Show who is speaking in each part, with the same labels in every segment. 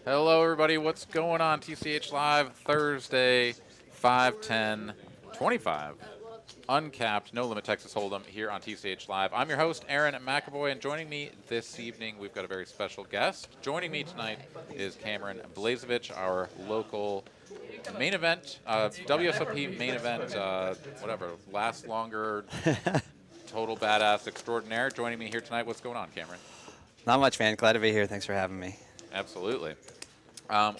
Speaker 1: Hello, everybody. What's going on? TCH Live, Thursday, 5/10/25. Uncapped, No Limit Texas Hold'em here on TCH Live. I'm your host, Aaron McAvoy, and joining me this evening, we've got a very special guest. Joining me tonight is Cameron Blazevich, our local main event, WSOP main event, whatever, last longer, total badass extraordinaire. Joining me here tonight. What's going on, Cameron?
Speaker 2: Not much, man. Glad to be here. Thanks for having me.
Speaker 1: Absolutely.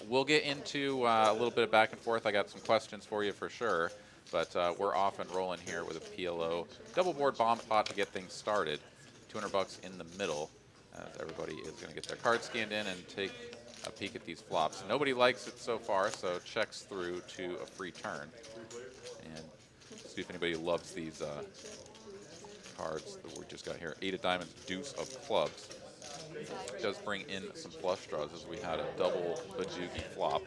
Speaker 1: We'll get into a little bit of back and forth. I got some questions for you for sure, but we're off and rolling here with a PLO double board bomb pot to get things started. 200 bucks in the middle. Everybody is going to get their card scanned in and take a peek at these flops. Nobody likes it so far, so checks through to a free turn. And see if anybody loves these cards that we just got here. 8 of diamonds, deuce of clubs. It does bring in some flush draws as we had a double Bajuki flop.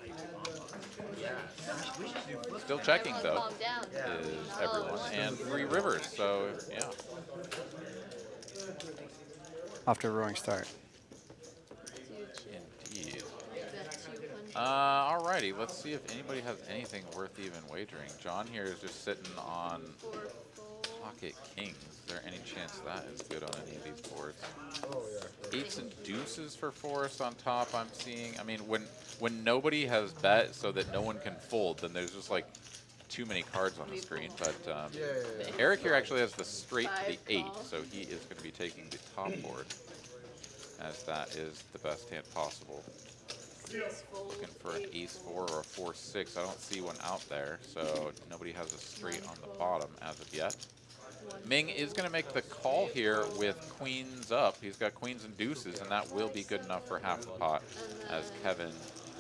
Speaker 1: Still checking though is everyone, and 3 rivers, so yeah.
Speaker 2: Off to a roaring start.
Speaker 1: Indeed. Alrighty, let's see if anybody has anything worth even wagering. John here is just sitting on pocket kings. Is there any chance that is good on any of these boards? 8s and deuces for Forrest on top, I'm seeing. I mean, when nobody has bet so that no one can fold, then there's just like too many cards on the screen. But Eric here actually has the straight to the 8, so he is going to be taking the top board, as that is the best hand possible. Looking for an ace-4 or a 4-6. I don't see one out there, so nobody has a straight on the bottom as of yet. Ming is going to make the call here with queens up. He's got queens and deuces, and that will be good enough for half the pot, as Kevin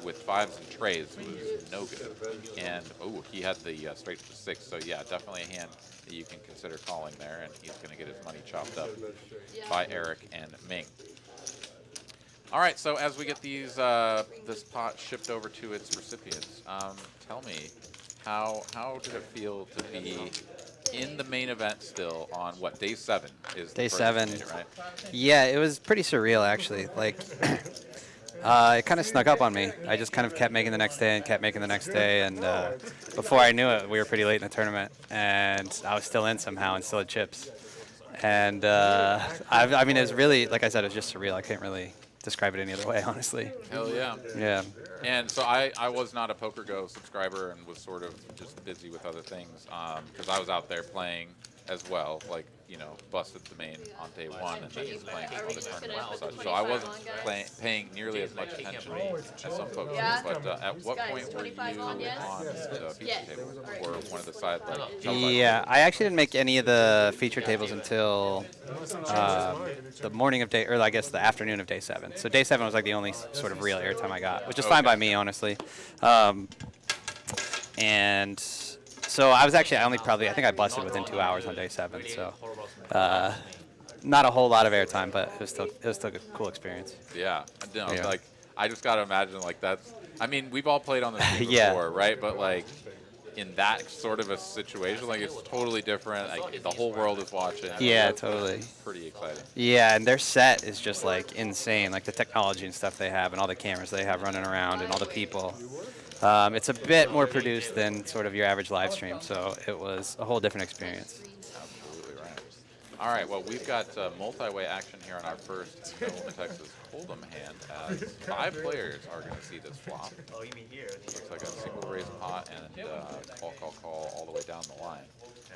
Speaker 1: with 5s and trays was no good. And, oh, he had the straight to 6, so yeah, definitely a hand that you can consider calling there, and he's going to get his money chopped up by Eric and Ming. All right, so as we get these this pot shipped over to its recipients, tell me, how did it feel to be in the main event still on what, day 7 is
Speaker 2: Day
Speaker 1: the first
Speaker 2: 7.
Speaker 1: minute, right?
Speaker 2: Yeah, it was pretty surreal, actually. Like, it kind of snuck up on me. I just kind of kept making the next day and kept making the next day, and before I knew it, we were pretty late in the tournament, and I was still in somehow and still had chips. And I mean, it was really, like I said, it was just surreal. I can't really describe it any other way, honestly.
Speaker 1: Hell yeah.
Speaker 2: Yeah.
Speaker 1: And so I was not a PokerGo subscriber and was sort of just busy with other things because I was out there playing as well, like, you know, busted the main on day 1 and then just playing all the tournaments and such. So I wasn't paying nearly as much attention as some folks do. But at what point were you on the feature table or one of the side, like,
Speaker 2: Yeah, I actually didn't make any of the feature tables until the morning of day, or I guess the afternoon of day 7. So day 7 was like the only sort of real airtime I got, which is fine by me, honestly. And so I was actually, I think I busted within 2 hours on day 7. So not a whole lot of airtime, but it was still a cool experience.
Speaker 1: Yeah, no, yeah. Like, I just gotta imagine, like, that's, I mean, we've all played on this game before, right? But like, in that sort of a situation, like, it's totally different. Like, the whole world is watching.
Speaker 2: Yeah, totally.
Speaker 1: Pretty exciting.
Speaker 2: Yeah, and their set is just like insane, like the technology and stuff they have, and all the cameras they have running around, and all the people. It's a bit more produced than sort of your average live stream, so it was a whole different experience.
Speaker 1: Absolutely right. All right, well, we've got multi-way action here on our first No Limit Texas Hold'em hand, as 5 players are going to see this flop.
Speaker 3: Oh, you mean here?
Speaker 1: Looks like a single raise pot and call all the way down the line.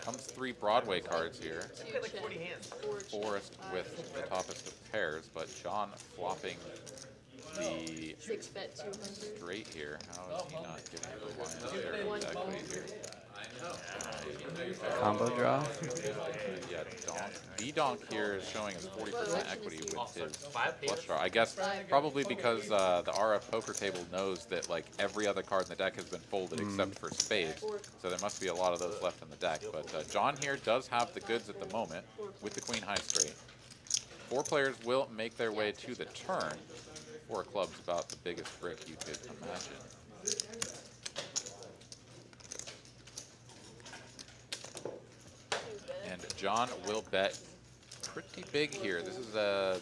Speaker 1: Comes 3 Broadway cards here.
Speaker 3: Like 40 hands.
Speaker 1: Forrest with the toppest of pairs, but John flopping the
Speaker 4: 6-bet 200
Speaker 1: straight here. How is he not getting the lion's share of his equity here?
Speaker 2: Combo draw.
Speaker 1: Yeah, donk. V-donk here is showing us 40% equity with his flush draw. I guess probably because the RF poker table knows that, like, every other card in the deck has been folded except for spades, so there must be a lot of those left in the deck. But John here does have the goods at the moment with the queen high straight. 4 players will make their way to the turn. 4 clubs, about the biggest brick you could imagine. And John will bet pretty big here. This is a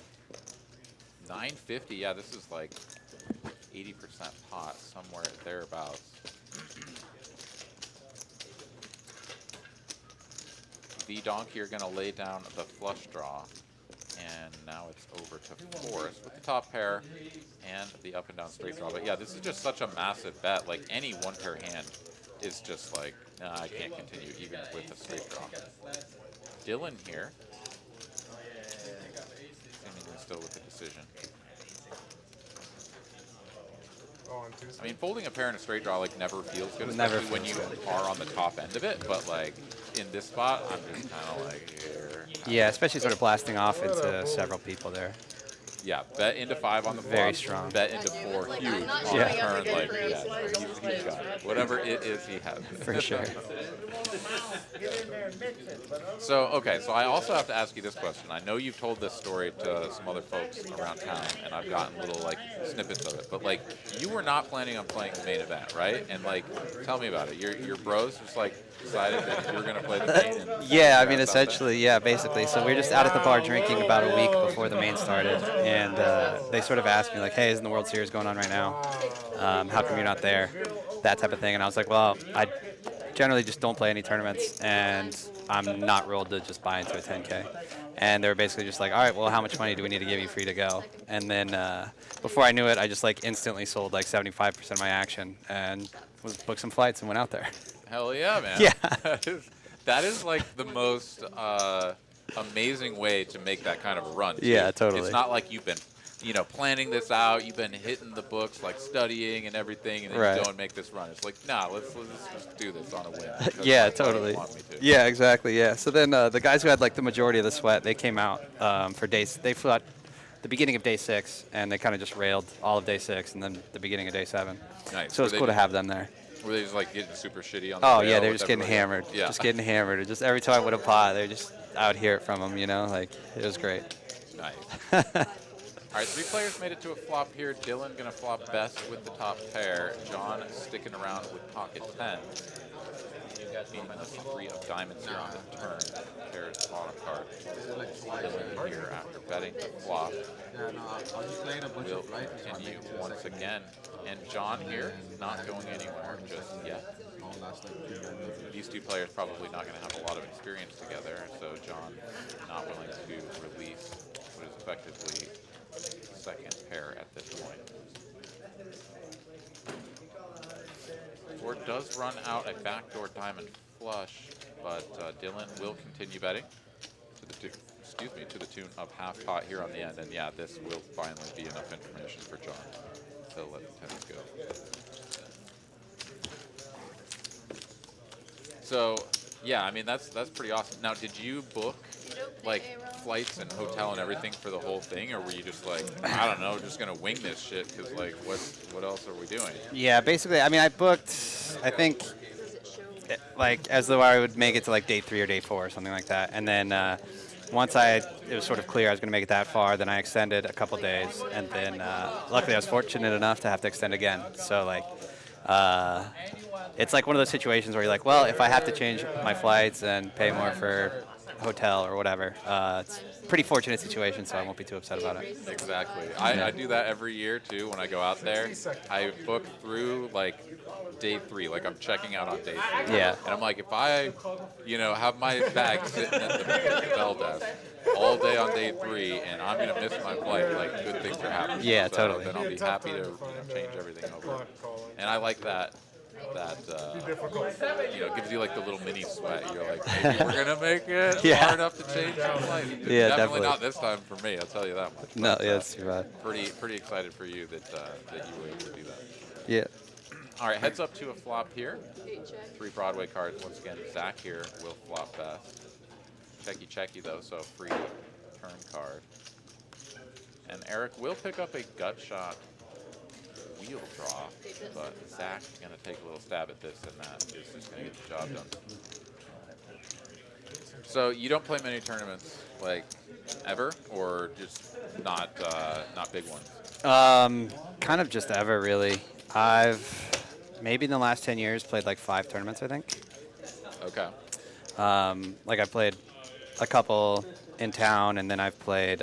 Speaker 1: 950. Yeah, this is like 80% pot, somewhere thereabouts. The donkey are going to lay down the flush draw. And now it's over to Forrest with the top pair and the up and down straight draw. But yeah, this is just such a massive bet. Like any one pair hand is just like, nah, I can't continue even with a straight draw. Dylan here, seemingly still with the decision. I mean, folding a pair in a straight draw like never feels good, especially when you are on the top end of it. But like in this spot, I'm just kind of like here.
Speaker 2: Yeah, especially sort of blasting off into several people there.
Speaker 1: Yeah, bet into 5 on the flop.
Speaker 2: Very strong.
Speaker 1: Bet into 4, huge on the turn. Like, yeah, he's got it. Whatever it is, he has it.
Speaker 2: For sure.
Speaker 1: So, okay, so I also have to ask you this question. I know you've told this story to some other folks around town, and I've gotten little, like, snippets of it. But, like, you were not planning on playing the main event, right? And, like, tell me about it. Your bros just, like, decided that you were going to play the main? And
Speaker 2: yeah, I mean, essentially, yeah, basically. So we were just out at the bar drinking about a week before the main started, and they sort of asked me, like, hey, isn't the World Series going on right now? How come you're not there? That type of thing. And I was like, well, I generally just don't play any tournaments, and I'm not ruled to just buy into a 10K. And they were basically just like, all right, well, how much money do we need to give you for you to go? And then before I knew it, I just like instantly sold like 75% of my action and booked some flights and went out there.
Speaker 1: Hell yeah, man.
Speaker 2: Yeah.
Speaker 1: That is like the most amazing way to make that kind of a run, too.
Speaker 2: Yeah, totally.
Speaker 1: It's not like you've been, planning this out. You've been hitting the books, like studying and everything, and then you go and make this run. It's like, nah, let's just do this on a whim.
Speaker 2: Yeah, totally. Yeah, exactly. Yeah. So then the guys who had like the majority of the sweat, they came out for days. They flew out the beginning of day 6, and they kind of just railed all of day 6, and then the beginning of day 7.
Speaker 1: Nice.
Speaker 2: So it's cool to have them there.
Speaker 1: Were they just like getting super shitty on the
Speaker 2: Oh yeah, they're just getting hammered.
Speaker 1: Yeah.
Speaker 2: Just getting hammered. Just every time I would apply, they're just out hear it from them. Like it was great.
Speaker 1: Nice. All right, 3 players made it to a flop here. Dylan gonna flop best with the top pair. John sticking around with pocket 10. Meaning the 3 of diamonds here on the turn. Pairs bottom card. Dylan here after betting the flop will continue once again. And John here not going anywhere just yet. These 2 players probably not going to have a lot of experience together, so John not willing to release what is effectively second pair at this point. Board does run out a backdoor diamond flush, but Dylan will continue betting to the tune of half pot here on the end. And yeah, this will finally be enough information for John to let the tens go. So yeah, I mean that's pretty awesome. Now, did you book like flights and hotel and everything for the whole thing, or were you just like, I don't know, just gonna wing this shit because like what else are we doing? Yeah,
Speaker 2: basically, I mean, I booked, I think, like as though I would make it to like day 3 or day 4 or something like that, and then once it was sort of clear I was going to make it that far, then I extended a couple days, and then luckily I was fortunate enough to have to extend again. So like, it's like one of those situations where you're like, well, if I have to change my flights and pay more for hotel or whatever, it's a pretty fortunate situation, so I won't be too upset about it.
Speaker 1: Exactly. I do that every year too when I go out there. I book through like day 3, like I'm checking out on day 3.
Speaker 2: Yeah.
Speaker 1: And I'm like, if I, have my bag sitting at the bell desk all day on day 3 and I'm going to miss my flight, like good things are happening.
Speaker 2: Yeah,
Speaker 1: so
Speaker 2: totally.
Speaker 1: Then I'll be happy to change everything over. And I like that. Gives you like the little mini sweat. You're like, maybe we're gonna make it far enough to change your flight.
Speaker 2: Yeah,
Speaker 1: definitely not this time for me. I'll tell you that much.
Speaker 2: No, yeah, that's too bad.
Speaker 1: Pretty excited for you that you were able to do that.
Speaker 2: Yeah.
Speaker 1: All right, heads up to a flop here. 3 Broadway cards. Once again, Zach here will flop best. Checky though, so free turn card. And Eric will pick up a gut shot wheel draw, but Zach's going to take a little stab at this, and that is just going to get the job done. So you don't play many tournaments, like, ever, or just not big ones?
Speaker 2: Kind of just ever, really. I've maybe in the last 10 years played like 5 tournaments, I think.
Speaker 1: Okay.
Speaker 2: Like I played a couple in town, and then I've played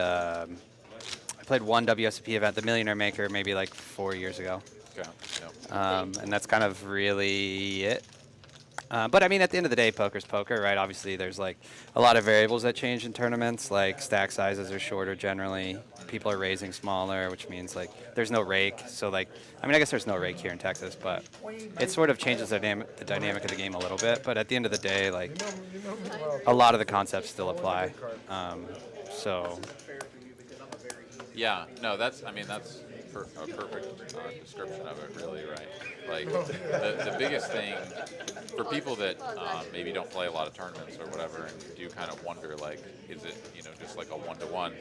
Speaker 2: played one WSOP event, the Millionaire Maker, maybe like 4 years ago.
Speaker 1: Okay. Yep.
Speaker 2: And that's kind of really it. But I mean, at the end of the day, poker's poker, right? Obviously, there's like a lot of variables that change in tournaments. Like stack sizes are shorter generally. People are raising smaller, which means like there's no rake. So like, I mean, I guess there's no rake here in Texas, but it sort of changes the dynamic of the game a little bit. But at the end of the day, like a lot of the concepts still apply. So
Speaker 1: Yeah. No, that's. I mean, that's a perfect description of it. Really, right? Like the biggest thing for people that maybe don't play a lot of tournaments or whatever, and do kind of wonder, like, is it just like a 1-to-1?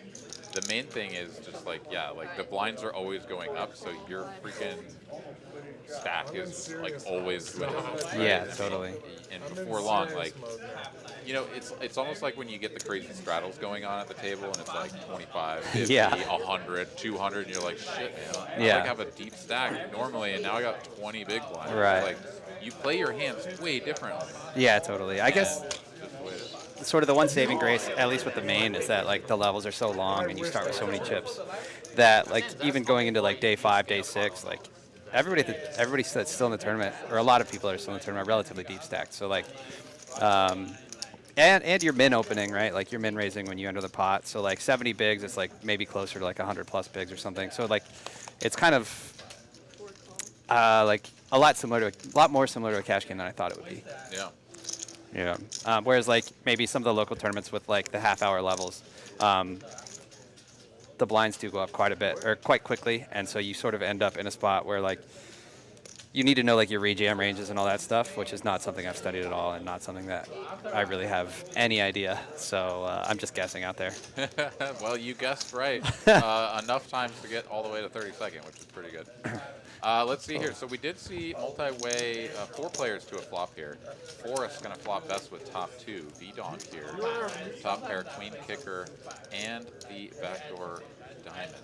Speaker 1: The main thing is just like, yeah, like the blinds are always going up, so your freaking stack is like always good. Right?
Speaker 2: yeah, totally.
Speaker 1: And before long, like, it's almost like when you get the crazy straddles going on at the table, and it's like 25, 50,
Speaker 2: Yeah.
Speaker 1: 100, 200, and you're like, shit, man. I
Speaker 2: Yeah.
Speaker 1: like have a deep stack normally, and now I got 20 big blinds.
Speaker 2: Right.
Speaker 1: Like, you play your hands way differently.
Speaker 2: Yeah, totally. I guess
Speaker 1: And just the way it is.
Speaker 2: sort of the one saving grace, at least with the main, is that like the levels are so long and you start with so many chips that like even going into like day 5, day 6, like everybody that's still in the tournament, or a lot of people that are still in the tournament, are relatively deep stacked. So like, and your min opening, right? Like your min raising when you enter the pot. So like 70 bigs, it's like maybe closer to like 100 plus bigs or something. So like, it's kind of like a lot more similar to a cash game than I thought it would be.
Speaker 1: Yeah.
Speaker 2: Yeah. Whereas like maybe some of the local tournaments with like the half-hour levels, the blinds do go up quite a bit or quite quickly, and so you sort of end up in a spot where like you need to know like your rejam ranges and all that stuff, which is not something I've studied at all and not something that I really have any idea. So I'm just guessing out there.
Speaker 1: Well, you guessed right. Enough times to get all the way to 32nd, which is pretty good. Let's see here. So we did see multi-way 4 players to a flop here. Forrest going to flop best with top 2. V-Donk here. Top pair, queen kicker, and the backdoor diamond.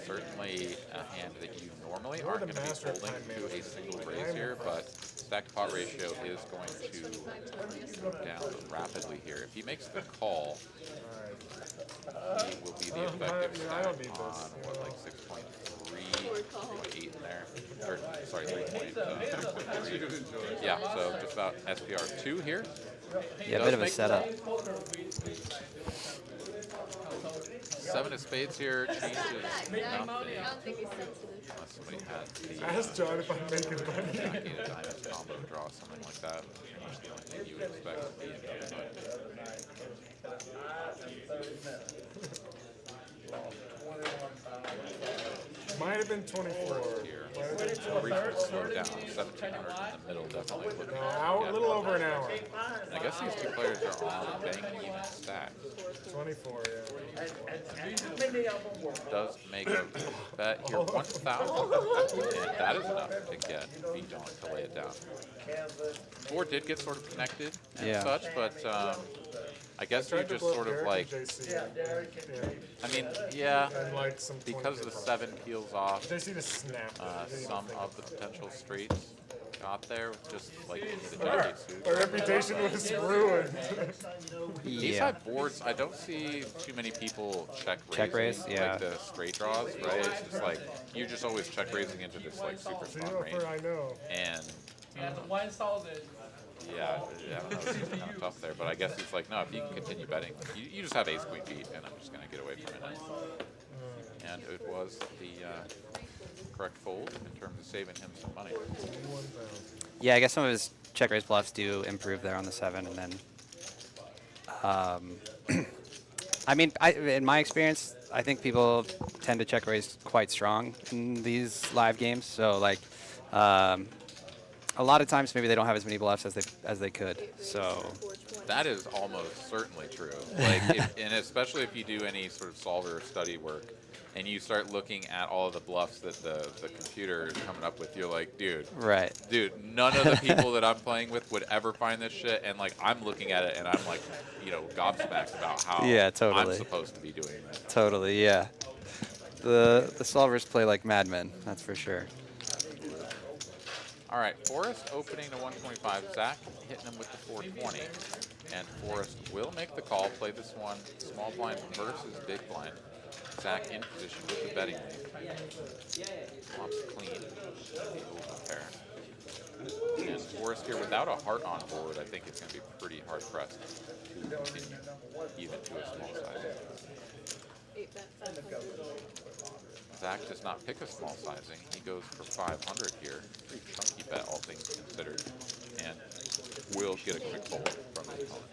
Speaker 1: Certainly a hand that you normally aren't going to be holding to a single raise here, but stack to pot ratio is going to go down rapidly here. If he makes the call, he will be the effective stack on what, like 3.8 in there. Or, sorry, 3.3. Yeah, so just about SPR 2 here.
Speaker 2: Yeah, a bit of a setup.
Speaker 1: 7 of spades here changes nothing.
Speaker 3: I don't think he's sensitive.
Speaker 1: Unless somebody had the
Speaker 4: Ask John if I'm making money.
Speaker 1: jack eight of diamonds combo draw, something like that. Pretty much the only thing you would expect to be in
Speaker 4: Might have been 24.
Speaker 1: here. Briefly slow down. 1700 in the middle, definitely looking
Speaker 4: A little over an hour.
Speaker 1: And I guess these two players are on bank even stacks.
Speaker 4: 24, yeah.
Speaker 1: Does make a bet here, 1,000. And that is enough to get V-Donk to lay it down. 4 did get sort of connected and such, but I guess you just sort of like, I mean, yeah, because the 7 peels off
Speaker 4: JC to snap.
Speaker 1: some of the potential streets got there with just like the jack eight suit.
Speaker 4: Our reputation was ruined.
Speaker 1: These side boards, I don't see too many people check
Speaker 2: raise, yeah.
Speaker 1: like the straight draws, right? It's just like you're just always check raising into this like super strong range,
Speaker 4: I know.
Speaker 1: and
Speaker 5: Why installed it?
Speaker 1: yeah, it's kind of tough there. But I guess it's like, no, if you can continue betting, you just have ace queen beat, and I'm just gonna get away from it. And it was the correct fold in terms of saving him some money.
Speaker 2: Yeah, I guess some of his check raise bluffs do improve there on the 7, and then I mean, in my experience, I think people tend to check raise quite strong in these live games. So like, a lot of times maybe they don't have as many bluffs as they could. So
Speaker 1: That is almost certainly true. Like, and especially if you do any sort of solver study work, and you start looking at all of the bluffs that the computer is coming up with, you're like, dude, none of the people that I'm playing with would ever find this shit. And like, I'm looking at it and I'm like, gobsmacked about how I'm supposed to be doing that.
Speaker 2: Totally, yeah. The solvers play like madmen, that's for sure.
Speaker 1: All right, Forrest opening to 125. Zach hitting him with the 420. And Forrest will make the call, play this one small blind versus big blind. Zach in position with the betting lead. Flops clean. The open pair. And Forrest here without a heart on board, I think it's going to be pretty hard pressed to continue even to a small sizing. Zach does not pick a small sizing. He goes for 500 here. Pretty chunky bet, all things considered. And will get a quick fold from his opponent.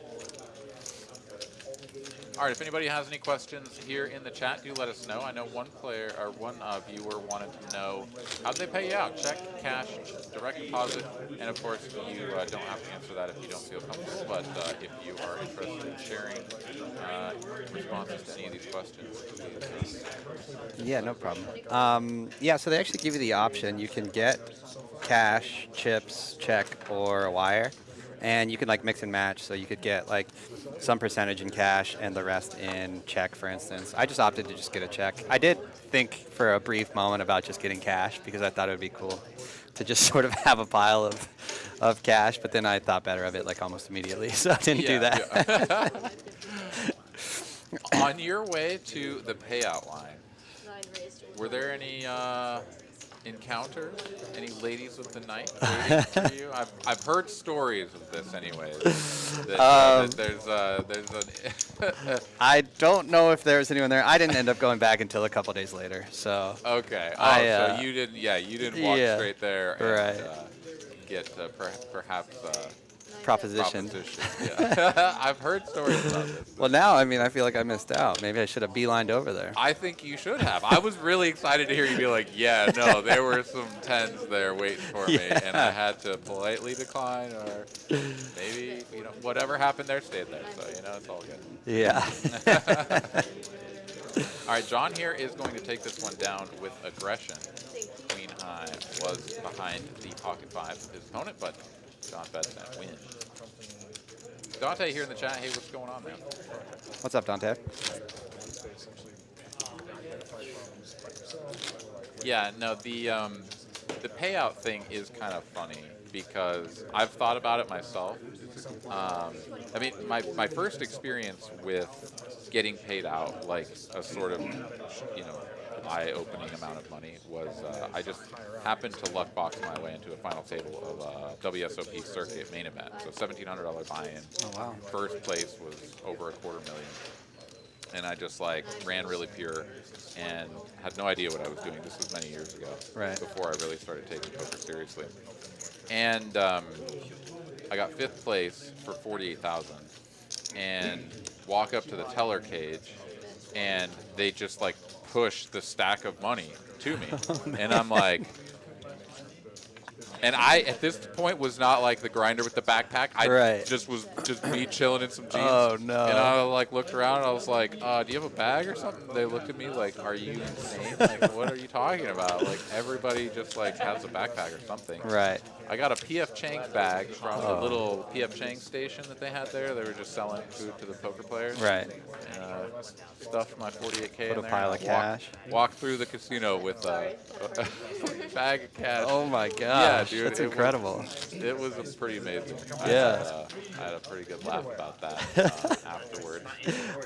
Speaker 1: All right, if anybody has any questions here in the chat, do let us know. I know one player or one viewer wanted to know how they pay you out. Check, cash, direct deposit, and of course you don't have to answer that if you don't feel comfortable. But if you are interested in sharing responses to any of these questions, please.
Speaker 2: Yeah, no problem. Yeah, so they actually give you the option. You can get cash, chips, check, or a wire. And you could like mix and match, so you could get like some percentage in cash and the rest in check, for instance. I just opted to just get a check. I did think for a brief moment about just getting cash because I thought it would be cool to just sort of have a pile of cash, but then I thought better of it like almost immediately, so I didn't do that.
Speaker 1: Yeah. On your way to the payout line, were there any encounters? Any ladies of the night waiting for you? I've heard stories of this, anyways. That there's an.
Speaker 2: I don't know if there was anyone there. I didn't end up going back until a couple days later. So.
Speaker 1: Okay. Oh, so you didn't. Yeah, you didn't walk straight there and get perhaps.
Speaker 2: Proposition.
Speaker 1: Yeah. I've heard stories about this.
Speaker 2: Well, now, I mean, I feel like I missed out. Maybe I should have beelined over there.
Speaker 1: I think you should have. I was really excited to hear you be like, yeah, no, there were some 10s there waiting for me, and I had to politely decline, or maybe, whatever happened there stayed there. So, it's all good.
Speaker 2: Yeah.
Speaker 1: All right, John here is going to take this one down with aggression. Queen high was behind the pocket 5 of his opponent, but John bets and wins. Dante here in the chat. Hey, what's going on, man?
Speaker 2: What's up, Dante?
Speaker 1: Yeah, no, the payout thing is kind of funny because I've thought about it myself. I mean, my first experience with getting paid out, like a sort of, eye-opening amount of money was I just happened to luck box my way into a final table of WSOP circuit main event. So $1,700 buy-in.
Speaker 2: Oh, wow.
Speaker 1: First place was over $250,000. And I just ran really pure and had no idea what I was doing. This was many years ago, before I really started taking poker seriously. And I got 5th place for $48,000 and walk up to the teller cage, and they just push the stack of money to me. And I'm like, and I, at this point, was not like the grinder with the backpack. I just was me chilling in some jeans.
Speaker 2: Oh, no.
Speaker 1: And I looked around and I was like, do you have a bag or something? They looked at me like, are you insane? What are you talking about? Everybody just has a backpack or something.
Speaker 2: Right.
Speaker 1: I got a P.F. Chang's bag from the little P.F. Chang station that they had there. They were just selling food to the poker players.
Speaker 2: Right.
Speaker 1: And stuffed my 48K
Speaker 2: Put
Speaker 1: in
Speaker 2: a pile of cash.
Speaker 1: Walked through the casino with a bag of cash.
Speaker 2: Oh my gosh.
Speaker 1: Yeah, dude.
Speaker 2: That's incredible.
Speaker 1: It was pretty amazing.
Speaker 2: Yeah.
Speaker 1: I had a pretty good laugh about that afterward.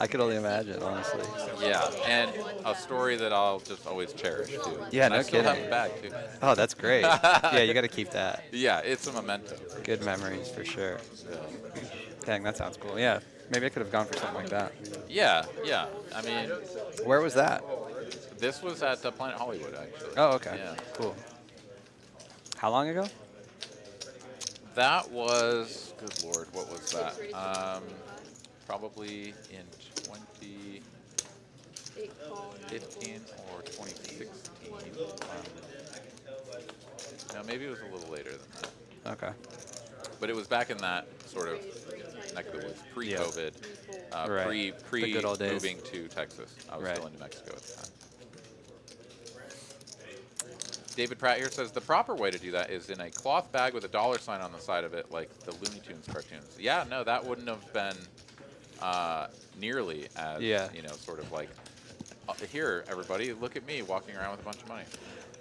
Speaker 2: I could only imagine, honestly.
Speaker 1: Yeah, and a story that I'll just always cherish, too.
Speaker 2: Yeah,
Speaker 1: and
Speaker 2: no
Speaker 1: I still
Speaker 2: kidding.
Speaker 1: have the bag, too.
Speaker 2: Oh, that's great. Yeah, you got to keep that.
Speaker 1: Yeah, it's a memento.
Speaker 2: Good memories, for sure.
Speaker 1: Yeah.
Speaker 2: Dang, that sounds cool. Yeah, maybe I could have gone for something like that.
Speaker 1: Yeah. I mean,
Speaker 2: where was that?
Speaker 1: This was at Planet Hollywood, actually.
Speaker 2: Oh, okay.
Speaker 1: Yeah.
Speaker 2: Cool. How long ago?
Speaker 1: That was, good lord, what was that? Probably in 2015 or 2016. No, maybe it was a little later than that.
Speaker 2: Okay.
Speaker 1: But it was back in that sort of neck of the woods, pre-COVID,
Speaker 2: The good old days.
Speaker 1: moving to Texas. I was still in New Mexico at the time. David Pratt here says the proper way to do that is in a cloth bag with a $ sign on the side of it, like the Looney Tunes cartoons. Yeah, no, that wouldn't have been nearly as, sort of here, everybody, look at me walking around with a bunch of money.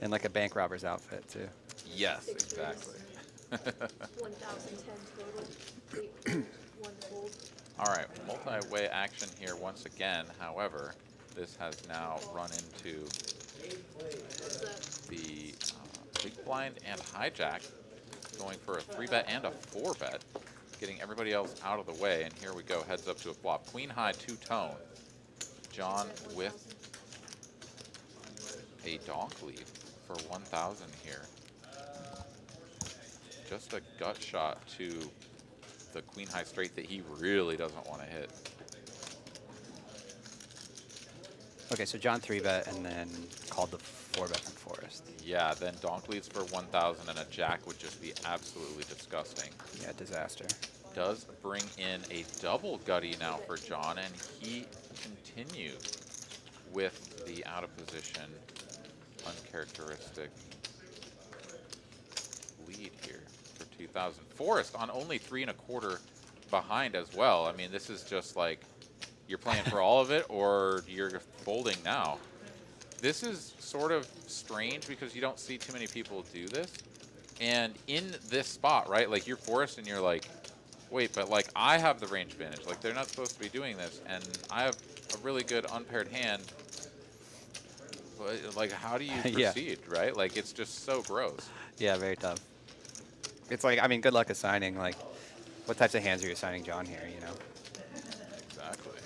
Speaker 2: In like a bank robber's outfit, too.
Speaker 1: Yes, exactly.
Speaker 3: 1,010 total. 1 hold.
Speaker 1: All right, multi-way action here once again. However, this has now run into
Speaker 3: What's that?
Speaker 1: the big blind and hijack, going for a 3-bet and a 4-bet, getting everybody else out of the way. And here we go, heads up to a flop. Queen high, two-tone. John with a donk lead for 1,000 here. Just a gut shot to the queen high straight that he really doesn't want to hit.
Speaker 2: Okay, so John 3-bet and then called the 4-bet from Forrest.
Speaker 1: Yeah, then donk leads for 1,000 and a jack would just be absolutely disgusting.
Speaker 2: Yeah, disaster.
Speaker 1: Does bring in a double gutty now for John, and he continues with the out of position, uncharacteristic lead here for 2,000. Forrest on only 3 1/4 behind as well. I mean, this is just like, you're playing for all of it or you're folding now. This is sort of strange because you don't see too many people do this. And in this spot, right, like you're Forrest and you're like, wait, but like I have the range advantage. Like they're not supposed to be doing this, and I have a really good unpaired hand. But like, how do you
Speaker 2: Yeah.
Speaker 1: proceed, right? Like it's just so gross.
Speaker 2: Yeah, very tough. It's like, I mean, good luck assigning, like, what types of hands are you assigning John here, you know?
Speaker 1: Exactly.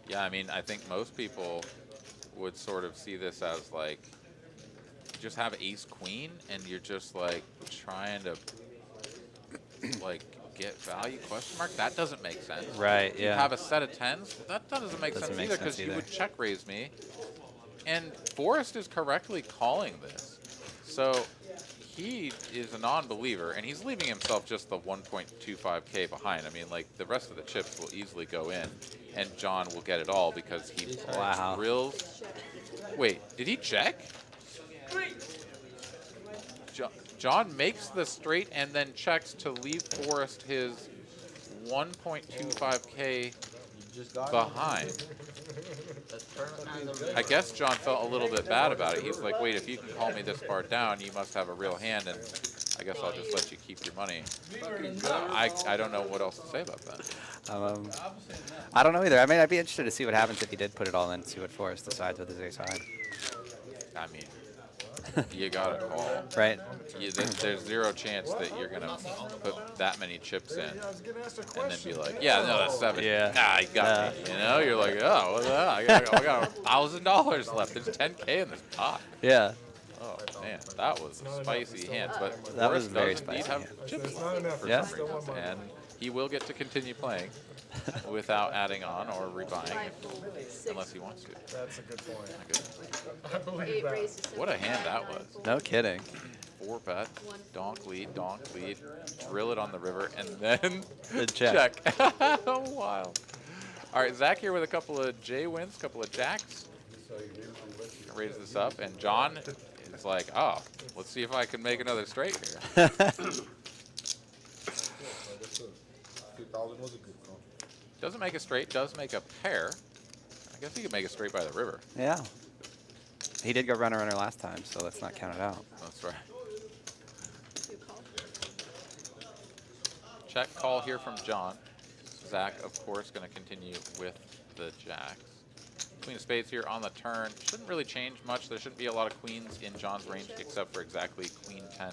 Speaker 1: Yeah, I mean, I think most people would sort of see this as like, you just have ace queen and you're just like trying to like get value, question mark. That doesn't make sense.
Speaker 2: Right,
Speaker 1: You
Speaker 2: yeah.
Speaker 1: have a set of tens. That doesn't make
Speaker 2: Doesn't
Speaker 1: sense
Speaker 2: make
Speaker 1: either,
Speaker 2: sense
Speaker 1: because you
Speaker 2: either.
Speaker 1: would check raise me. And Forrest is correctly calling this. So he is a non-believer, and he's leaving himself just the 1.25K behind. I mean, like, the rest of the chips will easily go in, and John will get it all because he
Speaker 2: Wow.
Speaker 1: drills. Wait, did he check? John makes the straight and then checks to leave Forrest his 1.25K behind. I guess John felt a little bit bad about it. He's like, wait, if you can call me this far down, you must have a real hand, and I guess I'll just let you keep your money. I don't know what else to say about that.
Speaker 2: I don't know either. I mean, I'd be interested to see what happens if he did put it all in, see what Forrest decides with his ace high.
Speaker 1: I mean, you gotta call.
Speaker 2: Right?
Speaker 1: There's zero chance that you're gonna put that many chips in
Speaker 4: I was gonna ask a
Speaker 1: and then
Speaker 4: question.
Speaker 1: be like, yeah, no, that's 7.
Speaker 2: Yeah.
Speaker 1: Ah, you got me. You know, you're like, oh, what's that? I got $1,000 left. There's 10K in this pot.
Speaker 2: Yeah.
Speaker 1: Oh man, that was a spicy hand. But
Speaker 2: That was
Speaker 1: Forrest
Speaker 2: very
Speaker 1: does indeed
Speaker 2: spicy
Speaker 1: have
Speaker 2: hand.
Speaker 1: chips
Speaker 4: It's not enough.
Speaker 1: for
Speaker 2: Yeah.
Speaker 1: some reason, and he will get to continue playing without adding on or rebuying,
Speaker 3: Five full, six.
Speaker 1: unless he wants to.
Speaker 4: That's a good point.
Speaker 1: My goodness.
Speaker 4: I believe
Speaker 3: Eight
Speaker 4: that.
Speaker 3: raises.
Speaker 1: What a hand that
Speaker 3: nine
Speaker 1: was.
Speaker 3: full.
Speaker 2: No kidding.
Speaker 1: 4-bet, donk lead, drill it on the river, and then
Speaker 2: The check.
Speaker 1: Wild. All right, Zach here with a couple of J wins, couple of jacks. Raise this up, and John is like, oh, let's see if I can make another straight here.
Speaker 6: 2,000 was a good call.
Speaker 1: Doesn't make a straight, does make a pair. I guess he could make a straight by the river.
Speaker 2: Yeah. He did go runner last time, so let's not count it out.
Speaker 1: That's right.
Speaker 3: Two call.
Speaker 1: Check call here from John. Zach, of course, going to continue with the jacks. Queen of spades here on the turn. Shouldn't really change much. There shouldn't be a lot of queens in John's range except for exactly queen 10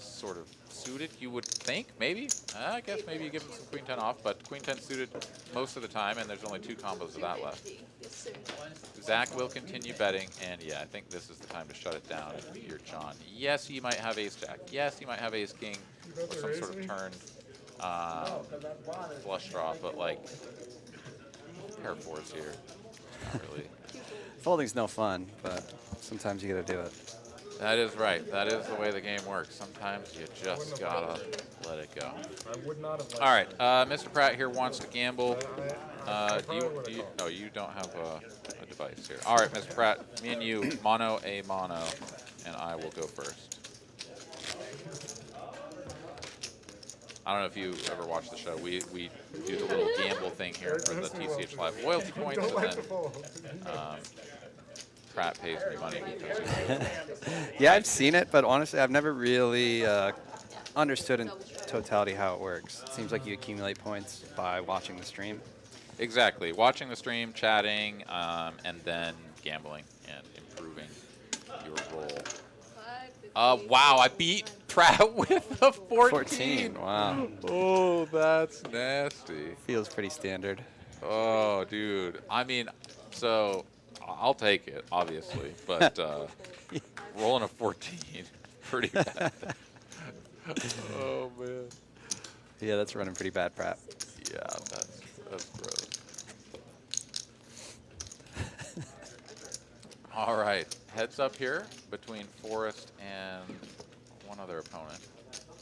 Speaker 1: sort of suited, you would think, maybe. I guess maybe you give him some queen 10 off, but queen 10 suited most of the time, and there's only 2 combos of that left.
Speaker 3: Yes, sir.
Speaker 1: Zach will continue betting, and yeah, I think this is the time to shut it down if you're John. Yes, he might have ace jack. Yes, he might have ace king or some sort of turn flush draw, but like pair fours here. Not really.
Speaker 2: Folding's no fun, but sometimes you gotta do it.
Speaker 1: That is right. That is the way the game works. Sometimes you just gotta let it go.
Speaker 4: I would not have liked
Speaker 1: All right, Mr. Pratt here wants to gamble. No, you don't have a device here. All right, Mr. Pratt, me and you, mono a mono, and I will go first. I don't know if you ever watched the show. We do the little gamble thing here for the TCH Live loyalty points,
Speaker 4: Don't
Speaker 1: and
Speaker 4: like the
Speaker 1: then
Speaker 4: fold.
Speaker 1: Pratt pays me money because
Speaker 2: Yeah, I've seen it, but honestly, I've never really understood in totality how it works. It seems like you accumulate points by watching the stream.
Speaker 1: Exactly. Watching the stream, chatting, and then gambling and improving your roll.
Speaker 3: 5,
Speaker 1: Wow, I beat Pratt with a 14.
Speaker 2: 14. Wow.
Speaker 1: Oh, that's nasty.
Speaker 2: Feels pretty standard.
Speaker 1: Oh, dude. I mean, so I'll take it, obviously, but rolling a 14, pretty bad. Oh, man.
Speaker 2: Yeah, that's running pretty bad, Pratt.
Speaker 1: Yeah, that's gross. All right, heads up here between Forrest and one other opponent.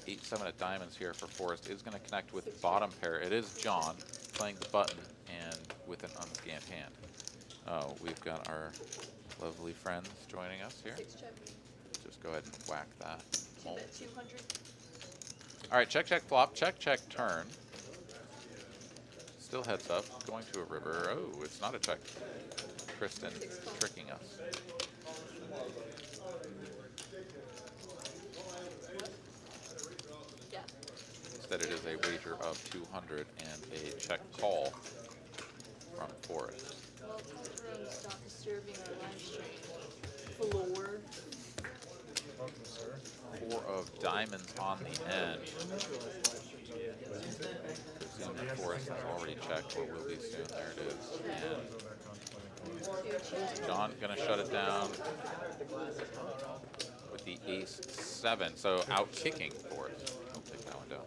Speaker 1: 8-7 at diamonds here for Forrest is going to connect with bottom pair. It is John playing the button and with an unscanned hand. Oh, we've got our lovely friends joining us here.
Speaker 3: 6 check.
Speaker 1: Just go ahead and whack that.
Speaker 3: 2 bet 200.
Speaker 1: All right, check, check, flop, check, check, turn. Still heads up, going to a river. Oh, it's not a check. Kristen tricking us.
Speaker 3: Yeah.
Speaker 1: Instead, it is a wager of 200 and a check call from Forrest.
Speaker 3: Well, Tyrone stopped disturbing our live stream. Floor.
Speaker 4: Welcome, sir.
Speaker 1: 4 of diamonds on the end. Presume that Forrest has already checked or will be soon. There it is. And John gonna shut it down with the ace-7. So out kicking Forrest. I'll take that one down.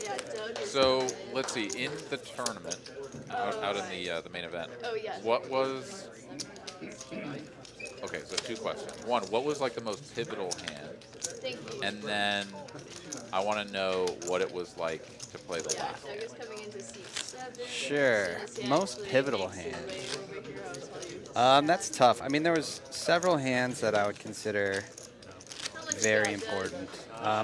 Speaker 3: Yeah, Doug is
Speaker 1: So
Speaker 3: coming.
Speaker 1: let's see. In the tournament, out in the main event.
Speaker 3: Oh, yeah.
Speaker 1: What was? Okay, so 2 questions. One, what was like the most pivotal hand?
Speaker 3: Thank you.
Speaker 1: And then I want to know what it was like to play the
Speaker 3: Yeah,
Speaker 1: last
Speaker 3: Doug
Speaker 1: hand.
Speaker 3: is coming into C7.
Speaker 2: Sure.
Speaker 3: So this
Speaker 2: Most
Speaker 3: actually
Speaker 2: pivotal
Speaker 3: makes
Speaker 2: hand.
Speaker 3: it way over here, I'll tell you his
Speaker 2: That's
Speaker 3: stats.
Speaker 2: tough. I mean, there was several hands that I would consider
Speaker 3: I'll let you
Speaker 2: very
Speaker 3: go, Doug.
Speaker 2: important.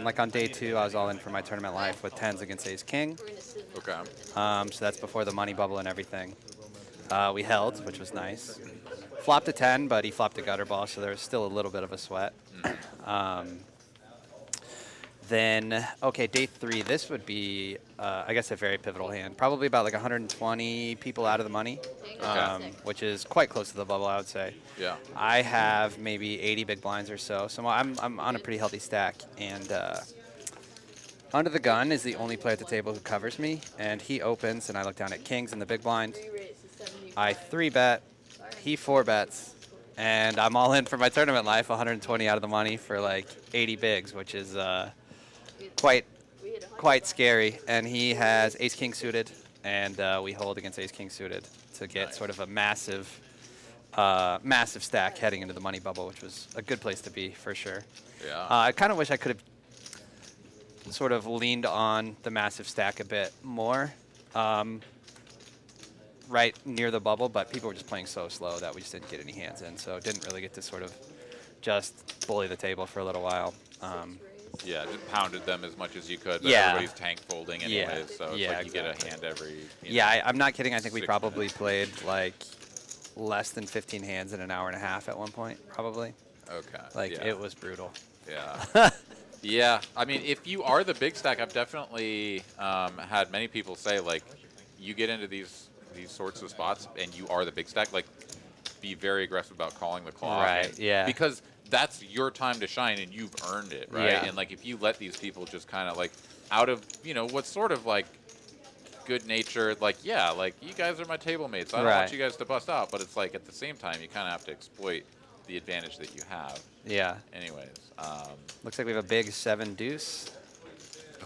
Speaker 2: Like on day 2, I was all in for my tournament life with 10s against ace king.
Speaker 3: We're gonna sit in
Speaker 1: Okay.
Speaker 2: So that's before the money bubble and everything. We held, which was nice. Flopped a 10, but he flopped a gutter ball, so there was still a little bit of a sweat. Then, okay, day 3, this would be, I guess, a very pivotal hand. Probably about like 120 people out of the money, which is quite close to the bubble, I would say.
Speaker 1: Yeah.
Speaker 2: I have maybe 80 big blinds or so, so I'm on a pretty healthy stack. And under the gun is the only player at the table who covers me, and he opens, and I look down at kings in the big blind.
Speaker 3: Re-raise to 75.
Speaker 2: I 3-bet, he 4-bets, and I'm all in for my tournament life, 120 out of the money for like 80 bigs, which is quite
Speaker 3: We hit 100.
Speaker 2: quite scary. And he has ace king suited, and we hold against ace king suited to get
Speaker 1: Nice.
Speaker 2: sort of a massive massive stack heading into the money bubble, which was a good place to be for sure.
Speaker 1: Yeah.
Speaker 2: I kind of wish I could have sort of leaned on the massive stack a bit more right near the bubble, but people were just playing so slow that we just didn't get any hands in, so didn't really get to sort of just bully the table for a little while.
Speaker 1: Yeah, just pounded them as much as you could. But
Speaker 2: Yeah.
Speaker 1: everybody's tank folding
Speaker 2: Yeah.
Speaker 1: anyways, so it's
Speaker 2: Yeah,
Speaker 1: like you get
Speaker 2: exactly.
Speaker 1: a hand every.
Speaker 2: Yeah, I'm not kidding. I think we
Speaker 1: 6
Speaker 2: probably
Speaker 1: minutes.
Speaker 2: played like less than 15 hands in an hour and a half at one point, probably.
Speaker 1: Okay.
Speaker 2: Like,
Speaker 1: yeah.
Speaker 2: it was brutal.
Speaker 1: Yeah. Yeah. I mean, if you are the big stack, I've definitely had many people say, like, you get into these sorts of spots and you are the big stack, like, be very aggressive about calling the clock.
Speaker 2: Right,
Speaker 1: and-
Speaker 2: yeah.
Speaker 1: Because that's your time to shine and you've earned it, right?
Speaker 2: Yeah.
Speaker 1: And, like, if you let these people just kind of, like, out of, what's sort of, like, good natured, like, yeah, like, you guys are my table mates. I don't want
Speaker 2: Right.
Speaker 1: you guys to bust out. But it's like, at the same time, you kind of have to exploit the advantage that you have.
Speaker 2: Yeah.
Speaker 1: Anyways,
Speaker 2: Looks like we have a big 7 deuce.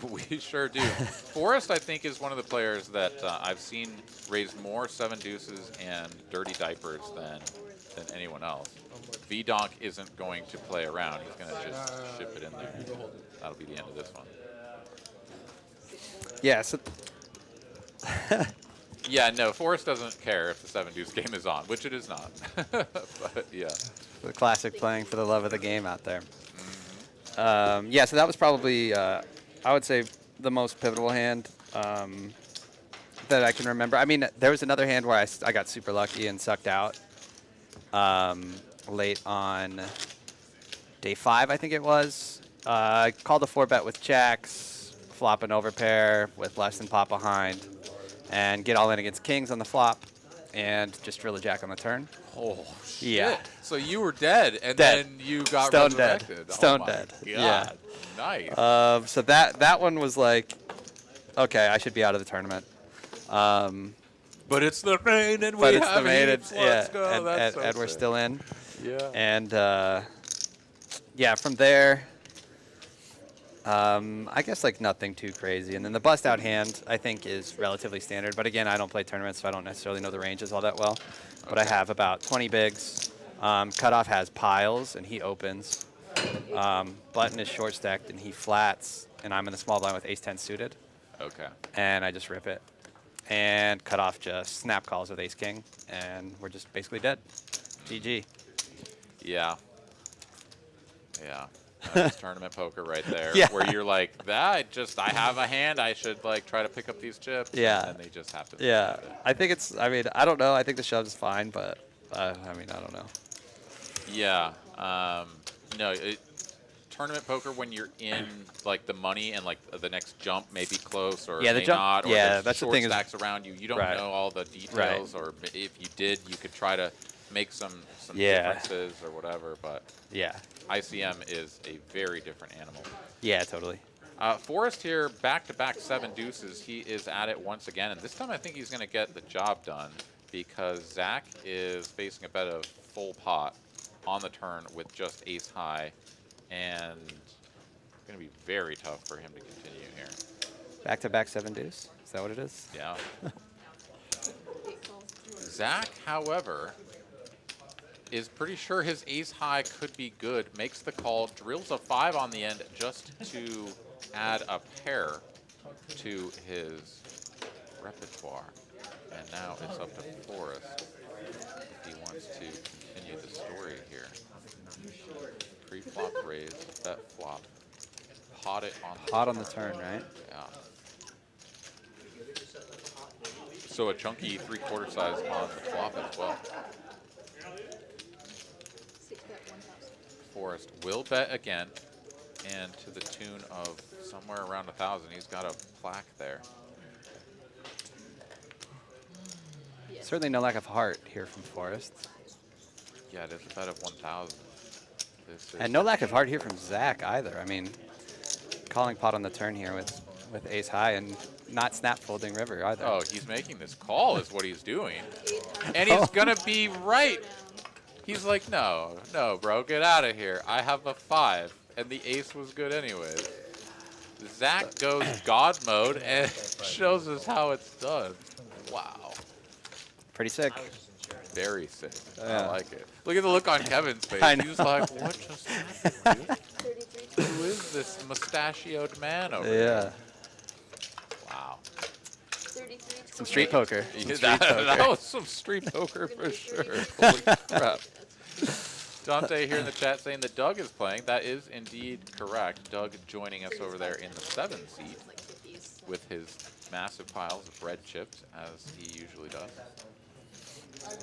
Speaker 1: we sure do. Forrest, I think, is one of the players that I've seen raise more 7 deuces and dirty diapers than anyone else. V-Donk isn't going to play around. He's going to just ship it in there. That'll be the end of this one.
Speaker 2: Yeah, so
Speaker 1: Yeah, no, Forrest doesn't care if the 7 deuce game is on, which it is not. But yeah.
Speaker 2: the classic playing for the love of the game out there. Yeah, so that was probably, I would say, the most pivotal hand that I can remember. I mean, there was another hand where I got super lucky and sucked out late on day 5, I think it was. I called a 4-bet with jacks, flop an overpair with less than pot behind, and get all in against kings on the flop, and just drill a jack on the turn.
Speaker 1: Oh, shit.
Speaker 2: Yeah.
Speaker 1: So you were dead, and
Speaker 2: Dead.
Speaker 1: then you got
Speaker 2: Stone dead.
Speaker 1: resurrected.
Speaker 2: Stone
Speaker 1: oh my
Speaker 2: dead.
Speaker 1: God.
Speaker 2: Yeah.
Speaker 1: Nice.
Speaker 2: So that one was like, okay, I should be out of the tournament.
Speaker 1: But it's the main, and
Speaker 2: But
Speaker 1: we
Speaker 2: it's
Speaker 1: have
Speaker 2: the main,
Speaker 1: heaps. Let's go.
Speaker 2: and
Speaker 1: That's so
Speaker 2: we're
Speaker 1: sick.
Speaker 2: still in.
Speaker 1: Yeah.
Speaker 2: And yeah, from there, I guess like nothing too crazy. And then the bust out hand, I think, is relatively standard. But again, I don't play tournaments, so I don't necessarily know the ranges all that well. But I have about 20 bigs. Cutoff has piles, and he opens. Button is short stacked, and he flats. And I'm in the small blind with ace-10 suited.
Speaker 1: Okay.
Speaker 2: And I just rip it. And Cutoff just snap calls with ace-king. And we're just basically dead. GG.
Speaker 1: Yeah. Yeah. That's tournament poker right there.
Speaker 2: Yeah.
Speaker 1: Where you're like, I have a hand. I should like try to pick up these chips.
Speaker 2: Yeah.
Speaker 1: And then they just happen.
Speaker 2: Yeah, I think it's, I mean, I don't know. I think the shove's fine, but I mean, I don't know.
Speaker 1: Yeah. No, tournament poker when you're in like the money and like the next jump may be close or
Speaker 2: Yeah, the
Speaker 1: may
Speaker 2: jump-
Speaker 1: not, or
Speaker 2: yeah,
Speaker 1: there's
Speaker 2: that's the
Speaker 1: short
Speaker 2: thing is-
Speaker 1: stacks around you. You don't
Speaker 2: Right.
Speaker 1: know all the details, or if you did, you could try to make some
Speaker 2: Yeah.
Speaker 1: differences or whatever. But
Speaker 2: Yeah.
Speaker 1: ICM is a very different animal.
Speaker 2: Yeah, totally.
Speaker 1: Forrest here, back-to-back 7 deuces. He is at it once again, and this time I think he's going to get the job done because Zach is facing a bet of full pot on the turn with just ace high, and it's going to be very tough for him to continue here.
Speaker 2: Back-to-back 7 deuce? Is that what it is?
Speaker 1: Yeah. Zach, however, is pretty sure his ace high could be good, makes the call, drills a 5 on the end just to add a pair to his repertoire. And now it's up to Forrest if he wants to continue the story here. Pre-flop raise, bet flop, pot it on the
Speaker 2: Hot on the turn, right?
Speaker 1: Yeah. So a chunky 3/4 size on the flop as well. Forrest will bet again, and to the tune of somewhere around 1,000. He's got a plaque there.
Speaker 2: Certainly no lack of heart here from Forrest.
Speaker 1: Yeah, it is a bet of 1,000. This is
Speaker 2: And no lack of heart here from Zach either. I mean, calling pot on the turn here with ace high and not snap folding river either.
Speaker 1: Oh, he's making this call is what he's doing. And he's going to be right. He's like, no, bro, get out of here. I have a 5, and the ace was good anyways. Zach goes God mode and shows us how it's done. Wow.
Speaker 2: Pretty sick.
Speaker 1: Very sick.
Speaker 2: Yeah.
Speaker 1: I like it. Look at the look on Kevin's face.
Speaker 2: I know.
Speaker 1: He's like, what just happened, dude? Who is this mustachioed man over here?
Speaker 2: Yeah.
Speaker 1: Wow.
Speaker 2: Some street poker. Some
Speaker 1: Yeah,
Speaker 2: street poker.
Speaker 1: that was some street poker for sure. Holy crap. Dante here in the chat saying that Doug is playing. That is indeed correct. Doug joining us over there in the 7 seat with his massive piles of red chips, as he usually does.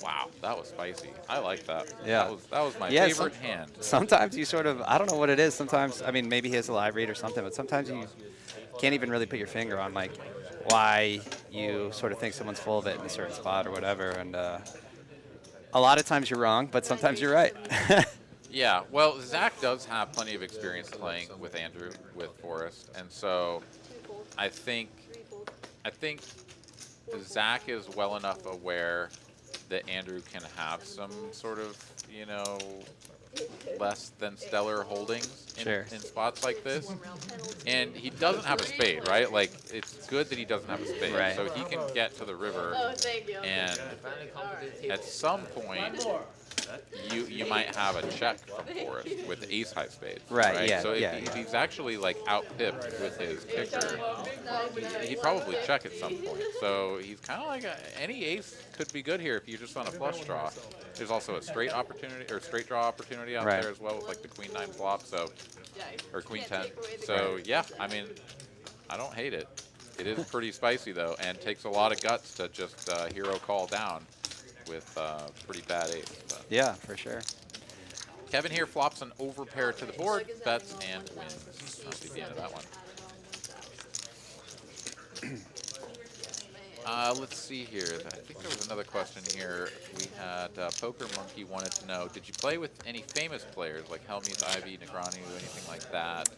Speaker 1: Wow, that was spicy. I like that.
Speaker 2: Yeah.
Speaker 1: That was my
Speaker 2: Yeah,
Speaker 1: favorite hand.
Speaker 2: Sometimes you sort of, I don't know what it is. Sometimes, I mean, maybe he has a live read or something, but sometimes you can't even really put your finger on like why you sort of think someone's full of it in a certain spot or whatever. And a lot of times you're wrong, but sometimes you're right.
Speaker 1: Yeah, well, Zach does have plenty of experience playing with Andrew, with Forrest, and so I think Zach is well enough aware that Andrew can have some sort of, you know, less than stellar holdings in spots like this. And he doesn't have a spade, right? Like, it's good that he doesn't have a spade.
Speaker 2: Right.
Speaker 1: So he can get to the river, and at some point, you might have a check from Forrest with ace high spades.
Speaker 2: Right, yeah,
Speaker 1: So
Speaker 2: yeah,
Speaker 1: if he's actually like out pipped with his kicker, he'd probably check at some point. So he's kind of like any ace could be good here if you're just on a flush draw. There's also a straight opportunity or straight draw opportunity out there as well with like the queen 9 flop, so or queen 10. So yeah, I mean, I don't hate it. It is pretty spicy though, and takes a lot of guts to just hero call down with pretty bad ace. But.
Speaker 2: Yeah, for sure.
Speaker 1: Kevin here flops an overpair to the board, bets and wins. Not the end of that one. Let's see here. I think there was another question here. We had Poker Monkey wanted to know, did you play with any famous players like Helmuth, Ivy, Negranu, anything like that?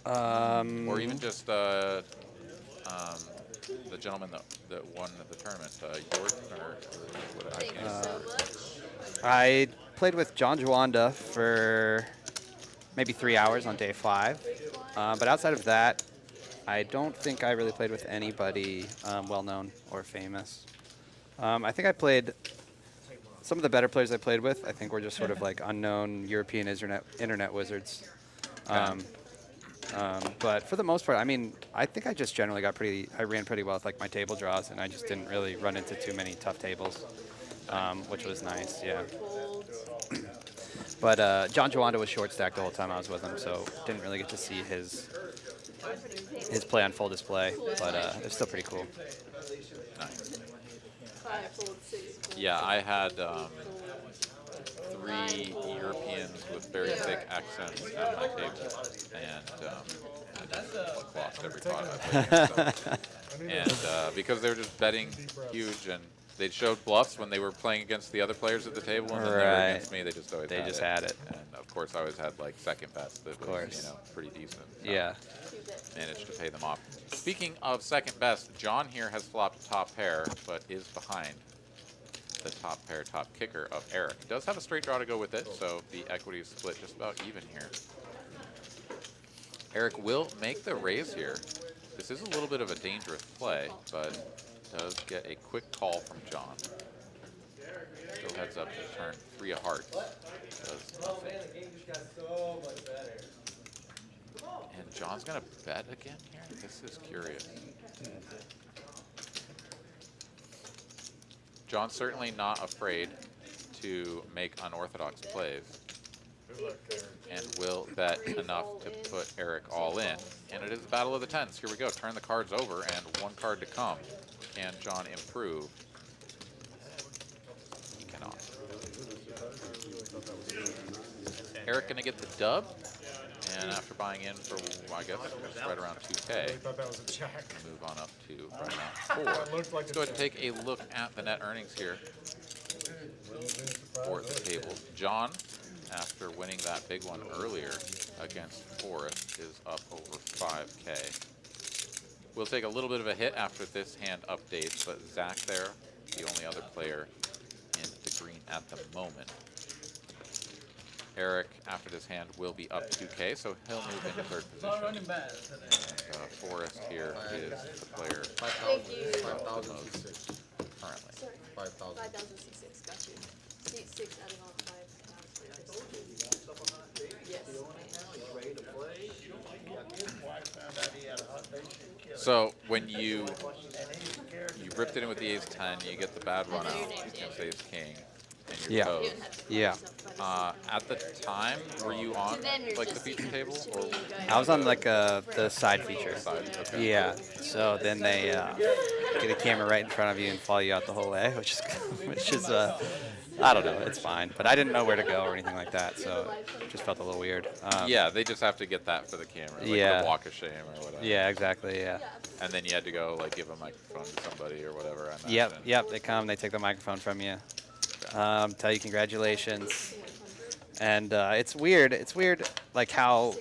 Speaker 1: Or even just the gentleman that won the tournament, Jordan or what? I
Speaker 3: Thank
Speaker 1: can't
Speaker 3: you so
Speaker 1: remember.
Speaker 3: much.
Speaker 2: I played with John Juanda for maybe 3 hours on day 5. But outside of that, I don't think I really played with anybody well-known or famous. I think I played some of the better players I played with. I think were just sort of like unknown European internet wizards. But for the most part, I mean, I think I just generally I ran pretty well with like my table draws, and I just didn't really run into too many tough tables, which was nice. Yeah. But John Juanda was short stacked the whole time I was with him, so didn't really get to see his play on full display. But it was still pretty cool.
Speaker 1: Nice.
Speaker 3: 5 fold, 6 fold.
Speaker 1: Yeah, I had 3 Europeans with very thick accents at my table, and I just lost every pot I played against them. And because they were just betting huge, and they showed bluffs when they were playing against the other players at the table, and then they were against me. They just always had it. And of course, I always had like second best that was pretty decent.
Speaker 2: Yeah.
Speaker 1: Managed to pay them off. Speaking of second best, John here has flopped top pair, but is behind the top pair, top kicker of Eric. He does have a straight draw to go with it, so the equity is split just about even here. Eric will make the raise here. This is a little bit of a dangerous play, but does get a quick call from John. Still heads up to turn 3 of hearts. Does nothing. And John's gonna bet again here? This is curious. John's certainly not afraid to make unorthodox plays, and will bet enough to put Eric all in. And it is the battle of the tens. Here we go. Turn the cards over, and 1 card to come. Can John improve? He cannot. Eric gonna get the dub, and after buying in for, I guess, just right around 2K,
Speaker 4: I thought that was a check.
Speaker 1: move on up to right around 4.
Speaker 4: Looked like
Speaker 1: Let's go ahead and take a look at the net earnings here for the tables. John, after winning that big one earlier against Forrest, is up over 5K. We'll take a little bit of a hit after this hand updates, but Zach there, the only other player in the green at the moment. Eric, after this hand, will be up 2K, so he'll move into third position. And Forrest here is the player
Speaker 3: Thank you.
Speaker 1: the most currently.
Speaker 3: Sorry.
Speaker 6: 5,000.
Speaker 3: 5,066, got you. 6 adding on 5.
Speaker 1: So when you ripped it in with the ace-10, you get the bad run out against ace-king, and you're toast.
Speaker 2: Yeah.
Speaker 1: At the time, were you on like the feature table, or
Speaker 2: I was on like the side feature.
Speaker 1: side? Okay.
Speaker 2: Yeah. So then they get a camera right in front of you and follow you out the whole way, which is I don't know, it's fine. But I didn't know where to go or anything like that, so it just felt a little weird.
Speaker 1: Yeah, they just have to get that for the camera, like the walk of shame or whatever.
Speaker 2: Yeah, exactly. Yeah.
Speaker 1: And then you had to go like give a microphone to somebody or whatever. I
Speaker 2: Yep.
Speaker 1: imagine.
Speaker 2: Yep. They come. They take the microphone from you. Tell you congratulations. And it's weird. It's weird, like how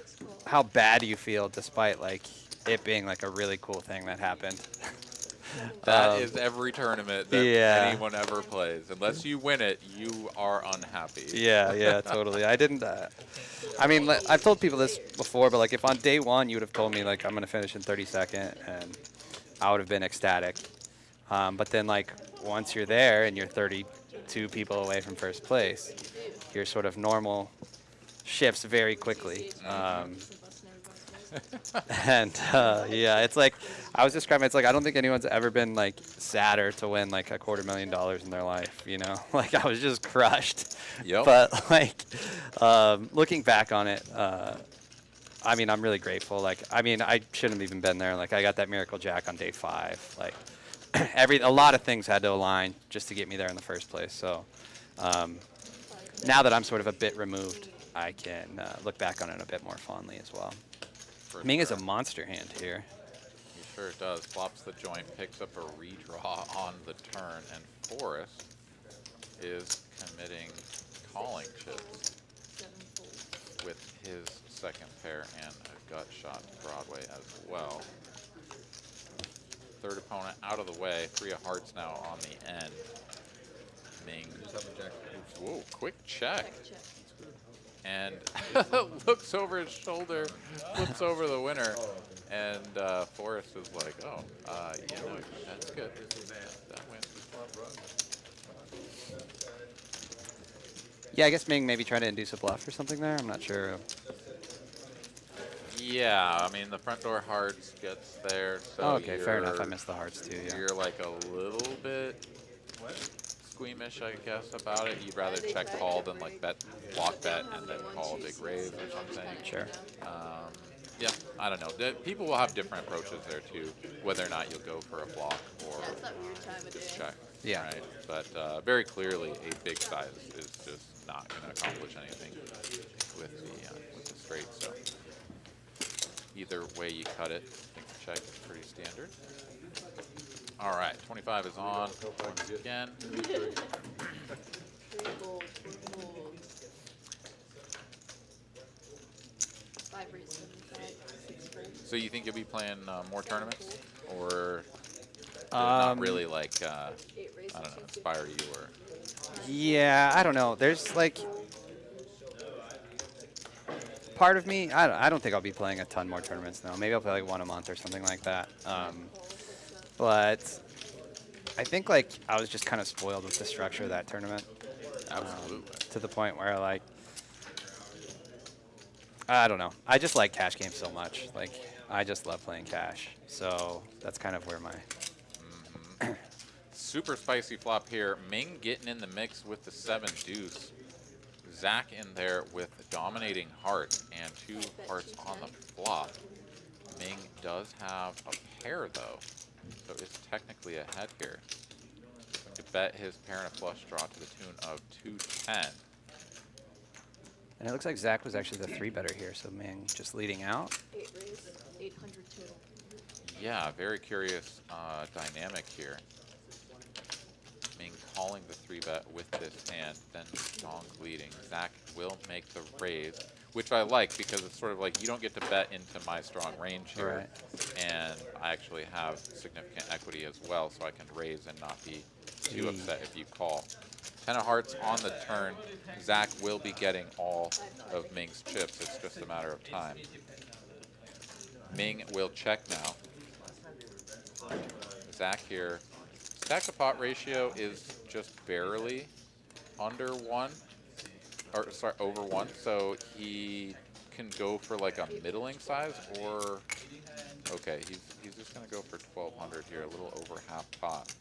Speaker 2: bad you feel despite like it being like a really cool thing that happened.
Speaker 1: That is every tournament that anyone ever plays. Unless you win it, you are unhappy.
Speaker 2: Yeah, yeah, totally. I didn't. I mean, I've told people this before, but like if on day 1 you would have told me like I'm gonna finish in 32nd, and I would have been ecstatic. But then like once you're there and you're 32 people away from first place, your sort of normal shifts very quickly. And yeah, it's like I was describing. It's like I don't think anyone's ever been like sadder to win like $250,000 in their life. You know, like I was just crushed.
Speaker 1: Yep.
Speaker 2: But like looking back on it, I mean, I'm really grateful. Like, I mean, I shouldn't have even been there. Like, I got that miracle jack on day 5. Like, a lot of things had to align just to get me there in the first place. So now that I'm sort of a bit removed, I can look back on it a bit more fondly as well. Ming is a monster hand here.
Speaker 1: He Sure it does. Flops the joint, picks up a redraw on the turn, and Forrest is committing calling chips
Speaker 3: 7 folds.
Speaker 1: with his second pair and a gut shot Broadway as well. Third opponent out of the way. 3 of hearts now on the end. Ming.
Speaker 6: Just have a jack.
Speaker 1: Whoa, quick check.
Speaker 3: Check.
Speaker 1: And looks over his shoulder, flips over the winner. And Forrest is like, oh, yeah, no, that's good. That wins.
Speaker 2: Yeah, I guess Ming maybe trying to induce a bluff or something there. I'm not sure.
Speaker 1: Yeah, I mean, the front door hearts gets there. So
Speaker 2: Oh, okay, fair enough. I
Speaker 1: you're-
Speaker 2: missed the hearts too. Yeah.
Speaker 1: You're like a little bit squeamish, I guess, about it. You'd rather check call than like block bet and then call a big raise or something.
Speaker 2: Sure.
Speaker 1: Yeah, I don't know. People will have different approaches there too, whether or not you'll go for a block or
Speaker 3: Yeah, it's that weird time of day.
Speaker 1: just check.
Speaker 2: Yeah.
Speaker 1: Right. But very clearly, a big size is just not going to accomplish anything with the straight. So either way you cut it, I think the check is pretty standard. All right, 25 is on once again.
Speaker 3: 3 folds, 4 folds. 5 raises, 6 folds.
Speaker 1: So you think you'll be playing more tournaments, or not really like
Speaker 3: 8
Speaker 1: I
Speaker 3: raises,
Speaker 1: don't know,
Speaker 3: 250.
Speaker 1: inspire you or?
Speaker 2: Yeah, I don't know. There's like part of me. I don't think I'll be playing a ton more tournaments now. Maybe I'll play like 1 a month or something like that. But I think like I was just kind of spoiled with the structure of that tournament.
Speaker 1: Absolutely.
Speaker 2: To the point where like I don't know. I just like cash games so much. Like I just love playing cash. So that's kind of where my
Speaker 1: Super spicy flop here. Ming getting in the mix with the 7 deuce. Zach in there with dominating heart and 2 hearts on the flop. Ming does have a pair though, so it's technically ahead here. Going to bet his pair and a flush draw to the tune of 210.
Speaker 2: and it looks like Zach was actually the 3-better here. So Ming just leading out.
Speaker 3: 8 raise, 800 total.
Speaker 1: Yeah, very curious dynamic here. Ming calling the 3-bet with this hand, then donk leading. Zach will make the raise, which I like because it's sort of like you don't get to bet into my strong range here.
Speaker 2: Right.
Speaker 1: And I actually have significant equity as well, so I can raise and not be too upset if you call. 10 of hearts on the turn. Zach will be getting all of Ming's chips. It's just a matter of time. Ming will check now. Zach here. Stack to pot ratio is just barely under 1, or sorry, over 1. So he can go for like a middling size, or okay, he's just gonna go for 1200 here, a little over half pot.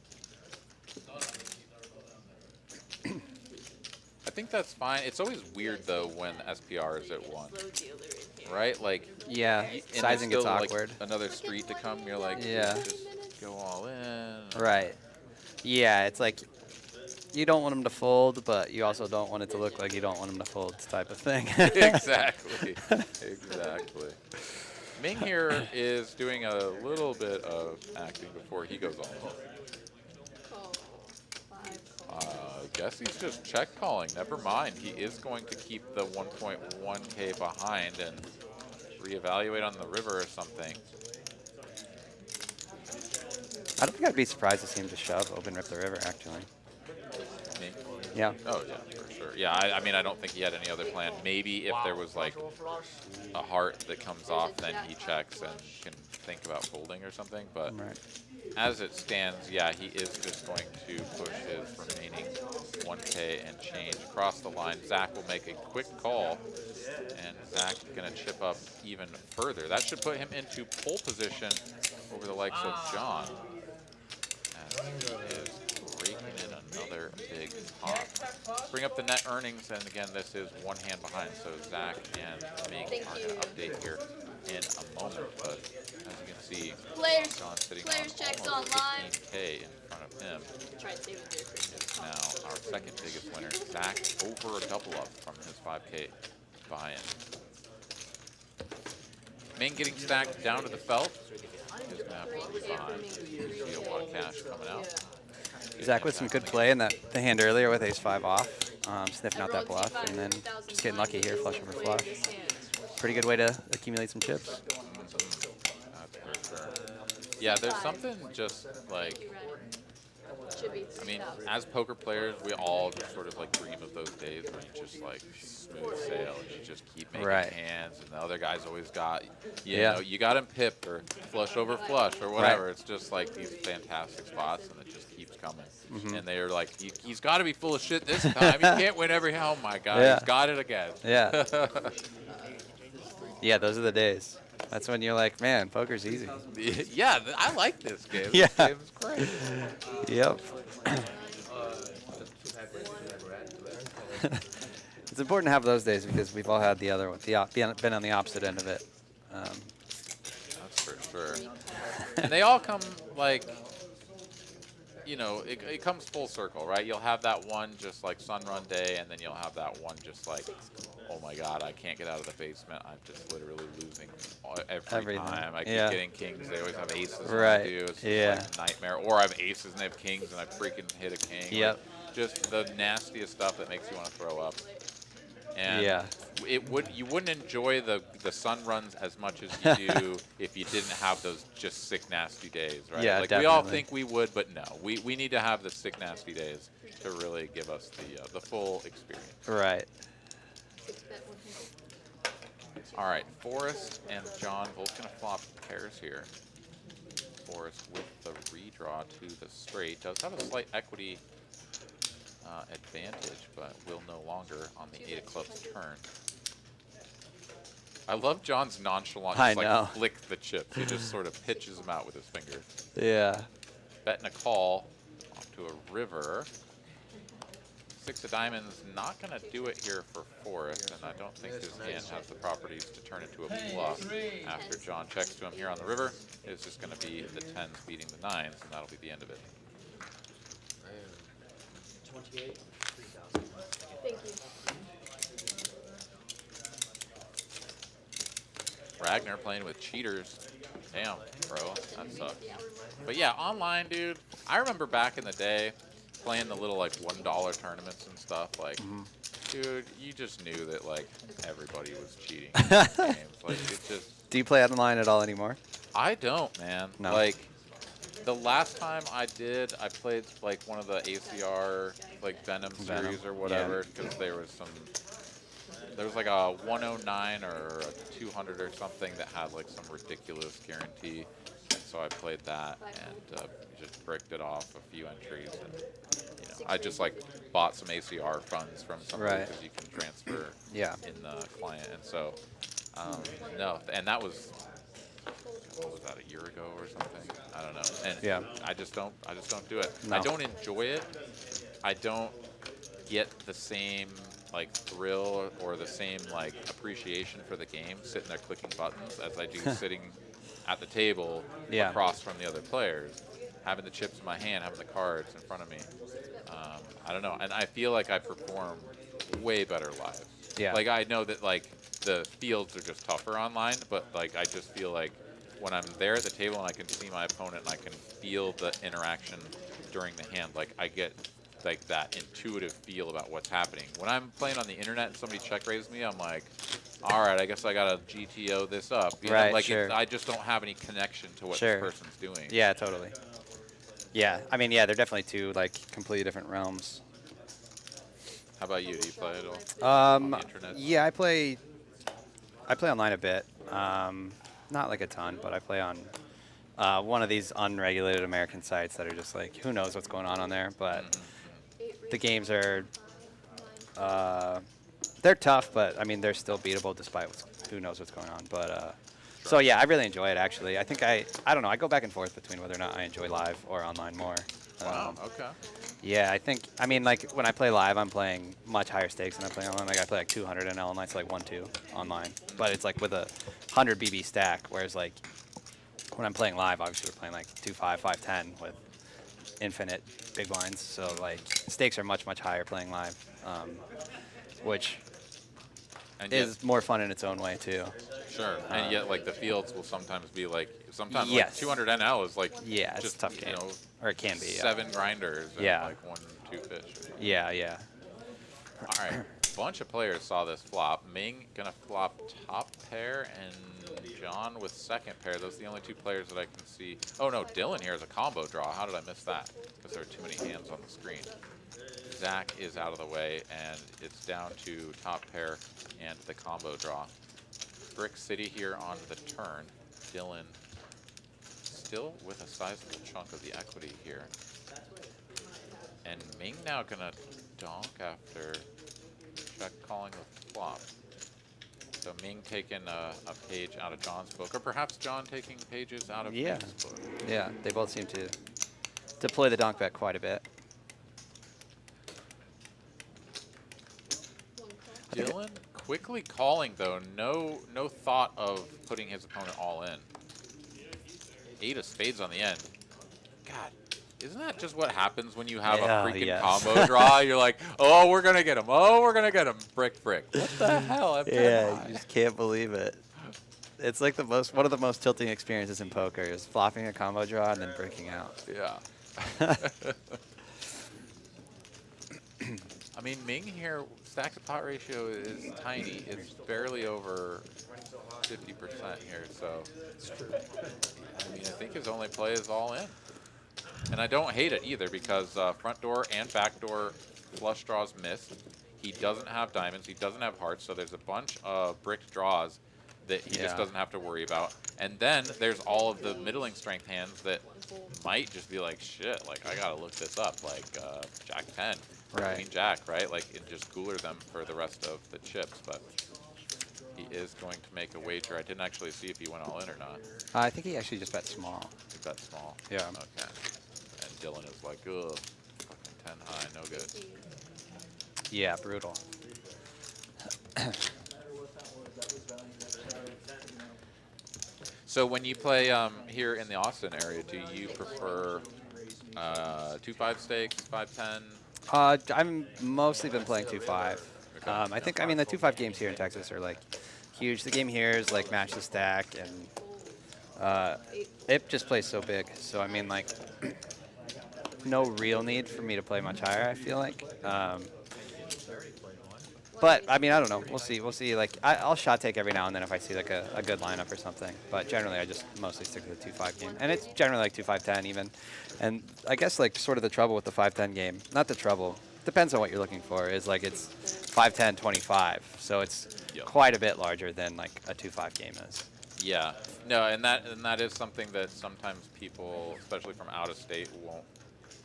Speaker 1: I think that's fine. It's always weird though when SPR is at 1,
Speaker 3: Slow dealer in here.
Speaker 1: right? Like
Speaker 2: Yeah,
Speaker 1: and there's
Speaker 2: sizing gets
Speaker 1: still, like,
Speaker 2: awkward.
Speaker 1: another street to come. You're like,
Speaker 2: Yeah.
Speaker 1: just go all in.
Speaker 2: Right. Yeah, it's like you don't want them to fold, but you also don't want it to look like you don't want them to fold type of thing.
Speaker 1: Exactly. Exactly. Ming here is doing a little bit of acting before he goes all in.
Speaker 3: Call. 5 call.
Speaker 1: I guess he's just check calling. Never mind. He is going to keep the 1.1K behind and reevaluate on the river or something.
Speaker 2: I don't think I'd be surprised to see him just shove, open rip the river, actually.
Speaker 1: Ming?
Speaker 2: Yeah.
Speaker 1: Oh, yeah, for sure. Yeah, I mean, I don't think he had any other plan. Maybe if there was like a heart that comes off, then he checks and can think about folding or something. But
Speaker 2: Right.
Speaker 1: as it stands, yeah, he is just going to push his remaining 1K and change across the line. Zach will make a quick call, and Zach's going to chip up even further. That should put him into pole position over the likes of John, as he is raking in another big pot. Bring up the net earnings, and again, this is 1 hand behind, so Zach and Ming are going to update here in a moment. But as you can see,
Speaker 3: Players,
Speaker 1: John sitting
Speaker 3: players
Speaker 1: on
Speaker 3: checks
Speaker 1: almost
Speaker 3: online.
Speaker 1: 15K in front of him.
Speaker 3: Try and save it there for
Speaker 1: Is now our second biggest winner. Zach over a double up from his 5K buy-in. Main getting stacked down to the felt. He's gonna have to be fine. See a lot of cash coming out.
Speaker 2: Zach with some good play in the hand earlier with ace-5 off, sniffing out that bluff, and then just getting lucky here, flush over flush. Pretty good way to accumulate some chips.
Speaker 1: That's for sure. Yeah, there's something just like, I mean, as poker players, we all just sort of like dream of those days where you just like smooth sail and you just keep making hands, and the other guy's always got, you know, you got him pipped or flush over flush or whatever. It's just like these fantastic spots, and it just keeps coming. And they're like, he's got to be full of shit this time. He can't win every. Oh my God, he's got it again.
Speaker 2: Yeah. Yeah, those are the days. That's when you're like, man, poker's easy.
Speaker 1: Yeah, I like this game.
Speaker 2: Yeah.
Speaker 1: This game's great.
Speaker 2: Yep. It's important to have those days because we've all had the other one, been on the opposite end of it.
Speaker 1: That's for sure. And they all come like, you know, it comes full circle, right? You'll have that one just like sun run day, and then you'll have that one just like, oh my God, I can't get out of the basement. I'm just literally losing every time. I keep getting kings. They always have aces.
Speaker 2: Right.
Speaker 1: It's like nightmare. Or I have aces and they have kings, and I freaking hit a king.
Speaker 2: Yep.
Speaker 1: Like, just the nastiest stuff that makes you want to throw up. And you wouldn't enjoy the sun runs as much as you do if you didn't have those just sick nasty days, right?
Speaker 2: Yeah,
Speaker 1: like
Speaker 2: definitely.
Speaker 1: we all think we would, but no, we need to have the sick nasty days to really give us the full experience.
Speaker 2: Right.
Speaker 1: All right, Forrest and John both gonna flop pairs here. Forrest with the redraw to the straight does have a slight equity advantage, but will no longer on the 8 of clubs turn. I love John's nonchalant, just like flick the chips. He just sort of pitches them out with his finger.
Speaker 2: Yeah.
Speaker 1: Betting a call off to a river. 6 of diamonds, not going to do it here for Forrest, and I don't think his hand has the properties to turn into a bluff. After John checks to him here on the river, it's just going to be the 10s beating the 9s, and that'll be the end of it.
Speaker 3: 28, 3,000. Thank you.
Speaker 1: Ragnar playing with cheaters. Damn, bro, that sucks. But yeah, online, dude, I remember back in the day playing the little like $1 tournaments and stuff. Like, dude, you just knew that like everybody was cheating in these games. Like, it just.
Speaker 2: Do you play online at all anymore?
Speaker 1: I don't, man.
Speaker 2: No.
Speaker 1: Like, the last time I did, I played like one of the ACR like Venom series or whatever, because there was like a 109 or a 200 or something that had like some ridiculous guarantee, and so I played that and just bricked it off a few entries, and you know, I just like bought some ACR funds from somebody because you can transfer in the client, and so no, and that was. What was that, a year ago or something? I don't know. And I just don't do it.
Speaker 2: No.
Speaker 1: I don't enjoy it. I don't get the same like thrill or the same like appreciation for the game sitting there clicking buttons as I do sitting at the table across from the other players, having the chips in my hand, having the cards in front of me. I don't know. And I feel like I perform way better live.
Speaker 2: Yeah.
Speaker 1: Like I know that like the fields are just tougher online, but like I just feel like when I'm there at the table and I can see my opponent and I can feel the interaction during the hand, like I get like that intuitive feel about what's happening. When I'm playing on the internet and somebody check raises me, I'm like, all right, I guess I gotta GTO this up. You know, like I just don't have any connection to what this person's doing.
Speaker 2: Yeah, totally. Yeah, I mean, yeah, they're definitely two like completely different realms.
Speaker 1: How about you? Do you play at all?
Speaker 2: On
Speaker 1: the internet?
Speaker 2: Yeah, I play online a bit. Not like a ton, but I play on one of these unregulated American sites that are just like, who knows what's going on there. But the games are, they're tough, but I mean, they're still beatable despite who knows what's going on. But so yeah, I really enjoy it actually. I think I don't know, I go back and forth between whether or not I enjoy live or online more.
Speaker 1: Wow, okay.
Speaker 2: Yeah, I mean, like when I play live, I'm playing much higher stakes than I play online. Like I play like 200 and online, so like 1-2 online. But it's like with a 100 BB stack, whereas like when I'm playing live, obviously we're playing like 2-5, 5-10 with infinite big blinds. So like stakes are much, much higher playing live, which
Speaker 1: And
Speaker 2: is more fun in its own way too.
Speaker 1: sure. And yet, like, the fields will sometimes be like, sometimes like
Speaker 2: Yes.
Speaker 1: 200 NL is like,
Speaker 2: Yeah, it's
Speaker 1: just
Speaker 2: a tough game.
Speaker 1: You know,
Speaker 2: Or it can be.
Speaker 1: 7 grinders and
Speaker 2: Yeah.
Speaker 1: like 1, 2 fish.
Speaker 2: Yeah, yeah.
Speaker 1: All right, bunch of players saw this flop. Ming gonna flop top pair, and John with second pair. Those are the only 2 players that I can see. Oh no, Dylan here is a combo draw. How did I miss that? Because there are too many hands on the screen. Zach is out of the way, and it's down to top pair and the combo draw. Brick City here on the turn. Dylan still with a sizable chunk of the equity here. And Ming now gonna donk after check calling the flop. So Ming taking a page out of John's book, or perhaps John taking pages out of
Speaker 2: Yeah.
Speaker 1: Ming's book.
Speaker 2: Yeah, they both seem to deploy the donk bet quite a bit.
Speaker 1: Dylan quickly calling though, no thought of putting his opponent all in. 8 of spades on the end. God, isn't that just what happens when you have
Speaker 2: Yeah,
Speaker 1: a freaking
Speaker 2: yes.
Speaker 1: combo draw? You're like, oh, we're gonna get him. Oh, we're gonna get him. Brick, brick. What the hell? I'm
Speaker 2: Yeah, you just can't believe it. It's like one of the most tilting experiences in poker is flopping a combo draw and then breaking out.
Speaker 1: Yeah. I mean, Ming here, stack to pot ratio is tiny. It's barely over 50% here, so. I mean, I think his only play is all in. And I don't hate it either because front door and back door flush draws missed. He doesn't have diamonds, he doesn't have hearts, so there's a bunch of bricked draws that he just doesn't have to worry about. And then there's all of the middling strength hands that might just be like, shit, like I gotta look this up, like Jack 10,
Speaker 2: Right.
Speaker 1: Queen Jack, right? Like it just cooler them for the rest of the chips, but he is going to make a wager. I didn't actually see if he went all in or not.
Speaker 2: I think he actually just bet small.
Speaker 1: He bet small.
Speaker 2: Yeah.
Speaker 1: Okay. And Dylan is like, ugh, fucking 10 high, no good.
Speaker 2: Yeah, brutal.
Speaker 1: So when you play here in the Austin area, do you prefer 2-5 stakes, 5-10?
Speaker 2: I'm mostly been playing 2-5. I think, I mean, the 2-5 games here in Texas are like huge. The game here is like match the stack, and it just plays so big. So I mean, like, no real need for me to play much higher, I feel like. But I mean, I don't know. We'll see. We'll see. Like, I'll shot take every now and then if I see like a good lineup or something. But generally, I just mostly stick to the 2-5 game, and it's generally like 2-5-10 even. And I guess like sort of the trouble with the 5-10 game, not the trouble. Depends on what you're looking for. Is like it's 5-10-25, so it's quite a bit larger than like a 2-5 game is.
Speaker 1: Yeah. No, and that is something that sometimes people, especially from out of state, won't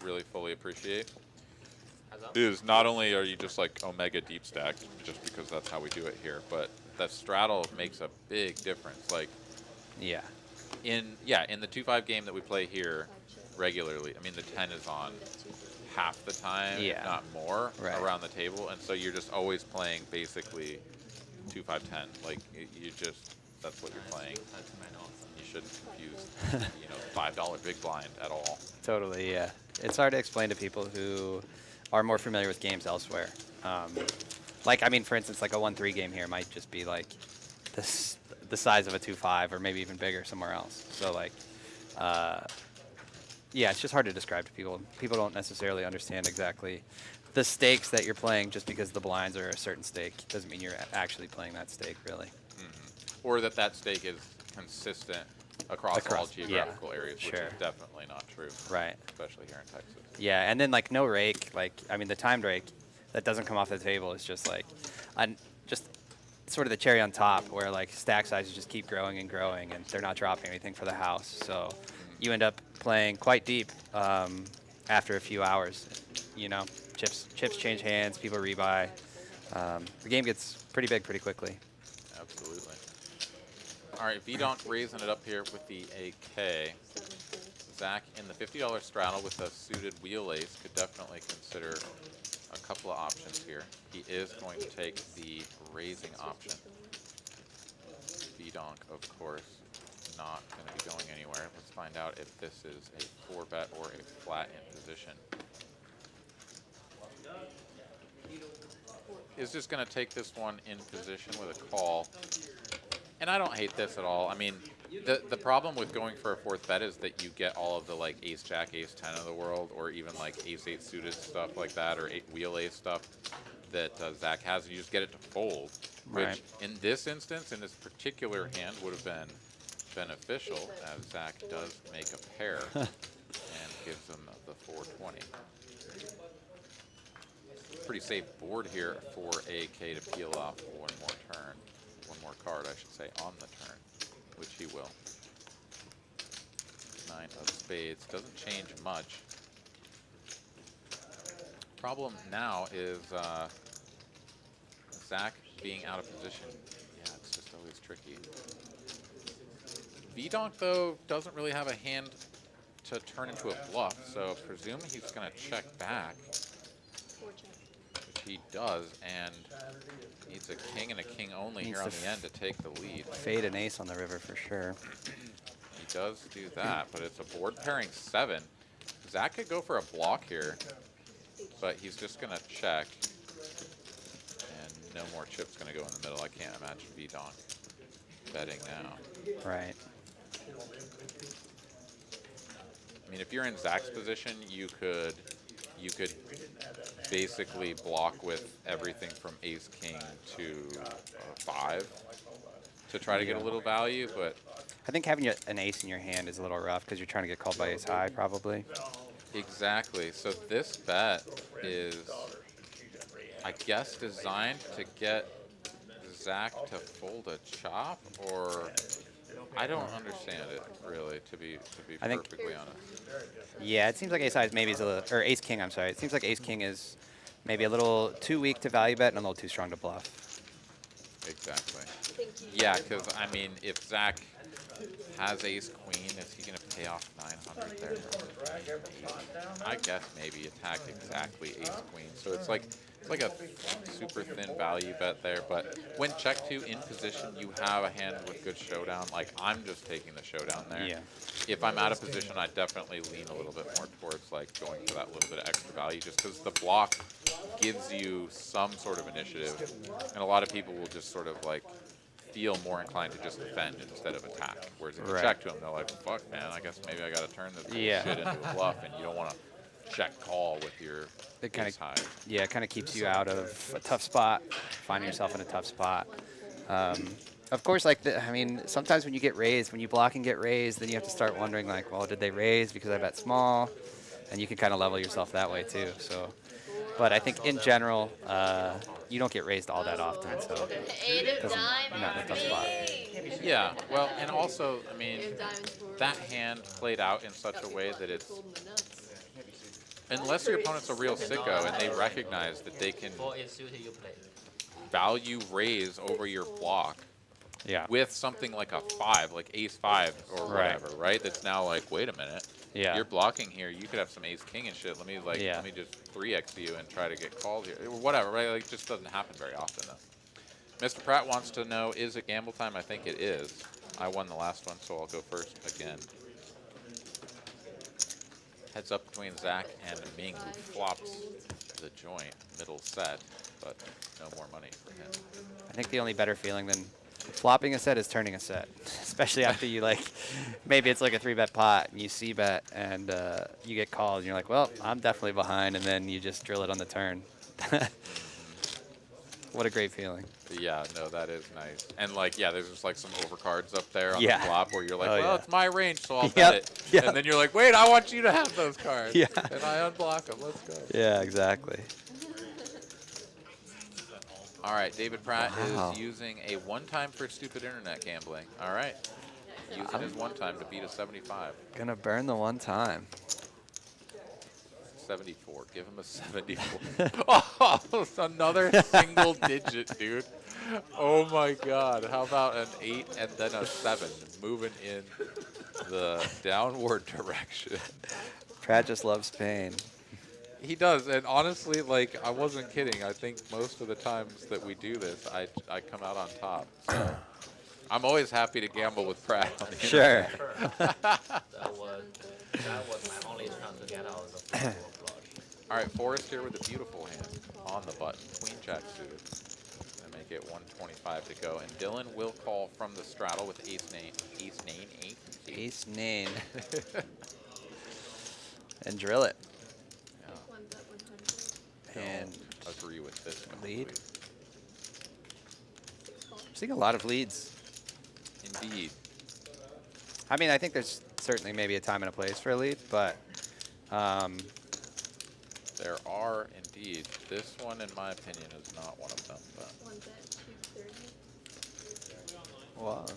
Speaker 1: really fully appreciate. Is not only are you just like omega deep stack, just because that's how we do it here, but the straddle makes a big difference. Like,
Speaker 2: Yeah.
Speaker 1: in the 2-5 game that we play here regularly, I mean the 10 is on half the time, if not more, around the table, and so you're just always playing basically 2-5-10. Like you just, that's what you're playing. You shouldn't confuse $5 big blind at all.
Speaker 2: Totally. Yeah. It's hard to explain to people who are more familiar with games elsewhere. Like, I mean, for instance, like a 1-3 game here might just be like the size of a 2-5 or maybe even bigger somewhere else. So like, yeah, it's just hard to describe to people. People don't necessarily understand exactly the stakes that you're playing just because the blinds are a certain stake. Doesn't mean you're actually playing that stake, really.
Speaker 1: Or that stake is consistent across all geographical areas, which is definitely not true.
Speaker 2: Right.
Speaker 1: Especially here in Texas.
Speaker 2: Yeah, and then like no rake, like, I mean, the timed rake that doesn't come off the table is just like, just sort of the cherry on top where like stack sizes just keep growing and growing and they're not dropping anything for the house. So you end up playing quite deep after a few hours. You know, chips change hands, people rebuy. The game gets pretty big pretty quickly.
Speaker 1: Absolutely. All right, V-Donk raising it up here with the AK. Zach in the $50 straddle with a suited wheel ace could definitely consider a couple of options here. He is going to take the raising option. V-Donk, of course, not going to be going anywhere. Let's find out if this is a 4-bet or a flat in position. is just going to take this one in position with a call. And I don't hate this at all. I mean, the problem with going for a fourth bet is that you get all of the like ace jack, ace 10 of the world, or even like ace 8 suited stuff like that, or wheel ace stuff that Zach has, and you just get it to fold.
Speaker 2: Right.
Speaker 1: Which in this instance, in this particular hand, would have been beneficial, as Zach does make a pair and gives them the 420. Pretty safe board here for AK to peel off one more turn. One more card, I should say, on the turn, which he will. 9 of spades. Doesn't change much. Problem now is Zach being out of position. Yeah, it's just always tricky. V-Donk, though, doesn't really have a hand to turn into a bluff, so presume he's going to check back, which he does, and needs a king and a king only here on the end to take the lead.
Speaker 2: Fade an ace on the river for sure.
Speaker 1: He does do that, but it's a board pairing 7. Zach could go for a block here, but he's just going to check, and no more chips going to go in the middle. I can't imagine V-Donk betting now.
Speaker 2: Right.
Speaker 1: I mean, if you're in Zach's position, you could basically block with everything from ace king to 5 to try to get a little value, but
Speaker 2: I think having an ace in your hand is a little rough because you're trying to get called by ace high, probably.
Speaker 1: exactly. So this bet is, I guess, designed to get Zach to fold a chop, or I don't understand it really, to be
Speaker 2: I think-
Speaker 1: perfectly honest.
Speaker 2: Yeah, it seems like ace high is maybe is a little, or ace king, I'm sorry. It seems like ace king is maybe a little too weak to value bet and a little too strong to bluff.
Speaker 1: Exactly.
Speaker 3: Thank you.
Speaker 1: Yeah, because I mean, if Zach has ace queen, is he going to pay off 900 there? I guess maybe attack exactly ace queen. So it's like a super thin value bet there. But when check two in position, you have a hand with good showdown. Like, I'm just taking the showdown there.
Speaker 2: Yeah.
Speaker 1: If I'm out of position, I definitely lean a little bit more towards like going for that little bit of extra value, just because the block gives you some sort of initiative, and a lot of people will just sort of like feel more inclined to just defend instead of attack. Whereas if you
Speaker 2: Right.
Speaker 1: check to them, they're like, "Fuck, man, I guess maybe I got to turn this
Speaker 2: Yeah.
Speaker 1: shit into a bluff," and you don't want to check call with your
Speaker 2: It kinda-
Speaker 1: ace high.
Speaker 2: Yeah, it kind of keeps you out of a tough spot, finding yourself in a tough spot. Of course, like, I mean, sometimes when you get raised, when you block and get raised, then you have to start wondering, like, well, did they raise because I bet small? And you can kind of level yourself that way, too. So, but I think in general, you don't get raised all that often, so it doesn't, you're not in a tough spot.
Speaker 1: Yeah, well, and also, I mean,
Speaker 3: And diamonds for
Speaker 1: that hand played out in such a way that it's,
Speaker 3: golden the nuts.
Speaker 1: unless your opponent's a real sicko and they recognize that they can
Speaker 5: For a suited you play.
Speaker 1: value raise over your block
Speaker 2: Yeah.
Speaker 1: with something like a 5, like ace 5 or
Speaker 2: Right.
Speaker 1: whatever, right? That's now like, wait a minute.
Speaker 2: Yeah.
Speaker 1: You're blocking here. You could have some ace king and shit. Let me
Speaker 2: Yeah.
Speaker 1: let me just 3x you and try to get called here, or whatever, right? Like, it just doesn't happen very often though. Mr. Pratt wants to know, is it gamble time? I think it is. I won the last one, so I'll go first again. Heads up between Zach and Ming, who flops the joint middle set, but no more money for him.
Speaker 2: I think the only better feeling than flopping a set is turning a set, especially after you, like, maybe it's like a 3-bet pot and you see bet and you get called and you're like, well, I'm definitely behind, and then you just drill it on the turn. What a great feeling.
Speaker 1: Yeah, no, that is nice. And like, yeah, there's just like some overcards up there on
Speaker 2: Yeah.
Speaker 1: the flop where you're like,
Speaker 2: Oh,
Speaker 1: well,
Speaker 2: yeah.
Speaker 1: it's my range, so I'll
Speaker 2: Yep,
Speaker 1: bet it.
Speaker 2: yep.
Speaker 1: And then you're like, wait, I want you to have those cards.
Speaker 2: Yeah.
Speaker 1: And I unblock them. Let's go.
Speaker 2: Yeah, exactly.
Speaker 1: All right, David Pratt
Speaker 2: Wow.
Speaker 1: is using a one-time for stupid internet gambling. All right. Using his one-time to beat a 75.
Speaker 2: Gonna burn the one time.
Speaker 1: 74. Give him a 74. Oh, it's another single digit, dude. Oh my God. How about an 8 and then a 7? Moving in the downward direction.
Speaker 2: Pratt just loves pain.
Speaker 1: He does. And honestly, like, I wasn't kidding. I think most of the times that we do this, I come out on top. So I'm always happy to gamble with Pratt on the
Speaker 2: Sure.
Speaker 5: That was my only chance to get out of the floor.
Speaker 1: All right, Forrest here with a beautiful hand on the button. Queen jack suited. Gonna make it 125 to go. And Dylan will call from the straddle with ace nine,
Speaker 2: Ace nine. And drill it.
Speaker 1: Yeah,
Speaker 3: One bet 100.
Speaker 2: And
Speaker 1: don't agree with this
Speaker 2: lead.
Speaker 1: completely.
Speaker 3: 6 call.
Speaker 2: I'm seeing a lot of leads.
Speaker 1: Indeed.
Speaker 2: I mean, I think there's certainly maybe a time and a place for a lead, but
Speaker 1: There are indeed. This one, in my opinion, is not one of them. But
Speaker 3: One bet 230.
Speaker 2: well,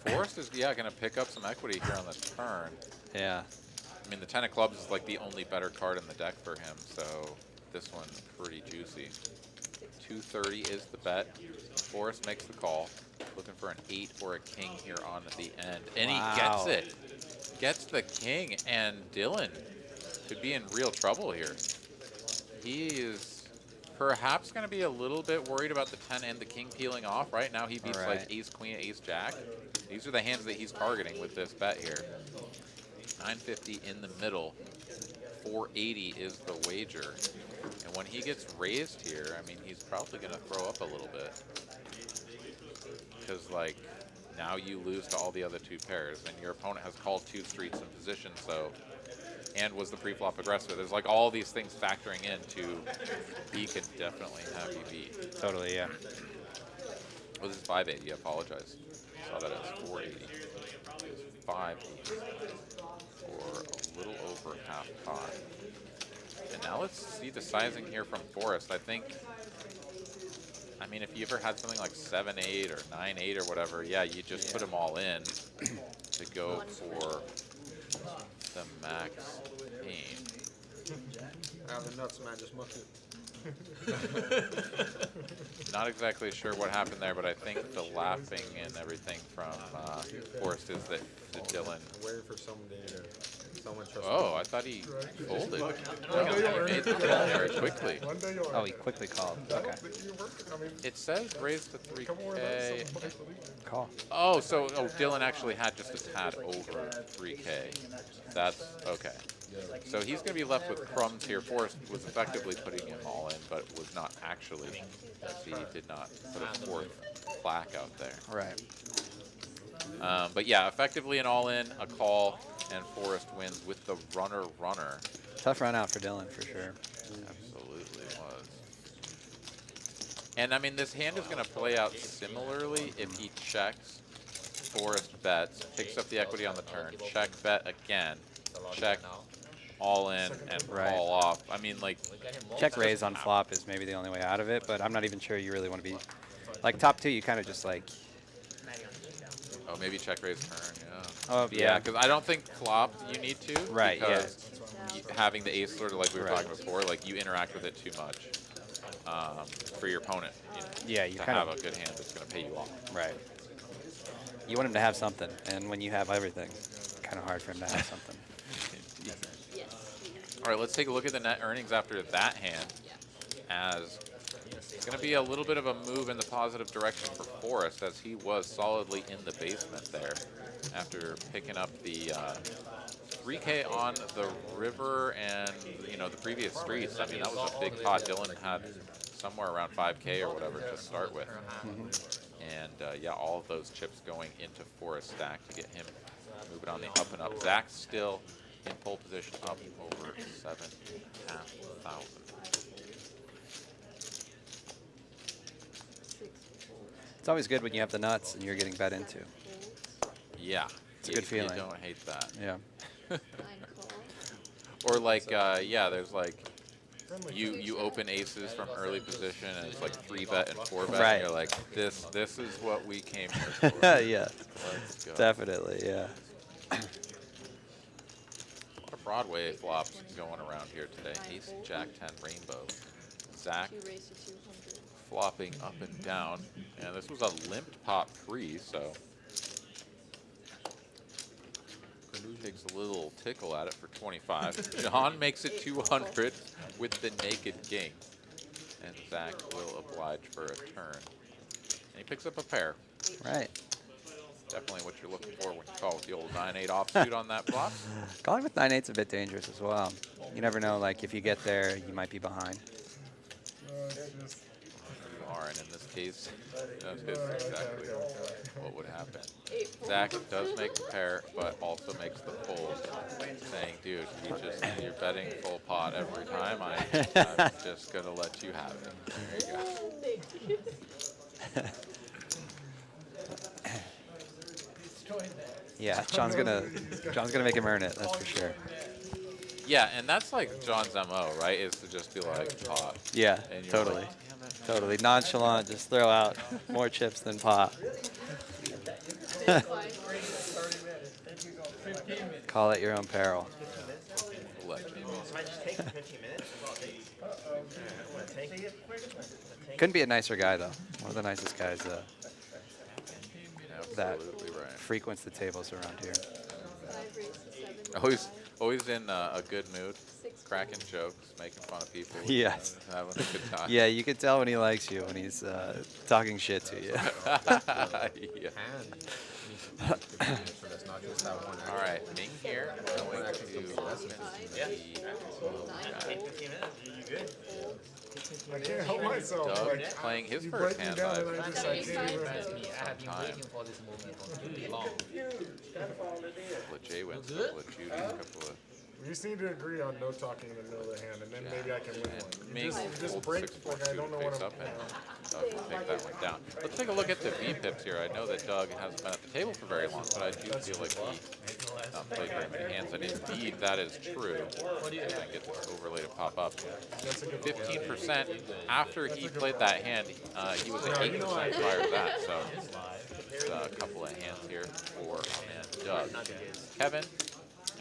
Speaker 1: Forrest is, yeah, going to pick up some equity here on the turn.
Speaker 2: yeah.
Speaker 1: I mean, the 10 of clubs is like the only better card in the deck for him, so this one's pretty juicy. 230 is the bet. Forrest makes the call. Looking for an 8 or a king here on the end. And he gets
Speaker 2: Wow.
Speaker 1: it. Gets the king, and Dylan could be in real trouble here. He is perhaps going to be a little bit worried about the 10 and the king peeling off. Right now he beats
Speaker 2: Right.
Speaker 1: like ace, queen, ace, jack. These are the hands that he's targeting with this bet here. 950 in the middle. 480 is the wager. And when he gets raised here, I mean, he's probably going to throw up a little bit. Because, like, now you lose to all the other two pairs, and your opponent has called 2 streets in position, so, and was the pre-flop aggressor. There's like all these things factoring into he can definitely have you beat.
Speaker 2: Totally, yeah.
Speaker 1: Oh, this is 580, I apologize. Saw that as 480. It's 580 for a little over half pot. And now let's see the sizing here from Forrest. I mean, if you ever had something like 7-8 or 9-8 or whatever, yeah, you just put them all in to go for the max pain.
Speaker 6: The nuts, man, just muck it.
Speaker 1: Not exactly sure what happened there, but I think the laughing and everything from Forrest is that Dylan.
Speaker 6: Waiting for someday to someone trust.
Speaker 1: Oh, I thought he folded.
Speaker 6: One day
Speaker 1: He
Speaker 6: you'll earn
Speaker 1: made
Speaker 6: it.
Speaker 1: the call very quickly.
Speaker 6: One day you'll
Speaker 2: Oh,
Speaker 6: earn
Speaker 2: he
Speaker 6: it.
Speaker 2: quickly called.
Speaker 6: No,
Speaker 2: Okay.
Speaker 6: but you work it. I mean,
Speaker 1: It says raise to
Speaker 6: come on, that's
Speaker 1: 3K.
Speaker 6: somebody believe.
Speaker 2: Call.
Speaker 1: Oh, so Dylan actually had just a tad over 3K. That's okay. So he's going to be left with crumbs here. Forrest was effectively putting him all in, but was not actually, as he did not put a 4th plaque out there.
Speaker 2: Right.
Speaker 1: But yeah, effectively an all-in, a call, and Forrest wins with the runner.
Speaker 2: Tough run out for Dylan, for sure.
Speaker 1: Absolutely was. And I mean, this hand is going to play out similarly if he checks, Forrest bets, picks up the equity on the turn, check, bet again, check, all in, and
Speaker 2: Right.
Speaker 1: call off. I mean, like,
Speaker 2: Check raise on flop is maybe the only way out of it, but I'm not even sure you really want to be... Like, top 2, you kind of just like...
Speaker 1: oh, maybe check, raise, turn, yeah.
Speaker 2: Oh,
Speaker 1: Yeah,
Speaker 2: yeah.
Speaker 1: because I don't think flop you need to.
Speaker 2: Right, yeah.
Speaker 1: Because having the ace sort of like we were
Speaker 2: Right.
Speaker 1: talking before, like you interact with it too much for your opponent. You know,
Speaker 2: Yeah, you
Speaker 1: to
Speaker 2: kind
Speaker 1: have
Speaker 2: of...
Speaker 1: a good hand that's going to pay you off.
Speaker 2: Right. You want him to have something, and when you have everything, it's kind of hard for him to have something.
Speaker 3: Yes.
Speaker 1: All right, let's take a look at the net earnings after that hand, as it's going to be a little bit of a move in the positive direction for Forrest, as he was solidly in the basement there after picking up the 3K on the river and, you know, the previous streets. I mean, that was a big pot. Dylan had somewhere around 5K or whatever to start with. And, yeah, all of those chips going into Forrest stack to get him moving on the up and up. Zach's still in pole position, up over 7,500.
Speaker 2: It's always good when you have the nuts and you're getting bet into.
Speaker 1: Yeah.
Speaker 2: It's a good feeling.
Speaker 1: You don't hate that.
Speaker 2: Yeah.
Speaker 3: 9 call.
Speaker 1: Or like, yeah, there's like, you open aces from early position and it's like 3-bet and 4-bet.
Speaker 2: Right.
Speaker 1: And you're like, this is what we came here for.
Speaker 2: Yeah.
Speaker 1: Let's go.
Speaker 2: Definitely, yeah.
Speaker 1: A lot of Broadway flops going around here today. Ace, Jack 10, Rainbow. Zach
Speaker 3: 2 raised to 200.
Speaker 1: flopping up and down. And this was a limped pot pre, so takes a little tickle at it for 25. John makes it 200 with the naked king. And Zach will oblige for a turn. And he picks up a pair.
Speaker 2: Right.
Speaker 1: Definitely what you're looking for when you call with the old 9-8 offsuit on that flop.
Speaker 2: Calling with 9-8's a bit dangerous as well. You never know, like, if you get there, you might be behind.
Speaker 4: It's just,
Speaker 1: You are, and in this case, that is exactly what would happen.
Speaker 3: 8 fold.
Speaker 1: Zach does make the pair, but also makes the fold, saying, dude, you're betting full pot every time. I'm just going to let you have it. There you go.
Speaker 3: Thank you.
Speaker 5: Destroying that.
Speaker 2: Yeah, John's gonna make him earn it. That's for sure.
Speaker 1: Yeah, and that's like John's MO, right? Is to just be like, pot.
Speaker 2: Yeah,
Speaker 1: And you're
Speaker 2: totally,
Speaker 1: like, damn it.
Speaker 2: totally nonchalant. Just throw out more chips than pot.
Speaker 3: Twice.
Speaker 5: 30 minutes. Then you go 15 minutes.
Speaker 2: Call it your own peril.
Speaker 1: Let me-
Speaker 2: Couldn't be a nicer guy though. One of the nicest guys that
Speaker 1: Absolutely right.
Speaker 2: frequents the tables around here.
Speaker 3: 5 raises, 7.
Speaker 1: Always in a good mood, cracking jokes, making fun of people.
Speaker 2: Yes.
Speaker 1: Having a good time.
Speaker 2: Yeah, you can tell when he likes you when he's talking shit to you.
Speaker 1: Yeah.
Speaker 6: So that's not just that one.
Speaker 1: All right, Ming here going to
Speaker 4: I can't help myself.
Speaker 1: Doug
Speaker 4: Like,
Speaker 1: playing his
Speaker 4: you
Speaker 1: first
Speaker 4: break me
Speaker 1: hand
Speaker 4: down
Speaker 1: live.
Speaker 4: and I just, I can't even.
Speaker 5: I have been waiting for this moment for too long.
Speaker 1: Couple of J wins, couple of Judy's, couple of
Speaker 4: We just need to agree on no talking in the middle of the hand, and then maybe I can win
Speaker 1: and
Speaker 4: one.
Speaker 1: Ming
Speaker 4: You just
Speaker 1: holds
Speaker 4: break,
Speaker 1: 6.2
Speaker 4: like I don't know what
Speaker 1: face
Speaker 4: I'm.
Speaker 1: up and Doug will take that one down. Let's take a look at the V pips here. I know that Doug hasn't been at the table for very long, but I do feel like he played very many hands, and indeed that is true. I get this overlay to pop up.
Speaker 4: That's a good
Speaker 1: 15% after he played that hand, he was at 8% prior to that, so a couple of hands here for our man Doug. Kevin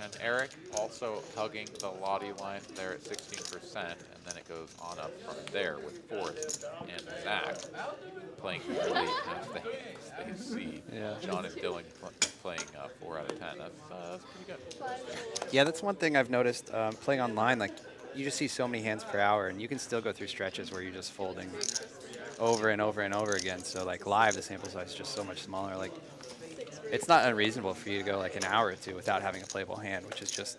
Speaker 1: and Eric also hugging the Lottie line there at 16%, and then it goes on up from there with Forrest and Zach playing really as they see
Speaker 2: Yeah.
Speaker 1: John and Dylan playing 4 out of 10. That's pretty good.
Speaker 2: Yeah, that's one thing I've noticed playing online. Like, you just see so many hands per hour, and you can still go through stretches where you're just folding over and over and over again. So, like, live, the sample size is just so much smaller. Like, it's not unreasonable for you to go like an hour or two without having a playable hand, which is just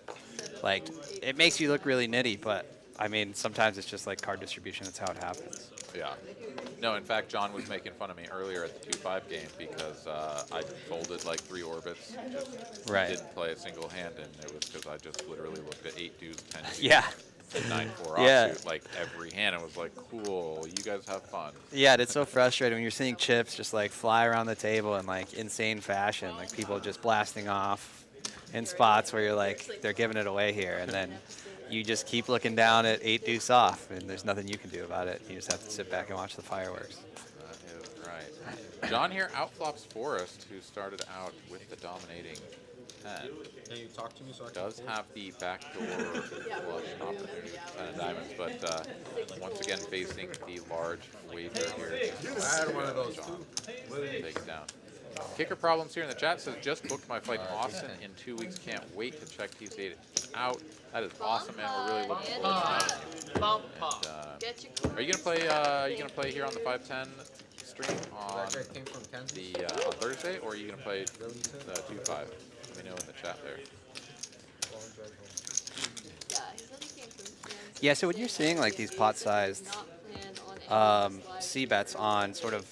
Speaker 2: like, it makes you look really nitty, but I mean, sometimes it's just like card distribution. That's how it happens.
Speaker 1: Yeah. No, in fact, John was making fun of me earlier at the 2-5 game because I folded like 3 orbits, just
Speaker 2: Right.
Speaker 1: didn't play a single hand, and it was because I just literally looked at 8 deuce, 10 deuce,
Speaker 2: Yeah.
Speaker 1: 9-4
Speaker 2: Yeah.
Speaker 1: offsuit, like every hand. It was like, cool, you guys have fun.
Speaker 2: Yeah, and it's so frustrating when you're seeing chips just like fly around the table in like insane fashion, like people just blasting off in spots where you're like, they're giving it away here, and then you just keep looking down at 8 deuce off, and there's nothing you can do about it. You just have to sit back and watch the fireworks.
Speaker 1: That is right. John here outflops Forrest, who started out with the dominating 10.
Speaker 6: Can you talk to me so I can?
Speaker 1: Does have the backdoor flush opportunity for 10 of diamonds, but once again facing the large wager here.
Speaker 6: I had one of those
Speaker 1: John
Speaker 6: too.
Speaker 1: take it down. Kicker problems here in the chat says just booked my flight to Austin in 2 weeks. Can't wait to check TCH out. That is awesome, man. We're really looking forward to having you.
Speaker 5: Bump pop.
Speaker 1: And,
Speaker 3: Get your
Speaker 1: are you gonna play? Are you gonna play here on the 510 stream on
Speaker 6: That guy came from Kansas.
Speaker 1: the on Thursday, or are you gonna play the 2-5? Let me know in the chat there.
Speaker 3: Yeah, he said he came from Kansas.
Speaker 2: Yeah, so when you're seeing like these pot-sized
Speaker 3: Not plan on any
Speaker 2: C bets on sort of,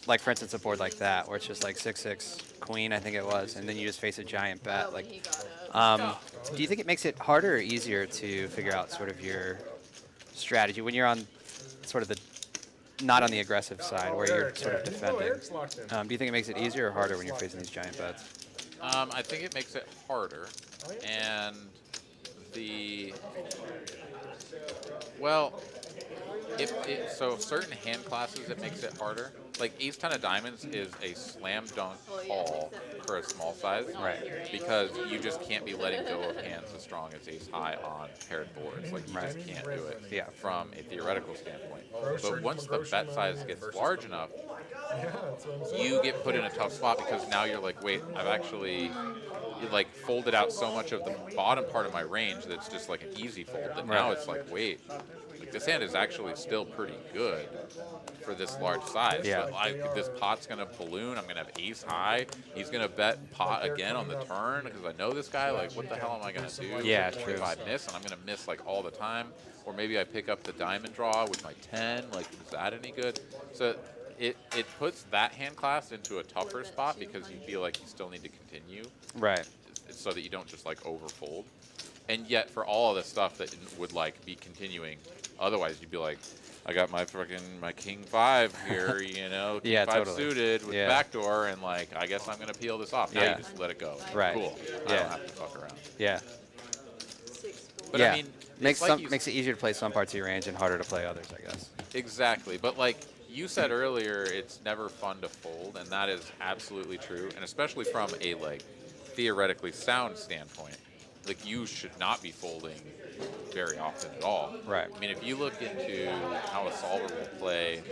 Speaker 2: like for instance a board like that, where it's just like 6-6 queen, I think it was, and then you just face a giant bet.
Speaker 3: when
Speaker 2: Like,
Speaker 3: he got up.
Speaker 2: do you think it makes it harder or easier to figure out sort of your strategy when you're on sort of the not on the aggressive side, where you're sort of defending?
Speaker 4: Eric's locked in.
Speaker 2: Do you think it makes it easier or harder when you're facing these giant bets?
Speaker 1: I think it makes it harder, and well, so certain hand classes it makes it harder. Like ace 10 of diamonds is a slam dunk call for a small size,
Speaker 2: Right.
Speaker 1: because you just can't be letting go of hands as strong as ace high on paired boards. Like you just can't do it
Speaker 2: Yeah.
Speaker 1: from a theoretical standpoint.
Speaker 4: Grocery-
Speaker 1: But once the bet size gets large enough,
Speaker 4: Yeah, that's what I'm saying.
Speaker 1: you get put in a tough spot because now you're like, wait, I've actually like folded out so much of the bottom part of my range that's just like an easy fold. That now
Speaker 2: Right.
Speaker 1: it's like, wait, like like, this hand is actually still pretty good for this large size.
Speaker 2: Yeah.
Speaker 1: But like, this pot's gonna balloon. I'm gonna have ace high. He's gonna bet pot again on the turn because I know this guy. Like, what the hell am I gonna do?
Speaker 2: Yeah, true.
Speaker 1: If I miss, and I'm gonna miss like all the time, or maybe I pick up the diamond draw with my 10. Like, is that any good? So it puts that hand class into a tougher spot because you feel like you still need to continue,
Speaker 2: Right.
Speaker 1: so that you don't just like overfold. And yet, for all of the stuff that would like be continuing, otherwise you'd be like, I got my my king 5 here, you know, king
Speaker 2: Yeah,
Speaker 1: 5
Speaker 2: totally.
Speaker 1: suited with
Speaker 2: Yeah.
Speaker 1: backdoor, and like, I guess I'm gonna peel this off. Now
Speaker 2: Yeah.
Speaker 1: you just let it go.
Speaker 2: Right.
Speaker 1: Cool. I
Speaker 2: Yeah.
Speaker 1: don't have to fuck around.
Speaker 2: Yeah.
Speaker 3: 6-4.
Speaker 1: But
Speaker 2: yeah.
Speaker 1: I mean,
Speaker 2: makes
Speaker 1: it's like you
Speaker 2: makes it easier to play some parts of your range and harder to play others, I guess.
Speaker 1: Exactly. But like you said earlier, it's never fun to fold, and that is absolutely true. And especially from a like theoretically sound standpoint, like you should not be folding very often at all.
Speaker 2: Right.
Speaker 1: I mean, if you look into how a solver will play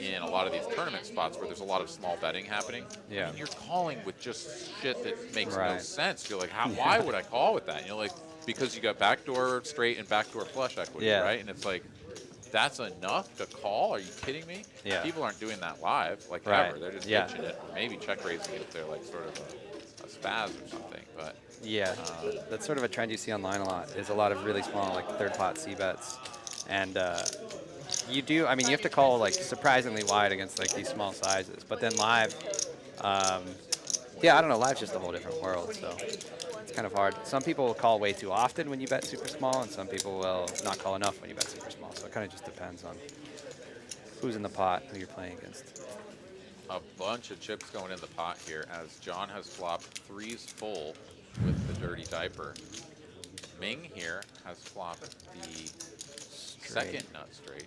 Speaker 1: in a lot of these tournament spots where there's a lot of small betting happening,
Speaker 2: Yeah.
Speaker 1: I mean, you're calling with just shit that makes no
Speaker 2: Right.
Speaker 1: sense. You're like, why would I call with that? And you're like, because you got backdoor straight and backdoor flush equity,
Speaker 2: Yeah.
Speaker 1: right? And it's like, that's enough to call? Are you kidding me?
Speaker 2: Yeah.
Speaker 1: People aren't doing that live, like
Speaker 2: Right.
Speaker 1: ever. They're just
Speaker 2: Yeah.
Speaker 1: pitching it, or maybe check raising it if they're like sort of a spaz or something. But
Speaker 2: Yeah, that's sort of a trend you see online a lot. Is a lot of really small, like third pot C bets, and you do. I mean, you have to call like surprisingly wide against like these small sizes. But then live, yeah, I don't know. Live's just a whole different world, so it's kind of hard. Some people will call way too often when you bet super small, and some people will not call enough when you bet super small. So it kind of just depends on who's in the pot, who you're playing against.
Speaker 1: a bunch of chips going in the pot here as John has flopped 3s full with the dirty diaper. Ming here has flopped the second nut straight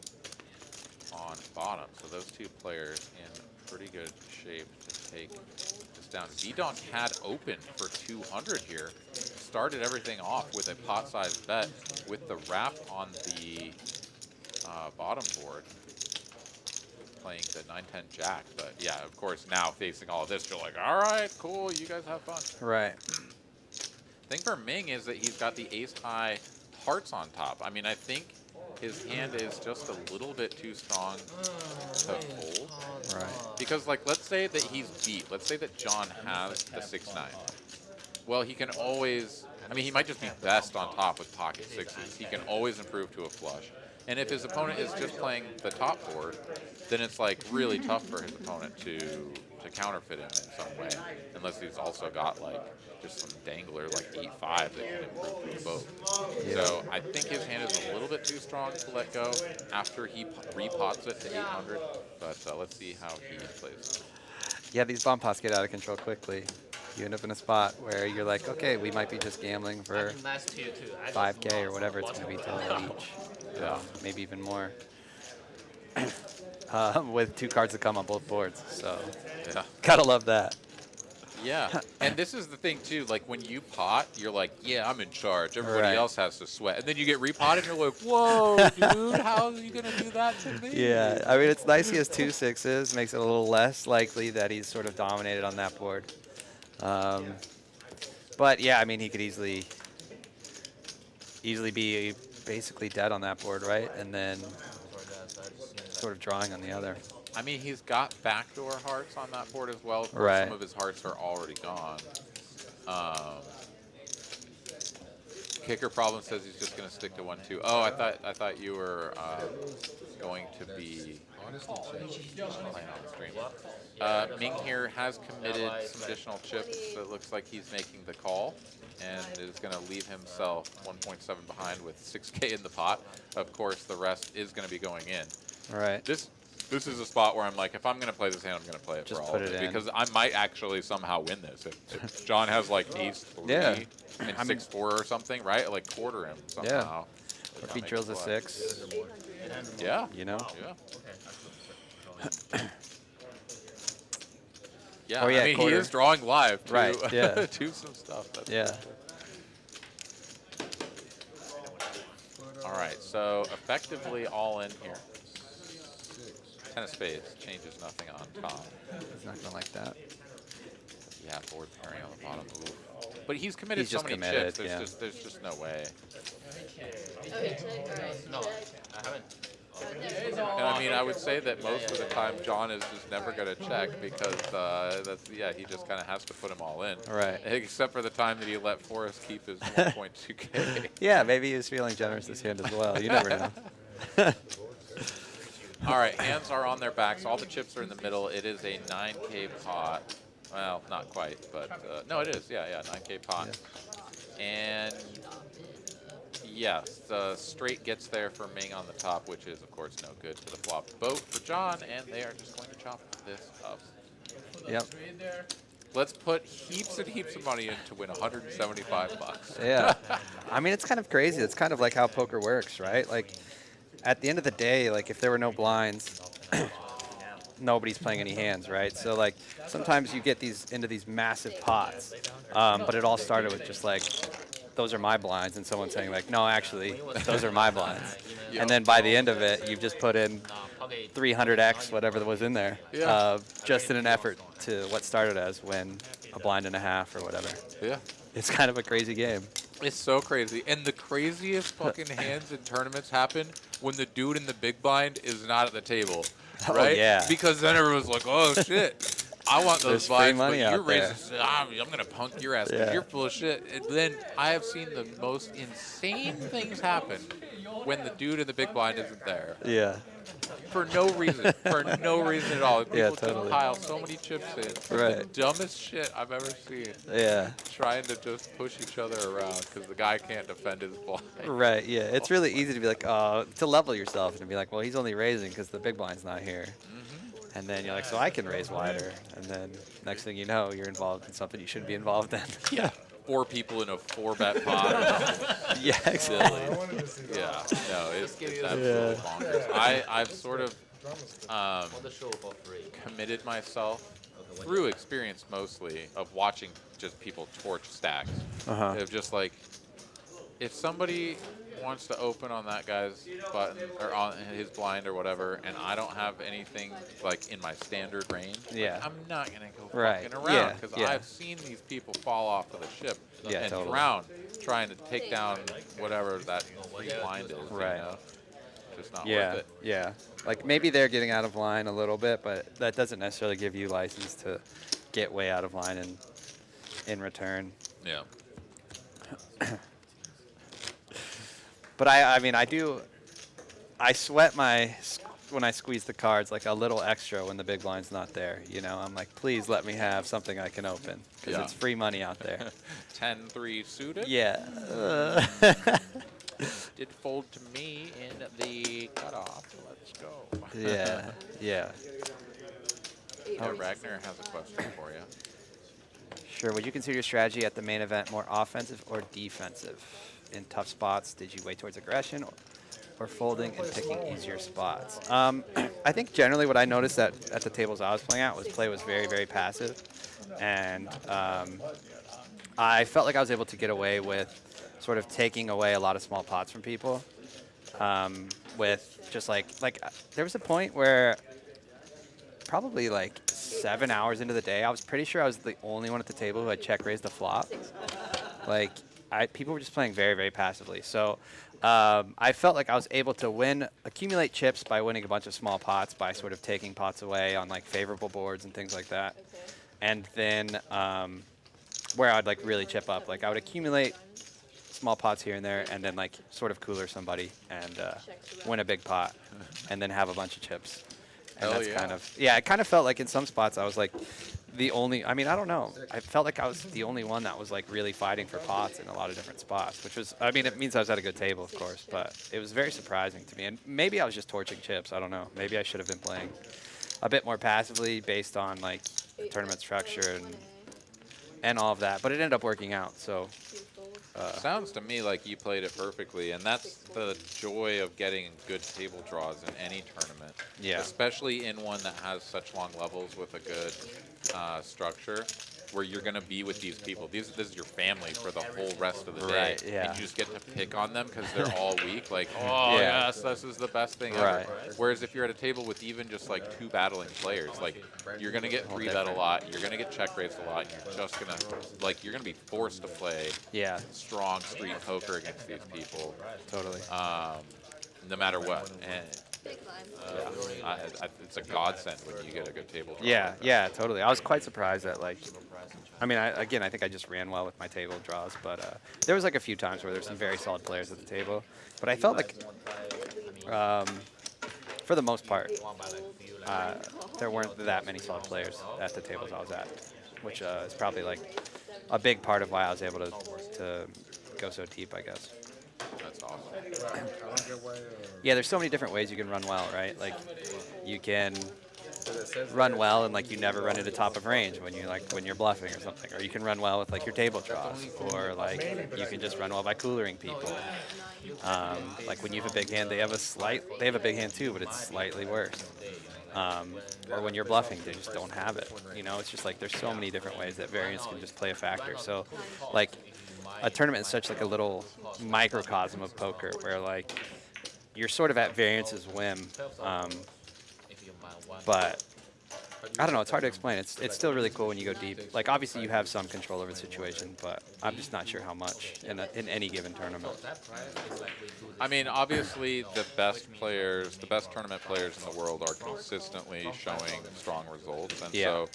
Speaker 1: on bottom. So those two players in pretty good shape to take this down. V-Donk had opened for 200 here. Started everything off with a pot-sized bet with the wrap on the bottom board, playing the 9-10 jack. But yeah, of course, now facing all of this, you're like, all right, cool, you guys have fun.
Speaker 2: Right.
Speaker 1: Thing for Ming is that he's got the ace-high hearts on top. I mean, I think his hand is just a little bit too strong to fold.
Speaker 2: Right.
Speaker 1: Because, like, let's say that he's beat. Let's say that John has the 6-9. Well, he can always, I mean, he might just be best on top with pocket sixes. He can always improve to a flush. And if his opponent is just playing the top board, then it's, like, really tough for his opponent to counterfeit him in some way. Unless he's also got, like, just some dangler, like 8-5 that can improve to both.
Speaker 2: Yeah.
Speaker 1: So I think his hand is a little bit too strong to let go after he repots it to 800. But let's see how he plays.
Speaker 2: Yeah, these bomb pots get out of control quickly. You end up in a spot where you're like, okay, we might be just gambling for 5K or whatever it's going to be total each.
Speaker 1: Yeah.
Speaker 2: Maybe even more. With 2 cards that come on both boards. So,
Speaker 1: Yeah.
Speaker 2: gotta love that.
Speaker 1: Yeah, and this is the thing too, like when you pot, you're like, yeah, I'm in charge. Everybody
Speaker 2: Right.
Speaker 1: else has to sweat. And then you get repotted and you're like, whoa, dude, how are you going to do that to me?
Speaker 2: Yeah, I mean, it's nice he has 2 6s. Makes it a little less likely that he's sort of dominated on that board. But yeah, I mean, he could easily be basically dead on that board, right? And then sort of drawing on the other.
Speaker 1: I mean, he's got backdoor hearts on that board as well. Of course,
Speaker 2: Right.
Speaker 1: some of his hearts are already gone. Kicker problem says he's just going to stick to 1-2. Oh, I thought you were going to be playing on the stream. Ming here has committed some additional chips. So it looks like he's making the call and is going to leave himself 1.7 behind with 6K in the pot. Of course, the rest is going to be going in.
Speaker 2: All right.
Speaker 1: This is a spot where I'm like, if I'm going to play this hand, I'm going to play it
Speaker 2: Just
Speaker 1: for all
Speaker 2: put
Speaker 1: of
Speaker 2: it
Speaker 1: it.
Speaker 2: in.
Speaker 1: Because I might actually somehow win this. If John has like ace 3
Speaker 2: Yeah.
Speaker 1: and
Speaker 2: I mean-
Speaker 1: 6-4 or something, right? Like quarter him somehow.
Speaker 2: Or if he drills a 6,
Speaker 1: Yeah.
Speaker 2: you know?
Speaker 1: Yeah. Yeah,
Speaker 2: Oh, yeah,
Speaker 1: I mean,
Speaker 2: quarter.
Speaker 1: he is drawing live to,
Speaker 2: Right, yeah.
Speaker 1: to some stuff. That's
Speaker 2: Yeah.
Speaker 1: All right, so effectively all in here. 10 of spades changes nothing on top.
Speaker 2: He's not going to like that.
Speaker 1: Yeah, board pairing on the bottom. Oof. But he's committed
Speaker 2: He's
Speaker 1: so
Speaker 2: just
Speaker 1: many
Speaker 2: committed,
Speaker 1: chips.
Speaker 2: yeah.
Speaker 1: There's just no way.
Speaker 3: Okay, check. Alright,
Speaker 5: No,
Speaker 3: check.
Speaker 5: I haven't.
Speaker 1: And I mean, I would say that most of the time John is just never going to check because he just kind of has to put them all in.
Speaker 2: Right.
Speaker 1: Except for the time that he let Forrest keep his 1.2K.
Speaker 2: Yeah, maybe he was feeling generous this hand as well. You never know.
Speaker 1: All right, hands are on their backs. All the chips are in the middle. It is a 9K pot. Well, not quite, but no, it is. Yeah, 9K pot.
Speaker 2: Yeah.
Speaker 1: And yes, the straight gets there for Ming on the top, which is, of course, no good to the flop boat for John, and they are just going to chop this up.
Speaker 2: Yep.
Speaker 1: Let's put heaps and heaps of money in to win 175 bucks.
Speaker 2: Yeah. I mean, it's kind of crazy. It's kind of like how poker works, right? Like, at the end of the day, like, if there were no blinds, nobody's playing any hands, right? So, like, sometimes you get into these massive pots, but it all started with just, like, those are my blinds, and someone saying, like, no, actually, those are my blinds. And then by the end of it, you've just put in 300x, whatever was in there, just in an effort to what started as win a blind and a half or whatever.
Speaker 1: Yeah.
Speaker 2: It's kind of a crazy game.
Speaker 1: It's so crazy. And the craziest fucking hands in tournaments happen when the dude in the big blind is not at the table.
Speaker 2: Oh,
Speaker 1: Right?
Speaker 2: yeah.
Speaker 1: Because then everyone's like, oh, shit. I want those
Speaker 2: There's free
Speaker 1: blinds,
Speaker 2: money
Speaker 1: but you're
Speaker 2: out there.
Speaker 1: raising. I'm going to punk your ass because
Speaker 2: Yeah.
Speaker 1: you're full of shit. And then I have seen the most insane things happen when the dude in the big blind isn't there.
Speaker 2: Yeah.
Speaker 1: For no reason. For no reason at all. People
Speaker 2: Yeah,
Speaker 1: just
Speaker 2: totally.
Speaker 1: pile so many chips in.
Speaker 2: Right.
Speaker 1: The dumbest shit I've ever seen.
Speaker 2: Yeah.
Speaker 1: Trying to just push each other around because the guy can't defend his blind.
Speaker 2: Right, yeah. It's really easy to be like, to level yourself and to be like, well, he's only raising because the big blind's not here. And then you're like, so I can raise wider. And then next thing you know, you're involved in something you shouldn't be involved in.
Speaker 1: Yeah. 4 people in a 4-bet pot.
Speaker 2: Yeah, exactly.
Speaker 4: I wanted to see that.
Speaker 1: Yeah. No, it's absolutely bonkers. I've sort of
Speaker 5: The show for free.
Speaker 1: committed myself through experience mostly of watching just people torch stacks. Of just like, if somebody wants to open on that guy's button or on his blind or whatever, and I don't have anything like in my standard range, like,
Speaker 2: Yeah.
Speaker 1: I'm not gonna go
Speaker 2: Right.
Speaker 1: fucking around
Speaker 2: Yeah,
Speaker 1: because
Speaker 2: yeah.
Speaker 1: I've seen these people fall off of the ship
Speaker 2: Yeah,
Speaker 1: and
Speaker 2: totally.
Speaker 1: drown trying to take down whatever that free blind is.
Speaker 2: Right.
Speaker 1: You know? Just not
Speaker 2: Yeah,
Speaker 1: worth it.
Speaker 2: yeah. Like maybe they're getting out of line a little bit, but that doesn't necessarily give you license to get way out of line in return.
Speaker 1: Yeah.
Speaker 2: But I mean, I sweat when I squeeze the cards like a little extra when the big blind's not there. You know, I'm like, please let me have something I can open because
Speaker 1: Yeah.
Speaker 2: it's free money out there.
Speaker 1: 10-3 suited.
Speaker 2: Yeah.
Speaker 1: Did fold to me in the cutoff. Let's go.
Speaker 2: Yeah. Yeah.
Speaker 1: Ragnar has a question for you.
Speaker 2: Sure. Would you consider your strategy at the main event more offensive or defensive? In tough spots, did you weigh towards aggression or folding and picking easier spots? I think generally what I noticed at the tables I was playing at was play was very, very passive. And I felt like I was able to get away with sort of taking away a lot of small pots from people. With just like there was a point where probably like 7 hours into the day, I was pretty sure I was the only one at the table who had check raised the flop. Like, people were just playing very, very passively. So I felt like I was able to accumulate chips by winning a bunch of small pots by sort of taking pots away on like favorable boards and things like that. And then where I'd like really chip up, like I would accumulate small pots here and there and then like sort of cooler somebody and win a big pot and then have a bunch of chips. And
Speaker 1: Hell
Speaker 2: that's
Speaker 1: yeah.
Speaker 2: kind of, it kind of felt like in some spots I was like the only, I mean, I don't know. I felt like I was the only one that was like really fighting for pots in a lot of different spots, which was, I mean, it means I was at a good table, of course, but it was very surprising to me. And maybe I was just torching chips. I don't know. Maybe I should have been playing a bit more passively based on like the tournament structure and all of that, but it ended up working out. So
Speaker 1: Sounds to me like you played it perfectly, and that's the joy of getting good table draws in any tournament.
Speaker 2: Yeah.
Speaker 1: Especially in one that has such long levels with a good structure. where you're going to be with these people. This is your family for the whole rest of the day.
Speaker 2: Right, yeah.
Speaker 1: And you just get to pick on them because they're all weak. Like, oh, yes, this is the best thing ever.
Speaker 2: Right.
Speaker 1: Whereas if you're at a table with even just like 2 battling players, like, you're going to get 3-bet a lot. You're going to get check raised a lot. And you're just going to, like, you're going to be forced to play
Speaker 2: Yeah,
Speaker 1: strong street poker against these people,
Speaker 2: totally.
Speaker 1: no matter what. And
Speaker 3: Big line.
Speaker 1: it's a godsend when you get a good table draw.
Speaker 2: Yeah, yeah, totally. I was quite surprised that, like, I mean, I think I just ran well with my table draws, but there was like a few times where there's some very solid players at the table, but I felt like, for the most part, there weren't that many solid players at the tables I was at, which is probably like a big part of why I was able to go so deep, I guess.
Speaker 1: That's awesome.
Speaker 4: I don't get why.
Speaker 2: Yeah, there's so many different ways you can run well, right? Like, you can run well and like you never run into top of range when you're bluffing or something, or you can run well with like your table draws, or like you can just run well by coolering people. Like when you have a big hand, they have a big hand too, but it's slightly worse. Or when you're bluffing, they just don't have it. You know, it's just like there's so many different ways that variance can just play a factor. So, like, a tournament is such like a little microcosm of poker where like you're sort of at variance's whim. But I don't know, it's hard to explain. It's still really cool when you go deep. Like, obviously you have some control over the situation, but I'm just not sure how much in any given tournament.
Speaker 1: I mean, obviously the best tournament players in the world are consistently showing strong results, and so,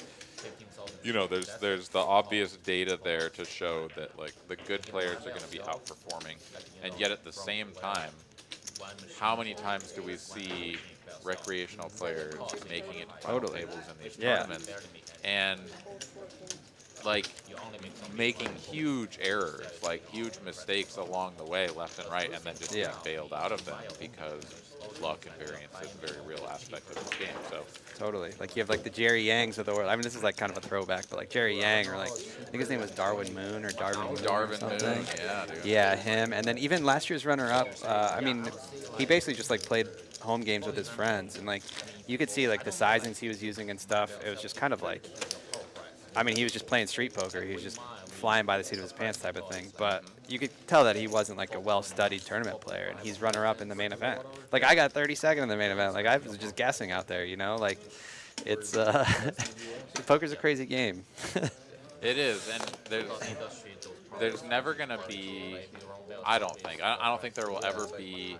Speaker 1: you know, there's the obvious data there to show that like the good players are going to be outperforming, and yet at the same time, how many times do we see recreational players making it to final tables in these tournaments and like making huge errors, like huge mistakes along the way, left and right, and then just getting bailed out of them because luck and variance is a very real aspect of this game. So
Speaker 2: totally. Like, you have like the Jerry Yangs of the world. I mean, this is like kind of a throwback, but like Jerry Yang, or like, I think his name was Darwin Moon or Darvin Moon.
Speaker 1: Darvin
Speaker 2: or something.
Speaker 1: Moon, yeah, dude.
Speaker 2: Yeah, him. And then even last year's runner-up, I mean, he basically just like played home games with his friends, and like you could see like the sizings he was using and stuff. It was just kind of like, I mean, he was just playing street poker. He was just flying by the seat of his pants type of thing. But you could tell that he wasn't like a well-studied tournament player, and he's runner-up in the main event. Like, I got 32nd in the main event. Like, I was just guessing out there, you know? Like, it's poker's a crazy game.
Speaker 1: it is, and there's never gonna be. I don't think there will ever be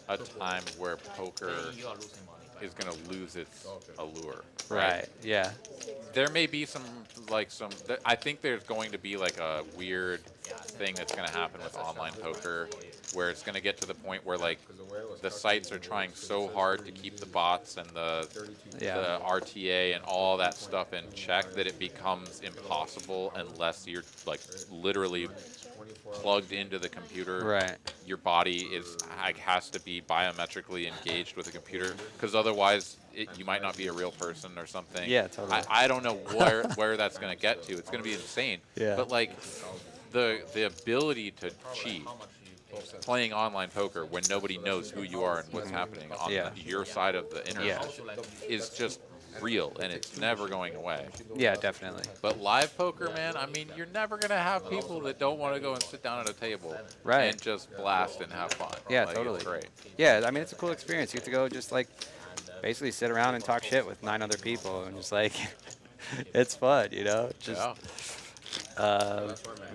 Speaker 1: a time where poker is going to lose its allure.
Speaker 2: Right. Yeah.
Speaker 1: There may be I think there's going to be like a weird thing that's going to happen with online poker where it's going to get to the point where like the sites are trying so hard to keep the bots and the RTA and all that stuff in check that it becomes impossible unless you're like literally plugged into the computer.
Speaker 2: Right.
Speaker 1: Your body has to be biometrically engaged with the computer, because otherwise you might not be a real person or something.
Speaker 2: Yeah, totally.
Speaker 1: I don't know where that's going to get to. It's going to be insane.
Speaker 2: Yeah.
Speaker 1: But like the ability to cheat playing online poker when nobody knows who you are and what's happening on your side of the internet is just real, and it's never going away.
Speaker 2: Yeah, definitely.
Speaker 1: But live poker, man, I mean, you're never going to have people that don't want to go and sit down at a table and just blast and have fun.
Speaker 2: Yeah,
Speaker 1: like,
Speaker 2: totally.
Speaker 1: It's great.
Speaker 2: Yeah, I mean, it's a cool experience. You get to go just like basically sit around and talk shit with 9 other people, and just like it's fun, you know? Just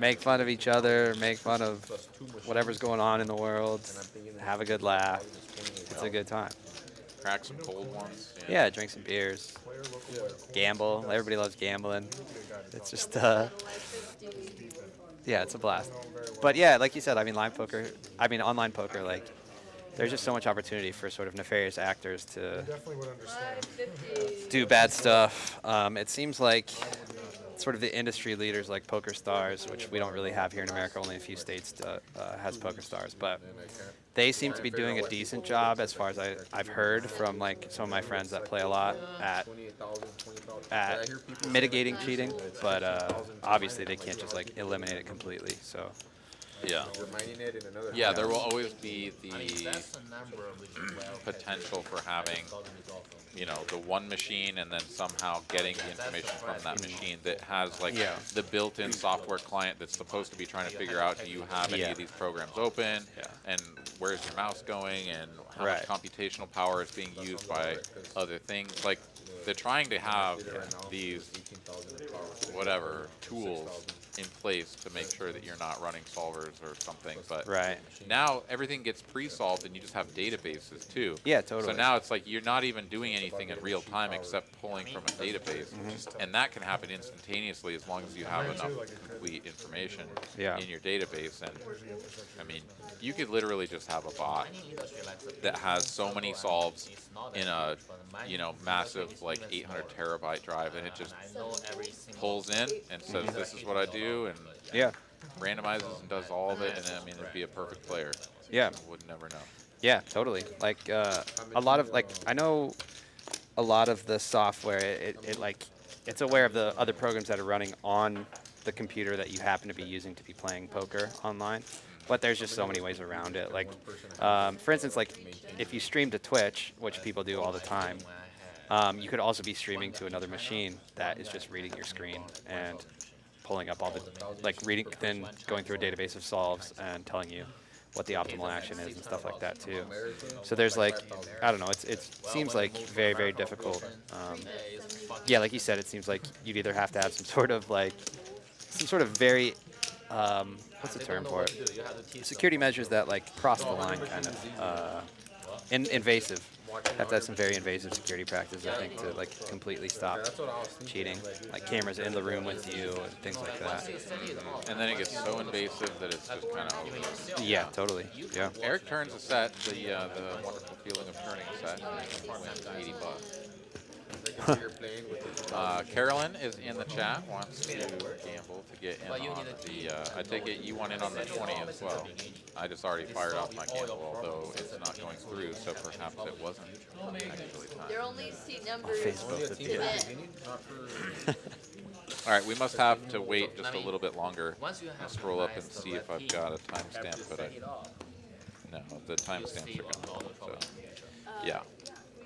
Speaker 2: make fun of each other, make fun of whatever's going on in the world, have a good laugh. It's a good time.
Speaker 1: Crack some cold ones.
Speaker 2: Yeah, drink some beers, gamble. Everybody loves gambling. It's just, yeah, it's a blast. But yeah, like you said, I mean, online poker, like, there's just so much opportunity for sort of nefarious actors to do bad stuff. It seems like sort of the industry leaders like Poker Stars, which we don't really have here in America, only a few states has Poker Stars, but they seem to be doing a decent job as far as I've heard from like some of my friends that play a lot at mitigating cheating, but obviously they can't just like eliminate it completely. So
Speaker 1: Yeah.
Speaker 6: You're mining it in another.
Speaker 1: Yeah, there will always be the
Speaker 5: I mean, that's a number which is well
Speaker 1: potential for having,
Speaker 5: Holdem is awesome.
Speaker 1: you know, the one machine and then somehow getting the information from that machine that has like
Speaker 2: Yeah.
Speaker 1: the built-in software client that's supposed to be trying to figure out, do you have any
Speaker 2: Yeah.
Speaker 1: of these programs open,
Speaker 2: Yeah.
Speaker 1: and where's your mouse going, and how
Speaker 2: Right.
Speaker 1: much computational power is being used by other things. Like, they're trying to have these whatever tools in place to make sure that you're not running solvers or something, but
Speaker 2: Right.
Speaker 1: now everything gets pre-solved and you just have databases too.
Speaker 2: Yeah, totally.
Speaker 1: So now it's like you're not even doing anything in real time except pulling from a database, and that can happen instantaneously as long as you have enough complete information
Speaker 2: Yeah.
Speaker 1: in your database. And I mean, you could literally just have a bot that has so many solves in a, you know, massive like 800 terabyte drive, and it just pulls in and says, "This is what I do," and
Speaker 2: Yeah.
Speaker 1: randomizes and does all of it, and I mean, it'd be a perfect player.
Speaker 2: Yeah.
Speaker 1: You would never know.
Speaker 2: Yeah, totally. Like a lot of like I know a lot of the software. It like it's aware of the other programs that are running on the computer that you happen to be using to be playing poker online. But there's just so many ways around it. Like, for instance, like if you stream to Twitch, which people do all the time, you could also be streaming to another machine that is just reading your screen and pulling up all the, like reading, then going through a database of solves and telling you what the optimal action is and stuff like that too. So there's like, I don't know, it seems like very, very difficult. Yeah, like you said, it seems like you'd either have to have some sort of very, what's the term for it? Security measures that like cross the line kind of, invasive. Have to have some very invasive security practices, I think, to like completely stop cheating. Like cameras in the room with you and things like that.
Speaker 1: And then it gets so invasive that it's just kind of over.
Speaker 2: Yeah, totally. Yeah.
Speaker 1: Eric turns a set, the wonderful feeling of turning a set, and wins $80. Carolyn is in the chat, wants to gamble to get in on the, I take it you want in on the 20 as well. I just already fired off my gamble, although it's not going through, so perhaps it wasn't actually
Speaker 3: Their
Speaker 1: time.
Speaker 3: only seat numbers
Speaker 2: Facebook did
Speaker 3: today.
Speaker 1: Alright, we must have to wait just a little bit longer. I'll scroll up and see if I've got a timestamp, but no, the timestamps are gone, so, yeah.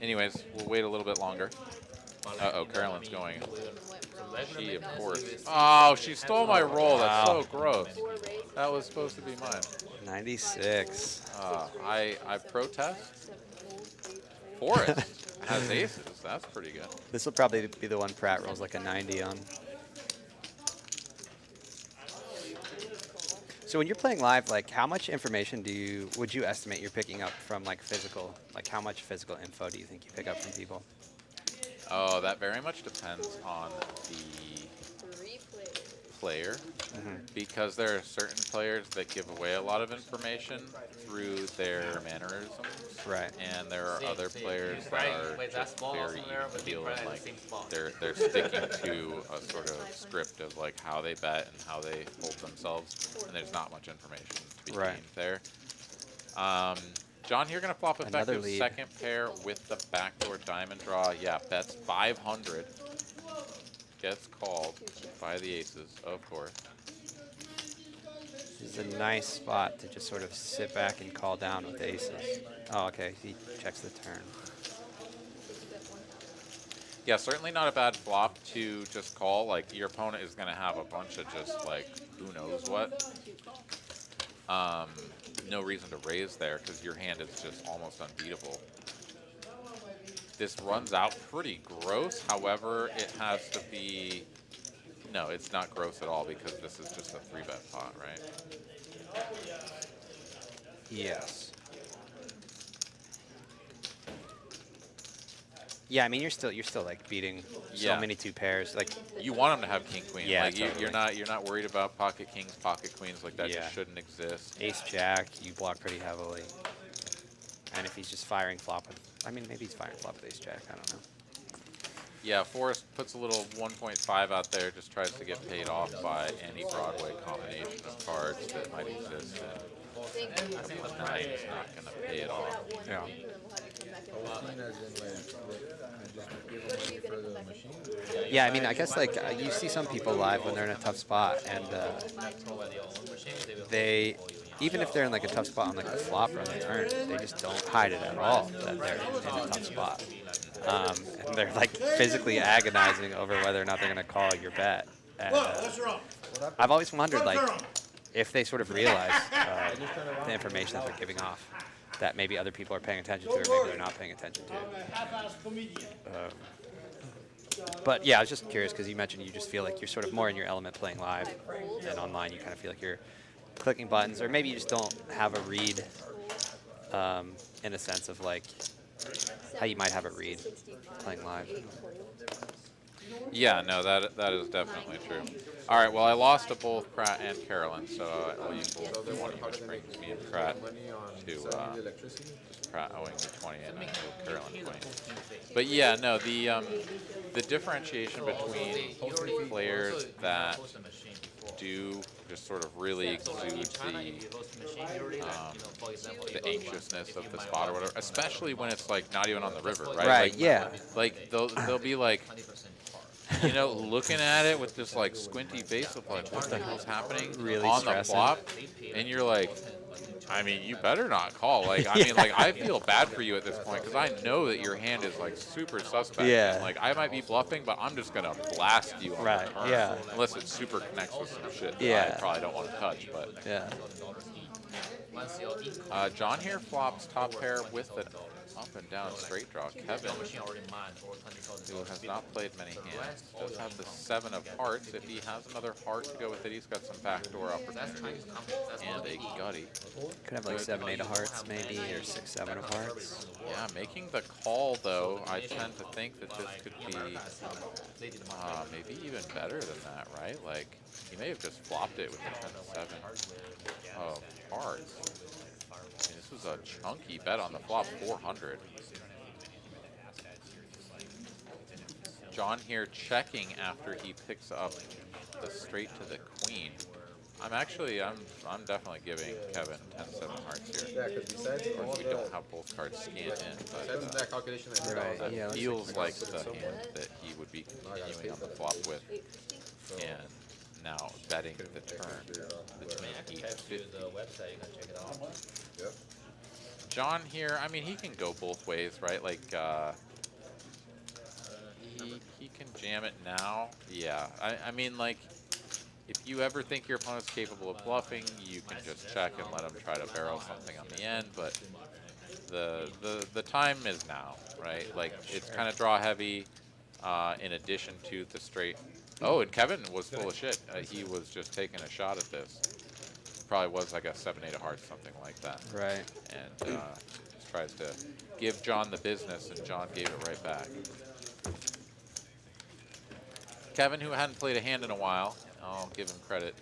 Speaker 1: Anyways, we'll wait a little bit longer. Uh-oh, Carolyn's going. She, of course. Oh, she stole my roll. That's so gross. That was supposed to be mine.
Speaker 2: 96.
Speaker 1: I protest. Forrest has aces. That's pretty good.
Speaker 2: This will probably be the one Pratt rolls like a 90 on. So when you're playing live, like how much information would you estimate you're picking up from like physical, like how much physical info do you think you pick up from people?
Speaker 1: Oh, that very much depends on the player, because there are certain players that give away a lot of information through their mannerisms,
Speaker 2: Right.
Speaker 1: and there are other players that are just very even keel and like they're sticking to a sort of script of like how they bet and how they hold themselves, and there's not much information to be gained there. John, you're going to flop effective
Speaker 2: lead.
Speaker 1: second pair with the backdoor diamond draw. Yeah, bets 500. Gets called by the aces, of course.
Speaker 2: This is a nice spot to just sort of sit back and call down with aces. Oh, okay. He checks the turn.
Speaker 1: Yeah, certainly not a bad flop to just call. Like, your opponent is going to have a bunch of just, like, who knows what. No reason to raise there because your hand is just almost unbeatable. This runs out pretty gross. However, it has to be... No, it's not gross at all because this is just a 3-bet pot, right?
Speaker 2: Yes. Yeah, I mean you're still like beating so many two pairs. Like
Speaker 1: you want them to have king queen.
Speaker 2: Yeah,
Speaker 1: like
Speaker 2: totally.
Speaker 1: you're not worried about pocket kings, pocket queens, like that just shouldn't exist.
Speaker 2: ace jack, you block pretty heavily. And if he's just firing flop with, I mean maybe he's firing flop with ace jack. I don't know.
Speaker 1: Yeah, Forrest puts a little 1.5 out there, just tries to get paid off by any Broadway combination of cards that might exist. And the 9 is not going to pay it off.
Speaker 2: Yeah.
Speaker 3: What are you gonna come back in?
Speaker 2: Yeah, I mean, I guess like you see some people live when they're in a tough spot, and they, even if they're in like a tough spot on like the flop or on the turn, they just don't hide it at all that they're in a tough spot. And they're like physically agonizing over whether or not they're going to call your bet. And, I've always wondered like if they sort of realize the information that they're giving off, that maybe other people are paying attention to, or maybe they're not paying attention to. But yeah, I was just curious because you mentioned you just feel like you're sort of more in your element playing live, and online you kind of feel like you're clicking buttons, or maybe you just don't have a read in a sense of like how you might have a read playing live.
Speaker 1: Yeah, no, that is definitely true. All right, well, I lost to both Pratt and Carolyn, so I'll use both the 20, which brings me and Pratt to Pratt owing me 20 and I owe Carolyn 20. But yeah, no, the differentiation between players that do just sort of really exude the anxiousness of the spot or whatever, especially when it's like not even on the river, right?
Speaker 2: Right,
Speaker 1: Like,
Speaker 2: yeah.
Speaker 1: Like they'll be like, you know, looking at it with this like squinty face of like, what the hell's happening
Speaker 2: Really
Speaker 1: on
Speaker 2: stressing.
Speaker 1: the flop, and you're like, I mean, you better not call. Like, I mean, like, I feel bad for you at this point because I know that your hand is like super suspect.
Speaker 2: Yeah.
Speaker 1: And, like, I might be bluffing, but I'm just gonna blast you on
Speaker 2: Right,
Speaker 1: the turn.
Speaker 2: yeah.
Speaker 1: Unless it super connects with some shit that
Speaker 2: Yeah.
Speaker 1: I probably don't want to touch. But
Speaker 2: Yeah.
Speaker 1: John here flops top pair with an up and down straight draw. Kevin, who has not played many hands, does have the 7 of hearts. If he has another heart to go with it, he's got some backdoor opportunities and a gutty.
Speaker 2: Could have like 7, 8 of hearts maybe, or 6, 7 of hearts.
Speaker 1: Yeah, making the call though, I tend to think that this could be maybe even better than that, right? Like, he may have just flopped it with the 10-7 of hearts. I mean, this was a chunky bet on the flop, 400. John here checking after he picks up the straight to the queen. I'm definitely giving Kevin 10-7 hearts here.
Speaker 6: Yeah, because besides
Speaker 1: Of
Speaker 6: all
Speaker 1: course, we don't
Speaker 6: the,
Speaker 1: have both cards scanned in,
Speaker 6: besides
Speaker 1: but
Speaker 6: that calculation I did,
Speaker 2: Right,
Speaker 1: that
Speaker 2: yeah, let's
Speaker 1: feels
Speaker 2: take
Speaker 1: like the hand that he would be continuing on the flop with. And now betting the turn between each 50.
Speaker 6: Yep.
Speaker 1: John here, I mean, he can go both ways, right? Like, he can jam it now. Yeah, I mean, like, if you ever think your opponent's capable of bluffing, you can just check and let him try to barrel something on the end. But the time is now, right? Like, it's kind of draw heavy. In addition to the straight. Oh, and Kevin was full of shit. He was just taking a shot at this. Probably was like a 7-8 of hearts, something like that.
Speaker 2: Right.
Speaker 1: And just tries to give John the business, and John gave it right back. Kevin, who hadn't played a hand in a while, I'll give him credit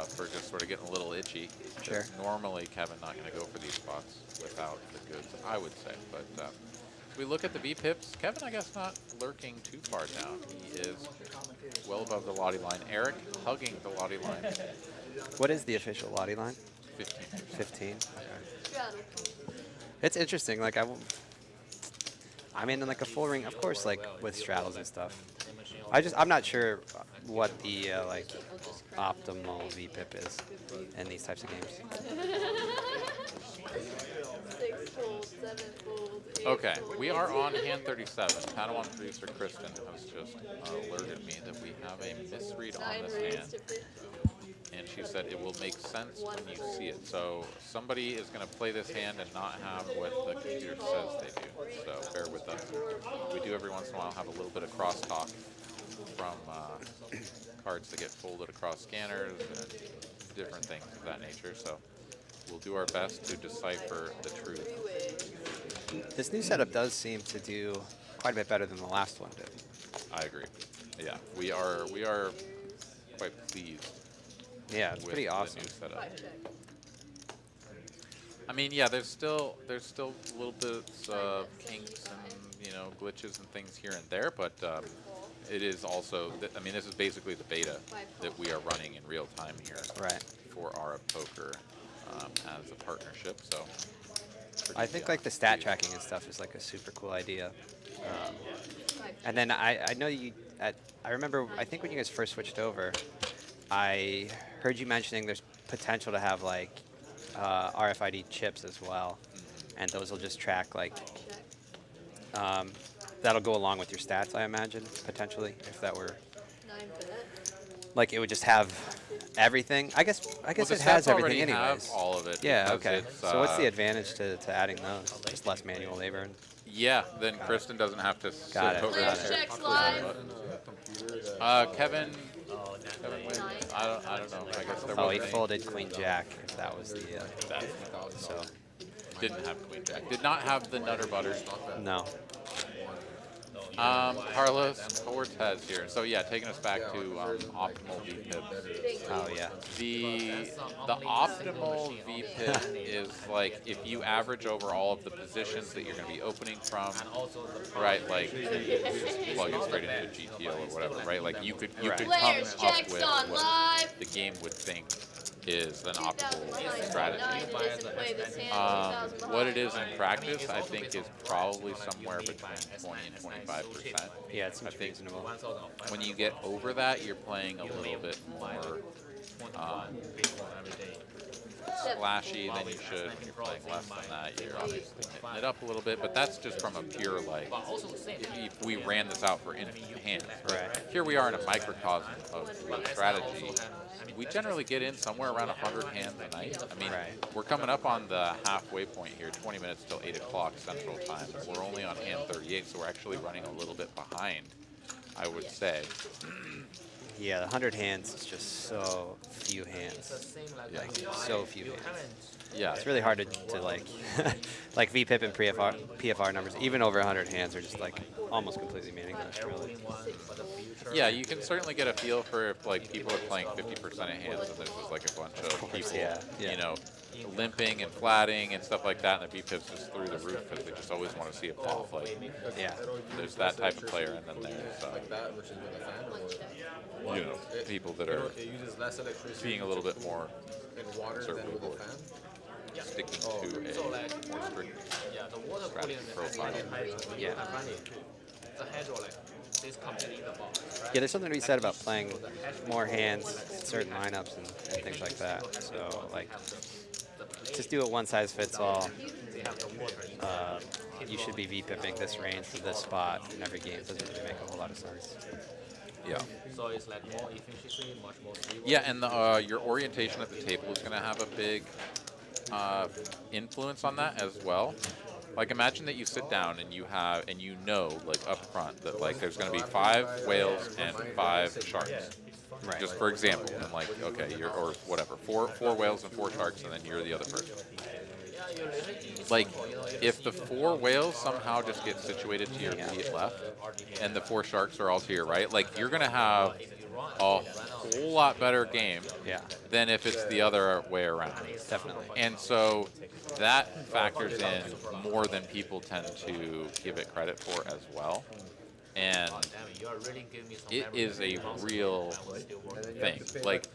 Speaker 1: for just sort of getting a little itchy.
Speaker 2: Sure.
Speaker 1: Normally, Kevin not going to go for these spots without the goods, I would say. But we look at the V-pips. Kevin, I guess, not lurking too far down. He is well above the Lottie line. Eric hugging the Lottie line.
Speaker 2: What is the official Lottie line?
Speaker 1: 15.
Speaker 2: 15.
Speaker 3: Straddle.
Speaker 2: It's interesting. Like I mean, in like a full ring, of course, like with straddles and stuff. I'm not sure what the like optimal VPIP is in these types of games.
Speaker 3: 6 fold, 7 fold, 8
Speaker 1: Okay,
Speaker 3: fold.
Speaker 1: we are on hand 37. Padawan producer Kristen has just alerted me that we have a misread on
Speaker 3: 9
Speaker 1: this
Speaker 3: raised
Speaker 1: hand.
Speaker 3: to 50.
Speaker 1: And she said it will make sense when you see it. So somebody is going to play this hand and not have what the computer says they do. So bear with us. We do every once in a while have a little bit of crosstalk from cards that get folded across scanners and different things of that nature. So we'll do our best to decipher the truth.
Speaker 2: This new setup does seem to do quite a bit better than the last one did.
Speaker 1: I agree. Yeah, we are quite pleased.
Speaker 2: Yeah, it's pretty awesome.
Speaker 1: The new setup.
Speaker 3: 5 check.
Speaker 1: I mean, yeah, there's still little bits of kinks and glitches and things here and there, but it is also. I mean, this is basically the beta that we are running in real time here.
Speaker 2: Right.
Speaker 1: For our poker as a partnership, so.
Speaker 2: I think like the stat tracking and stuff is like a super cool idea. And then I know you. I remember. I think when you guys first switched over, I heard you mentioning there's potential to have like RFID chips as well, and those will just track like. That'll go along with your stats, I imagine, potentially, if that were
Speaker 3: 9-bit.
Speaker 2: like it would just have everything. I guess
Speaker 1: Well,
Speaker 2: it
Speaker 1: the
Speaker 2: has
Speaker 1: stats
Speaker 2: everything
Speaker 1: already have
Speaker 2: anyways.
Speaker 1: all of it.
Speaker 2: Yeah.
Speaker 1: because
Speaker 2: Okay.
Speaker 1: it's,
Speaker 2: So what's the advantage to adding those? Just less manual labor. And
Speaker 1: Yeah, then Kristen doesn't have to sit
Speaker 2: Got it,
Speaker 1: over
Speaker 2: got
Speaker 3: Players
Speaker 2: it.
Speaker 3: checks live.
Speaker 1: Kevin wins. I don't know. I guess there
Speaker 2: oh, he
Speaker 1: wasn't any-
Speaker 2: folded Queen Jack. If that was the so
Speaker 1: Didn't have Queen Jack. Did not have the Nutter Butter.
Speaker 2: no.
Speaker 1: Carlos Cortez here. So yeah, taking us back to optimal VPIP.
Speaker 2: Oh yeah.
Speaker 1: The optimal VPIP is like if you average over all of the positions that you're going to be opening from, right? Like just plug it straight into a GTO or whatever, right? Like you could come
Speaker 3: Players
Speaker 1: up
Speaker 3: checks
Speaker 1: with
Speaker 3: on
Speaker 1: what
Speaker 3: live.
Speaker 1: the game would think is an optimal strategy. What it is in practice, I think, is probably somewhere between 20 and 25%.
Speaker 2: Yeah, it seems
Speaker 1: I think
Speaker 2: reasonable.
Speaker 1: when you get over that, you're playing a little bit more splashy than you should. When you're playing less than that, you're obviously hitting it up a little bit, but that's just from a pure, like, if we ran this out for infinite hands.
Speaker 2: Right.
Speaker 1: Here we are in a microcosm of the strategy. We generally get in somewhere around 100 hands a night. I mean,
Speaker 2: Right.
Speaker 1: we're coming up on the halfway point here, 20 minutes till 8 o'clock Central Time. We're only on hand 38, so we're actually running a little bit behind, I would say.
Speaker 2: Yeah, the 100 hands is just so few hands.
Speaker 1: Yeah.
Speaker 2: Like so few hands.
Speaker 1: Yeah.
Speaker 2: It's really hard to like like VPIP and PFR numbers, even over 100 hands are just like almost completely meaningless, really.
Speaker 1: Yeah, you can certainly get a feel for if like people are playing 50% of hands and there's just like a bunch of people,
Speaker 2: yeah.
Speaker 1: you know, limping and flatting and stuff like that, and the VPIP's just through the roof because they just always want to see it pop. Like,
Speaker 2: Yeah.
Speaker 1: there's that type of player, and then there's, you know, people that are
Speaker 6: It uses less electricity
Speaker 1: being a little bit more
Speaker 6: in water than
Speaker 1: conservative
Speaker 6: with
Speaker 1: or
Speaker 6: a fan.
Speaker 1: sticking to a more strict strategy profile.
Speaker 2: Yeah.
Speaker 5: The hydraulic is completely the box, right?
Speaker 2: Yeah, there's something to be said about playing more hands in certain lineups and things like that. So like just do it one size fits all. You should be VPIPing this range for this spot in every game. It doesn't really make a whole lot of sense.
Speaker 1: Yeah.
Speaker 5: So it's like more efficiency, much more stable.
Speaker 1: Yeah, and your orientation at the table is going to have a big influence on that as well. Like, imagine that you sit down and you know, like up front, that like there's going to be 5 whales and 5 sharks.
Speaker 2: Right.
Speaker 1: Just for example, and like, okay, you're or whatever, four whales and 4 sharks, and then you're the other person. Like, if the 4 whales somehow just get situated to your immediate left, and the 4 sharks are all to your right, like you're gonna have a whole lot better game
Speaker 2: Yeah,
Speaker 1: than if it's the other way around.
Speaker 2: definitely.
Speaker 1: And so that factors in more than people tend to give it credit for as well. And it is a real thing. Like,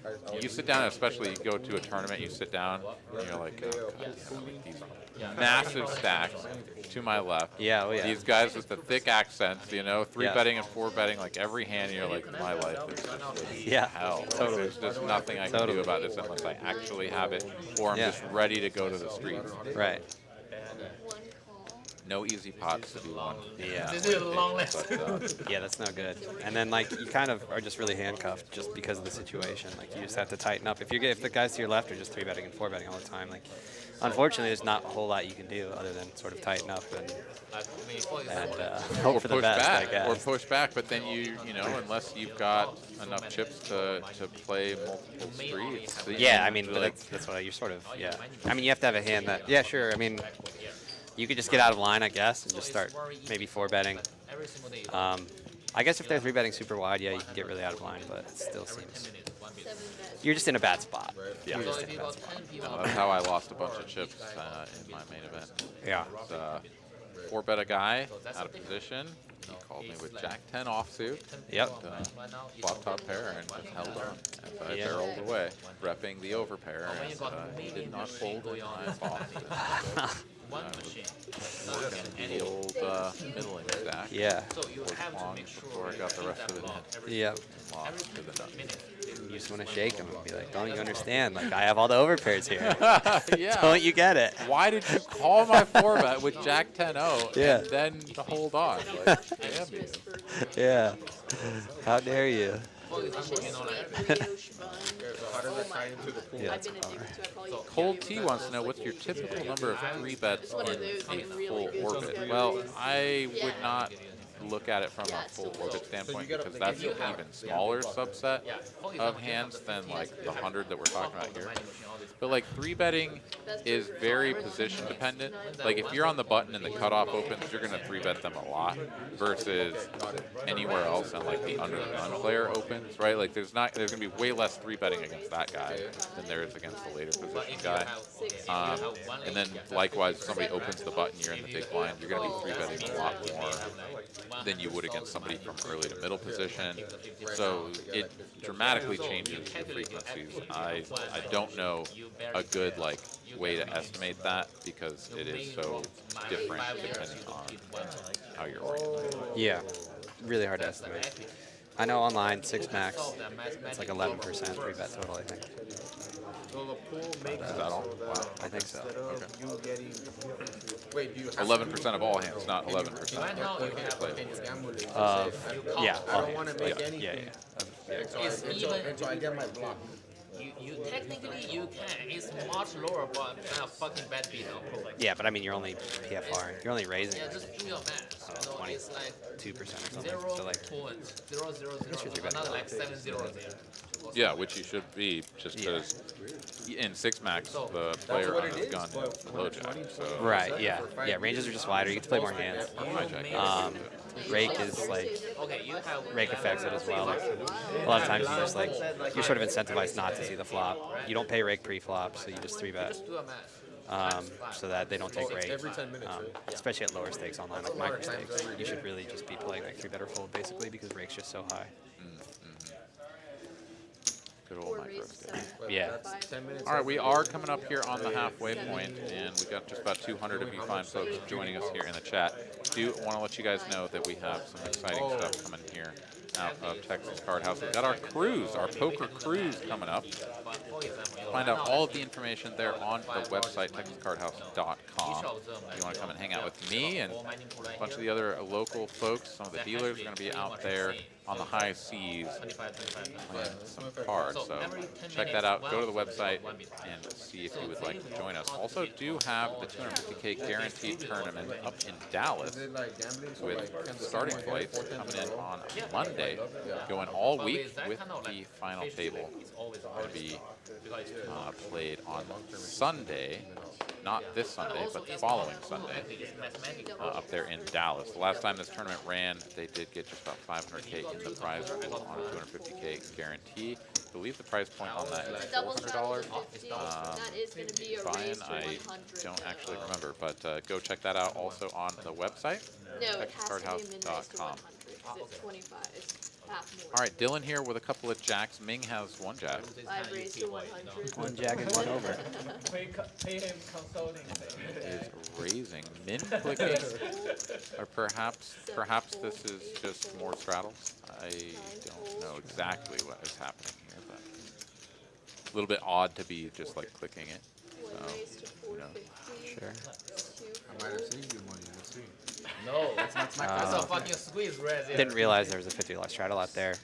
Speaker 1: you sit down, especially you go to a tournament, you sit down, and you're like, oh, God, these massive stacks to my left.
Speaker 2: Yeah, oh yeah.
Speaker 1: These guys with the thick accents, you know, 3
Speaker 2: Yeah.
Speaker 1: betting and 4 betting, like every hand, you're like, my life is just
Speaker 2: Yeah,
Speaker 1: hell. Like,
Speaker 2: totally.
Speaker 1: there's just nothing I can
Speaker 2: Totally.
Speaker 1: do about this unless I actually have it, or I'm
Speaker 2: Yeah.
Speaker 1: just ready to go to the streets.
Speaker 2: Right.
Speaker 3: One call.
Speaker 1: No easy pots to be won.
Speaker 2: Yeah.
Speaker 5: This is a long list.
Speaker 1: But,
Speaker 2: Yeah, that's no good. And then like you kind of are just really handcuffed just because of the situation. Like you just have to tighten up. If the guys to your left are just 3 betting and 4 betting all the time, like unfortunately there's not a whole lot you can do other than sort of tighten up and hope for the
Speaker 1: push
Speaker 2: best, I
Speaker 1: back,
Speaker 2: guess.
Speaker 1: or push back, but then you know, unless you've got enough chips to play multiple streets.
Speaker 2: Yeah, I mean, but
Speaker 1: like,
Speaker 2: that's what you're sort of, yeah. I mean, you have to have a hand that, yeah, sure. I mean, you could just get out of line, I guess, and just start maybe 4 betting. I guess if they're 3 betting super wide, yeah, you can get really out of line, but it still seems
Speaker 3: 7 bets.
Speaker 2: you're just in a bad spot.
Speaker 1: Yeah.
Speaker 2: You're just in a bad spot.
Speaker 1: that's how I lost a bunch of chips in my main event.
Speaker 2: Yeah.
Speaker 1: 4 bet a guy out of position. He called me with Jack 10 offsuit.
Speaker 2: Yep.
Speaker 1: Flop top pair and just held on as I
Speaker 2: Yeah.
Speaker 1: barreled away, repping the over pair, and he did not fold in my box.
Speaker 5: one machine. So you
Speaker 1: Working
Speaker 5: can
Speaker 1: the
Speaker 5: edit.
Speaker 1: old middling stack.
Speaker 2: Yeah.
Speaker 5: So you
Speaker 1: Was
Speaker 5: have to
Speaker 1: long
Speaker 5: make sure
Speaker 1: before I got the
Speaker 5: you
Speaker 1: rest
Speaker 5: hit
Speaker 1: of it
Speaker 5: that
Speaker 1: in.
Speaker 5: block every
Speaker 2: Yep.
Speaker 1: Lost to the nut.
Speaker 5: minute.
Speaker 2: You just want to shake them and be like, don't you understand? Like, I have all the overpairs here.
Speaker 1: Yeah.
Speaker 2: Don't you get it?
Speaker 1: Why did you call my 4-bet with Jack 10-0
Speaker 2: Yeah.
Speaker 1: and then to hold on? Like, damn you.
Speaker 2: Yeah. How dare you?
Speaker 5: For example, you know, like
Speaker 6: How does it tie into the pool?
Speaker 2: Yeah,
Speaker 3: I've
Speaker 2: that's
Speaker 3: been
Speaker 2: a bummer.
Speaker 3: addicted to it. I probably
Speaker 1: Cold T wants to know what's your typical number of 3-bets
Speaker 3: one of
Speaker 1: in
Speaker 3: those
Speaker 1: a
Speaker 3: like really
Speaker 1: full
Speaker 3: good
Speaker 1: orbit.
Speaker 3: discoveries.
Speaker 1: Well, I would
Speaker 3: Yeah.
Speaker 1: not look at it from
Speaker 3: Yeah,
Speaker 1: a
Speaker 3: it's
Speaker 1: full
Speaker 3: still
Speaker 1: orbit
Speaker 3: cool.
Speaker 1: standpoint
Speaker 6: gotta-
Speaker 1: because
Speaker 6: like,
Speaker 1: that's
Speaker 6: if you
Speaker 1: an
Speaker 6: have-
Speaker 1: even smaller subset
Speaker 5: yeah. For
Speaker 1: of
Speaker 5: example, you
Speaker 1: hands
Speaker 5: have
Speaker 1: than
Speaker 5: the
Speaker 1: like
Speaker 5: 15,
Speaker 1: the 100 that we're talking about here.
Speaker 5: mining machine, all this.
Speaker 1: But like 3-betting is very position dependent. Like if you're on the button and the cutoff opens, you're gonna 3-bet them a lot versus anywhere else and like the under the gun player opens, right? Like there's gonna be way less 3-betting against that guy than there is against the later
Speaker 5: But
Speaker 1: position
Speaker 5: if you
Speaker 1: guy.
Speaker 5: have, okay, if you have one
Speaker 1: And then
Speaker 5: lane,
Speaker 1: likewise, if somebody opens the button, you're in the big blind, you're gonna be 3-betting a lot more than you would against somebody from early to middle position. So it dramatically changes the frequencies. I don't know a good like way to estimate that because it is so different depending on how you're oriented.
Speaker 2: Yeah. Really hard to estimate. I know online, 6 max, it's like 11% 3-bet total, I think.
Speaker 6: So the pool makes
Speaker 1: Is that all? Wow.
Speaker 2: I think so.
Speaker 6: instead of you getting. Wait, do you have
Speaker 1: 11% of all hands, not 11%.
Speaker 5: right now you have
Speaker 6: Can you gamble it?
Speaker 2: Yeah,
Speaker 6: I
Speaker 2: all
Speaker 6: don't want
Speaker 2: hands.
Speaker 6: to make
Speaker 2: Yeah,
Speaker 6: anything.
Speaker 2: yeah.
Speaker 5: It's
Speaker 6: Until
Speaker 5: even
Speaker 6: I get my block.
Speaker 5: you technically you can. It's much lower, but fucking bad beat now.
Speaker 2: Yeah, but I mean, you're only PFR. You're only raising
Speaker 5: Yeah,
Speaker 2: like
Speaker 5: just do your math. You know,
Speaker 2: 20.
Speaker 5: it's like
Speaker 2: 2% or something.
Speaker 5: 0
Speaker 2: So like,
Speaker 5: point 0 0 0.
Speaker 2: your bet.
Speaker 5: Another like 7 0 there.
Speaker 1: Yeah, which you should be just because in 6 max, the player
Speaker 6: what
Speaker 1: on
Speaker 6: it
Speaker 1: his
Speaker 6: is,
Speaker 1: gun
Speaker 6: but
Speaker 1: is low jack. So
Speaker 2: right, yeah. Yeah, ranges are just wider. You get to play more hands.
Speaker 1: hijack
Speaker 2: Rake is like,
Speaker 5: Okay, you have
Speaker 2: rake affects it as well. Like, a lot of times you just like, you're sort of incentivized not to see the flop. You don't pay rake pre-flop, so you just 3-bet.
Speaker 5: do a math.
Speaker 2: So that they don't take rake.
Speaker 6: Every 10 minutes.
Speaker 2: Especially at lower stakes online, like micro stakes. You should really just be playing like 3-bet or fold basically because rake's just so high.
Speaker 1: good old micro stage.
Speaker 2: Yeah.
Speaker 6: 10 minutes.
Speaker 1: All right, we are coming up here on the halfway point, and we got just about 200 of you fine folks joining us here in the chat. Do want to let you guys know that we have some exciting stuff coming here out of Texas Card House. We've got our cruise, our poker cruise coming up. Find out all of the information there on the website, texascardhouse.com. You want to come and hang out with me and a bunch of the other local folks. Some of the dealers are going to be out there on the high seas playing some cards. So check that out. Go to the website and see if you would like to join us. Also do have the 250K guaranteed tournament up in Dallas with starting flights coming in on Monday, going all week with the final table. Going to be played on Sunday, not this Sunday, but the following Sunday, up there in Dallas. The last time this tournament ran, they did get just about 500K in the prize pool on a 250K guarantee. I believe the price point on that is $400.
Speaker 3: That is going to be a
Speaker 1: Buy-in,
Speaker 3: raise to
Speaker 1: I
Speaker 3: 100.
Speaker 1: don't actually remember, but go check that out also on the website,
Speaker 3: No, it has to be a mid-raise to
Speaker 1: texascardhouse.com.
Speaker 3: 100. It's 25. It's half more.
Speaker 1: All right, Dylan here with a couple of jacks. Ming has 1 jack.
Speaker 3: 5 raised to 100.
Speaker 2: 1 jack and 1 over.
Speaker 5: Pay him consulting.
Speaker 1: Is raising, min clicking, or perhaps this is just more straddles. I don't know exactly what is happening here, but a little bit odd to be just like clicking it.
Speaker 3: 1 raised to
Speaker 1: you know.
Speaker 3: 450.
Speaker 2: Sure.
Speaker 3: 2
Speaker 6: I might have saved you money. Let's see.
Speaker 5: No, that's a fucking squeeze, Rez.
Speaker 2: Didn't realize there was a $50 straddle out there.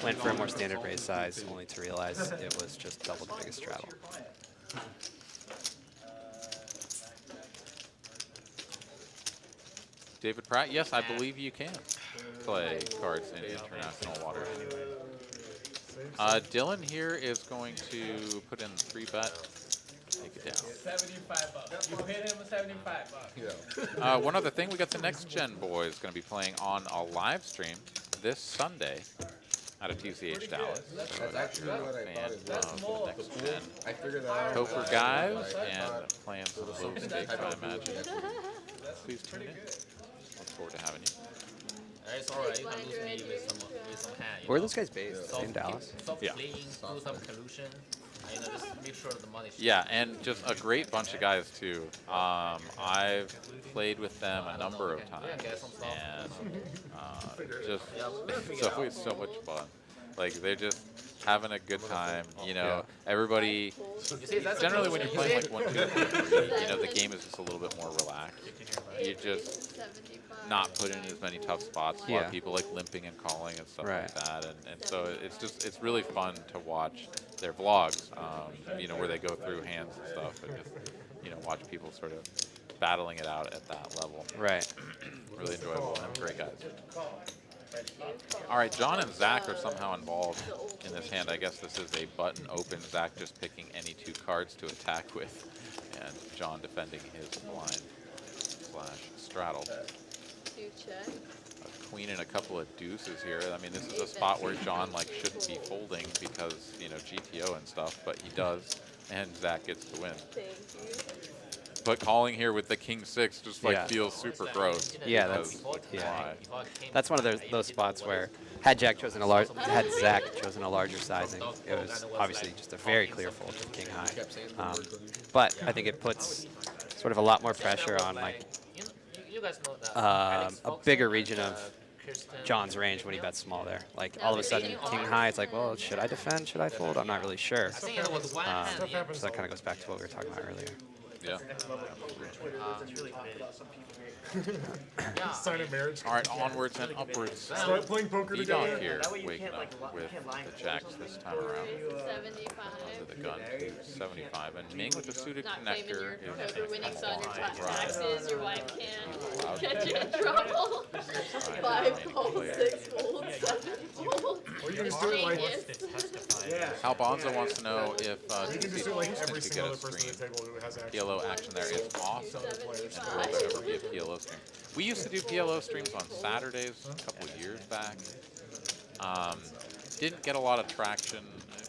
Speaker 2: Went for a more standard raise size, only to realize it was just double the biggest straddle.
Speaker 1: David Pratt, yes, I believe you can play cards in international waters. Dylan here is going to put in 3-bet. Take it down.
Speaker 5: 75 bucks. You paid him 75 bucks.
Speaker 1: One other thing, we got the Next Gen boys going to be playing on a live stream this Sunday out of TCH Dallas. So
Speaker 6: That's actually what I thought it was.
Speaker 1: for the Next Gen
Speaker 6: I figured that out.
Speaker 1: poker guys and playing some low stakes, I imagine. Please tune in. Look forward to having you.
Speaker 5: It's alright. You can lose me with some hand.
Speaker 2: Where are those guys based?
Speaker 5: Soft
Speaker 2: In Dallas?
Speaker 5: Soft
Speaker 1: Yeah.
Speaker 5: playing, do some collusion. And, just make sure the money.
Speaker 1: Yeah, and just a great bunch of guys too. I've played with them a number of times, and just it's always so much fun. Like they're just having a good time. You know, everybody. Generally, when you're playing like 1, 2, 3, you know, the game is just a little bit more relaxed. You just
Speaker 3: 75.
Speaker 1: not put in as many tough spots. A lot
Speaker 2: Yeah.
Speaker 1: of people like limping and calling and stuff
Speaker 2: Right.
Speaker 1: like that, and so it's really fun to watch their vlogs, you know, where they go through hands and stuff, and just, you know, watch people sort of battling it out at that level.
Speaker 2: Right.
Speaker 1: Really enjoyable and great guys. All right, John and Zach are somehow involved in this hand. I guess this is a button open. Zach just picking any 2 cards to attack with, and John defending his blind / straddle.
Speaker 3: 2 check.
Speaker 1: A queen and a couple of deuces here. I mean, this is a spot where John like shouldn't be folding because, you know, GTO and stuff, but he does, and Zach gets to win.
Speaker 3: Thank you.
Speaker 1: But calling here with the king 6 just like
Speaker 2: Yeah.
Speaker 1: feels super gross.
Speaker 2: Yeah,
Speaker 1: because,
Speaker 2: that's-
Speaker 1: like,
Speaker 2: yeah.
Speaker 1: why?
Speaker 2: That's one of those spots where had Zach chosen a larger sizing, it was obviously just a very clear fold to king high. But I think it puts sort of a lot more pressure on like
Speaker 5: You guys know that.
Speaker 2: a bigger region of John's range when he bets small there. Like all of a sudden king high, it's like, well, should I defend? Should I fold? I'm not really sure.
Speaker 5: I think it was one hand.
Speaker 2: So that kind of goes back to what we were talking about earlier.
Speaker 1: Yeah.
Speaker 4: Sign a marriage.
Speaker 1: All right, onwards and upwards.
Speaker 4: Start playing poker
Speaker 1: D-Dog
Speaker 4: together.
Speaker 1: here, waking up with the jacks this time around.
Speaker 3: 75.
Speaker 1: Under the gun to 75, and Ming with the suited
Speaker 3: Not claiming
Speaker 1: connector
Speaker 3: your
Speaker 1: is
Speaker 3: poker winnings on your
Speaker 1: fine.
Speaker 3: taxes. Your wife
Speaker 1: Allowed
Speaker 3: can't
Speaker 1: to
Speaker 3: get you in trouble.
Speaker 1: Fine.
Speaker 3: 5
Speaker 1: Remaining
Speaker 3: fold,
Speaker 1: player.
Speaker 3: 6 fold, 7 fold.
Speaker 4: Or you can just do it like
Speaker 3: Genius.
Speaker 1: Alfonso wants to know if
Speaker 4: you can just do it like every
Speaker 1: could
Speaker 4: single
Speaker 1: get
Speaker 4: other
Speaker 1: a
Speaker 4: person
Speaker 1: stream.
Speaker 4: at the table who has access.
Speaker 1: PLO action there is awesome. And will there ever be a PLO stream? We used to do PLO streams on Saturdays a couple of years back. Didn't get a lot of traction.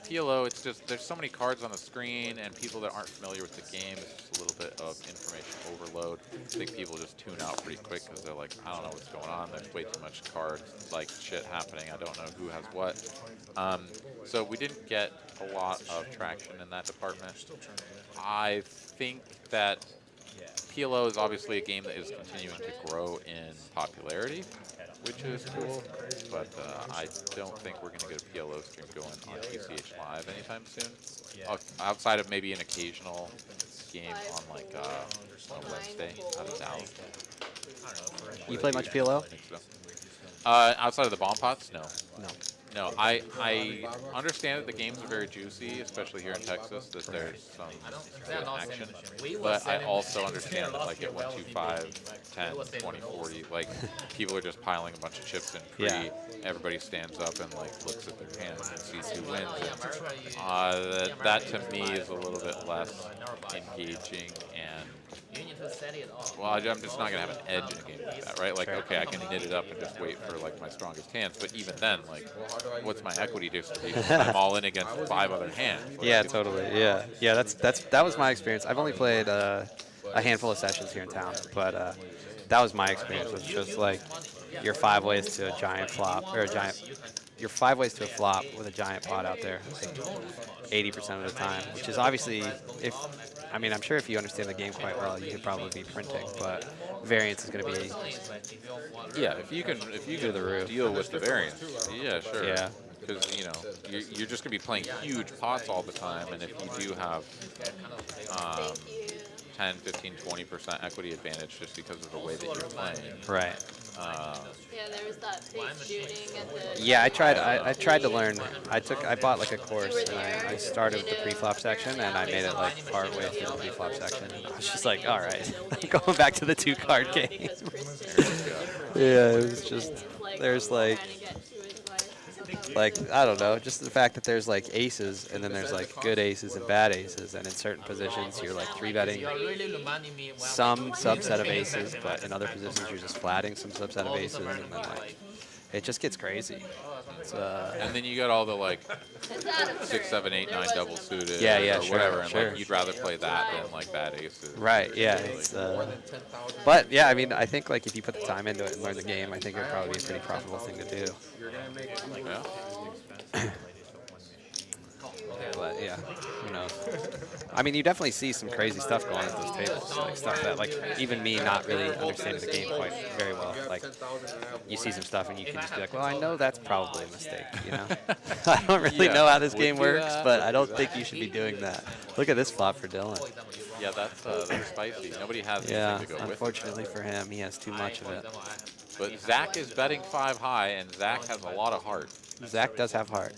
Speaker 1: PLO, it's just, there's so many cards on the screen, and people that aren't familiar with the game, it's just a little bit of information overload. I think people just tune out pretty quick because they're like, I don't know what's going on. There's way too much cards, like shit happening. I don't know who has what. So we didn't get a lot of traction in that department. I think that PLO is obviously a game that is continuing to grow in popularity, which is cool, but I don't think we're going to get a PLO stream going on TCH Live anytime soon. Outside of maybe an occasional game on like on Wednesday out of Dallas.
Speaker 2: You play much PLO?
Speaker 1: I think so. Outside of the bomb pots, no.
Speaker 2: No.
Speaker 1: No, I understand that the games are very juicy, especially here in Texas, that there's some good action. But I also understand that like at 1, 2, 5, 10, 20, 40, like people are just piling a bunch of chips in pre.
Speaker 2: Yeah.
Speaker 1: Everybody stands up and like looks at their hands and sees who wins. And, that to me is a little bit less engaging and
Speaker 5: You need to set it off.
Speaker 1: well, I'm just not gonna have an edge in a game like that, right? Like, okay, I can knit it up and just wait for like my strongest hands, but even then, like, what's my equity distribution? I'm all in against 5 other hands. Like,
Speaker 2: Yeah, totally. Yeah, yeah. That was my experience. I've only played a handful of sessions here in town, but that was my experience. Was just like your 5 ways to a giant flop or a giant. Your 5 ways to a flop with a giant pot out there, like 80% of the time, which is obviously I'm sure if you understand the game quite well, you could probably be printing, but variance is going to be
Speaker 1: yeah, if you can deal with the variance, yeah, sure.
Speaker 2: Yeah.
Speaker 1: Because you're just gonna be playing huge pots all the time, and if you do have 10, 15, 20% equity advantage just because of the way that you're playing.
Speaker 2: right.
Speaker 3: Yeah, there was that fake shooting at the.
Speaker 2: Yeah, I tried to learn. I bought like a course, and I started with the pre-flop section, and I made it like part way through the pre-flop section. I was just like, all right, I'm going back to the 2-card game.
Speaker 3: Because Kristen
Speaker 2: Yeah, it was just there's like
Speaker 3: trying to get to his wife.
Speaker 2: I don't know, just the fact that there's like aces, and then there's like good aces and bad aces, and in certain positions you're like 3-betting
Speaker 5: You're really reminding me when
Speaker 2: some subset of aces, but in other positions you're just flatting some subset of aces, and then like it just gets crazy. It's,
Speaker 1: And then you got all the like
Speaker 3: It's out of
Speaker 1: 6, 7, 8, 9 double suited.
Speaker 2: Yeah, yeah,
Speaker 1: or
Speaker 2: sure,
Speaker 1: whatever. And
Speaker 2: sure.
Speaker 1: like you'd rather play that than like bad aces.
Speaker 2: right, yeah.
Speaker 1: Really.
Speaker 2: It's, but yeah, I mean, I think like if you put the time into it and learn the game, I think it would probably be a pretty profitable thing to do.
Speaker 1: Yeah.
Speaker 2: But yeah, who knows? I mean, you definitely see some crazy stuff going on at those tables, like stuff that like even me not really understanding the game quite very well, like you see some stuff and you can just be like, well, I know that's probably a mistake, you know? I don't really
Speaker 1: Yeah,
Speaker 2: know how this
Speaker 1: would
Speaker 2: game
Speaker 1: do
Speaker 2: works,
Speaker 1: that,
Speaker 2: but
Speaker 1: would
Speaker 2: I
Speaker 1: do
Speaker 2: don't think
Speaker 1: that.
Speaker 2: you should be doing that. Look at this flop for Dylan.
Speaker 1: Yeah, that's spicy. Nobody has
Speaker 2: Yeah,
Speaker 1: anything to go with it.
Speaker 2: unfortunately for him, he has too much of it.
Speaker 1: But Zach is betting 5 high, and Zach has a lot of heart.
Speaker 2: Zach does have heart.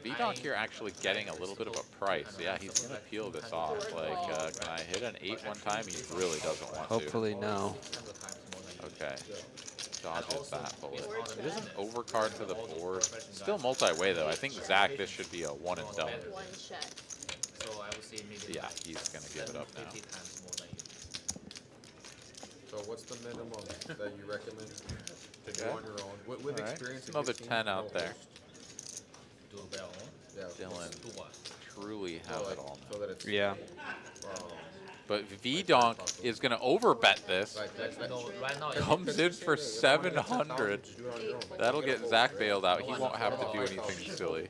Speaker 1: V-Donk here actually getting a little bit of a price. Yeah, he's going to peel this off. Like, can I hit an 8 one time? He really doesn't want to.
Speaker 2: Hopefully no.
Speaker 1: Okay. Dodges that bullet. It is an overcard to the board. Still multi-way, though. I think Zach, this should be a one and done.
Speaker 3: One check.
Speaker 1: Yeah, he's going to give it up now.
Speaker 6: So what's the minimum that you recommend to do on your own? With
Speaker 1: All right.
Speaker 6: experience, it
Speaker 1: Another
Speaker 6: seems
Speaker 1: 10 out there.
Speaker 6: Yeah.
Speaker 1: Dylan truly have it all now.
Speaker 6: So that it's
Speaker 2: Yeah.
Speaker 1: But V-Donk is going to overbet this.
Speaker 5: Right now,
Speaker 1: Comes in for 700. That'll get Zach bailed out. He won't have to do anything silly.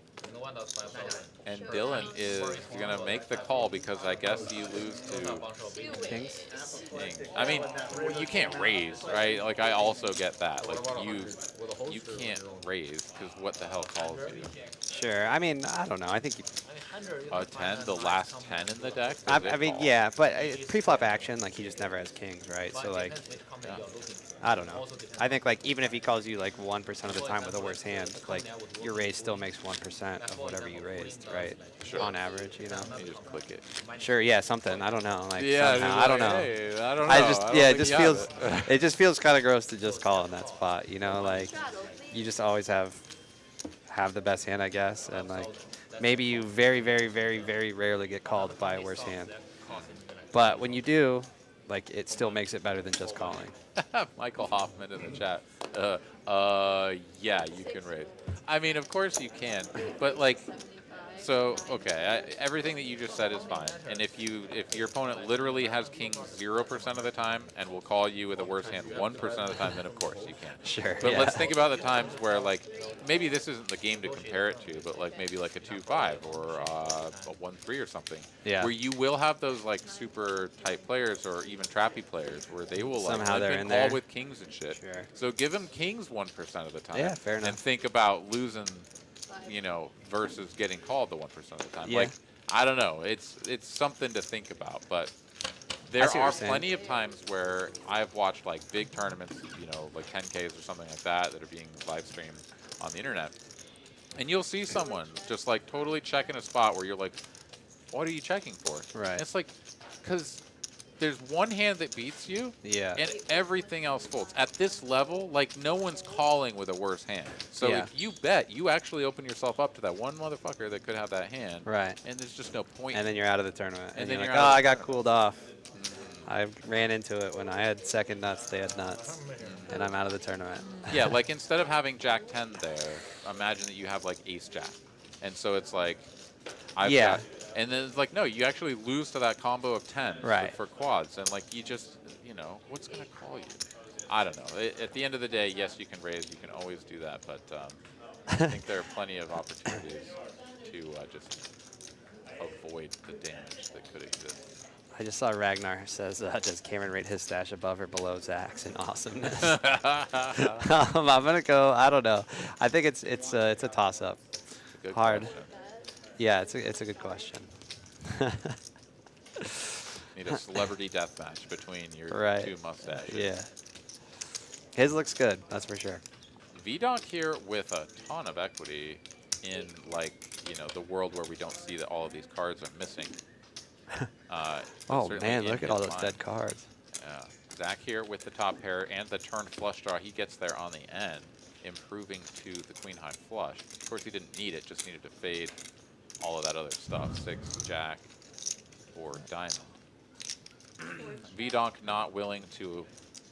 Speaker 1: And Dylan is going to make the call because I guess you lose to
Speaker 2: Kings?
Speaker 1: King. I mean, you can't raise, right? Like, I also get that. Like, you can't raise because what the hell calls you?
Speaker 2: Sure. I mean, I don't know. I think you,
Speaker 1: A 10, the last 10 in the deck?
Speaker 2: I mean, yeah, but pre-flop action, like he just never has kings, right? So like, I don't know. I think like even if he calls you like 1% of the time with a worse hand, like your raise still makes 1% of whatever you raised, right?
Speaker 1: Sure.
Speaker 2: On average, you know.
Speaker 1: You just click it.
Speaker 2: Sure, yeah, something. I don't know. Like
Speaker 1: Yeah,
Speaker 2: somehow,
Speaker 1: just
Speaker 2: I don't
Speaker 1: like,
Speaker 2: know.
Speaker 1: hey, I don't know.
Speaker 2: I just
Speaker 1: I don't
Speaker 2: yeah, it
Speaker 1: think
Speaker 2: just
Speaker 1: you have
Speaker 2: feels
Speaker 1: it.
Speaker 2: it just feels kind of gross to just call in that spot, you know, like you just always have the best hand, I guess, and like maybe you very, very, very, very rarely get called by a worse hand. But when you do, like it still makes it better than just calling.
Speaker 1: Michael Hoffman in the chat. Yeah, you can raise. I mean, of course you can, but like, so okay, everything that you just said is fine. And if your opponent literally has kings 0% of the time and will call you with a worse hand 1% of the time, then of course you can.
Speaker 2: Sure.
Speaker 1: But
Speaker 2: yeah.
Speaker 1: let's think about the times where like maybe this isn't the game to compare it to, but like maybe like a 2-5 or a 1-3 or something.
Speaker 2: Yeah.
Speaker 1: Where you will have those like super tight players or even trappy players where they will like
Speaker 2: Somehow they're
Speaker 1: limp
Speaker 2: in
Speaker 1: and call
Speaker 2: there.
Speaker 1: with kings and shit.
Speaker 2: Sure.
Speaker 1: So give them kings 1% of the time.
Speaker 2: Yeah, fair enough.
Speaker 1: And think about losing, you know, versus getting called the 1% of the time.
Speaker 2: Yeah.
Speaker 1: Like, I don't know. It's something to think about, but
Speaker 2: I
Speaker 1: there
Speaker 2: see what
Speaker 1: are
Speaker 2: you're saying.
Speaker 1: plenty of times where I've watched like big tournaments, you know, like 10Ks or something like that that are being live streamed on the internet. And you'll see someone just like totally checking a spot where you're like, what are you checking for?
Speaker 2: Right.
Speaker 1: And it's like, because there's one hand that beats you,
Speaker 2: Yeah.
Speaker 1: and everything else folds. At this level, like, no one's calling with a worse hand. So
Speaker 2: Yeah.
Speaker 1: if you bet, you actually open yourself up to that one motherfucker that could have that hand.
Speaker 2: Right.
Speaker 1: And there's just no point.
Speaker 2: And then you're out of the tournament.
Speaker 1: And
Speaker 2: And,
Speaker 1: then
Speaker 2: you're
Speaker 1: you're
Speaker 2: like,
Speaker 1: out
Speaker 2: oh,
Speaker 1: of
Speaker 2: I
Speaker 1: the
Speaker 2: got cooled off. I ran into it when I had second nuts, they had nuts. And I'm out of the tournament.
Speaker 1: Yeah, like, instead of having Jack 10 there, imagine that you have, like, Ace Jack. And so it's like, I've
Speaker 2: Yeah.
Speaker 1: got... And then it's like, no, you actually lose to that combo of 10
Speaker 2: Right.
Speaker 1: for quads. And, like, you just, you know, what's going to call you? I don't know. At the end of the day, yes, you can raise. You can always do that. But I think there are plenty of opportunities to just avoid the damage that could exist.
Speaker 2: I just saw Ragnar says, does Cameron rate his stash above or below Zach's in awesomeness? I'm gonna go. I don't know. I think it's a toss up.
Speaker 1: Good
Speaker 2: Hard.
Speaker 1: question.
Speaker 2: Yeah, it's a good question.
Speaker 1: Need a celebrity death match between your
Speaker 2: Right.
Speaker 1: two mustaches.
Speaker 2: Yeah. His looks good. That's for sure.
Speaker 1: V-Donk here with a ton of equity in, like, you know, the world where we don't see that all of these cards are missing.
Speaker 2: Oh
Speaker 1: certainly
Speaker 2: man,
Speaker 1: in
Speaker 2: look at
Speaker 1: his
Speaker 2: all those
Speaker 1: mind.
Speaker 2: dead cards.
Speaker 1: Yeah. Zach here with the top pair and the turn flush draw. He gets there on the end, improving to the queen high flush. Of course, he didn't need it, just needed to fade all of that other stuff. 6, Jack, or Diamond. V-Donk not willing to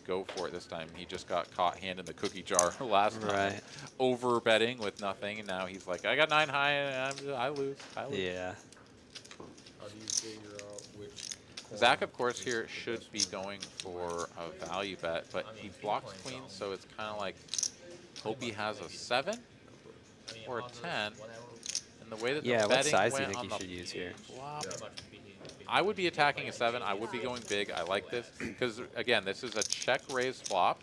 Speaker 1: go for it this time. He just got caught hand in the cookie jar last time.
Speaker 2: Right.
Speaker 1: Over betting with nothing, and now he's like, I got 9 high, and I lose.
Speaker 2: Yeah.
Speaker 6: How do you figure out which?
Speaker 1: Zach, of course, here should be going for a value bet, but he blocks queens, so it's kind of like hope he has a 7 or a 10. And the way that
Speaker 2: Yeah,
Speaker 1: the
Speaker 2: what
Speaker 1: betting
Speaker 2: size do you
Speaker 1: went
Speaker 2: think
Speaker 1: on
Speaker 2: you should use here?
Speaker 1: flop, I would be attacking a 7. I would be going big. I like this because, again, this is a check raise flop,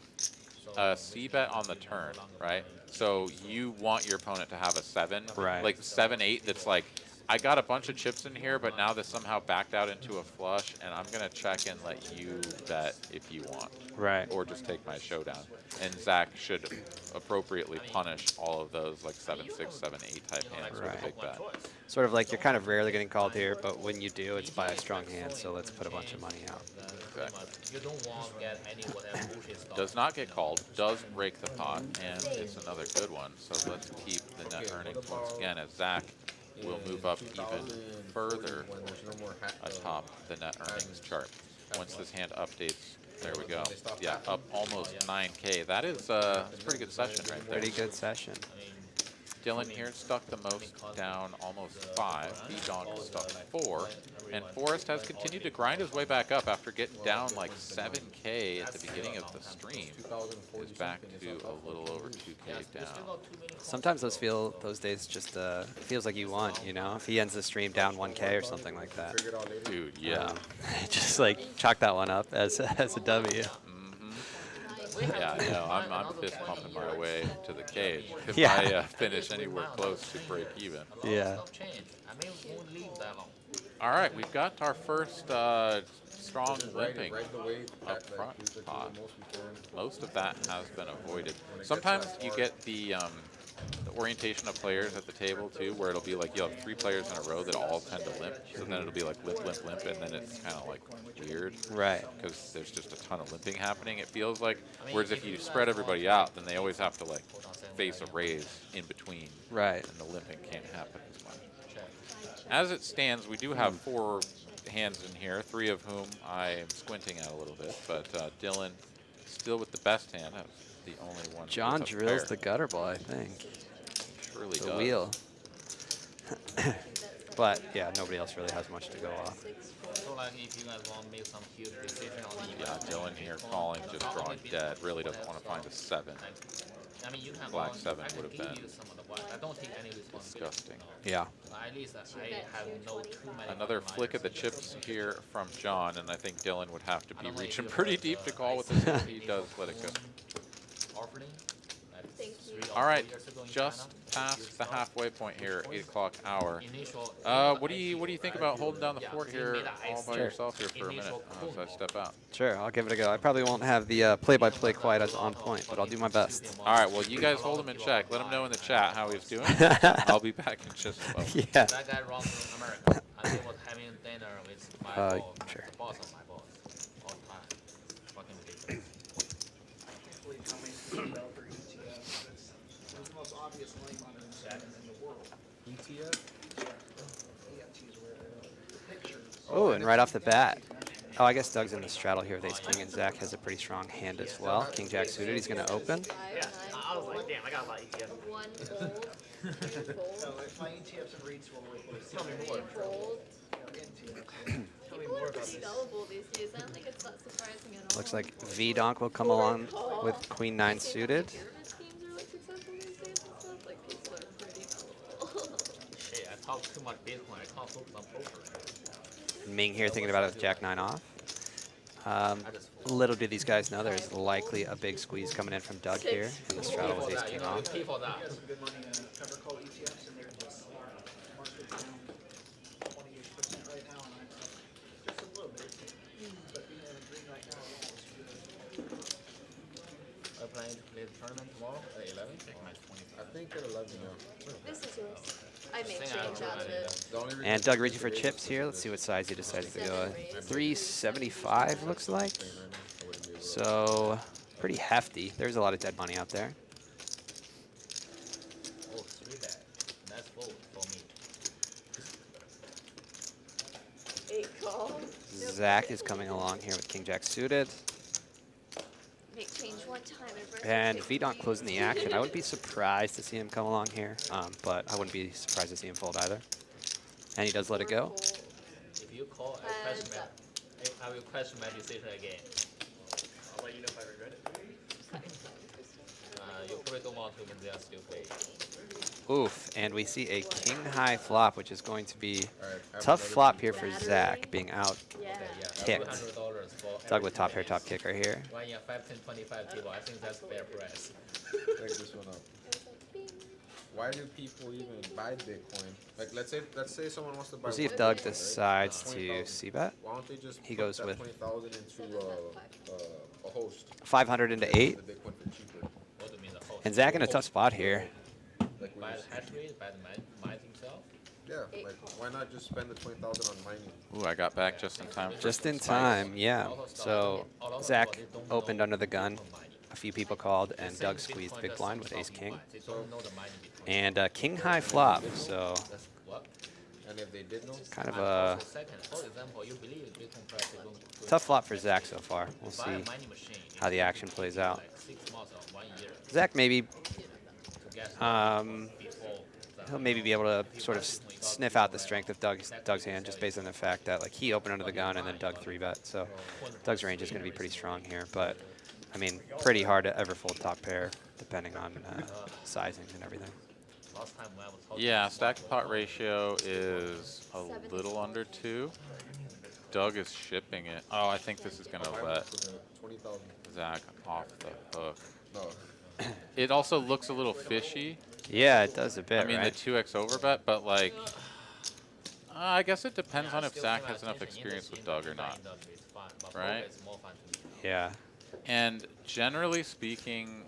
Speaker 1: a C bet on the turn, right? So you want your opponent to have a 7,
Speaker 2: Right.
Speaker 1: like 7-8. That's like, I got a bunch of chips in here, but now this somehow backed out into a flush, and I'm gonna check and let you bet if you want,
Speaker 2: Right.
Speaker 1: or just take my showdown. And Zach should appropriately punish all of those like 7-6, 7-8 type hands with a big bet.
Speaker 2: Sort of like you're kind of rarely getting called here, but when you do, it's by a strong hand, so let's put a bunch of money out.
Speaker 1: Exactly.
Speaker 5: You don't want to get any whatever bullshit stuff.
Speaker 1: Does not get called, does break the pot, and it's another good one. So let's keep the net earnings once again as Zach will move up even further
Speaker 6: When there's no more
Speaker 1: atop the net earnings chart. Once this hand updates, there we go. Yeah, up almost 9K. That is a pretty good session right there.
Speaker 2: Pretty good session.
Speaker 1: Dylan here stuck the most down, almost 5. B-Donk stuck 4. And Forrest has continued to grind his way back up after getting down like 7K at the beginning of the stream. Is back to a little over 2K down.
Speaker 2: Sometimes those days just feels like you won, you know? If he ends the stream down 1K or something like that.
Speaker 1: Dude, yeah.
Speaker 2: Just like chalk that one up as a W.
Speaker 1: Yeah, no, I'm fist pumping my way to the cage if
Speaker 2: Yeah.
Speaker 1: I finish anywhere close to break even.
Speaker 2: Yeah.
Speaker 1: All right, we've got our first strong limping
Speaker 6: Right the way
Speaker 1: up front pot. Most of that has been avoided. Sometimes you get the orientation of players at the table too, where it'll be like you have 3 players in a row that all tend to limp, so then it'll be like limp, limp, limp, and then it's kind of like weird.
Speaker 2: Right.
Speaker 1: Because there's just a ton of limping happening, it feels like. Whereas if you spread everybody out, then they always have to like face a raise in between.
Speaker 2: Right.
Speaker 1: And the limping can't happen as much. As it stands, we do have 4 hands in here, 3 of whom I am squinting at a little bit, but Dylan still with the best hand. That was the only one.
Speaker 2: John
Speaker 1: with a
Speaker 2: drills
Speaker 1: pair.
Speaker 2: the gutter ball, I think.
Speaker 1: Surely
Speaker 2: The
Speaker 1: does.
Speaker 2: wheel. But yeah, nobody else really has much to go off.
Speaker 5: So like if you guys want to make some huge decision on the
Speaker 1: Yeah, Dylan here calling, just drawing dead. Really doesn't want to find a 7.
Speaker 5: I mean, you can
Speaker 1: Black
Speaker 5: go on,
Speaker 1: 7
Speaker 5: I can
Speaker 1: would have
Speaker 5: give
Speaker 1: been
Speaker 5: you some of the white. I don't take any responsibility.
Speaker 1: Disgusting.
Speaker 2: Yeah.
Speaker 5: At least I have no too many.
Speaker 1: Another flick of the chips here from John, and I think Dylan would have to be reaching pretty deep to call with this if he does let it go.
Speaker 5: Offering.
Speaker 3: Thank you.
Speaker 1: All right, just past the halfway point here, 8 o'clock hour.
Speaker 5: Initial.
Speaker 1: What do you think about holding down the fort here all by yourself here for a minute as I step out?
Speaker 2: Sure, I'll give it a go. I probably won't have the play-by-play quite as on point, but I'll do my best.
Speaker 1: All right, well, you guys hold him in check. Let him know in the chat how he's doing. I'll be back in just a moment.
Speaker 2: Yeah.
Speaker 5: That guy wrong from America. I was having dinner with my boss,
Speaker 2: sure.
Speaker 5: boss of my boss all the time. Fucking ridiculous.
Speaker 7: The most obvious money monitoring system in the world.
Speaker 6: ETF?
Speaker 2: Oh, and right off the bat. Oh, I guess Doug's in the straddle here with ace king, and Zach has a pretty strong hand as well. King jack suited, he's going to open.
Speaker 5: I was like, damn, I got a lot of ETFs.
Speaker 3: 1 fold, 2 fold,
Speaker 7: So if my ETFs and REITs will
Speaker 3: 3 fold. People are pretty gullible these days. I don't think it's that surprising at all.
Speaker 2: Looks like V-Donk will come along with queen 9 suited.
Speaker 3: Pyramid schemes are like successful these days and stuff. Like people are pretty gullible.
Speaker 5: Shit, I talk too much Bitcoin. I can't focus on poker.
Speaker 2: Ming here thinking about it with jack 9 off. Little do these guys know there's likely a big squeeze coming in from Doug here in the straddle with ace king off.
Speaker 5: Pay for that.
Speaker 7: some good money in cover call ETFs, and they're just market down 28% right now, and I'm just a little bit. But being in the green right now is good.
Speaker 5: I'm planning to play the tournament tomorrow at 11.
Speaker 6: I think at 11 now.
Speaker 3: This is yours. I may change out of it.
Speaker 6: The only reason
Speaker 2: And Doug reaching for chips here. Let's see what size he decides to go with. 375 looks like. So pretty hefty. There's a lot of dead money out there.
Speaker 5: Oh, 3 bet. That's full for me.
Speaker 3: 8 calls.
Speaker 2: Zach is coming along here with king jack suited. And V not closing the action. I wouldn't be surprised to see him come along here, but I wouldn't be surprised to see him fold either. And he does let it go.
Speaker 5: If you call, I will question my decision again.
Speaker 8: I'll let you know if I regret it.
Speaker 5: You probably don't want to when they are still playing.
Speaker 2: Oof, and we see a king high flop, which is going to be
Speaker 6: Alright, have
Speaker 2: tough
Speaker 6: another
Speaker 2: flop
Speaker 6: piece.
Speaker 2: here for Zach, being out
Speaker 3: Yeah.
Speaker 5: Okay, yeah.
Speaker 2: Kicked.
Speaker 5: $200 for
Speaker 2: Doug with top
Speaker 5: every
Speaker 2: pair, top kicker here.
Speaker 5: 1 year, 5, 10, 25 table. I think that's fair price.
Speaker 6: Check this one out. Why do people even buy Bitcoin? Like, let's say someone wants to buy.
Speaker 2: We'll see if
Speaker 6: one
Speaker 2: Doug
Speaker 6: Bitcoin, right?
Speaker 2: decides to
Speaker 6: 20,000.
Speaker 2: c-bet.
Speaker 6: Why don't they just
Speaker 2: He
Speaker 6: put
Speaker 2: goes
Speaker 6: that
Speaker 2: with
Speaker 6: 20,000 into a host?
Speaker 2: 500 into 8.
Speaker 6: The Bitcoin for cheaper.
Speaker 5: What do you mean the host?
Speaker 2: And Zach in a tough spot here.
Speaker 6: Like when
Speaker 5: Buy
Speaker 6: you
Speaker 5: the hash rate, buy the mine himself.
Speaker 6: yeah, like why not just spend the 20,000 on mining?
Speaker 1: Ooh, I got back just in time. For
Speaker 2: Just
Speaker 1: some
Speaker 2: in
Speaker 1: spikes.
Speaker 2: time, yeah. So Zach opened under the gun. A few people called, and Doug squeezed big blind with ace king.
Speaker 5: They don't know the mining Bitcoin.
Speaker 2: And king high flop, so
Speaker 5: That's what?
Speaker 6: And if they did know,
Speaker 2: kind of
Speaker 5: And
Speaker 2: a
Speaker 5: also second, for example, you believe Bitcoin price is going to
Speaker 2: tough flop for Zach so far. We'll
Speaker 5: buy
Speaker 2: see
Speaker 5: a mining machine.
Speaker 2: how the action plays out.
Speaker 5: Like 6 months or 1 year
Speaker 2: Zach maybe,
Speaker 5: to get before
Speaker 2: he'll maybe be able to sort of sniff out the strength of Doug's hand just based on the fact that like he opened under the gun and then Doug 3-bet. So Doug's range is going to be pretty strong here, but I mean, pretty hard to ever fold top pair depending on sizings and everything.
Speaker 5: last time when I was talking
Speaker 1: Yeah,
Speaker 5: about
Speaker 1: stack to pot ratio is a little under 2. Doug is shipping it. Oh, I think this is going to let
Speaker 6: 20,000.
Speaker 1: Zach off the hook.
Speaker 6: No.
Speaker 1: It also looks a little fishy.
Speaker 2: Yeah, it does a bit,
Speaker 1: I mean,
Speaker 2: right?
Speaker 1: the 2x overbet, but like, I guess it depends
Speaker 5: Yeah,
Speaker 1: on
Speaker 5: I
Speaker 1: if
Speaker 5: still
Speaker 1: Zach
Speaker 5: pay
Speaker 1: has enough
Speaker 5: attention in
Speaker 1: experience
Speaker 5: the
Speaker 1: with
Speaker 5: scene,
Speaker 1: Doug or
Speaker 5: but
Speaker 1: not.
Speaker 5: industry is fun, but
Speaker 1: Right?
Speaker 5: poker is more fun to me.
Speaker 2: Yeah.
Speaker 1: And generally speaking,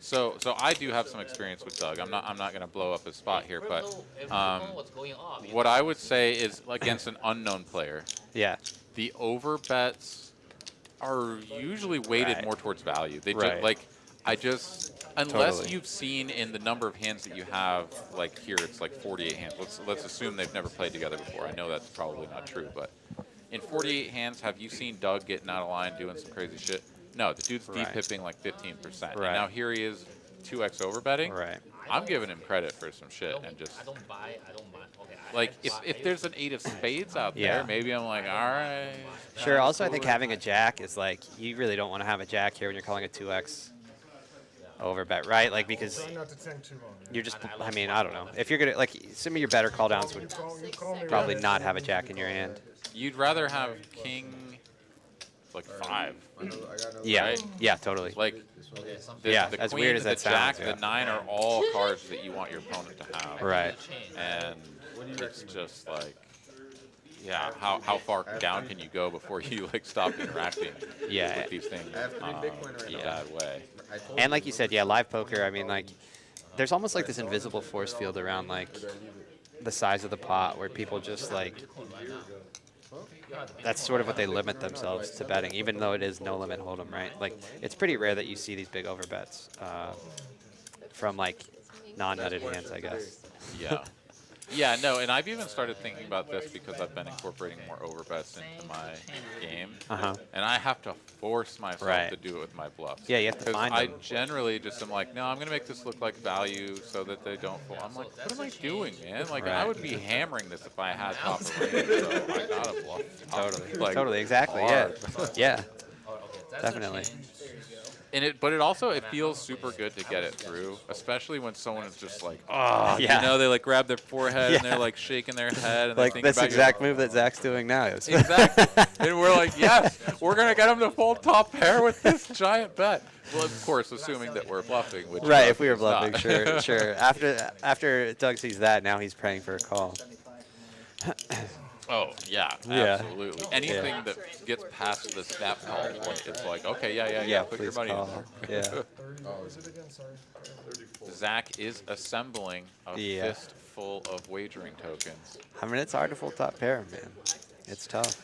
Speaker 1: so I do have some experience with Doug. I'm not going to blow up his spot here, but
Speaker 5: If you know what's going on, you
Speaker 1: what
Speaker 5: know,
Speaker 1: I would say is against an unknown player,
Speaker 2: Yeah.
Speaker 1: the overbets are usually weighted
Speaker 2: Right.
Speaker 1: more towards value. They
Speaker 2: Right.
Speaker 1: unless
Speaker 2: Totally.
Speaker 1: you've seen in the number of hands that you have, like here it's like 48 hands. Let's assume they've never played together before. I know that's probably not true, but in 48 hands, have you seen Doug getting out of line doing some crazy shit? No, the dude's
Speaker 2: Right.
Speaker 1: deep-hipping like 15%.
Speaker 2: Right.
Speaker 1: And now here he is 2x overbetting.
Speaker 2: Right.
Speaker 1: I'm giving him credit for some shit and just
Speaker 5: I don't buy. Okay.
Speaker 1: like if there's an 8 of spades out
Speaker 2: Yeah.
Speaker 1: there, maybe I'm like, all right.
Speaker 2: Sure. Also, I think having a jack is like you really don't want to have a jack here when you're calling a 2x overbet, right? Like because
Speaker 4: Try not to think too long.
Speaker 2: you're just. I mean, I don't know. If you're gonna like some of your better call downs would
Speaker 4: You call me
Speaker 2: probably
Speaker 4: right.
Speaker 2: not have a jack in your hand.
Speaker 1: You'd rather have king like 5.
Speaker 6: I got another
Speaker 2: Yeah.
Speaker 1: Right.
Speaker 2: Yeah. Totally.
Speaker 1: Like
Speaker 5: Okay, something
Speaker 1: the,
Speaker 2: Yeah,
Speaker 1: the
Speaker 2: as
Speaker 1: queen,
Speaker 2: weird as
Speaker 1: the
Speaker 2: that sounds,
Speaker 1: jack,
Speaker 2: yeah.
Speaker 1: the 9 are all cards that you want your opponent to have.
Speaker 2: Right.
Speaker 5: change.
Speaker 1: And
Speaker 6: What do you
Speaker 1: it's
Speaker 6: recommend?
Speaker 1: just like, yeah, how far down can you go before you like stop interacting
Speaker 2: Yeah.
Speaker 1: with these things
Speaker 6: I have 3 Bitcoin right
Speaker 1: in a
Speaker 6: now.
Speaker 1: bad way?
Speaker 6: I told
Speaker 2: And like you said, yeah, live poker. I mean, like there's almost like this invisible force field around like the size of the pot where people just like that's sort of what they limit themselves to betting, even though it is no limit hold'em, right? Like it's pretty rare that you see these big overbets from like non-nutted hands, I guess.
Speaker 1: Yeah. Yeah, no, and I've even started thinking about this because I've been incorporating more overbets into my game.
Speaker 2: Uh-huh.
Speaker 1: And I have to force myself
Speaker 2: Right.
Speaker 1: to do it with my bluffs.
Speaker 2: Yeah, you have to
Speaker 1: Because
Speaker 2: find
Speaker 1: I
Speaker 2: them.
Speaker 1: generally just am like, no, I'm going to make this look like value so that they don't fall. I'm like, what am I doing, man? Like, I
Speaker 2: Right.
Speaker 1: would be hammering this if I had top of range, so I got to bluff.
Speaker 2: Totally.
Speaker 1: Like,
Speaker 2: Totally. Exactly.
Speaker 1: hard.
Speaker 2: Yeah. Yeah.
Speaker 5: Oh, okay, that's
Speaker 2: Definitely.
Speaker 5: A change.
Speaker 1: But it also, it feels super good to get it through, especially when someone is just like,
Speaker 2: Oh,
Speaker 1: you
Speaker 2: yeah.
Speaker 1: know, they like grab their forehead and
Speaker 2: Yeah.
Speaker 1: they're like shaking their head and
Speaker 2: Like
Speaker 1: they think
Speaker 2: this
Speaker 1: about
Speaker 2: exact move that Zach's doing now. Is
Speaker 1: Exactly. And we're like, yes, we're going to get him to fold top pair with this giant bet. Well, of course, assuming that we're bluffing. Which
Speaker 2: right.
Speaker 1: Doug
Speaker 2: If we were
Speaker 1: is not.
Speaker 2: bluffing, sure, sure. After Doug sees that, now he's praying for a call.
Speaker 1: Oh, yeah,
Speaker 2: Yeah.
Speaker 1: absolutely. Anything that gets past the snap call point, it's like, okay, yeah, put your
Speaker 2: please
Speaker 1: money
Speaker 2: call.
Speaker 1: in there.
Speaker 2: Yeah.
Speaker 4: 30, what was it again? Sorry.
Speaker 1: Zach is assembling a
Speaker 2: Yeah.
Speaker 1: fistful of wagering tokens.
Speaker 2: I mean, it's hard to fold top pair, man. It's tough.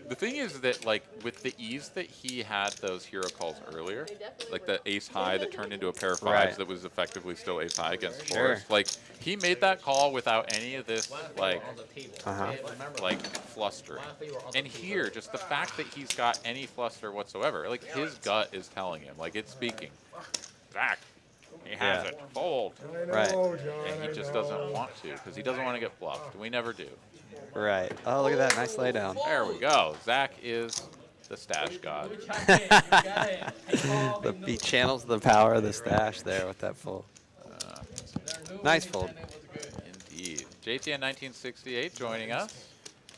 Speaker 1: The thing is that, like, with the ease that he had those hero calls earlier, like the ace high that turned into a pair of fives
Speaker 2: Right.
Speaker 1: that was effectively still ace high against
Speaker 2: Sure.
Speaker 1: fours, like, he made that call without any of this, like,
Speaker 5: On the table.
Speaker 2: Uh-huh.
Speaker 5: Remember,
Speaker 1: like flustering. And here, just the fact that he's got any fluster whatsoever, like, his gut is telling him, like, it's speaking. Zach, he has
Speaker 2: Yeah.
Speaker 1: it. Fold.
Speaker 4: I know,
Speaker 2: Right.
Speaker 4: John,
Speaker 1: And he
Speaker 4: I
Speaker 1: just
Speaker 4: know.
Speaker 1: doesn't want to because he doesn't want to get bluffed. We never do.
Speaker 2: Right. Oh, look at that. Nice lay down.
Speaker 1: There we go. Zach is the stash god.
Speaker 2: He channels the power of the stash there with that full. Nice fold.
Speaker 1: Indeed. JTN 1968 joining us.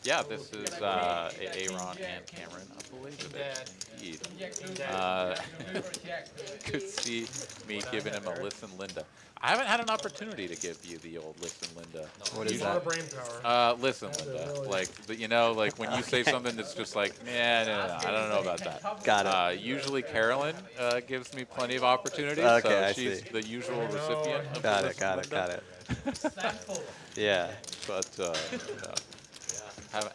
Speaker 1: Yeah, this is Aaron and Cameron, I believe it. Indeed. Could see me giving him a listen, Linda. I haven't had an opportunity to give you the old listen, Linda.
Speaker 2: What is
Speaker 4: A lot of
Speaker 2: that?
Speaker 4: brain power.
Speaker 1: Listen, Linda. Like, you know, like when you say something that's just like, nah, no, I don't know about that.
Speaker 2: Got it.
Speaker 1: Usually Carolyn gives me plenty of opportunities,
Speaker 2: Okay,
Speaker 1: so
Speaker 2: I
Speaker 1: she's
Speaker 2: see.
Speaker 1: the usual recipient of
Speaker 2: Got
Speaker 1: the
Speaker 2: it.
Speaker 1: listen,
Speaker 2: Got it.
Speaker 1: Linda.
Speaker 2: Got it. Yeah.
Speaker 1: But no.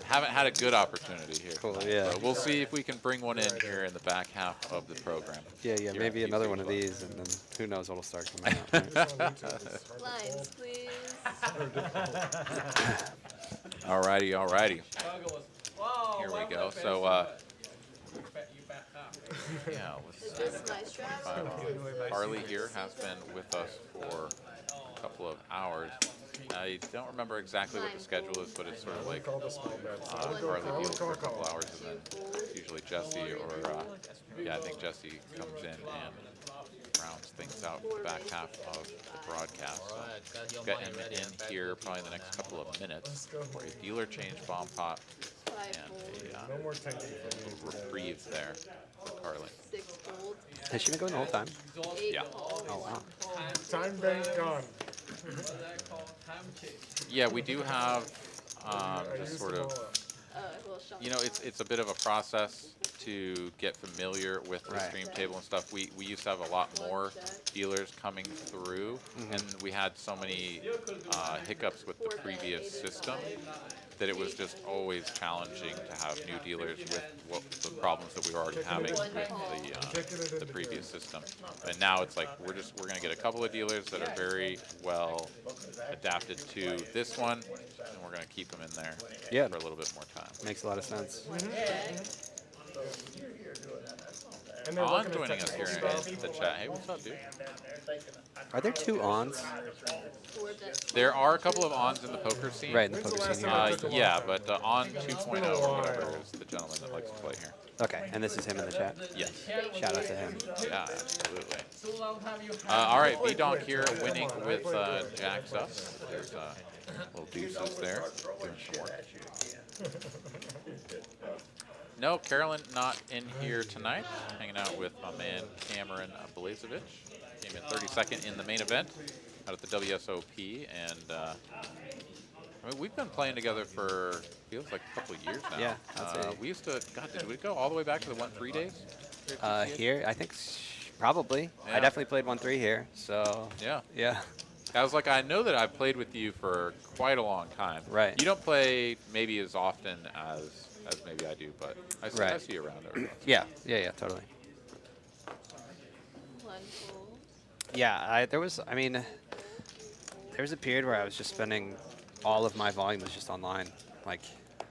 Speaker 1: Haven't had a good opportunity here.
Speaker 2: Cool,
Speaker 1: tonight,
Speaker 2: yeah.
Speaker 1: so we'll see if we can bring one in here in the back half of the program.
Speaker 2: Yeah.
Speaker 1: Here
Speaker 2: Maybe
Speaker 1: at
Speaker 2: another one of
Speaker 1: TCH.
Speaker 2: these, and then who knows what'll start coming out.
Speaker 3: Lines, please.
Speaker 1: Alrighty. Here we go. So, yeah, let's
Speaker 3: Is this my strap?
Speaker 1: Harley here has been with us for a couple of hours. I don't remember exactly what the schedule is, but it's sort of like
Speaker 4: Call the small bets.
Speaker 1: Harley deals for a couple
Speaker 4: call.
Speaker 1: hours, and then it's usually Jesse or, yeah, I think Jesse comes in and rounds things out for the back half of the broadcast. So
Speaker 5: Alright, got your
Speaker 1: get
Speaker 5: money
Speaker 1: him
Speaker 5: ready.
Speaker 1: in
Speaker 5: I'm back
Speaker 1: here
Speaker 5: with
Speaker 1: probably in
Speaker 5: you
Speaker 1: the next
Speaker 5: now.
Speaker 1: couple of minutes
Speaker 4: Let's go.
Speaker 1: for a dealer change bomb pot
Speaker 3: Five
Speaker 1: and
Speaker 3: fold.
Speaker 1: a
Speaker 4: No more tanking for me.
Speaker 1: reprieve there for Carly.
Speaker 3: 6 fold.
Speaker 2: Has she been going the whole time?
Speaker 3: 8
Speaker 1: Yeah.
Speaker 3: fold.
Speaker 2: Oh wow.
Speaker 4: Time bank gone.
Speaker 1: Yeah, we do have
Speaker 4: I
Speaker 1: just
Speaker 4: used
Speaker 1: sort
Speaker 4: them
Speaker 1: of,
Speaker 4: all up.
Speaker 3: Well, Sean.
Speaker 1: you know, it's a bit of a process to get familiar with the
Speaker 2: Right.
Speaker 1: stream table and stuff. We used to have a lot more dealers coming through, and we had so many hiccups with the previous system that it was just always challenging to have new dealers with the problems that we were already having with the previous system. And now it's like we're gonna get a couple of dealers that are very well adapted to this one, and we're gonna keep them in there
Speaker 2: Yeah.
Speaker 1: for a little bit more time.
Speaker 2: Makes a lot of sense.
Speaker 4: And they're
Speaker 1: On
Speaker 4: looking at
Speaker 1: joining us here
Speaker 4: technical
Speaker 1: in
Speaker 4: stuff.
Speaker 1: the chat. Hey, what's up, dude?
Speaker 2: Are there two ons?
Speaker 3: 4 bets.
Speaker 1: There are a couple of ons in the poker scene.
Speaker 2: Right in the
Speaker 4: When's the
Speaker 2: poker
Speaker 4: last
Speaker 2: scene
Speaker 4: time
Speaker 2: here.
Speaker 4: I took a
Speaker 1: Yeah,
Speaker 4: walk?
Speaker 1: but on 2.0 or whatever is the gentleman that likes to play here.
Speaker 2: Okay, and this is him in the chat.
Speaker 1: Yes.
Speaker 2: Shout out to him.
Speaker 1: Yeah, absolutely. All right, B-Donk here winning with jacks up. There's little deuces there. Doing some work. No, Carolyn not in here tonight. Hanging out with my man Cameron Blazevich. Came in 32nd in the main event out at the WSOP, and I mean, we've been playing together for feels like a couple of years now.
Speaker 2: Yeah, I'd say.
Speaker 1: We used to. God, did we go all the way back to the 1-3 days?
Speaker 2: Here, I think probably.
Speaker 1: Yeah.
Speaker 2: I definitely played 1-3 here, so
Speaker 1: Yeah.
Speaker 2: yeah.
Speaker 1: I was like, I know that I've played with you for quite a long time.
Speaker 2: Right.
Speaker 1: You don't play maybe as often as maybe I do, but I
Speaker 2: Right.
Speaker 1: see you around every once.
Speaker 2: Yeah, totally.
Speaker 3: 1 fold.
Speaker 2: Yeah, there was a period where I was just spending all of my volume was just online. Like,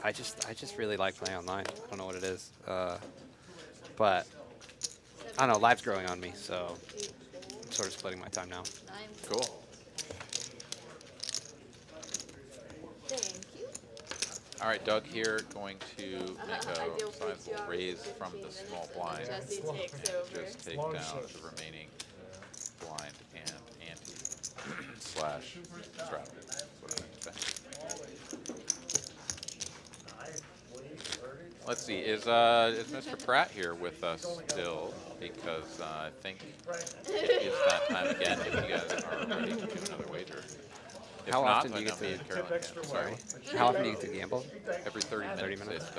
Speaker 2: I just really like playing online. I don't know what it is, but I don't know. Live's growing on me, so
Speaker 3: 8 fold.
Speaker 2: I'm sort of splitting my time now.
Speaker 3: 9 fold.
Speaker 1: Cool.
Speaker 3: Thank you.
Speaker 1: All right, Doug here going to make
Speaker 3: Ideal
Speaker 1: a
Speaker 3: for 2
Speaker 1: sizable
Speaker 3: hours
Speaker 1: raise
Speaker 3: and
Speaker 1: from the
Speaker 3: 15
Speaker 1: small
Speaker 3: minutes,
Speaker 1: blind
Speaker 3: and then Jesse
Speaker 1: and
Speaker 3: takes over.
Speaker 1: just take
Speaker 4: Long
Speaker 1: down
Speaker 4: shift.
Speaker 1: the remaining blind and ante slash straddle. That's what I meant to say. Let's see, is Mr. Pratt here with us still? Because I think it is that time again if you guys are ready to do another wager. If
Speaker 2: How
Speaker 1: not,
Speaker 2: often do
Speaker 1: then
Speaker 2: you
Speaker 1: I'll
Speaker 2: get
Speaker 1: be
Speaker 2: to?
Speaker 1: at Carolyn.
Speaker 2: Sorry. How often do you get to gamble?
Speaker 1: Every 30 minutes,
Speaker 2: 30 minutes?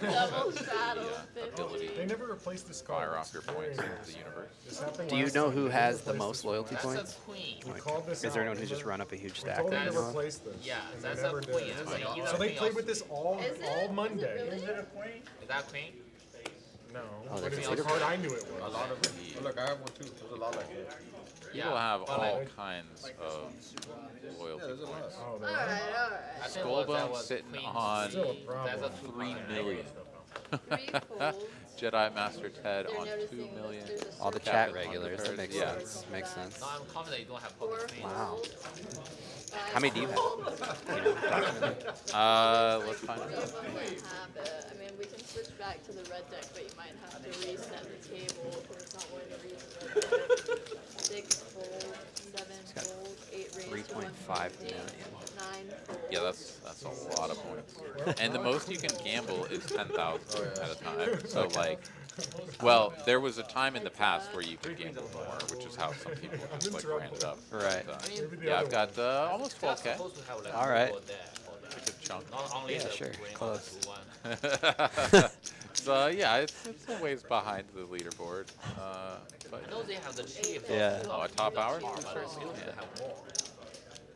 Speaker 3: Double straddle,
Speaker 1: ability
Speaker 4: They never replaced this card.
Speaker 1: fire off your points into the universe.
Speaker 4: This happened
Speaker 2: Do you
Speaker 4: last
Speaker 2: know
Speaker 4: time.
Speaker 2: who
Speaker 4: They
Speaker 2: has the
Speaker 4: replaced
Speaker 2: most
Speaker 4: this one.
Speaker 2: loyalty
Speaker 5: That's
Speaker 2: points?
Speaker 5: a queen.
Speaker 4: We called this
Speaker 2: Is there
Speaker 4: out,
Speaker 2: anyone who's just
Speaker 4: remember?
Speaker 2: run up a huge
Speaker 4: We
Speaker 2: stack?
Speaker 4: told them
Speaker 2: that
Speaker 4: to
Speaker 2: you know?
Speaker 4: replace this.
Speaker 5: Yeah,
Speaker 4: and
Speaker 5: that's
Speaker 4: they never
Speaker 5: a
Speaker 4: did.
Speaker 5: queen. That's like you
Speaker 4: So they
Speaker 5: know,
Speaker 4: played with this all
Speaker 3: Is it? Is
Speaker 4: all
Speaker 3: it
Speaker 4: Monday.
Speaker 3: really?
Speaker 5: Is that queen?
Speaker 4: No,
Speaker 2: Oh,
Speaker 4: but
Speaker 2: there's
Speaker 4: it's
Speaker 2: a
Speaker 4: the
Speaker 2: leaderboard.
Speaker 4: card I knew it
Speaker 6: A
Speaker 4: was.
Speaker 6: lot of it. Oh, look, I have one too. There's a lot like that.
Speaker 1: People
Speaker 5: Yeah,
Speaker 1: have
Speaker 5: but
Speaker 1: all
Speaker 5: like-
Speaker 1: kinds of
Speaker 6: Yeah,
Speaker 1: loyalty
Speaker 6: there's a lot.
Speaker 1: points.
Speaker 4: Oh, they
Speaker 3: All
Speaker 4: are?
Speaker 3: right, all right.
Speaker 5: I think it was- that
Speaker 1: Skullbone
Speaker 5: was
Speaker 1: sitting
Speaker 5: queen
Speaker 1: on
Speaker 4: Still a
Speaker 5: C.
Speaker 4: problem.
Speaker 5: That's a
Speaker 1: 3 million.
Speaker 3: Threefold.
Speaker 1: Jedi Master Ted
Speaker 3: They're
Speaker 1: on 2
Speaker 3: noticing
Speaker 1: million.
Speaker 3: that there's a
Speaker 2: All the
Speaker 3: circle
Speaker 2: chat
Speaker 1: Captain
Speaker 2: regulars. That
Speaker 1: Underpairs,
Speaker 2: makes
Speaker 1: yeah.
Speaker 2: sense. Makes sense.
Speaker 5: No, I'm confident you don't have pocket queen.
Speaker 2: Wow.
Speaker 3: Five
Speaker 2: How many do you have?
Speaker 3: fold.
Speaker 2: You know, approximately?
Speaker 1: Let's find
Speaker 3: Three
Speaker 1: out.
Speaker 3: of them might have it. I mean, we can switch back to the red deck, but you might have to reset the table because it's not wanting to read the red deck. 6 fold, 7 fold, 8 raised to
Speaker 2: 3.5
Speaker 3: 150,
Speaker 2: million.
Speaker 3: 9 fold.
Speaker 1: Yeah, that's a lot of points. And the most you can gamble is 10,000 at a time. So like, well, there was a time in the past where you could gamble more, which is how some people just like ran it up.
Speaker 2: Right.
Speaker 1: But,
Speaker 5: I mean,
Speaker 1: yeah, I've got almost
Speaker 5: that's
Speaker 1: 12K.
Speaker 5: supposed to have like
Speaker 2: All right.
Speaker 5: people there for that.
Speaker 1: Good chunk.
Speaker 5: Not only
Speaker 2: Yeah,
Speaker 5: the
Speaker 2: sure.
Speaker 5: green
Speaker 2: Close.
Speaker 5: one.
Speaker 1: So yeah, it's a ways behind the leaderboard. But
Speaker 5: I know they have the cheap.
Speaker 2: Yeah.
Speaker 1: oh, a top hour?
Speaker 5: But I
Speaker 1: Sure.
Speaker 5: supposed to
Speaker 1: Yeah.
Speaker 5: have more.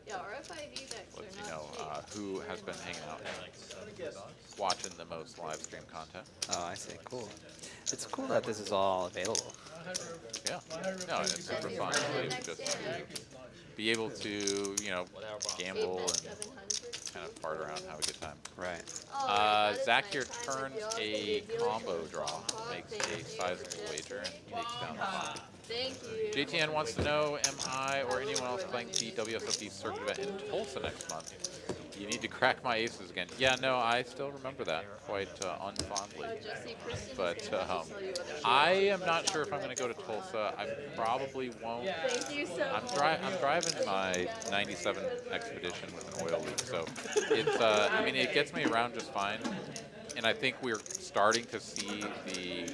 Speaker 3: Yeah, RFID decks
Speaker 1: Lets
Speaker 3: are
Speaker 1: you
Speaker 3: not
Speaker 1: know
Speaker 3: cheap.
Speaker 1: who has been hanging out and watching the most live stream content.
Speaker 2: Oh, I see. Cool. It's cool that this is all available.
Speaker 1: Yeah. No, and it's super fun to be able to just be able to, you know, gamble and
Speaker 3: 700.
Speaker 1: kind of fart around and have a good time.
Speaker 2: Right.
Speaker 3: Oh, that is
Speaker 1: Zach
Speaker 3: nice.
Speaker 1: here
Speaker 3: I
Speaker 1: turns
Speaker 3: like the
Speaker 1: a
Speaker 3: deal.
Speaker 1: combo
Speaker 3: Thank
Speaker 1: draw,
Speaker 3: you.
Speaker 1: makes
Speaker 3: Thank
Speaker 1: a
Speaker 3: you.
Speaker 1: sizable wager, and takes down the market.
Speaker 3: Thank you.
Speaker 1: JTN wants to know, am I or anyone else playing the WSOP circuit event in Tulsa next month? You need to crack my aces again. Yeah, no, I still remember that quite unfondly.
Speaker 3: Jesse, Kristen is
Speaker 1: But
Speaker 3: gonna have to tell you whether she
Speaker 1: I
Speaker 3: wants
Speaker 1: am not
Speaker 3: to
Speaker 1: sure if I'm
Speaker 3: red
Speaker 1: going to go to
Speaker 3: deck or not.
Speaker 1: Tulsa. I probably won't.
Speaker 3: Thank you so
Speaker 1: I'm,
Speaker 3: much.
Speaker 1: I'm driving my 97 Expedition with an oil leak, so it's, I mean, it gets me around just fine. And I think we're starting to see the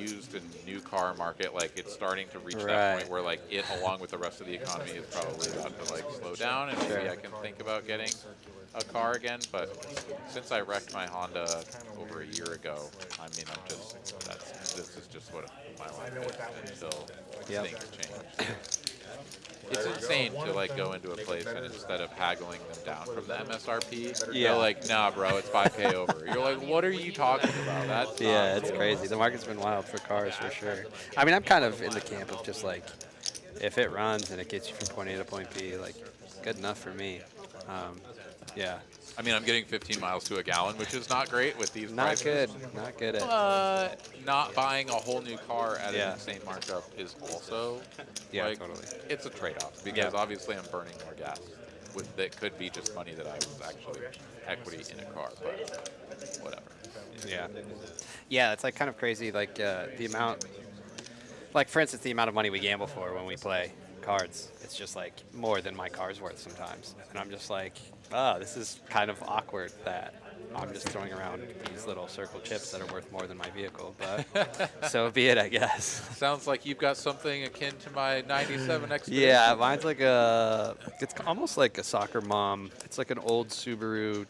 Speaker 1: used and new car market, like it's starting to reach that
Speaker 2: Right.
Speaker 1: point where like it, along with the rest of the economy, is probably about to like slow down, and maybe
Speaker 2: Sure.
Speaker 1: I can think about getting a car again. But since I wrecked my Honda over a year ago, I mean, I'm just, this is just what my life is until
Speaker 2: Yep.
Speaker 1: things change. It's insane to like go into a place and instead of haggling them down from the MSRP,
Speaker 2: Yeah.
Speaker 1: they're like, nah, bro, it's 5K over. You're like, what are you talking about? That's
Speaker 2: Yeah,
Speaker 1: not
Speaker 2: it's
Speaker 1: cool.
Speaker 2: crazy. The market's been wild for cars for sure. I mean, I'm kind of in the camp of just like, if it runs and it gets you from point A to point B, like, good enough for me. Yeah,
Speaker 1: I mean, I'm getting 15 miles to a gallon, which is not great with these
Speaker 2: not
Speaker 1: prices.
Speaker 2: good. Not good at.
Speaker 1: Not buying a whole new car at
Speaker 2: Yeah.
Speaker 1: an insane markup is also,
Speaker 2: Yeah,
Speaker 1: like,
Speaker 2: totally.
Speaker 1: it's a trade-off because
Speaker 2: Yeah.
Speaker 1: obviously I'm burning more gas. With that could be just money that I was actually equity in a car, but whatever.
Speaker 2: Yeah. Yeah, it's like kind of crazy. Like the amount, like for instance, the amount of money we gamble for when we play cards. It's just like more than my car's worth sometimes, and I'm just like, this is kind of awkward that I'm just throwing around these little circle chips that are worth more than my vehicle. But so be it, I guess.
Speaker 1: Sounds like you've got something akin to my 97 Expedition.
Speaker 2: Yeah, mine's like it's almost like a soccer mom. It's like an old Subaru.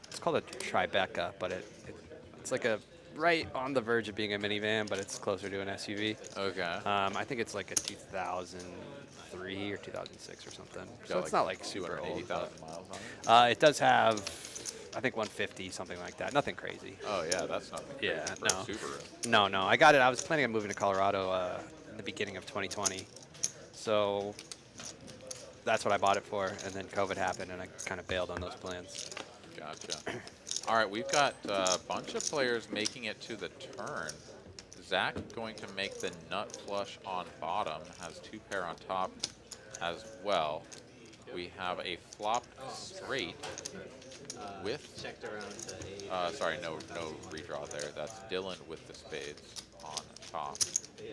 Speaker 2: It's called a Tribeca, but it's like a right on the verge of being a minivan, but it's closer to an SUV.
Speaker 1: Okay.
Speaker 2: I think it's like a 2003 or 2006 or something. So
Speaker 1: Got
Speaker 2: it's not like super old.
Speaker 1: 280,000 miles on it.
Speaker 2: It does have, I think 150, something like that. Nothing crazy.
Speaker 1: Oh yeah, that's nothing. crazy
Speaker 2: Yeah,
Speaker 1: for a
Speaker 2: no.
Speaker 1: Subaru.
Speaker 2: No. I got it. I was planning on moving to Colorado in the beginning of 2020. So that's what I bought it for. And then COVID happened and I kind of bailed on those plans.
Speaker 1: Gotcha. All right, we've got a bunch of players making it to the turn. Zach going to make the nut flush on bottom, has 2 pair on top as well. We have a flopped straight with,
Speaker 9: Checked around to 8.
Speaker 1: sorry, no redraw there. That's Dylan with the spades on top.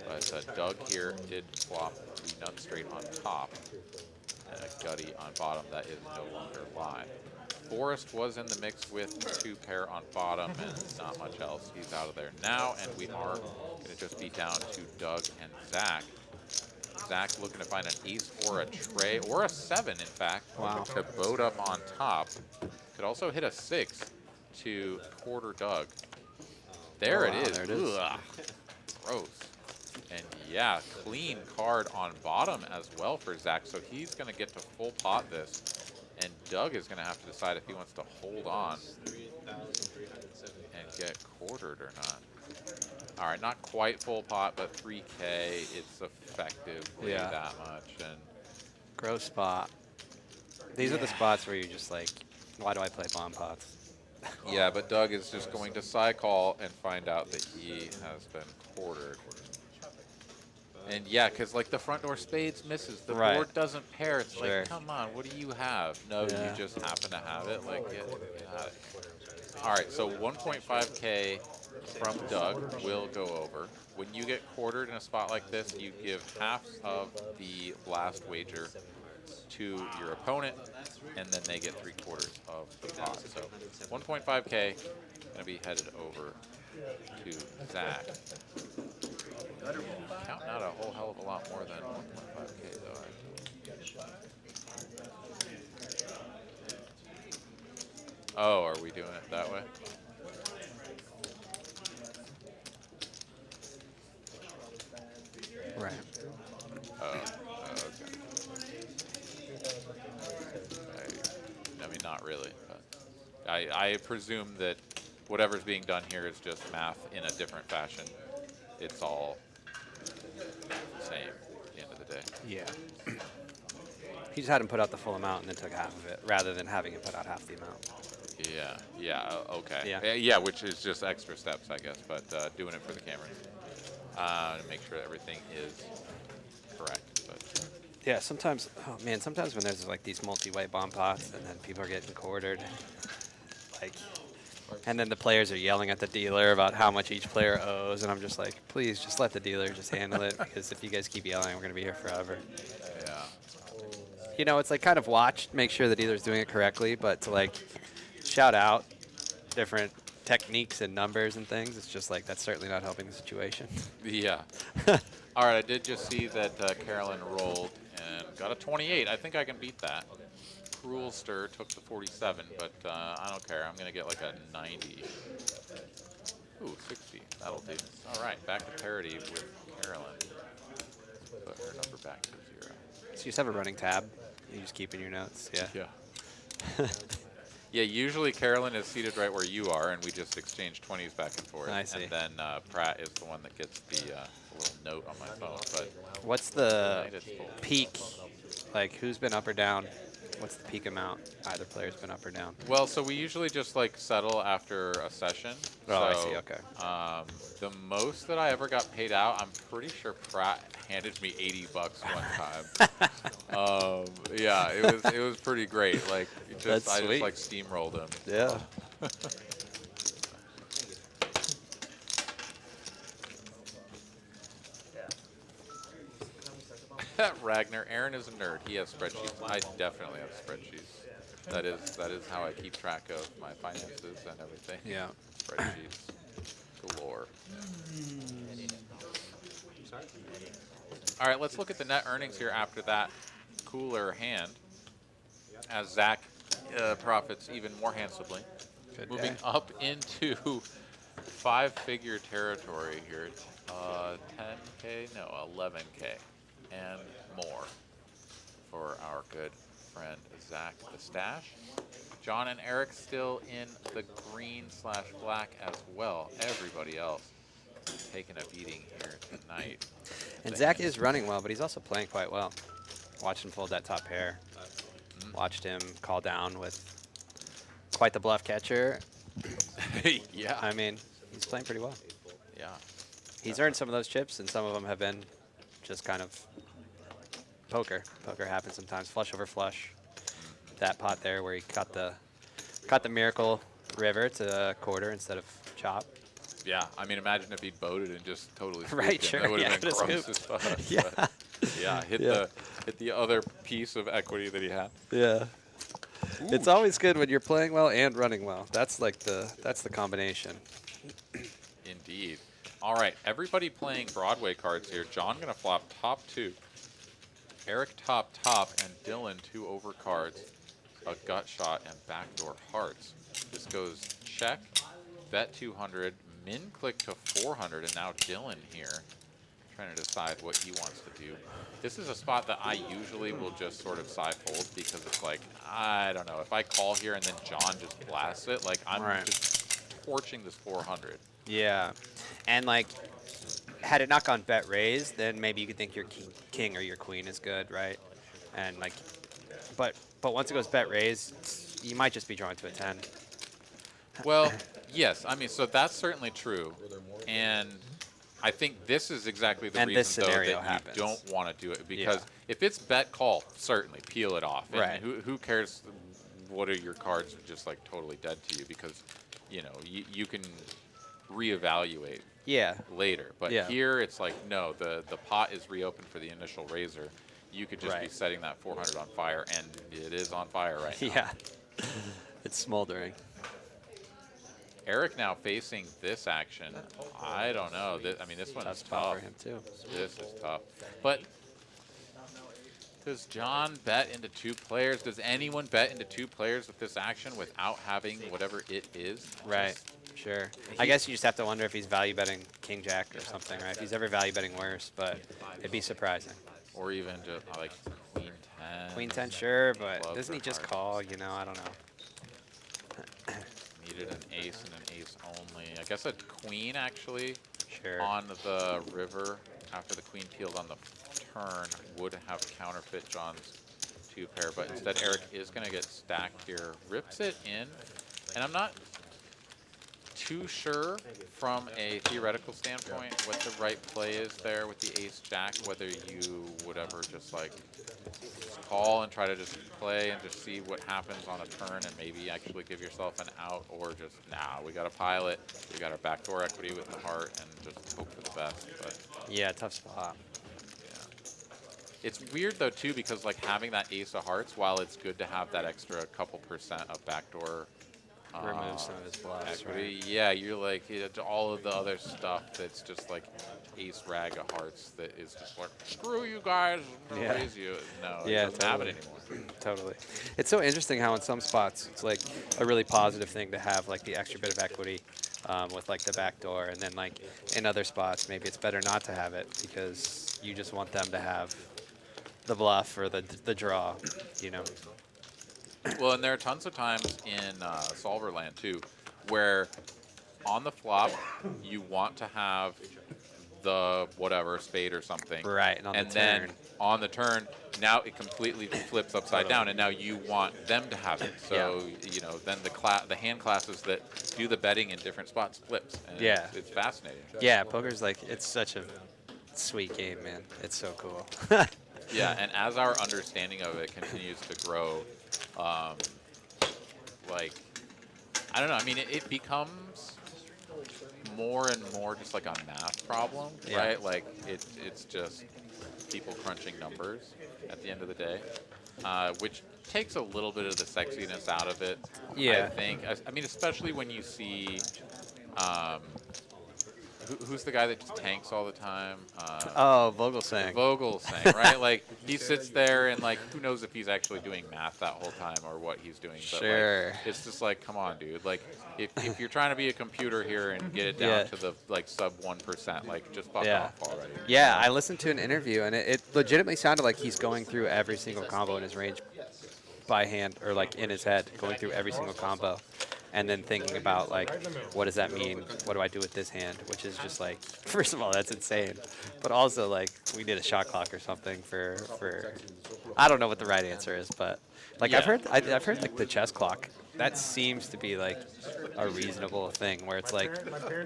Speaker 1: But Doug here did flop the nut straight on top and a gutty on bottom that is no longer live. Forrest was in the mix with 2 pair on bottom and not much else. He's out of there now, and we are going to just be down to Doug and Zach. Zach looking to find an ace or a tray or a 7, in fact.
Speaker 2: Wow.
Speaker 1: To boat up on top. Could also hit a 6 to quarter Doug. There it
Speaker 2: wow,
Speaker 1: is.
Speaker 2: there it is.
Speaker 1: Ugh. Gross. And yeah, clean card on bottom as well for Zach. So he's going to get to full pot this. And Doug is going to have to decide if he wants to hold on and get quartered or not. All right, not quite full pot, but 3K. It's effectively
Speaker 2: Yeah.
Speaker 1: that much. And
Speaker 2: Gross spot. These are the spots where you're just like, why do I play bomb pots?
Speaker 1: yeah, but Doug is just going to side call and find out that he has been quartered. And yeah, because like the front door spades misses. The
Speaker 2: Right.
Speaker 1: board doesn't pair. It's
Speaker 2: Sure.
Speaker 1: like, come on, what do you have? No,
Speaker 2: Yeah.
Speaker 1: you just happen to have it. Like, get at it. All right, so 1.5K from Doug will go over. When you get quartered in a spot like this, you give half of the last wager to your opponent, and then they get 3/4 of the pot. So 1.5K gonna be headed over to Zach. Counting out a whole hell of a lot more than 1.5K though. Oh, are we doing it that way?
Speaker 2: Right.
Speaker 1: Okay. I mean, not really. But I presume that whatever's being done here is just math in a different fashion. It's all the same at the end of the day.
Speaker 2: Yeah. He just had him put out the full amount and then took half of it, rather than having him put out half the amount.
Speaker 1: Yeah, okay.
Speaker 2: Yeah.
Speaker 1: Yeah, which is just extra steps, I guess, but doing it for the cameras. To make sure everything is correct. But
Speaker 2: Yeah, sometimes, oh man, sometimes when there's like these multi-way bomb pots and then people are getting quartered, like, and then the players are yelling at the dealer about how much each player owes, and I'm just like, please just let the dealer just handle it, because if you guys keep yelling, we're gonna be here forever.
Speaker 1: yeah.
Speaker 2: You know, it's like kind of watch, make sure the dealer's doing it correctly, but to like shout out different techniques and numbers and things, it's just like, that's certainly not helping the situation.
Speaker 1: Yeah. All right, I did just see that Carolyn rolled and got a 28. I think I can beat that. Cruel Stir took the 47, but I don't care. I'm going to get like a 90. Ooh, 60. That'll do. All right, back to parity with Carolyn. Put her number back to 0.
Speaker 2: So you just have a running tab, you just keep in your notes, yeah.
Speaker 1: Yeah. Yeah, usually Carolyn is seated right where you are, and we just exchange 20s back and forth.
Speaker 2: I see.
Speaker 1: And then Pratt is the one that gets the little note on my phone. But
Speaker 2: What's the
Speaker 1: tonight it's full.
Speaker 2: peak, like who's been up or down? What's the peak amount either player's been up or down?
Speaker 1: Well, so we usually just like settle after a session.
Speaker 2: Oh,
Speaker 1: so,
Speaker 2: I see, okay.
Speaker 1: The most that I ever got paid out, I'm pretty sure Pratt handed me $80 one time. Yeah, it was pretty great. Like,
Speaker 2: That's
Speaker 1: I
Speaker 2: sweet.
Speaker 1: just like steamrolled him.
Speaker 2: Yeah.
Speaker 1: Ragnar, Aaron is a nerd. He has spreadsheets. I definitely have spreadsheets. That is how I keep track of my finances and everything.
Speaker 2: Yeah.
Speaker 1: Spreadsheets galore. All right, let's look at the net earnings here after that cooler hand. As Zach profits even more handsomely.
Speaker 2: Good
Speaker 1: Moving
Speaker 2: day.
Speaker 1: up into 5-figure territory here. 10K? No, 11K. And more for our good friend Zach the Stash. John and Eric still in the green/black as well. Everybody else taking a beating here tonight.
Speaker 2: And Zach is running well, but he's also playing quite well. Watched him fold that top pair. Watched him call down with quite the bluff catcher.
Speaker 1: Yeah.
Speaker 2: I mean, he's playing pretty well.
Speaker 1: Yeah.
Speaker 2: He's earned some of those chips, and some of them have been just kind of poker. Poker happens sometimes. Flush over flush. That pot there where he cut the miracle river to a quarter instead of chop.
Speaker 1: Yeah. I mean, imagine if he boated and just totally scooped
Speaker 2: Right,
Speaker 1: him.
Speaker 2: sure,
Speaker 1: That would have
Speaker 2: yeah,
Speaker 1: been
Speaker 2: could've
Speaker 1: gross
Speaker 2: scooped.
Speaker 1: as fuck.
Speaker 2: Yeah.
Speaker 1: But yeah, hit the other piece of equity that he had.
Speaker 2: Yeah. It's always good when you're playing well and running well. That's the combination.
Speaker 1: Indeed. All right, everybody playing Broadway cards here. John gonna flop top 2. Eric top, and Dylan 2 overcards, a gut shot, and backdoor hearts. This goes check, bet 200, min click to 400, and now Dylan here trying to decide what he wants to do. This is a spot that I usually will just sort of side fold because it's like, I don't know, if I call here and then John just blasts it, like I'm just torching this 400.
Speaker 2: Yeah, and like, had it not gone bet raise, then maybe you could think your king or your queen is good, right? And like, but once it goes bet raise, you might just be drawing to a 10.
Speaker 1: Well, yes, I mean, so that's certainly true, and I think this is exactly the
Speaker 2: And this
Speaker 1: reason, though,
Speaker 2: scenario
Speaker 1: that
Speaker 2: happens.
Speaker 1: you don't want to do it, because if it's bet call, certainly peel it off. And
Speaker 2: Right.
Speaker 1: who cares what are your cards are just like totally dead to you, because you know you can reevaluate later. But here it's like, no, the pot is reopened for the initial raiser. You could just be setting that 400 on fire, and it is on fire right now.
Speaker 2: Yeah, it's smoldering.
Speaker 1: Eric now facing this action. I don't know. I mean, this one's tough.
Speaker 2: For him too.
Speaker 1: This is tough. But does John bet into 2 players? Does anyone bet into 2 players with this action without having whatever it is?
Speaker 2: Right. Sure. I guess you just have to wonder if he's value betting king jack or something, right? If he's ever value betting worse, but it'd be surprising.
Speaker 1: Or even just like queen 10.
Speaker 2: Queen 10, sure, but
Speaker 1: Clubs
Speaker 2: doesn't he
Speaker 1: or
Speaker 2: just
Speaker 1: hearts.
Speaker 2: call? You know, I don't know.
Speaker 1: Needed an ace and an ace only. I guess a queen actually
Speaker 2: on
Speaker 1: the river after the queen peeled on the turn would have counterfeit John's 2 pair, but instead Eric is going to get stacked here. Rips it in, and I'm not too sure from a theoretical standpoint what the right play is there with the ace jack, whether you would ever just like call and try to just play and just see what happens on a turn and maybe actually give yourself an out, or just, nah, we got to pilot, we got our backdoor equity with the heart and just hope for the best. But
Speaker 2: yeah, tough spot.
Speaker 1: It's weird though too, because like having that ace of hearts, while it's good to have that extra couple percent of backdoor
Speaker 2: remove some of his bluffs,
Speaker 1: equity,
Speaker 2: right?
Speaker 1: yeah, you're like all of the other stuff that's just like ace rag of hearts that is just like, screw you guys, I'm gonna raise you. No, it doesn't have it anymore.
Speaker 2: Totally. It's so interesting how in some spots it's like a really positive thing to have like the extra bit of equity with like the back door, and then like in other spots maybe it's better not to have it because you just want them to have the bluff or the draw, you know.
Speaker 1: Well, and there are tons of times in Solver Land too, where on the flop you want to have the whatever spade or something,
Speaker 2: right? And
Speaker 1: then on the turn, now it completely flips upside down, and now you want them to have it. So you know, then the hand classes that do the betting in different spots flips. And it's fascinating.
Speaker 2: Yeah, poker's like, it's such a sweet game, man. It's so cool.
Speaker 1: Yeah, and as our understanding of it continues to grow, like, I don't know, I mean, it becomes more and more just like a math problem, right? Like, it's just people crunching numbers at the end of the day, which takes a little bit of the sexiness out of it, I think. I mean, especially when you see, who's the guy that just tanks all the time?
Speaker 2: Vogelsang.
Speaker 1: Vogelsang, right? Like, he sits there and, like, who knows if he's actually doing math that whole time or what he's doing. But, like, it's just like, come on, dude. Like, if you're trying to be a computer here and get it down to the, like, sub 1%, like, just fuck off already.
Speaker 2: Yeah, I listened to an interview, and it legitimately sounded like he's going through every single combo in his range by hand, or, like, in his head, going through every single combo. And then thinking about, like, what does that mean? What do I do with this hand? Which is just like, first of all, that's insane. But also, like, we did a shot clock or something for I don't know what the right answer is, but like I've heard like the chess clock. That seems to be like a reasonable thing where it's like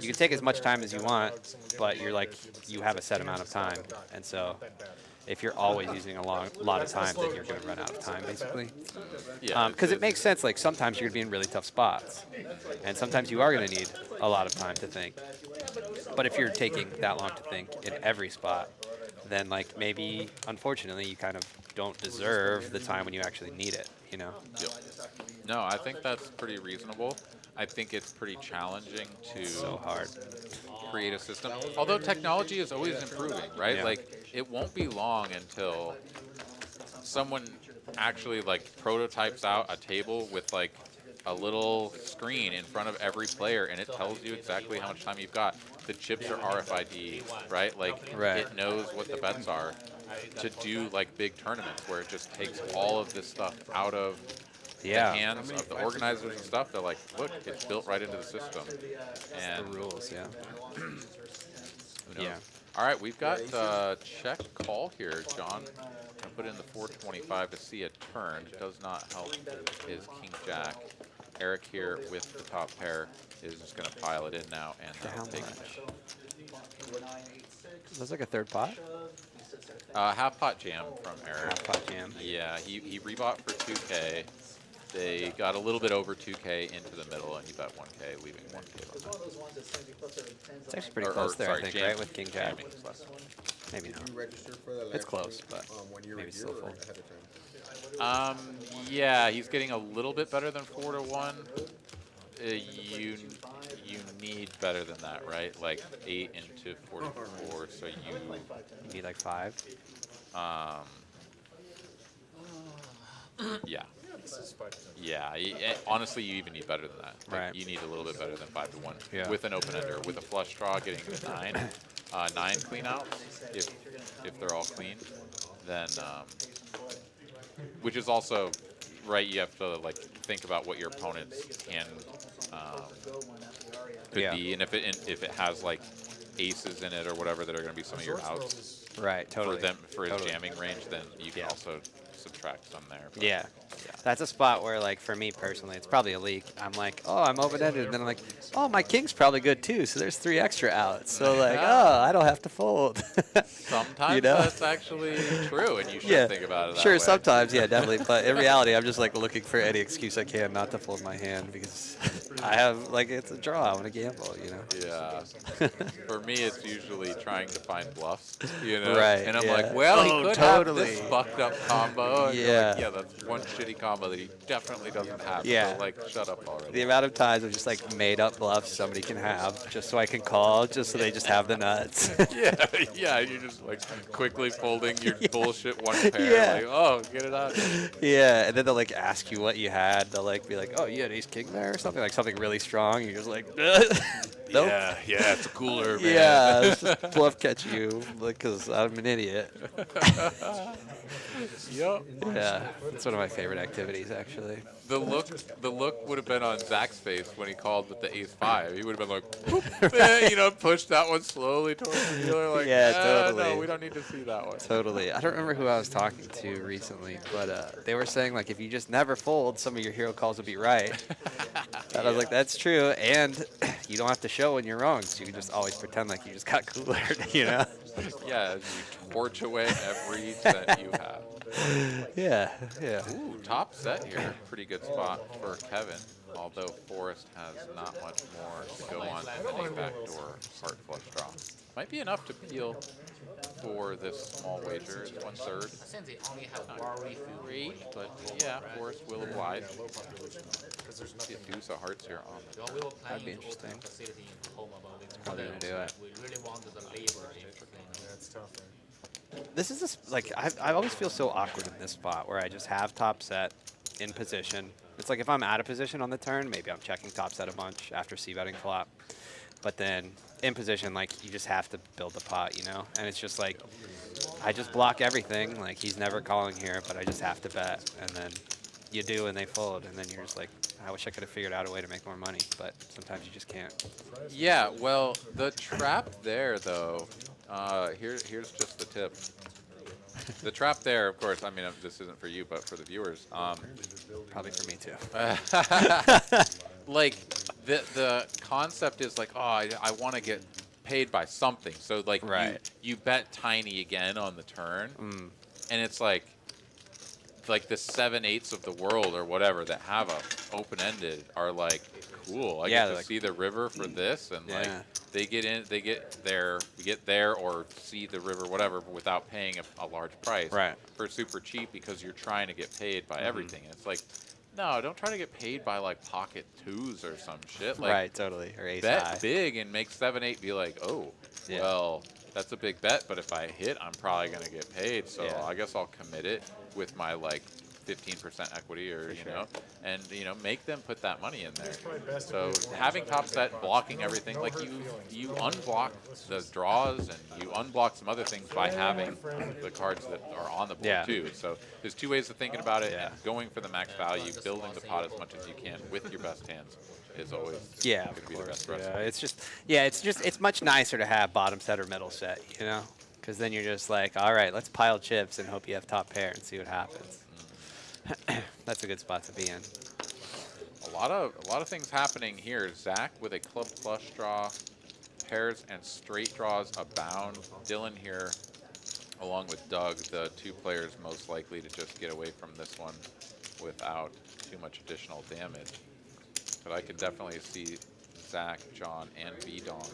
Speaker 2: you can take as much time as you want, but you're like you have a set amount of time, and so if you're always using a lot of time, then you're going to run out of time, basically.
Speaker 1: Yeah.
Speaker 2: Because it makes sense. Like, sometimes you're going to be in really tough spots. And sometimes you are going to need a lot of time to think. But if you're taking that long to think in every spot, then, like, maybe, unfortunately, you kind of don't deserve the time when you actually need it, you know?
Speaker 1: Yep. No, I think that's pretty reasonable. I think it's pretty challenging to create a system. Although technology is always improving, right? Like, it won't be long until someone actually like prototypes out a table with like a little screen in front of every player, and it tells you exactly how much time you've got. The chips are RFID, right? Like
Speaker 2: Right.
Speaker 1: it knows what the bets are to do like big tournaments where it just takes all of this stuff out of
Speaker 2: Yeah.
Speaker 1: the hands of the organizers and stuff. They're like, look, it's built right into the system. And
Speaker 2: The rules, yeah.
Speaker 1: who knows?
Speaker 2: Yeah.
Speaker 1: All right, we've got check call here, John. I put in the 425 to see a turn. It does not help his king jack. Eric here with the top pair is just going to pile it in now and
Speaker 2: How
Speaker 1: take
Speaker 2: much? That's like a third pot?
Speaker 1: half pot jam from Eric.
Speaker 2: Half pot jam.
Speaker 1: Yeah, he rebought for 2K. They got a little bit over 2K into the middle, and he bet 1K, leaving 1K on that.
Speaker 2: It's actually pretty
Speaker 1: Or-
Speaker 2: close
Speaker 1: or,
Speaker 2: there,
Speaker 1: sorry,
Speaker 2: I think,
Speaker 1: jam-
Speaker 2: right? With king jack.
Speaker 1: jamming is less.
Speaker 2: Maybe
Speaker 6: Did
Speaker 2: not.
Speaker 6: you register for the
Speaker 2: It's
Speaker 6: live
Speaker 2: close,
Speaker 6: stream,
Speaker 2: but
Speaker 6: when you were
Speaker 2: maybe
Speaker 6: here
Speaker 2: still
Speaker 6: or
Speaker 2: full.
Speaker 6: ahead of time?
Speaker 1: Yeah, he's getting a little bit better than 4-1. You need better than that, right? Like 8 into 44, so you
Speaker 2: You need like 5.
Speaker 1: yeah.
Speaker 4: This is 5 to 10.
Speaker 1: Yeah, honestly, you even need better than that. Like,
Speaker 2: Right.
Speaker 1: You need a little bit better than 5-1
Speaker 2: Yeah.
Speaker 1: with an open ender, with a flush draw, getting to 9 clean outs. If they're all clean, then which is also right. You have to like think about what your opponent's hand could
Speaker 2: Yeah.
Speaker 1: be, and if it has like aces in it or whatever that are going to be some of your outs
Speaker 2: Right, totally.
Speaker 1: for his
Speaker 2: Totally.
Speaker 1: jamming range, then you can
Speaker 2: Yeah.
Speaker 1: also subtract some there. But
Speaker 2: Yeah. That's a spot where, like, for me personally, it's probably a leak. I'm like, oh, I'm open-ended. And then I'm like, oh, my king's probably good, too. So there's 3 extra outs. So, like, oh, I don't have to fold.
Speaker 1: Sometimes
Speaker 2: You know?
Speaker 1: that's actually true, and you should
Speaker 2: Yeah.
Speaker 1: think about it that
Speaker 2: Sure,
Speaker 1: way.
Speaker 2: sometimes, yeah, definitely. But in reality, I'm just, like, looking for any excuse I can not to fold my hand because I have, like, it's a draw. I want to gamble, you know?
Speaker 1: Yeah. For me, it's usually trying to find bluffs, you know?
Speaker 2: Right,
Speaker 1: And I'm
Speaker 2: yeah.
Speaker 1: like, well, he
Speaker 2: Oh,
Speaker 1: could have this
Speaker 2: totally.
Speaker 1: fucked up combo. And you're
Speaker 2: Yeah.
Speaker 1: like, yeah, that's one shitty combo that he definitely doesn't have.
Speaker 2: Yeah.
Speaker 1: So, like, shut up already.
Speaker 2: The amount of times I've just, like, made up bluffs somebody can have just so I can call, just so they just have the nuts.
Speaker 1: yeah, you're just, like, quickly folding your bullshit one pair.
Speaker 2: Yeah.
Speaker 1: Like, oh, get it out.
Speaker 2: Yeah, and then they'll like ask you what you had. They'll like be like, "Oh, you had ace king there," or something like something really strong. You're just like, nope.
Speaker 1: Yeah, it's a cooler, man.
Speaker 2: Yeah, let's just bluff catch you because I'm an idiot.
Speaker 1: Yep.
Speaker 2: Yeah, it's one of my favorite activities actually.
Speaker 1: The look would have been on Zach's face when he called with the ace-5. He would have been like, whoop, you know, pushed that one slowly towards the dealer. Like,
Speaker 2: Yeah,
Speaker 1: no,
Speaker 2: totally.
Speaker 1: we don't need to see that one.
Speaker 2: Totally. I don't remember who I was talking to recently, but they were saying like if you just never fold, some of your hero calls will be right. And I was like, that's true, and you don't have to show when you're wrong, so you can just always pretend like you just got cooler, you know?
Speaker 1: Yeah, you torch away every set you have.
Speaker 2: Yeah, yeah.
Speaker 1: Ooh, top set here. Pretty good spot for Kevin. Although Forrest has not much more to go on than a backdoor heart flush draw. Might be enough to peel for this small wager. It's 1/3.
Speaker 5: Since they only have
Speaker 1: Not
Speaker 5: worry
Speaker 1: great, but yeah, Forrest will oblige. Get deuce of hearts here on the
Speaker 5: we were planning
Speaker 2: be
Speaker 5: to open
Speaker 2: interesting.
Speaker 5: a facility in Holdem, but we
Speaker 2: Probably gonna do it.
Speaker 5: We really wanted the labor in
Speaker 4: That's tough, man.
Speaker 2: This is this like I always feel so awkward in this spot where I just have top set in position. It's like if I'm out of position on the turn, maybe I'm checking top set a bunch after c-betting flop. But then in position, like you just have to build the pot, you know? And it's just like I just block everything. Like he's never calling here, but I just have to bet. And then you do and they fold, and then you're just like, I wish I could have figured out a way to make more money, but sometimes you just can't.
Speaker 1: Yeah, well, the trap there, though, here's just the tip. The trap there, of course, I mean, this isn't for you, but for the viewers.
Speaker 2: Probably for me, too.
Speaker 1: Like, the concept is like, oh, I want to get paid by something. So, like,
Speaker 2: Right.
Speaker 1: you bet tiny again on the turn, and it's like the 7/8 of the world or whatever that have a open-ended are like, cool. I
Speaker 2: Yeah,
Speaker 1: get to
Speaker 2: like-
Speaker 1: see the river for this, and like
Speaker 2: Yeah.
Speaker 1: they get there, or see the river, whatever, without paying a large price
Speaker 2: Right.
Speaker 1: for super cheap because you're trying to get paid by everything. And it's like, no, don't try to get paid by like pocket twos or some shit. Like,
Speaker 2: Right, totally. Or ace
Speaker 1: bet
Speaker 2: high.
Speaker 1: big and make 7/8 be like, oh,
Speaker 2: Yeah.
Speaker 1: well, that's a big bet, but if I hit, I'm probably gonna get paid, so
Speaker 2: Yeah.
Speaker 1: I guess I'll commit it. with my like 15% equity, or you know, and you know, make them put that money in there.
Speaker 4: probably best
Speaker 1: So
Speaker 4: if you
Speaker 1: having
Speaker 4: want
Speaker 1: top
Speaker 4: to
Speaker 1: set,
Speaker 4: big
Speaker 1: blocking
Speaker 4: box.
Speaker 1: everything,
Speaker 4: No
Speaker 1: like
Speaker 4: hurt
Speaker 1: you
Speaker 4: feelings.
Speaker 1: unblock the draws and you unblock some other things by having the cards that are on the board
Speaker 2: Yeah.
Speaker 1: too. So there's two ways of thinking about it,
Speaker 2: Yeah.
Speaker 1: and going for the max value, building the pot as much as you can with your best hands is always
Speaker 2: Yeah,
Speaker 1: going
Speaker 2: of
Speaker 1: to be the
Speaker 2: course.
Speaker 1: best recipe.
Speaker 2: It's just it's much nicer to have bottom set or middle set, you know, because then you're just like, all right, let's pile chips and hope you have top pair and see what happens. That's a good spot to be in.
Speaker 1: A lot of things happening here. Zach with a club flush draw, pairs and straight draws abound. Dylan here, along with Doug, the two players most likely to just get away from this one without too much additional damage. But I can definitely see Zach, John, and V-Dong.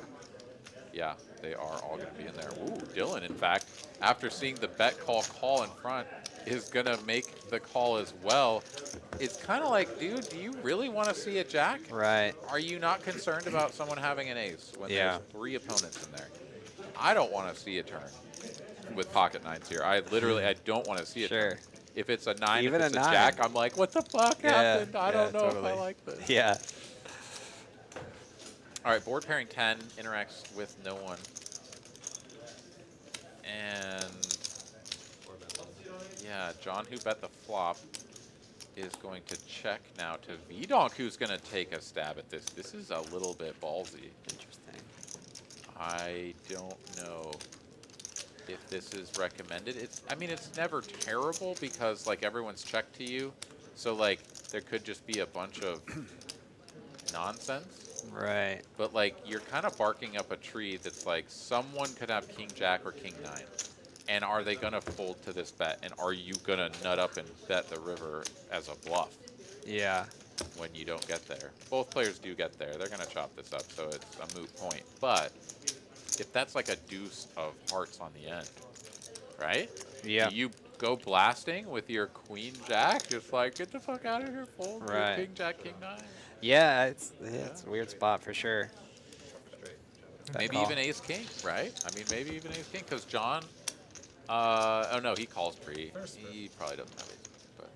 Speaker 1: Yeah, they are all going to be in there. Ooh, Dylan, in fact, after seeing the bet call in front, is going to make the call as well. It's kind of like, dude, do you really want to see a jack?
Speaker 2: Right.
Speaker 1: Are you not concerned about someone having an ace when
Speaker 2: Yeah.
Speaker 1: there's 3 opponents in there? I don't want to see a turn with pocket nines here. I don't want to see a turn. If it's a 9,
Speaker 2: Even
Speaker 1: if it's
Speaker 2: a
Speaker 1: a
Speaker 2: 9.
Speaker 1: jack, I'm like, what the fuck happened? I don't know
Speaker 2: totally.
Speaker 1: if I like this.
Speaker 2: Yeah.
Speaker 1: All right, board pairing 10 interacts with no one. And yeah, John, who bet the flop, is going to check now to V-Donk, who's going to take a stab at this. This is a little bit ballsy.
Speaker 2: Interesting.
Speaker 1: I don't know if this is recommended. I mean, it's never terrible because like everyone's checked to you. So like there could just be a bunch of nonsense.
Speaker 2: Right.
Speaker 1: But like you're kind of barking up a tree that's like someone could have king jack or king 9. And are they going to fold to this bet? And are you going to nut up and bet the river as a bluff
Speaker 2: Yeah.
Speaker 1: when you don't get there? Both players do get there. They're going to chop this up, so it's a moot point. But if that's like a deuce of hearts on the end, right?
Speaker 2: Yeah.
Speaker 1: Do you go blasting with your queen jack? Just like, get the fuck out of here, fold.
Speaker 2: Right.
Speaker 1: King jack, king 9.
Speaker 2: Yeah, it's a weird spot for sure.
Speaker 1: Maybe
Speaker 2: call.
Speaker 1: even ace king, right? I mean, maybe even ace king, because John, oh no, he calls pre. He probably doesn't have ace, but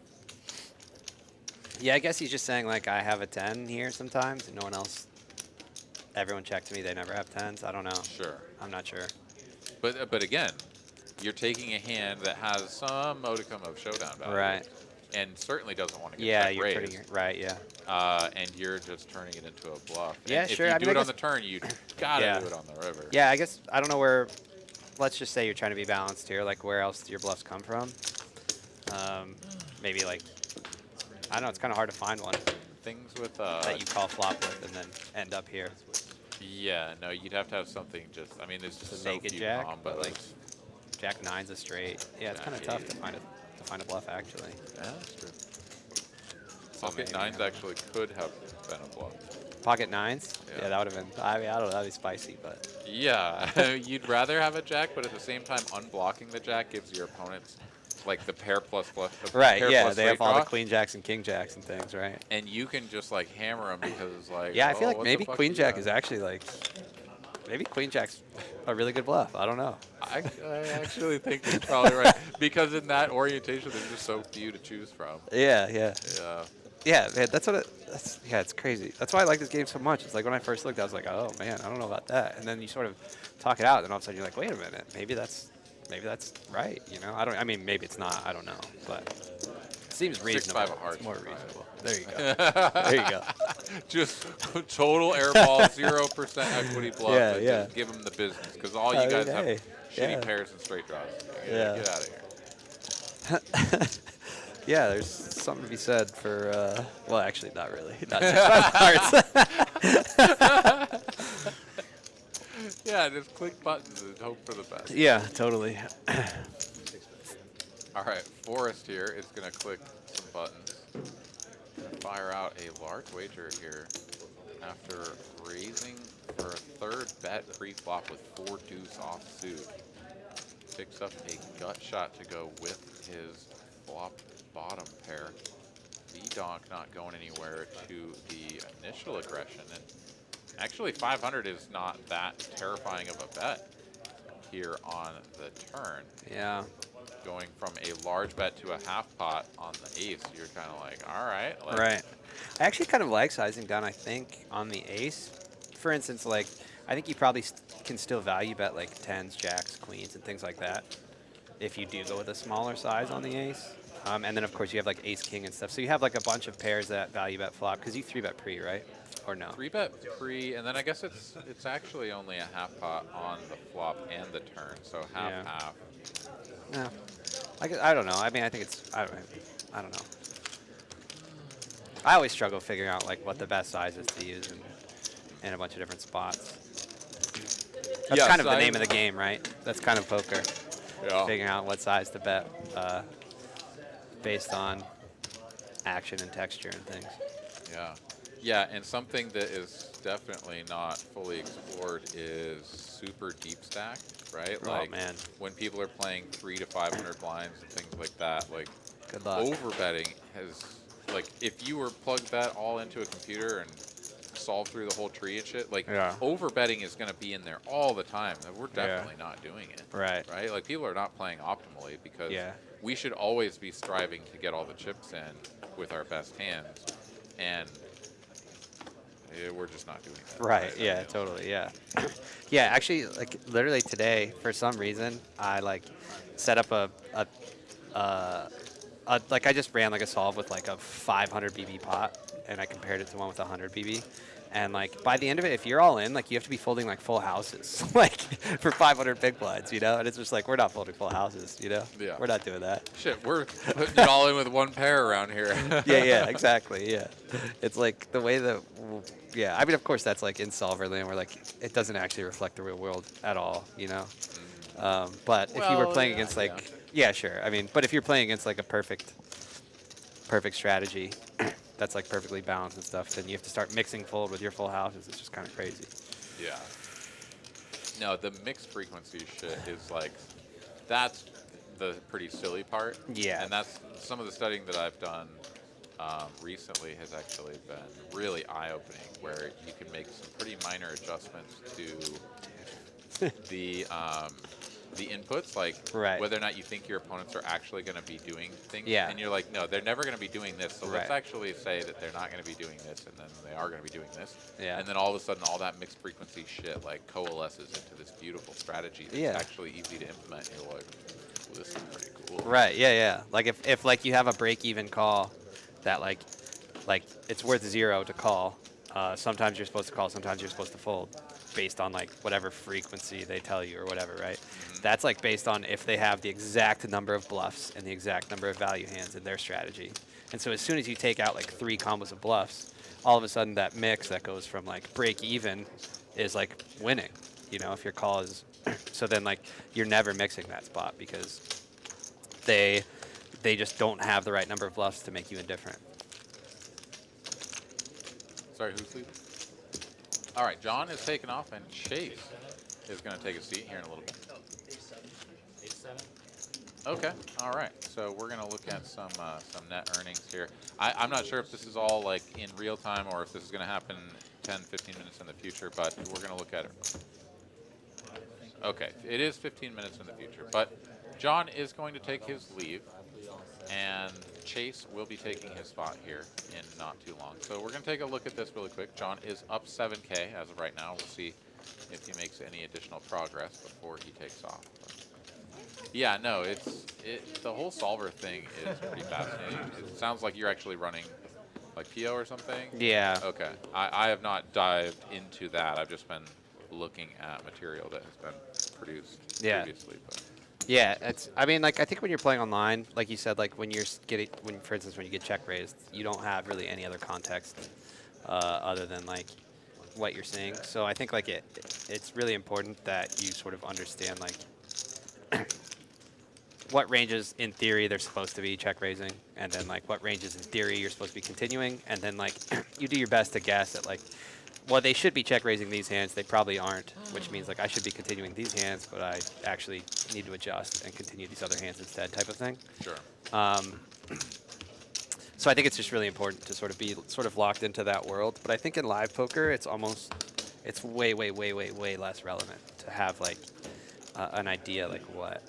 Speaker 2: Yeah, I guess he's just saying like I have a 10 here sometimes, and no one else. Everyone checked me; they never have 10s. I don't know.
Speaker 1: sure.
Speaker 2: I'm not sure.
Speaker 1: But again, you're taking a hand that has some modicum of showdown value,
Speaker 2: Right.
Speaker 1: and certainly doesn't want to get
Speaker 2: Yeah,
Speaker 1: check
Speaker 2: you're
Speaker 1: raised.
Speaker 2: putting it right. Yeah.
Speaker 1: And you're just turning it into a bluff.
Speaker 2: Yeah,
Speaker 1: and
Speaker 2: sure.
Speaker 1: If
Speaker 2: I
Speaker 1: you
Speaker 2: mean,
Speaker 1: do
Speaker 2: I
Speaker 1: it on
Speaker 2: guess-
Speaker 1: the turn, you gotta
Speaker 2: Yeah.
Speaker 1: do it on the river.
Speaker 2: Yeah, I guess I don't know where. Let's just say you're trying to be balanced here. Like, where else do your bluffs come from? Maybe like, I don't know. It's kind of hard to find one
Speaker 1: Things with
Speaker 2: that you call flop with and then end up here.
Speaker 1: yeah, no, you'd have to have something just. I mean, there's just
Speaker 2: Just a
Speaker 1: so
Speaker 2: naked
Speaker 1: few
Speaker 2: jack,
Speaker 1: combos.
Speaker 2: but like Jack 9's a straight. Yeah, it's kind of
Speaker 1: Jack
Speaker 2: tough to find a bluff actually.
Speaker 1: Yeah, that's true. Pocket
Speaker 2: maybe,
Speaker 1: 9s actually could have been a bluff.
Speaker 2: Pocket 9s.
Speaker 1: Yeah.
Speaker 2: Yeah, that would have been. I mean, I don't know. That'd be spicy, but
Speaker 1: Yeah, you'd rather have a jack, but at the same time, unblocking the jack gives your opponents like the pair plus bluff. The
Speaker 2: right.
Speaker 1: pair
Speaker 2: Yeah,
Speaker 1: plus
Speaker 2: they
Speaker 1: straight
Speaker 2: have all the
Speaker 1: draw,
Speaker 2: queen jacks and king jacks and things, right?
Speaker 1: and you can just like hammer them because it's like.
Speaker 2: Yeah, I feel
Speaker 1: oh,
Speaker 2: like
Speaker 1: what the
Speaker 2: maybe
Speaker 1: fuck
Speaker 2: queen
Speaker 1: do you
Speaker 2: jack
Speaker 1: have?
Speaker 2: is actually like. Maybe queen jack's a really good bluff. I don't know.
Speaker 1: I actually think you're probably right because in that orientation, there's just so few to choose from.
Speaker 2: Yeah.
Speaker 1: Yeah.
Speaker 2: Yeah, man, that's what yeah, it's crazy. That's why I like this game so much. It's like when I first looked, I was like, oh man, I don't know about that. And then you sort of talk it out, and all of a sudden you're like, wait a minute, maybe that's right. You know, I mean, maybe it's not. I don't know, but it seems reasonable.
Speaker 1: 6-5 of hearts.
Speaker 2: It's more reasonable. There you go. There you go.
Speaker 1: Just total airball, 0% equity bluff.
Speaker 2: Yeah,
Speaker 1: and
Speaker 2: yeah.
Speaker 1: Just give them the business because all you
Speaker 2: I mean,
Speaker 1: guys
Speaker 2: hey,
Speaker 1: have shitty
Speaker 2: yeah.
Speaker 1: pairs and straight draws.
Speaker 2: Yeah.
Speaker 1: Get out of here.
Speaker 2: Yeah, there's something to be said for. Well, actually, not really. Not 6-5 hearts.
Speaker 1: Yeah, just click buttons and hope for the best.
Speaker 2: Yeah, totally.
Speaker 1: All right, Forrest here is going to click some buttons and fire out a large wager here after raising for a third bet pre-flop with 4 deuce offsuit. Picks up a gut shot to go with his flop bottom pair. V-Donk not going anywhere to the initial aggression. And actually 500 is not that terrifying of a bet here on the turn.
Speaker 2: Yeah.
Speaker 1: going from a large bet to a half pot on the ace, you're kind of like, all right. Like,
Speaker 2: Right. I actually kind of like sizing down, I think, on the ace. For instance, like, I think you probably can still value bet like 10s, jacks, queens, and things like that if you do go with a smaller size on the ace. And then, of course, you have like ace, king, and stuff. So you have like a bunch of pairs that value bet flop because you 3-bet pre, right? Or no?
Speaker 1: 3-bet pre, and then I guess it's actually only a half pot on the flop and the turn, so half.
Speaker 2: Yeah. I don't know. I mean, I think it's, I don't know. I always struggle figuring out like what the best size is to use in a bunch of different spots. That's
Speaker 1: Yeah,
Speaker 2: kind of the
Speaker 1: size-
Speaker 2: name of the game, right? That's kind of poker.
Speaker 1: Yeah.
Speaker 2: Figuring out what size to bet based on action and texture and things.
Speaker 1: Yeah. Yeah, and something that is definitely not fully explored is super deep stack, right?
Speaker 2: Oh,
Speaker 1: Like
Speaker 2: man.
Speaker 1: when people are playing 300 to 500 blinds and things like that, like
Speaker 2: Good luck.
Speaker 1: overbetting has, like, if you were plugged that all into a computer and solve through the whole tree and shit, like
Speaker 2: Yeah.
Speaker 1: overbetting is going to be in there all the time. And we're definitely not doing it.
Speaker 2: Right.
Speaker 1: Right? Like people are not playing optimally because
Speaker 2: Yeah.
Speaker 1: we should always be striving to get all the chips in with our best hands. And we're just not doing that.
Speaker 2: Right. Yeah. Totally. Yeah. Yeah. Actually, like literally today, for some reason, I like set up like I just ran like a solve with like a 500 BB pot, and I compared it to one with 100 BB. And like by the end of it, if you're all in, like you have to be folding like full houses, like for 500 big blinds, you know. And it's just like we're not folding full houses, you know.
Speaker 1: Yeah.
Speaker 2: We're not doing that.
Speaker 1: Shit, we're putting it all in with one pair around here.
Speaker 2: Yeah, exactly. Yeah, it's like the way that. Yeah, I mean, of course, that's like in solver land where like it doesn't actually reflect the real world at all, you know. But if you were
Speaker 1: Well,
Speaker 2: playing
Speaker 1: yeah,
Speaker 2: against like, yeah, sure. I mean, but if you're playing against like a perfect strategy that's like perfectly balanced and stuff, then you have to start mixing fold with your full houses. It's just kind of crazy.
Speaker 1: Yeah. No, the mixed frequency shit is like, that's the pretty silly part.
Speaker 2: Yeah.
Speaker 1: And that's some of the studying that I've done recently has actually been really eye-opening, where you can make some pretty minor adjustments to the inputs, like
Speaker 2: Right.
Speaker 1: whether or not you think your opponents are actually going to be doing things.
Speaker 2: Yeah.
Speaker 1: And you're like, no, they're never going to be doing this. So let's
Speaker 2: Right.
Speaker 1: actually say that they're not going to be doing this, and then they are going to be doing this.
Speaker 2: Yeah.
Speaker 1: And then all of a sudden, all that mixed frequency shit like coalesces into this beautiful strategy that's
Speaker 2: Yeah.
Speaker 1: actually easy to implement. And you're like, well, this is pretty cool.
Speaker 2: Right. Yeah. Like if like you have a break-even call that like it's worth 0 to call. Sometimes you're supposed to call. Sometimes you're supposed to fold, based on like whatever frequency they tell you or whatever. Right. That's like based on if they have the exact number of bluffs and the exact number of value hands in their strategy. And so as soon as you take out like 3 combos of bluffs, all of a sudden that mix that goes from like break even is like winning. You know, if your call is so then like you're never mixing that spot because they just don't have the right number of bluffs to make you indifferent.
Speaker 1: Sorry, who's leaving? All right, John is taking off, and Chase is going to take a seat here in a little bit. Okay, all right. So we're going to look at some net earnings here. I'm not sure if this is all like in real time or if this is going to happen 10, 15 minutes in the future, but we're going to look at it. Okay, it is 15 minutes in the future, but John is going to take his leave, and Chase will be taking his spot here in not too long. So we're going to take a look at this really quick. John is up 7K as of right now. We'll see if he makes any additional progress before he takes off. Yeah, no, the whole solver thing is pretty fascinating. It sounds like you're actually running like PO or something.
Speaker 2: Yeah.
Speaker 1: Okay. I have not dived into that. I've just been looking at material that has been produced previously. But.
Speaker 2: Yeah, I mean, like, I think when you're playing online, like you said, like when you're for instance, when you get check raised, you don't have really any other context other than like what you're seeing. So I think like it's really important that you sort of understand like what ranges in theory they're supposed to be check raising, and then like what ranges in theory you're supposed to be continuing, and then like you do your best to guess at like, well, they should be check raising these hands, they probably aren't, which means like I should be continuing these hands, but I actually need to adjust and continue these other hands instead, type of thing.
Speaker 1: Sure.
Speaker 2: So I think it's just really important to sort of be locked into that world. But I think in live poker, it's way less relevant to have like an idea like what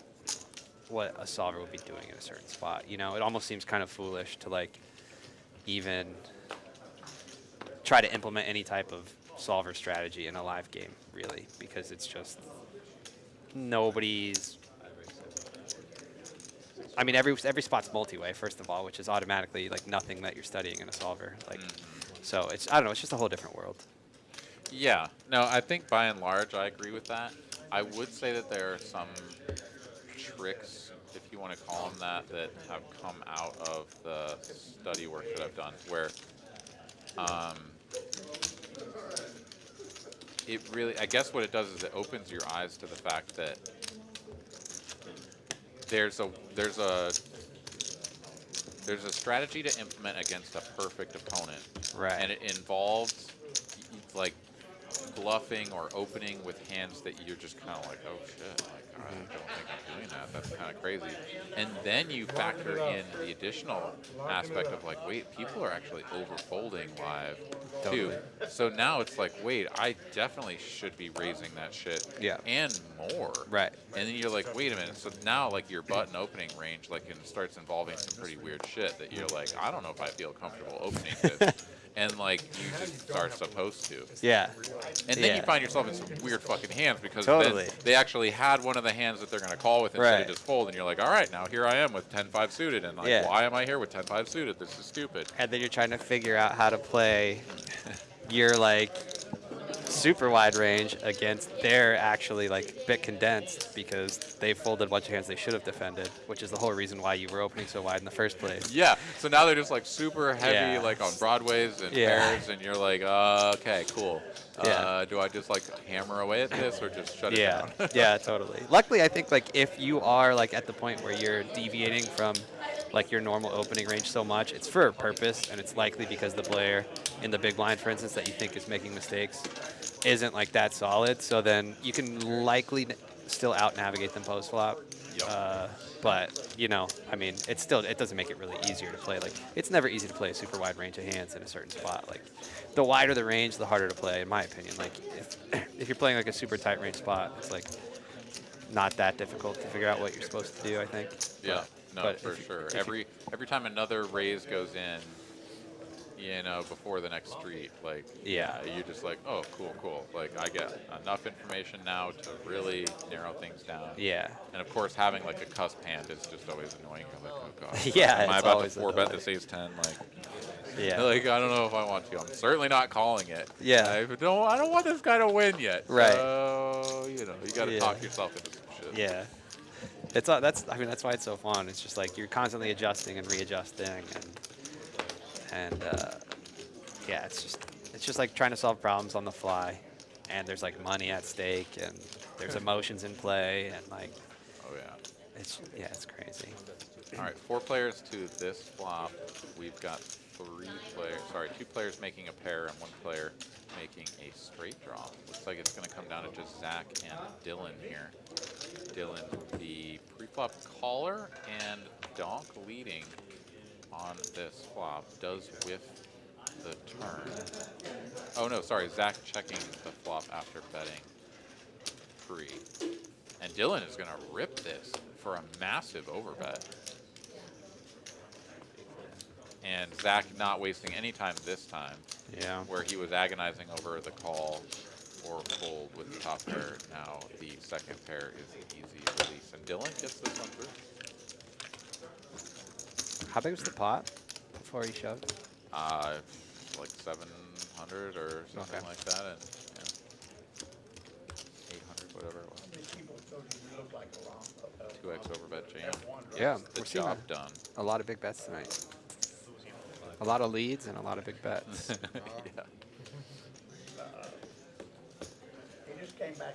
Speaker 2: what a solver would be doing in a certain spot. You know, it almost seems kind of foolish to like even try to implement any type of solver strategy in a live game, really, because it's just nobody's. I mean, every spot's multi-way, first of all, which is automatically like nothing that you're studying in a solver. Like, so it's, I don't know, it's just a whole different world.
Speaker 1: Yeah. No, I think by and large I agree with that. I would say that there are some tricks, if you want to call them that have come out of the study work that I've done, where it really, I guess what it does is it opens your eyes to the fact that there's a strategy to implement against a perfect opponent,
Speaker 2: Right.
Speaker 1: and it involves like bluffing or opening with hands that you're just kind of like, oh shit, like I don't think I'm doing that. That's kind of crazy. And then you factor in the additional aspect of like, wait, people are actually overfolding live too. So now it's like, wait, I definitely should be raising that shit
Speaker 2: Yeah.
Speaker 1: and more.
Speaker 2: Right.
Speaker 1: And then you're like, wait a minute. So now like your button opening range like starts involving some pretty weird shit that you're like, I don't know if I feel comfortable opening this. And like you just are supposed to.
Speaker 2: Yeah.
Speaker 1: And then you find yourself in some weird fucking hands because
Speaker 2: Totally.
Speaker 1: then they actually had one of the hands that they're going to call with instead of just fold, and you're like, all right, now here I am with 10-5 suited, and like, why am I here with 10-5 suited? This is stupid.
Speaker 2: And then you're trying to figure out how to play your like super wide range against their actually like bit condensed because they folded a bunch of hands they should have defended, which is the whole reason why you were opening so wide in the first place.
Speaker 1: Yeah, so now they're just like super heavy, like on broadways and pairs, and you're like, okay, cool. Do I just like hammer away at this or just shut it down?
Speaker 2: Yeah, totally. Luckily, I think like if you are like at the point where you're deviating from like your normal opening range so much, it's for a purpose, and it's likely because the player in the big blind, for instance, that you think is making mistakes isn't like that solid. So then you can likely still out navigate them post flop. But you know, I mean, it doesn't make it really easier to play. Like, it's never easy to play a super wide range of hands in a certain spot. Like, the wider the range, the harder to play, in my opinion. Like, if you're playing like a super tight range spot, it's like not that difficult to figure out what you're supposed to do, I think.
Speaker 1: Yeah, but for sure. Every time another raise goes in, you know, before the next street, like, you're just like, oh, cool. Like, I get enough information now to really narrow things down.
Speaker 2: Yeah.
Speaker 1: And of course, having like a cusp hand is just always annoying. You're like, oh god.
Speaker 2: Yeah.
Speaker 1: Am I about to 4-bet this ace 10? Like, like, I don't know if I want to. I'm certainly not calling it.
Speaker 2: Yeah.
Speaker 1: I don't want this guy to win yet.
Speaker 2: Right.
Speaker 1: So, you know, you got to talk yourself into some shit.
Speaker 2: Yeah. That's why it's so fun. It's just like you're constantly adjusting and readjusting, and it's just like trying to solve problems on the fly, and there's like money at stake, and there's emotions in play, and like, it's crazy.
Speaker 1: All right, 4 players to this flop. We've got 2 players making a pair and 1 player making a straight draw. Looks like it's going to come down to just Zach and Dylan here. Dylan, the pre-flop caller, and donk leading on this flop, does whiff the turn. Oh no, sorry, Zach checking the flop after betting pre. And Dylan is going to rip this for a massive overbet. And Zach not wasting any time this time.
Speaker 2: Yeah. Where
Speaker 1: he was agonizing over the call or fold with the top pair. Now the second pair is an easy release. And Dylan gets this one through.
Speaker 2: How big was the pot before he shoved?
Speaker 1: Like 700 or something like that. And 800, whatever it was. 2x overbet jam.
Speaker 2: Yeah,
Speaker 1: The
Speaker 2: we're seeing
Speaker 1: job done.
Speaker 2: a lot of big bets tonight. A lot of leads and a lot of big bets.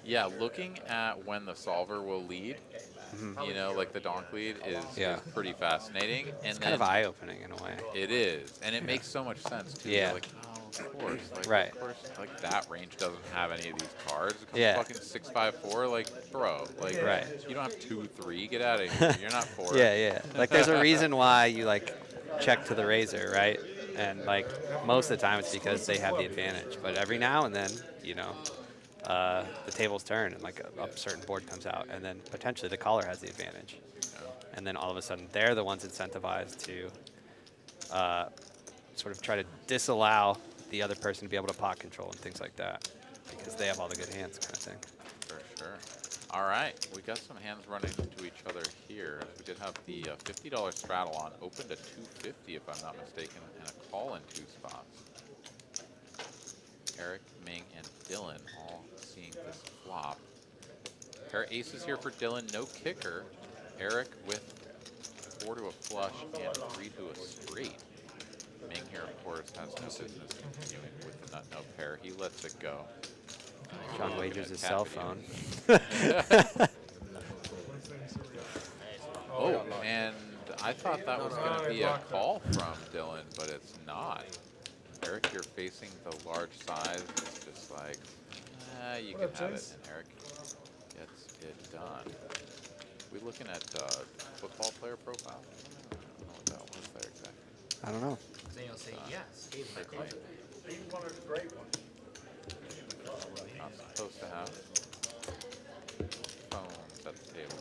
Speaker 1: Yeah, looking at when the solver will lead, you know, like the donk lead is pretty fascinating. And
Speaker 2: it's kind of eye-opening in a way.
Speaker 1: It is, and it makes so much sense too.
Speaker 2: Yeah.
Speaker 1: You're like, oh, of course, like,
Speaker 2: right.
Speaker 1: Of course, like that range doesn't have any of these cards. It comes fucking 6-5-4, like, bro, like, you don't have 2-3. Get out of here. You're not 4.
Speaker 2: Yeah. Like, there's a reason why you like check to the razor, right? And like most of the time, it's because they have the advantage. But every now and then, you know, the tables turn and like a certain board comes out, and then potentially the caller has the advantage. and then all of a sudden they're the ones incentivized to sort of try to disallow the other person to be able to pot control and things like that because they have all the good hands kind of thing.
Speaker 1: For sure. All right, we got some hands running into each other here. We did have the $50 straddle on, opened at 250 if I'm not mistaken, and a call in 2 spots. Eric, Ming, and Dylan all seeing this flop. Pair of aces here for Dylan, no kicker. Eric with 4 to a flush and 3 to a straight. Ming here, of course, has no business continuing with the nut no pair. He lets it go.
Speaker 2: John
Speaker 1: Looking
Speaker 2: wagers
Speaker 1: at
Speaker 2: his
Speaker 1: cat
Speaker 2: cell
Speaker 1: video.
Speaker 2: phone.
Speaker 1: Oh, and I thought that was going to be a call from Dylan, but it's not. Eric, you're facing the large size. It's just like, you can have it, and Eric gets it done. We looking at football player profile? I don't know what that was there exactly.
Speaker 2: I don't know.
Speaker 5: Then you'll say yes. Hey, my
Speaker 1: Fair
Speaker 5: client.
Speaker 1: play. Not supposed to have phones at the table.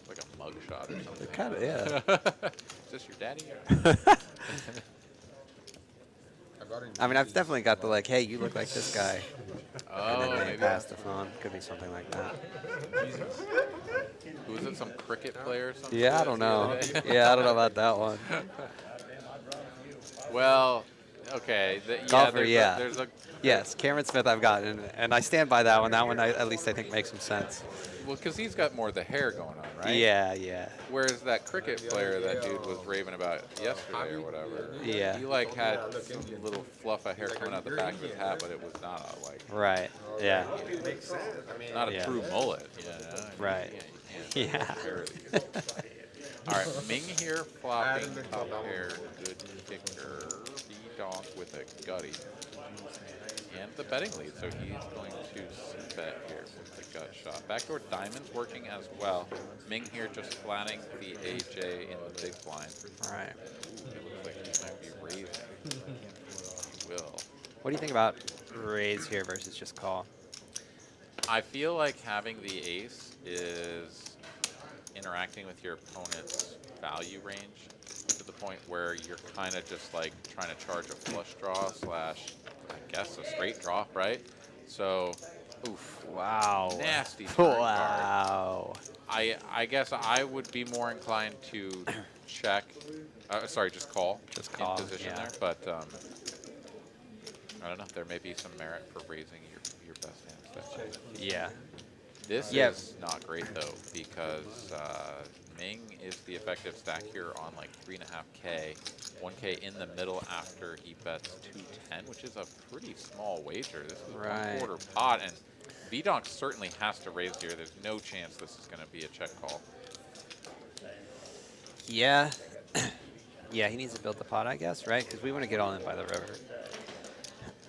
Speaker 1: Like a mug shot or something.
Speaker 2: Kind of, yeah.
Speaker 1: Is this your daddy?
Speaker 2: I mean, I've definitely got the like, hey, you look like this guy.
Speaker 1: Oh,
Speaker 2: and then they
Speaker 1: maybe.
Speaker 2: pass the phone. Could be something like that.
Speaker 1: Who is it? Some cricket player or something?
Speaker 2: Yeah, I don't know. Yeah, I don't know about that one.
Speaker 1: Well, okay.
Speaker 2: Golfer,
Speaker 1: There's a
Speaker 2: Yes, Cameron Smith I've gotten, and I stand by that one. That one, at least I think, makes some sense.
Speaker 1: well, because he's got more of the hair going on, right?
Speaker 2: Yeah, yeah.
Speaker 1: Whereas that cricket player that dude was raving about yesterday or whatever,
Speaker 2: Yeah.
Speaker 1: he like had some little fluff of hair coming out the back of his hat, but it was not a, like
Speaker 2: Right. Yeah.
Speaker 1: not a
Speaker 2: Yeah.
Speaker 1: true mullet. You know?
Speaker 2: Right.
Speaker 1: You can't
Speaker 2: Yeah.
Speaker 1: compare these. All right, Ming here flopping top pair, good kicker, B-donk with a gutty. And the betting lead, so he's going to bet here with the gut shot. Backdoor diamonds working as well. Ming here just flatting the AJ in the big blind.
Speaker 2: Right.
Speaker 1: Ooh, it looks like he might be raising. He will.
Speaker 2: What do you think about raise here versus just call?
Speaker 1: I feel like having the ace is interacting with your opponent's value range to the point where you're kind of just like trying to charge a flush draw slash, I guess, a straight draw, right? So, oof.
Speaker 2: Wow.
Speaker 1: Nasty turn card.
Speaker 2: Wow.
Speaker 1: I guess I would be more inclined to check, sorry, just call.
Speaker 2: Just call,
Speaker 1: in position
Speaker 2: yeah.
Speaker 1: there, but I don't know. There may be some merit for raising your best hand set.
Speaker 2: Yeah.
Speaker 1: This
Speaker 2: Yeah.
Speaker 1: is not great though, because Ming is the effective stack here on like 3.5K, 1K in the middle after he bets 210, which is a pretty small wager. This is
Speaker 2: Right.
Speaker 1: 1/4 pot, and V-Donk certainly has to raise here. There's no chance this is going to be a check call.
Speaker 2: Yeah. Yeah, he needs to build the pot, I guess, right? Because we want to get all in by the river.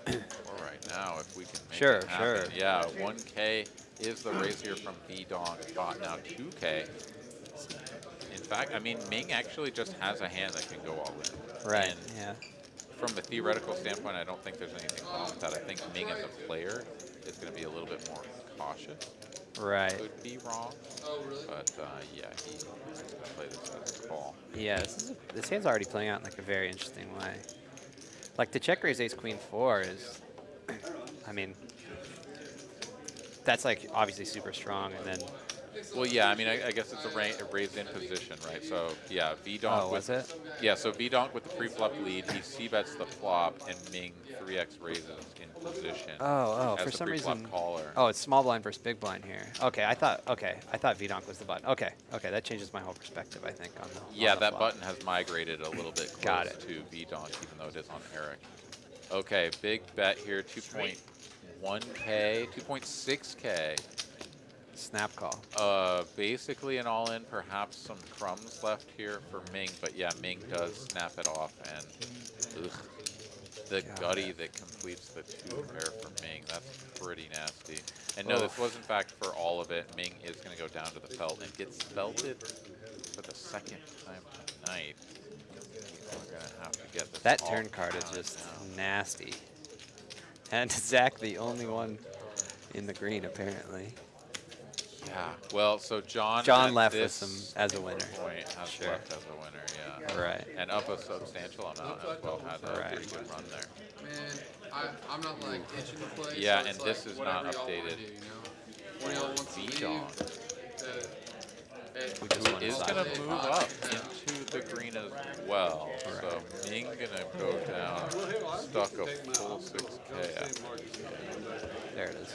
Speaker 1: Or right now, if we can make
Speaker 2: Sure,
Speaker 1: it happen.
Speaker 2: sure.
Speaker 1: Yeah, 1K is the raise here from V-Donk pot. Now 2K. In fact, I mean, Ming actually just has a hand that can go all in.
Speaker 2: Right.
Speaker 1: And
Speaker 2: Yeah.
Speaker 1: from a theoretical standpoint, I don't think there's anything wrong with that. I think Ming as a player is going to be a little bit more cautious.
Speaker 2: Right.
Speaker 1: Could be wrong. But yeah, he's going to play this as a call.
Speaker 2: Yeah, this hand's already playing out in like a very interesting way. Like the check raise ace queen 4 is, I mean, that's like obviously super strong, and then.
Speaker 1: Well, yeah, I mean, I guess it's a raised in position, right? So yeah, V-Donk
Speaker 2: Oh,
Speaker 1: with
Speaker 2: was it?
Speaker 1: Yeah, so V-Donk with the pre-flop lead, he c-bets the flop, and Ming 3x raises in position.
Speaker 2: Oh,
Speaker 1: as
Speaker 2: for
Speaker 1: the
Speaker 2: some
Speaker 1: pre-flop
Speaker 2: reason.
Speaker 1: caller.
Speaker 2: Oh, it's small blind versus big blind here. Okay, I thought V-Donk was the button. Okay, that changes my whole perspective, I think, on the.
Speaker 1: Yeah,
Speaker 2: on the
Speaker 1: that
Speaker 2: flop.
Speaker 1: button has migrated a little bit
Speaker 2: Got
Speaker 1: close
Speaker 2: it.
Speaker 1: to V-Donk, even though it is on Eric. Okay, big bet here, 2.1K, 2.6K.
Speaker 2: Snap call.
Speaker 1: Basically an all-in, perhaps some crumbs left here for Ming, but yeah, Ming does snap it off, and ugh, the gutty that completes the 2 pair for Ming, that's pretty nasty. And no, this was in fact for all of it. Ming is going to go down to the felt and gets felted for the second time tonight. We're going to have to get this
Speaker 2: That
Speaker 1: all
Speaker 2: turn card is
Speaker 1: counted
Speaker 2: just
Speaker 1: now.
Speaker 2: nasty. And Zach, the only one in the green, apparently.
Speaker 1: Yeah. Well, so John
Speaker 2: John
Speaker 1: at
Speaker 2: left with
Speaker 1: this
Speaker 2: some as a winner.
Speaker 1: point has
Speaker 2: Sure.
Speaker 1: left as a winner. Yeah.
Speaker 2: Right.
Speaker 1: And up a substantial amount as well. Had a
Speaker 2: Right.
Speaker 1: pretty good run there.
Speaker 6: Man, I'm not like itching to play.
Speaker 1: Yeah,
Speaker 6: so
Speaker 1: and
Speaker 6: it's
Speaker 1: this
Speaker 6: like,
Speaker 1: is not
Speaker 6: whatever y'all wanna
Speaker 1: updated.
Speaker 6: do, you know? One of y'all wants to leave.
Speaker 1: John,
Speaker 2: Who just
Speaker 1: who
Speaker 2: won
Speaker 1: is
Speaker 2: his
Speaker 1: going
Speaker 2: side.
Speaker 1: to move up into the green as well. So Ming going to go down, stuck a full 6K after.
Speaker 2: There it is.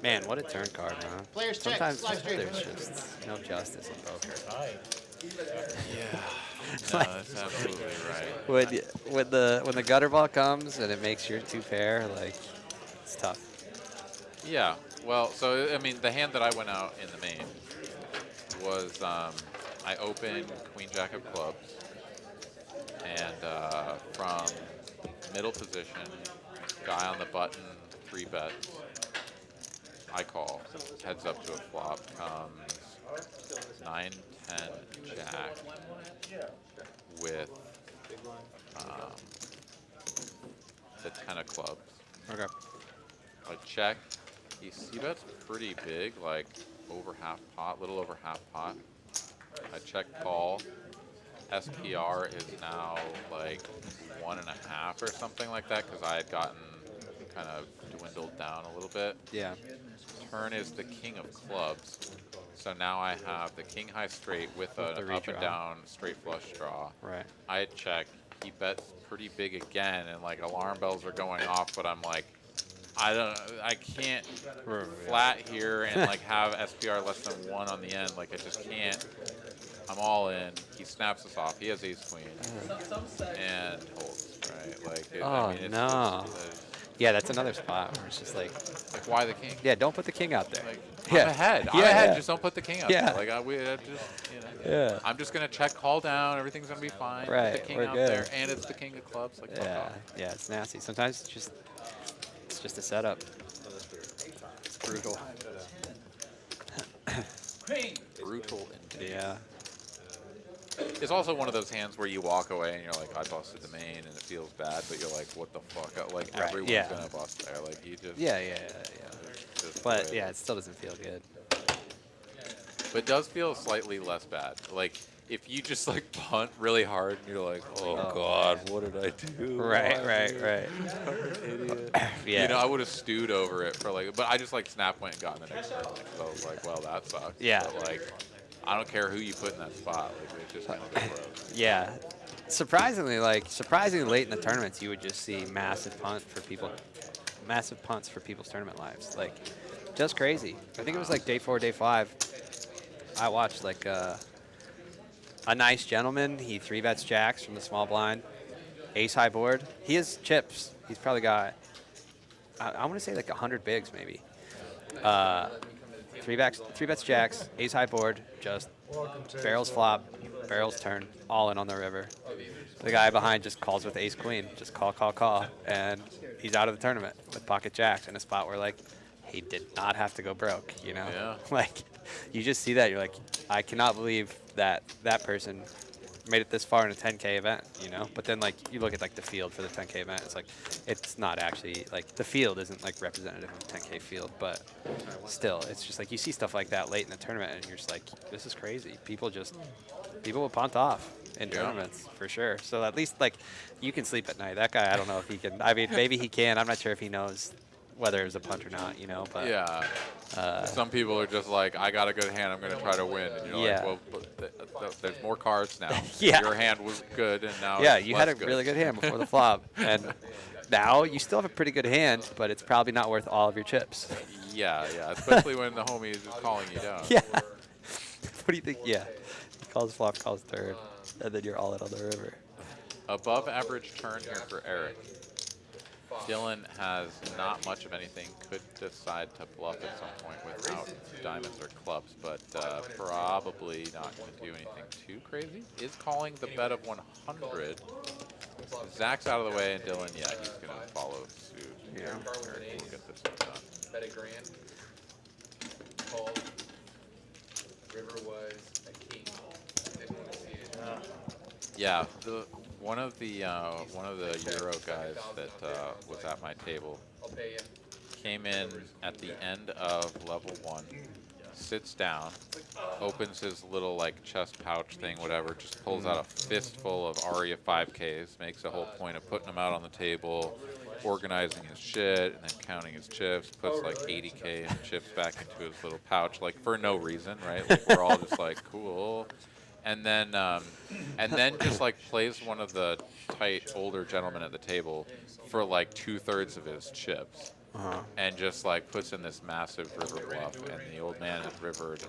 Speaker 2: Man, what a turn card, man.
Speaker 5: Players check,
Speaker 2: Sometimes
Speaker 5: live stream.
Speaker 2: there's just no justice in poker.
Speaker 1: Yeah. No, that's absolutely right.
Speaker 2: When the gutter ball comes and it makes your 2 pair, like, it's tough.
Speaker 1: Yeah. Well, so, I mean, the hand that I went out in the main was I opened Queen Jack of clubs, and from middle position, guy on the button, 3 bets. I call. Heads up to a flop. Comes 9, 10, jack with the 10 of clubs.
Speaker 2: Okay.
Speaker 1: I check. He bets pretty big, like over half pot, little over half pot. I check call. SPR is now like 1.5 or something like that because I had gotten kind of dwindled down a little bit.
Speaker 2: Yeah.
Speaker 1: Turn is the king of clubs. So now I have the king high straight with
Speaker 2: With
Speaker 1: an
Speaker 2: the
Speaker 1: up and
Speaker 2: redraw.
Speaker 1: down straight flush draw.
Speaker 2: Right.
Speaker 1: I check. He bets pretty big again, and like alarm bells are going off. But I'm like, I can't flat here and like have SPR less than 1 on the end. Like I just can't. I'm all in. He snaps us off. He has ace queen and holds. Right. Like.
Speaker 2: Oh,
Speaker 1: I mean,
Speaker 2: no. Yeah, that's another spot where it's just like
Speaker 1: why the king?
Speaker 2: yeah, don't put the king out there.
Speaker 1: Like,
Speaker 2: Yeah.
Speaker 1: I'm ahead.
Speaker 2: Yeah,
Speaker 1: I'm ahead.
Speaker 2: yeah.
Speaker 1: Just don't put the king out
Speaker 2: Yeah.
Speaker 1: there. Like I just, you know.
Speaker 2: Yeah.
Speaker 1: I'm just gonna check call down. Everything's gonna be fine. Put
Speaker 2: Right,
Speaker 1: the king
Speaker 2: we're
Speaker 1: out
Speaker 2: good.
Speaker 1: there, and it's the king of clubs. Like fuck
Speaker 2: Yeah.
Speaker 1: off.
Speaker 2: Yeah, it's nasty. Sometimes it's just a setup. It's brutal.
Speaker 1: Brutal indeed.
Speaker 2: Yeah.
Speaker 1: It's also one of those hands where you walk away and you're like, I busted the main, and it feels bad, but you're like, what the fuck? Like
Speaker 2: Right,
Speaker 1: everyone's
Speaker 2: yeah.
Speaker 1: gonna bust there. Like he just.
Speaker 2: Yeah.
Speaker 1: just the
Speaker 2: But
Speaker 1: way-
Speaker 2: yeah, it still doesn't feel good.
Speaker 1: But it does feel slightly less bad. Like if you just like punt really hard and you're like, oh god, what did I do?
Speaker 2: Right.
Speaker 1: I'm an idiot.
Speaker 2: Yeah.
Speaker 1: You know, I would have stewed over it for like, but I just like snap went and got in the next turn. So I was like, well, that sucks.
Speaker 2: Yeah.
Speaker 1: But like, I don't care who you put in that spot. Like, it's just gonna go broke.
Speaker 2: Yeah. Surprisingly late in the tournaments, you would just see massive punts for people's tournament lives. Like, just crazy. I think it was like day 4, day 5. I watched like a nice gentleman. He 3-bets jacks from the small blind, ace high board. He has chips. He's probably got, I want to say like 100 bigs maybe. 3-bets jacks, ace high board, just barrels flop, barrels turn, all in on the river. The guy behind just calls with ace queen, just call, and he's out of the tournament with pocket jacks in a spot where like he did not have to go broke, you know?
Speaker 1: Yeah.
Speaker 2: Like you just see that, you're like, I cannot believe that that person made it this far in a 10K event, you know? But then like you look at like the field for the 10K event, it's like it's not actually like the field isn't like representative of a 10K field, but still it's just like you see stuff like that late in the tournament and you're just like, this is crazy. People will punt off in tournaments for sure. So at least like you can sleep at night. That guy, I don't know if he can. I mean, maybe he can. I'm not sure if he knows whether it was a punt or not, you know, but
Speaker 1: Yeah. Some people are just like, I got a good hand, I'm going to try to win. And you're
Speaker 2: Yeah.
Speaker 1: like, well, but there's more cards now.
Speaker 2: Yeah.
Speaker 1: Your hand was good, and now
Speaker 2: yeah,
Speaker 1: it's
Speaker 2: you had a
Speaker 1: less
Speaker 2: really good hand before the flop, and now you still have a pretty good hand, but it's probably not worth all of your chips.
Speaker 1: Yeah, especially when the homie is just calling you down.
Speaker 2: Yeah. What do you think? Yeah. He calls flop, calls third, and then you're all in on the river.
Speaker 1: Above average turn here for Eric. Dylan has not much of anything, could decide to bluff at some point without diamonds or clubs, but probably not going to do anything too crazy. Is calling the bet of 100. Zach's out of the way, and Dylan, yeah, he's going to follow suit. Yeah. Eric will get this one done.
Speaker 6: Bet a grand. Called. River was a king. Didn't want to see it.
Speaker 1: Yeah, one of the Euro guys that was at my table,
Speaker 6: I'll pay you.
Speaker 1: came in at the end of level 1, sits down, opens his little like chest pouch thing, whatever, just pulls out a fistful of Aria 5Ks, makes a whole point of putting them out on the table, organizing his shit, and then counting his chips, puts like 80K in chips back into his little pouch, like for no reason, right? Like we're all just like, cool. And then just like plays one of the tight older gentlemen at the table for like 2/3 of his chips. And just like puts in this massive river bluff, and the old man has rivered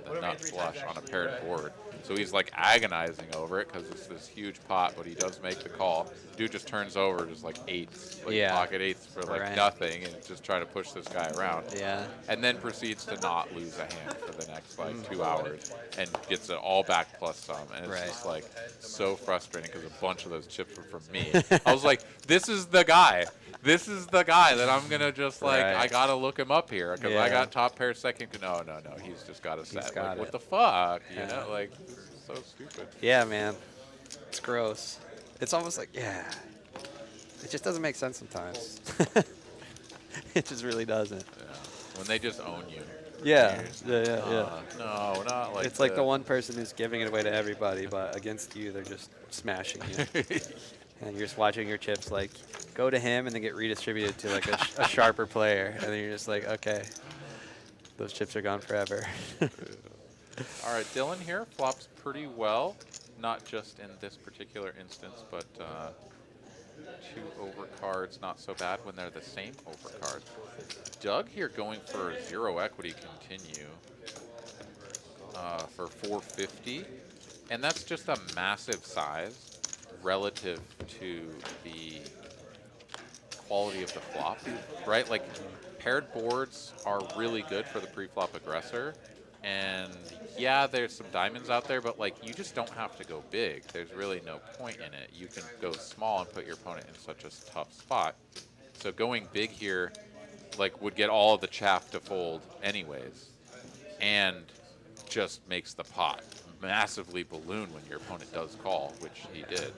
Speaker 1: the nut flush on a paired board. So he's like agonizing over it because it's this huge pot, but he does make the call. Dude just turns over just like eights, like pocket eights for like nothing, and just trying to push this guy around.
Speaker 2: Yeah.
Speaker 1: And then proceeds to not lose a hand for the next like 2 hours, and gets it all back plus some. And it's just like so frustrating because a bunch of those chips were from me. I was like, this is the guy. This is the guy that I'm gonna just like. I gotta look him up here because I got top pair second. No, he's just got a set. Like, what the fuck? You know, like this is so stupid.
Speaker 2: Yeah, man. It's gross. It's almost like it just doesn't make sense sometimes. It just really doesn't.
Speaker 1: Yeah. When they just own you.
Speaker 2: Yeah.
Speaker 1: No, not like.
Speaker 2: It's like the one person who's giving it away to everybody, but against you, they're just smashing you. And you're just watching your chips like go to him and then get redistributed to like a sharper player, and then you're just like, okay, those chips are gone forever.
Speaker 1: All right, Dylan here flops pretty well, not just in this particular instance, but 2 overcards, not so bad when they're the same overcard. Doug here going for 0 equity continue for 450, and that's just a massive size relative to the quality of the flop, right? Like paired boards are really good for the pre-flop aggressor, and yeah, there's some diamonds out there, but like you just don't have to go big. There's really no point in it. You can go small and put your opponent in such a tough spot. So going big here like would get all of the chaff to fold anyways, and just makes the pot massively balloon when your opponent does call, which he did.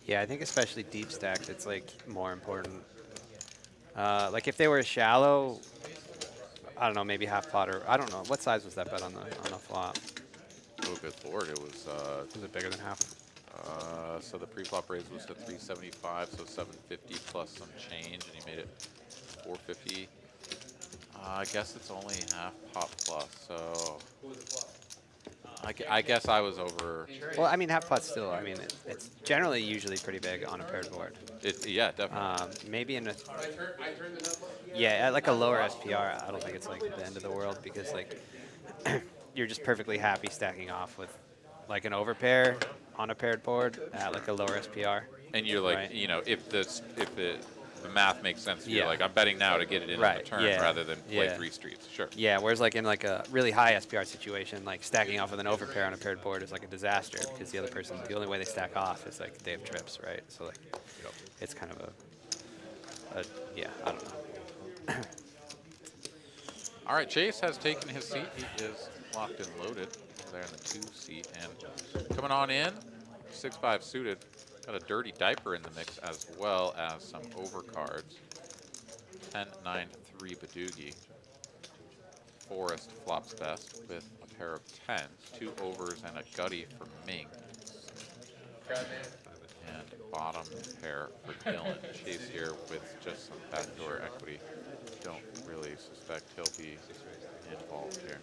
Speaker 2: Yeah, I think especially deep stacked, it's like more important. Like if they were shallow, I don't know, maybe half pot or I don't know. What size was that bet on the flop?
Speaker 1: Oh, good lord! It was.
Speaker 2: Was it bigger than half?
Speaker 1: So the pre-flop raise was to 375, so 750 plus some change, and he made it 450. I guess it's only half pot plus, so. I guess I was over.
Speaker 2: Well, I mean, half pot still. I mean, it's generally usually pretty big on a paired board.
Speaker 1: Yeah, definitely.
Speaker 2: Maybe in a. Yeah, at like a lower SPR, I don't think it's like the end of the world because like you're just perfectly happy stacking off with like an overpair on a paired board at like a lower SPR.
Speaker 1: And you're like,
Speaker 2: right?
Speaker 1: you know, if the math makes sense, you're like, I'm betting now to get it in on the turn rather than play 3 streets. Sure.
Speaker 2: Yeah, whereas like in like a really high SPR situation, like stacking off with an overpair on a paired board is like a disaster because the other person, the only way they stack off is like they have trips, right? So like it's kind of a yeah, I don't know.
Speaker 1: All right, Chase has taken his seat. He is locked and loaded there in the 2 seat. And coming on in, 6-5 suited. Got a dirty diaper in the mix as well as some overcards. 10-9-3 Badoogie. Forrest flops best with a pair of 10s, 2 overs and a gutty for Ming. And bottom pair for Dylan. Chase here with just some backdoor equity. Don't really suspect he'll be involved here.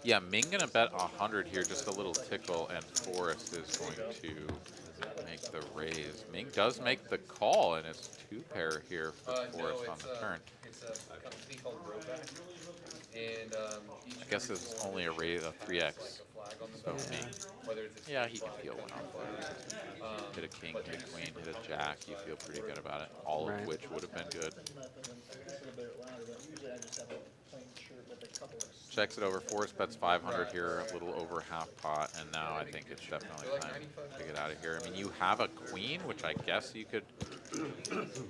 Speaker 1: Yeah, Ming gonna bet 100 here, just a little tickle, and Forrest is going to make the raise. Ming does make the call, and it's 2 pair here for Forrest on the turn.
Speaker 6: It's a company called Roback, and
Speaker 1: I guess it's only a raise of 3x. So Ming, yeah, he can peel one off. Hit a king, hit a queen, hit a jack. You feel pretty good about it. All of which would have been good. Checks it over. Forrest bets 500 here, a little over half pot, and now I think it's definitely time to get out of here. I mean, you have a queen, which I guess you could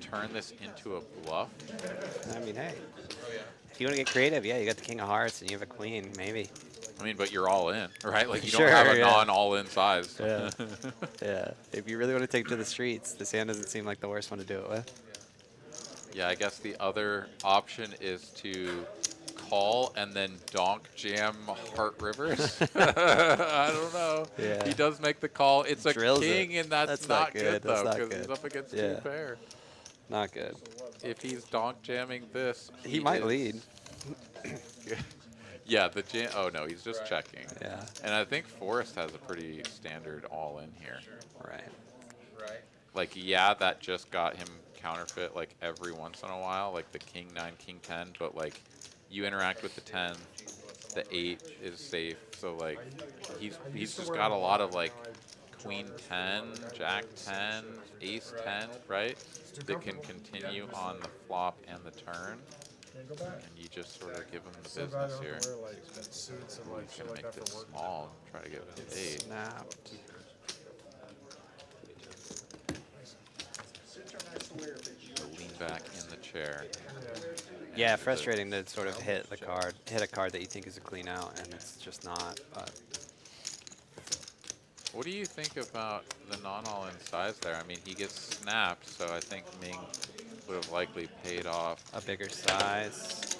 Speaker 1: turn this into a bluff.
Speaker 2: I mean, hey, if you want to get creative, yeah, you got the king of hearts and you have a queen, maybe.
Speaker 1: I mean, but you're all in, right? Like you don't have a non-all-in size.
Speaker 2: Yeah. Yeah. If you really want to take it to the streets, this hand doesn't seem like the worst one to do it with.
Speaker 1: Yeah, I guess the other option is to call and then donk jam Heart Rivers. I don't know.
Speaker 2: Yeah.
Speaker 1: He does make the call. It's a
Speaker 2: Drills
Speaker 1: king,
Speaker 2: it.
Speaker 1: and that's,
Speaker 2: That's
Speaker 1: not
Speaker 2: not good. That's
Speaker 1: though,
Speaker 2: not
Speaker 1: because he's
Speaker 2: good.
Speaker 1: up against
Speaker 2: Yeah.
Speaker 1: two pair.
Speaker 2: Not good.
Speaker 1: If he's donk jamming this,
Speaker 2: He might
Speaker 1: is-
Speaker 2: lead.
Speaker 1: Yeah, the jam. Oh no, he's just checking.
Speaker 2: Yeah.
Speaker 1: And I think Forrest has a pretty standard all in here.
Speaker 2: Right.
Speaker 6: Right.
Speaker 1: Like, yeah, that just got him counterfeit like every once in a while, like the king 9, king 10, but like you interact with the 10, the 8 is safe. So like he's just got a lot of like queen 10, jack 10, ace 10, right? That can continue on the flop and the turn.
Speaker 4: Can't go back.
Speaker 1: And you just sort of give him the
Speaker 4: So glad I
Speaker 1: business
Speaker 4: don't
Speaker 1: here.
Speaker 4: have to wear like suits and like
Speaker 1: He's
Speaker 4: shit
Speaker 1: gonna
Speaker 4: like
Speaker 1: make
Speaker 4: that
Speaker 1: this
Speaker 4: for work.
Speaker 1: small, try to get to 8.
Speaker 2: Snapped.
Speaker 7: Suits are nice to wear, but you
Speaker 1: So lean back in the chair.
Speaker 2: Yeah,
Speaker 1: And,
Speaker 2: frustrating to sort of hit a card that you think is a clean out, and it's just not. But
Speaker 1: What do you think about the non-all-in size there? I mean, he gets snapped, so I think Ming would have likely paid off.
Speaker 2: a bigger size.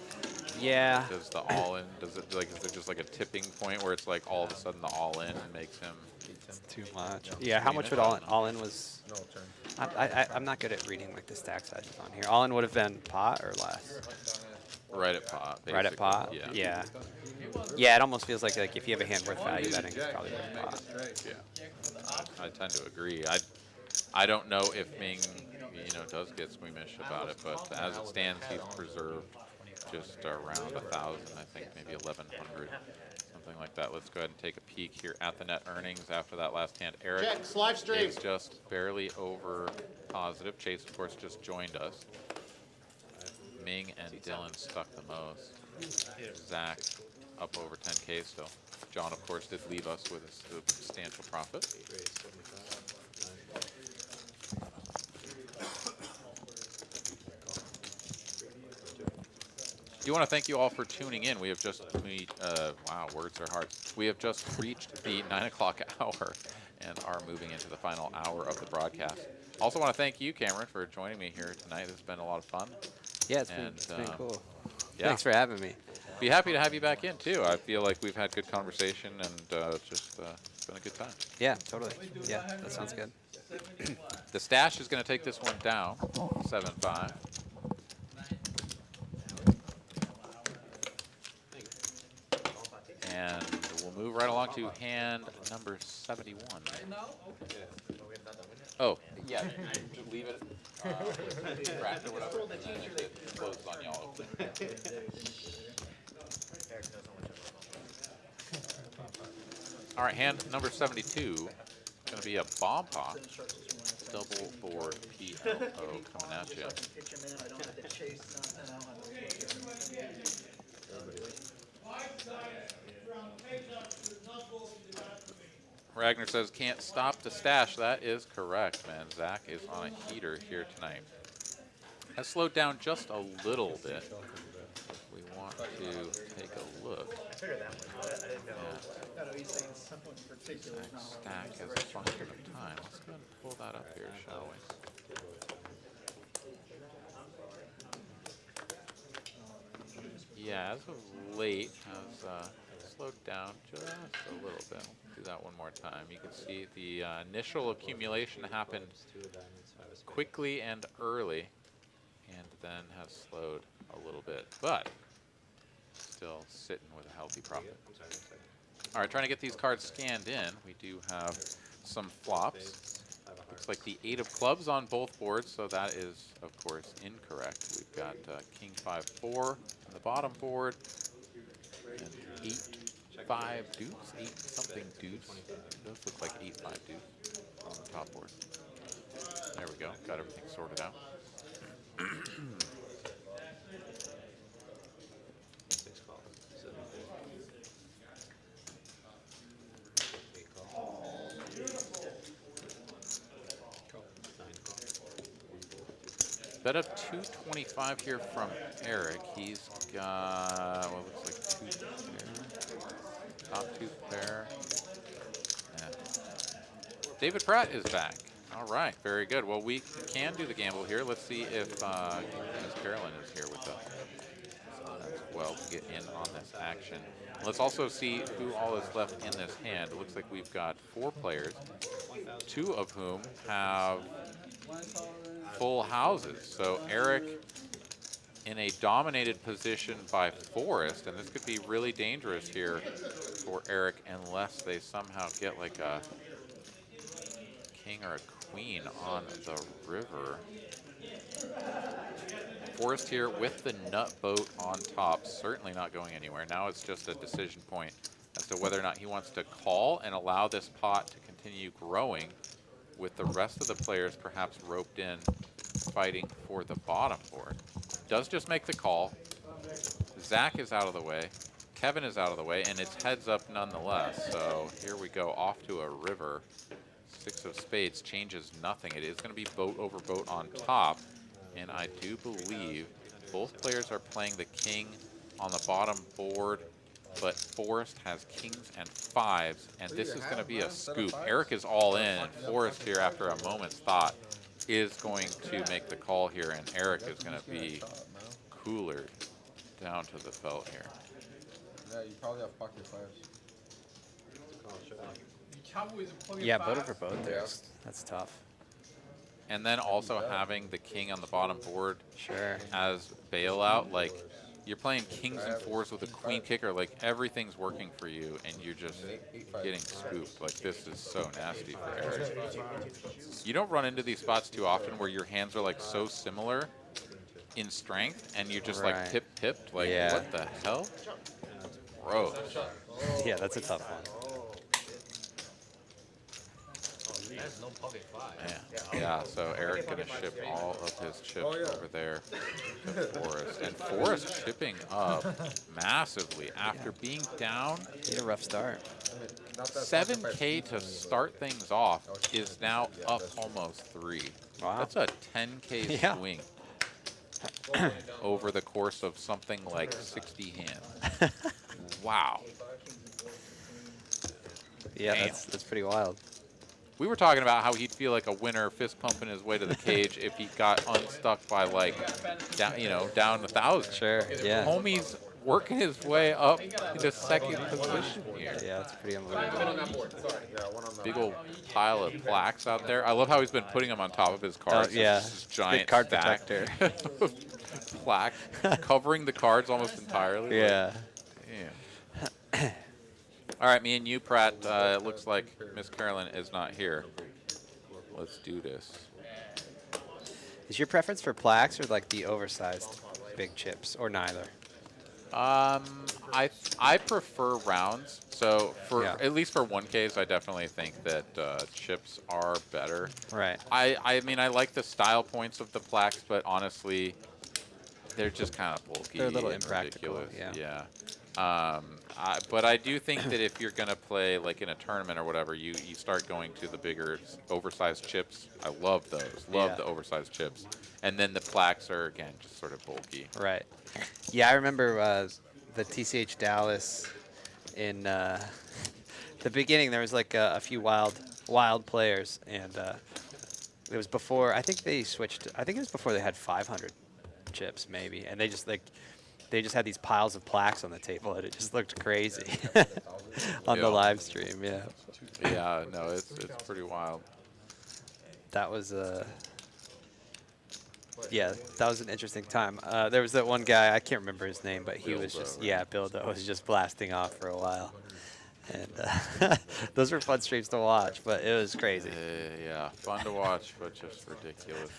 Speaker 2: Yeah.
Speaker 1: Does the all-in, does it, like, is there just like a tipping point where it's like all of a sudden the all-in makes him?
Speaker 2: It's too much. Yeah. How much would all in was?
Speaker 4: No turn.
Speaker 2: I'm not good at reading like the stack sizes on here. All in would have been pot or less.
Speaker 1: Right at pot,
Speaker 2: Right at
Speaker 1: basically.
Speaker 2: pot.
Speaker 1: Yeah.
Speaker 2: Yeah. Yeah. It almost feels like if you have a hand worth value betting, it's probably worth pot.
Speaker 1: Yeah. I tend to agree. I don't know if Ming, does get squeamish about it, but as it stands, he's preserved just around 1,000, I think, maybe 1,100, something like that. Let's go ahead and take a peek here at the net earnings after that last hand. Eric is just barely over positive. Chase, of course, just joined us. Ming and Dylan stuck the most. Zach up over 10K still. John, of course, did leave us with a substantial profit. Do want to thank you all for tuning in. We have just, wow, words are hard. We have just reached the 9 o'clock hour and are moving into the final hour of the broadcast. Also want to thank you, Cameron, for joining me here tonight. This has been a lot of fun.
Speaker 2: Yeah, it's been cool.
Speaker 1: Yeah.
Speaker 2: Thanks for having me.
Speaker 1: Be happy to have you back in, too. I feel like we've had good conversation and it's been a good time.
Speaker 2: Yeah, totally. Yeah, that sounds good.
Speaker 1: The stash is going to take this one down, 7-5. And we'll move right along to hand number 71. Oh, yeah, just leave it. Crack or whatever, and then if it closes on y'all. All right, hand number 72 is going to be a bomb pot. Double board PLO coming at you.
Speaker 7: pitch them in. I don't have to chase nothing. I don't have to
Speaker 1: Ragnar says, can't stop the stash. That is correct, man. Zach is on a heater here tonight. Has slowed down just a little bit. We want to take a look.
Speaker 8: I figured that one, but I didn't know.
Speaker 7: I know he's saying someone in particular.
Speaker 1: Exact stack as a function of time. Let's go ahead and pull that up here, shall we? Yeah, as of late, has slowed down just a little bit. We'll do that one more time. You can see the initial accumulation happened quickly and early, and then has slowed a little bit, but still sitting with a healthy profit. All right, trying to get these cards scanned in. We do have some flops. Looks like the 8 of clubs on both boards, so that is, of course, incorrect. We've got King 5-4 on the bottom board, and 8-5 deuce, 8-something deuce. It does look like 8-5 deuce on the top board. There we go, got everything sorted out. Bet up 225 here from Eric. He's got, well, looks like 2 pair. Top 2 pair. Yeah. David Pratt is back. All right, very good. Well, we can do the gamble here. Let's see if Ms. Carolyn is here with us as well to get in on this action. Let's also see who all is left in this hand. It looks like we've got 4 players, 2 of whom have full houses. So Eric in a dominated position by Forrest, and this could be really dangerous here for Eric unless they somehow get like a king or a queen on the river. Forrest here with the nut boat on top, certainly not going anywhere. Now it's just a decision point as to whether or not he wants to call and allow this pot to continue growing with the rest of the players perhaps roped in fighting for the bottom board. Does just make the call. Zach is out of the way. Kevin is out of the way, and it's heads up nonetheless. So here we go off to a river. 6 of spades changes nothing. It is going to be boat over boat on top. And I do believe both players are playing the king on the bottom board, but Forrest has kings and 5s, and this is going to be a scoop. Eric is all in, and Forrest here, after a moment's thought, is going to make the call here, and Eric is going to be cooler down to the belt here.
Speaker 10: Yeah, you probably have pocket 5s.
Speaker 2: Yeah, boat over boat there. That's tough.
Speaker 1: And then also having the king on the bottom board
Speaker 2: Sure.
Speaker 1: as bailout, like you're playing kings and 4s with a queen kicker, like everything's working for you and you're just getting scooped. Like this is so nasty for Eric. You don't run into these spots too often where your hands are like so similar in strength and you're just like pipped, like what the hell? Gross.
Speaker 2: Yeah, that's a tough one.
Speaker 5: There's no pocket 5.
Speaker 1: Yeah, so Eric gonna ship all of his chips over there to Forrest. And Forrest shipping up massively after being down.
Speaker 2: He had a rough start.
Speaker 1: 7K to start things off is now up almost 3.
Speaker 2: Wow.
Speaker 1: That's a 10K
Speaker 2: Yeah.
Speaker 1: swing over the course of something like 60 hands. Wow.
Speaker 2: Yeah,
Speaker 1: Damn.
Speaker 2: that's pretty wild.
Speaker 1: We were talking about how he'd feel like a winner fist pumping his way to the cage if he got unstuck by like down, down 1,000.
Speaker 2: Sure, yeah.
Speaker 1: Homie's working his way up into second position here.
Speaker 2: Yeah, it's pretty unbelievable.
Speaker 1: Big old pile of plaques out there. I love how he's been putting them on top of his cards.
Speaker 2: Yeah,
Speaker 1: This giant
Speaker 2: good card
Speaker 1: stack
Speaker 2: protector.
Speaker 1: of plaque covering the cards almost entirely.
Speaker 2: Yeah.
Speaker 1: Damn. All right, me and you, Pratt. It looks like Miss Carolyn is not here. Let's do this.
Speaker 2: Is your preference for plaques or like the oversized big chips, or neither?
Speaker 1: I prefer rounds. So for at least for 1Ks, I definitely think that chips are better.
Speaker 2: Right.
Speaker 1: I mean, I like the style points of the plaques, but honestly, they're just kind of bulky.
Speaker 2: They're a little
Speaker 1: and
Speaker 2: impractical.
Speaker 1: ridiculous.
Speaker 2: Yeah.
Speaker 1: But I do think that if you're going to play like in a tournament or whatever, you start going to the bigger oversized chips. I love those. Love the oversized chips. And then the plaques are, again, just sort of bulky.
Speaker 2: Right. Yeah, I remember the TCH Dallas in the beginning. There was like a few wild players, and it was before. I think they switched. I think it was before they had 500 chips, maybe, and they just had these piles of plaques on the table, and it just looked crazy on the live stream. Yeah.
Speaker 1: Yeah. No, it's pretty wild.
Speaker 2: That was yeah, that was an interesting time. There was that one guy, I can't remember his name, but he was just, Bildo was just blasting off for a while. And those were fun streams to watch, but it was crazy.
Speaker 1: Yeah, fun to watch, but just ridiculous.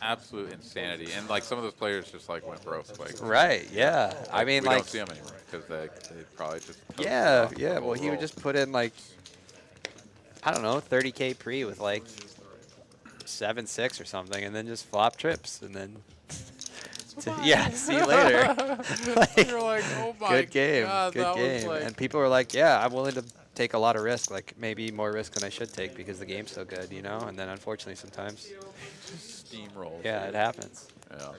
Speaker 1: Absolute insanity. And like some of those players just like went broke. Like,
Speaker 2: right, yeah. I mean,
Speaker 1: we
Speaker 2: like,
Speaker 1: don't see them anymore because they probably just.
Speaker 2: Yeah. Well, he would just put in like, I don't know, 30K pre with like 7-6 or something, and then just flop trips, and then see you later.
Speaker 1: You're like, oh my
Speaker 2: good game,
Speaker 1: God,
Speaker 2: good game.
Speaker 1: like,
Speaker 2: and people were like, yeah, I'm willing to take a lot of risk, like maybe more risk than I should take because the game's so good, And then unfortunately sometimes
Speaker 1: steamroll.
Speaker 2: Yeah, it happens.
Speaker 1: Yeah.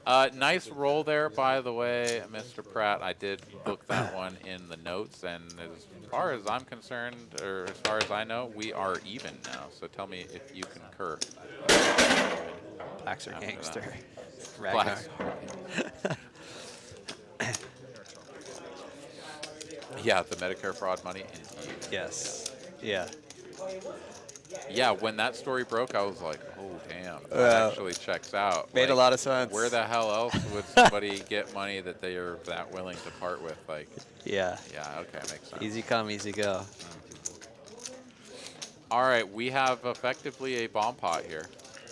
Speaker 1: Nice roll there, by the way, Mr. Pratt. I did book that one in the notes, and as far as I'm concerned, or as far as I know, we are even now. So tell me if you concur.
Speaker 2: Blacks are
Speaker 1: After
Speaker 2: gangster.
Speaker 1: that.
Speaker 2: Ragnar.
Speaker 1: Blacks. Yeah, the Medicare fraud money. Indeed.
Speaker 2: Yes. Yeah.
Speaker 1: Yeah, when that story broke, I was like, oh, damn, that actually checks out.
Speaker 2: Made a lot of sense.
Speaker 1: Where the hell else would somebody get money that they are that willing to part with? Like,
Speaker 2: Yeah.
Speaker 1: yeah, okay, makes sense.
Speaker 2: Easy come, easy go.
Speaker 1: All right, we have effectively a bomb pot here.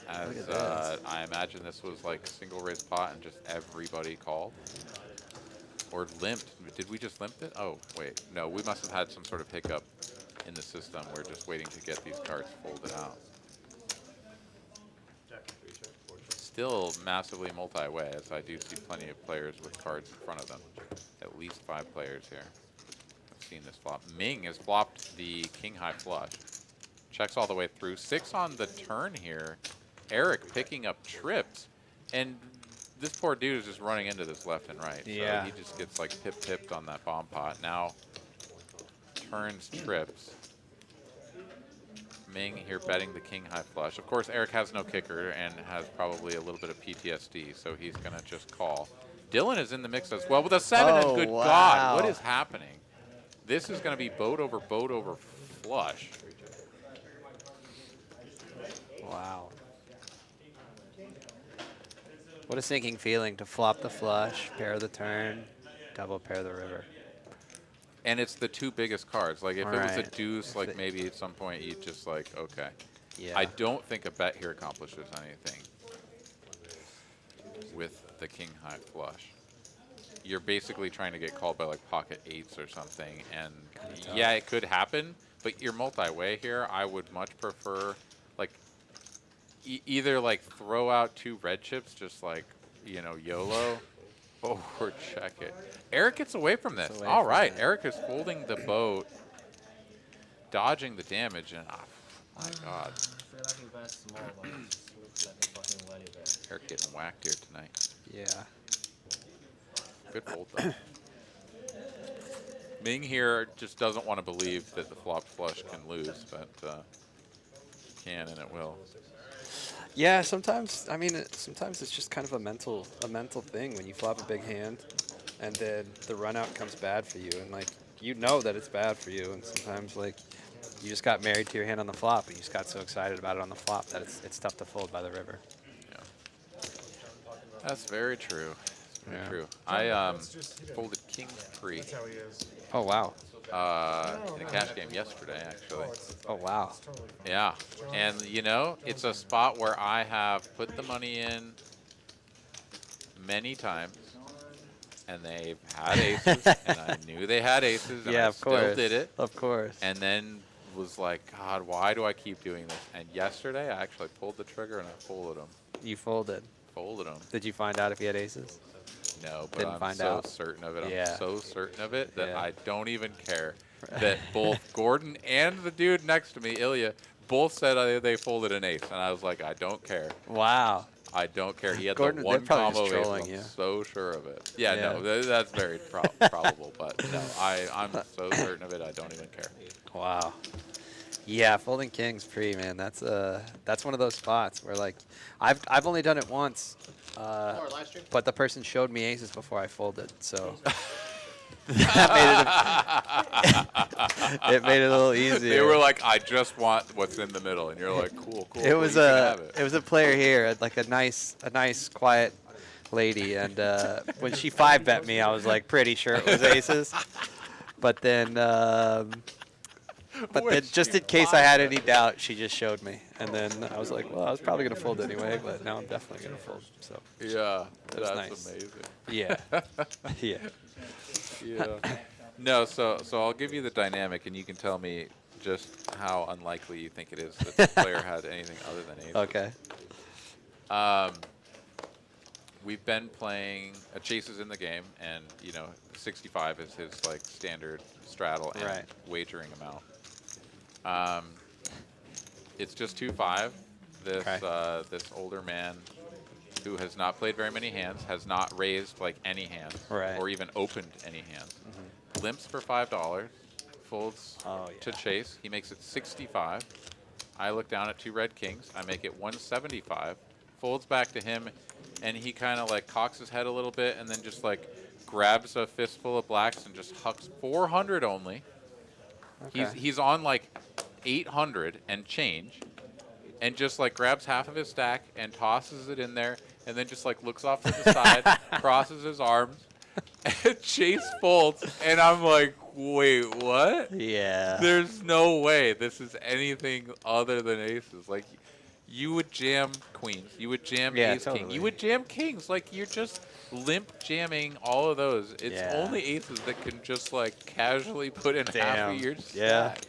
Speaker 1: As
Speaker 2: Look at this.
Speaker 1: I imagine this was like a single raise pot and just everybody called. Or limped. Did we just limp it? Oh, wait. No, we must have had some sort of hiccup in the system. We're just waiting to get these cards folded out. Still massively multi-way, as I do see plenty of players with cards in front of them. At least 5 players here. I've seen this flop. Ming has flopped the king high flush. Checks all the way through. 6 on the turn here. Eric picking up trips. And this poor dude is just running into this left and right.
Speaker 2: Yeah.
Speaker 1: So he just gets like pip-pipped on that bomb pot. Now turns trips. Ming here betting the king high flush. Of course, Eric has no kicker and has probably a little bit of PTSD, so he's going to just call. Dylan is in the mix as well with a 7, and good God, what is happening? This is going to be boat over flush.
Speaker 2: Wow. What a sinking feeling to flop the flush, pair the turn, double pair the river.
Speaker 1: And it's the 2 biggest cards. Like, if it was a
Speaker 2: Right.
Speaker 1: deuce, like, maybe at some point you'd just like, okay.
Speaker 2: Yeah.
Speaker 1: I don't think a bet here accomplishes anything with the king high flush. You're basically trying to get called by, like, pocket 8s or something. And, yeah, it could happen, but you're multi-way here. I would much prefer, like, either, like, throw out 2 red chips, just, like, you know, YOLO. Or check it. Eric gets away from this. All right, Eric is folding the boat, dodging the damage, and my God. Eric getting whacked here tonight.
Speaker 2: Yeah.
Speaker 1: Good fold though. Ming here just doesn't want to believe that the flopped flush can lose, but can and it will.
Speaker 2: Yeah, sometimes, I mean, sometimes it's just kind of a mental thing when you flop a big hand and then the run out comes bad for you, and like, you know that it's bad for you, and sometimes like you just got married to your hand on the flop, and you just got so excited about it on the flop that it's tough to fold by the river.
Speaker 1: Yeah. That's very true. Very
Speaker 2: Yeah.
Speaker 1: true. I folded king 3
Speaker 4: That's how he is.
Speaker 2: Oh, wow.
Speaker 1: in a cash game yesterday, actually.
Speaker 2: Oh, wow.
Speaker 1: Yeah, and you know, it's a spot where I have put the money in many times, and they've had aces, and I knew they had aces, and
Speaker 2: Yeah,
Speaker 1: I
Speaker 2: of
Speaker 1: still
Speaker 2: course.
Speaker 1: did it.
Speaker 2: Of course.
Speaker 1: And then was like, God, why do I keep doing this? And yesterday, I actually pulled the trigger and I folded them.
Speaker 2: You folded.
Speaker 1: Folded them.
Speaker 2: Did you find out if he had aces?
Speaker 1: No, but
Speaker 2: Didn't
Speaker 1: I'm
Speaker 2: find
Speaker 1: so
Speaker 2: out.
Speaker 1: certain of it.
Speaker 2: Yeah.
Speaker 1: I'm so certain of it that
Speaker 2: Yeah.
Speaker 1: I don't even care that both Gordon and the dude next to me, Ilya, both said they folded an ace, and I was like, I don't care.
Speaker 2: Wow.
Speaker 1: I don't care. He had
Speaker 2: Gordon,
Speaker 1: the
Speaker 2: they're
Speaker 1: one
Speaker 2: probably
Speaker 1: combo
Speaker 2: just
Speaker 1: ace.
Speaker 2: trolling
Speaker 1: I'm
Speaker 2: you.
Speaker 1: so sure of it. Yeah,
Speaker 2: Yeah.
Speaker 1: no, that's very probable, but no, I'm so certain of it. I don't even care.
Speaker 2: Wow. Yeah, folding kings pre, man. That's one of those spots where like I've only done it once, but the person showed me aces before I folded, so it made it a little easier.
Speaker 1: They were like, I just want what's in the middle, and you're like, cool, cool.
Speaker 2: It was
Speaker 1: you can have
Speaker 2: it was a player here, like a nice quiet lady, and when she 5-bet me, I was like pretty sure it was aces, but then. But then, just in case I had any doubt, she just showed me, and then I was like, "Well, I was probably gonna fold anyway, but now I'm definitely gonna fold." So
Speaker 1: Yeah,
Speaker 2: was
Speaker 1: that's
Speaker 2: nice.
Speaker 1: amazing.
Speaker 2: yeah, yeah.
Speaker 1: Yeah. No, so I'll give you the dynamic, and you can tell me just how unlikely you think it is that the player had anything other than aces.
Speaker 2: Okay.
Speaker 1: We've been playing chases in the game, and you know, 65 is his like standard straddle and
Speaker 2: Right.
Speaker 1: wagering amount. It's just 2-5. This
Speaker 2: Okay.
Speaker 1: this older man who has not played very many hands, has not raised like any hand,
Speaker 2: Right.
Speaker 1: or even opened any hand. Limps for $5, folds to Chase. He makes it 65. I look down at 2 red kings. I make it 175. Folds back to him, and he kind of like cocks his head a little bit, and then just like grabs a fistful of blacks and just hucks 400 only.
Speaker 2: Okay.
Speaker 1: He's on like 800 and change, and just like grabs half of his stack and tosses it in there, and then just like looks off to the side, crosses his arms, and Chase folds, and I'm like, wait, what?
Speaker 2: Yeah.
Speaker 1: There's no way this is anything other than aces. Like, you would jam queens, you would jam ace king,
Speaker 2: totally.
Speaker 1: you would jam kings. Like, you're just limp jamming all of those. It's only aces that can just like casually put in half of your stack.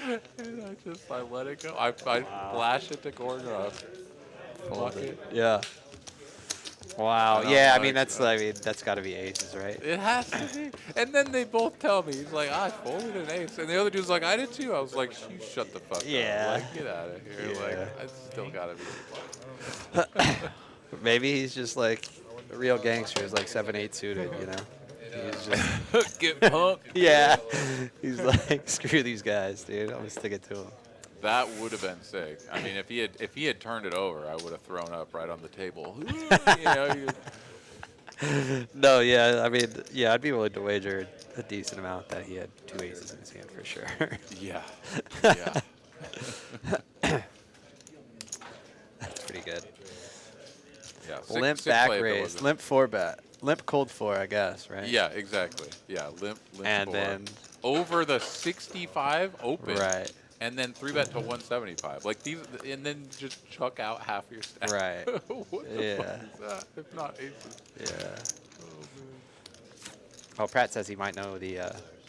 Speaker 2: Yeah.
Speaker 1: And I let it go. I flash it to corner off. Fuck it.
Speaker 2: Yeah. Wow.
Speaker 1: And
Speaker 2: Yeah.
Speaker 1: I'm
Speaker 2: I mean,
Speaker 1: like,
Speaker 2: that's got to be aces, right?
Speaker 1: It has to be. And then they both tell me, he's like, I folded an ace. And the other dude's like, I did too. I was like, you shut the fuck
Speaker 2: Yeah.
Speaker 1: up. Like, get out of here.
Speaker 2: Yeah.
Speaker 1: Like, it's still got to be.
Speaker 2: Maybe he's just like a real gangster. He's like 7-8 suited, you know. He's just
Speaker 1: Get punked.
Speaker 2: yeah. He's like, screw these guys, dude. I'm gonna stick it to him.
Speaker 1: That would have been sick. I mean, if he had turned it over, I would have thrown up right on the table. You know,
Speaker 2: No, yeah. I mean, yeah. I'd be willing to wager a decent amount that he had 2 aces in his hand for sure.
Speaker 1: yeah. Yeah.
Speaker 2: That's pretty good.
Speaker 1: Yeah.
Speaker 2: Limp
Speaker 1: sick
Speaker 2: back
Speaker 1: play if it
Speaker 2: raise,
Speaker 1: wasn't-
Speaker 2: limp 4-bet, limp cold 4, I guess, right?
Speaker 1: Yeah, exactly. Yeah, limp
Speaker 2: And
Speaker 1: 4.
Speaker 2: then
Speaker 1: Over the 65 open.
Speaker 2: right,
Speaker 1: And then 3-bet to 175. Like these, and then just chuck out half your stack.
Speaker 2: right.
Speaker 1: What the
Speaker 2: Yeah.
Speaker 1: fuck is that? If not aces.
Speaker 2: Yeah. Oh, Pratt says he might know the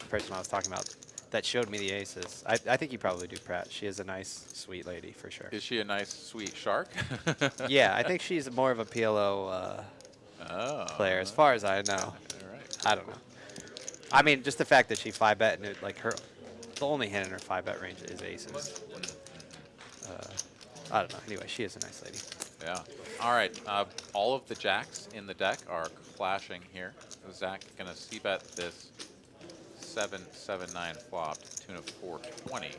Speaker 2: person I was talking about that showed me the aces. I think you probably do, Pratt. She is a nice, sweet lady for sure.
Speaker 1: Is she a nice, sweet shark?
Speaker 2: Yeah, I think she's more of a PLO player, as far as I know.
Speaker 1: All right.
Speaker 2: I don't know. I mean, just the fact that she 5-bet and like the only hand in her 5-bet range is aces. I don't know. Anyway, she is a nice lady.
Speaker 1: Yeah. All right. All of the jacks in the deck are clashing here. Zach gonna c-bet this 7-7-9 flop to the tune of 420.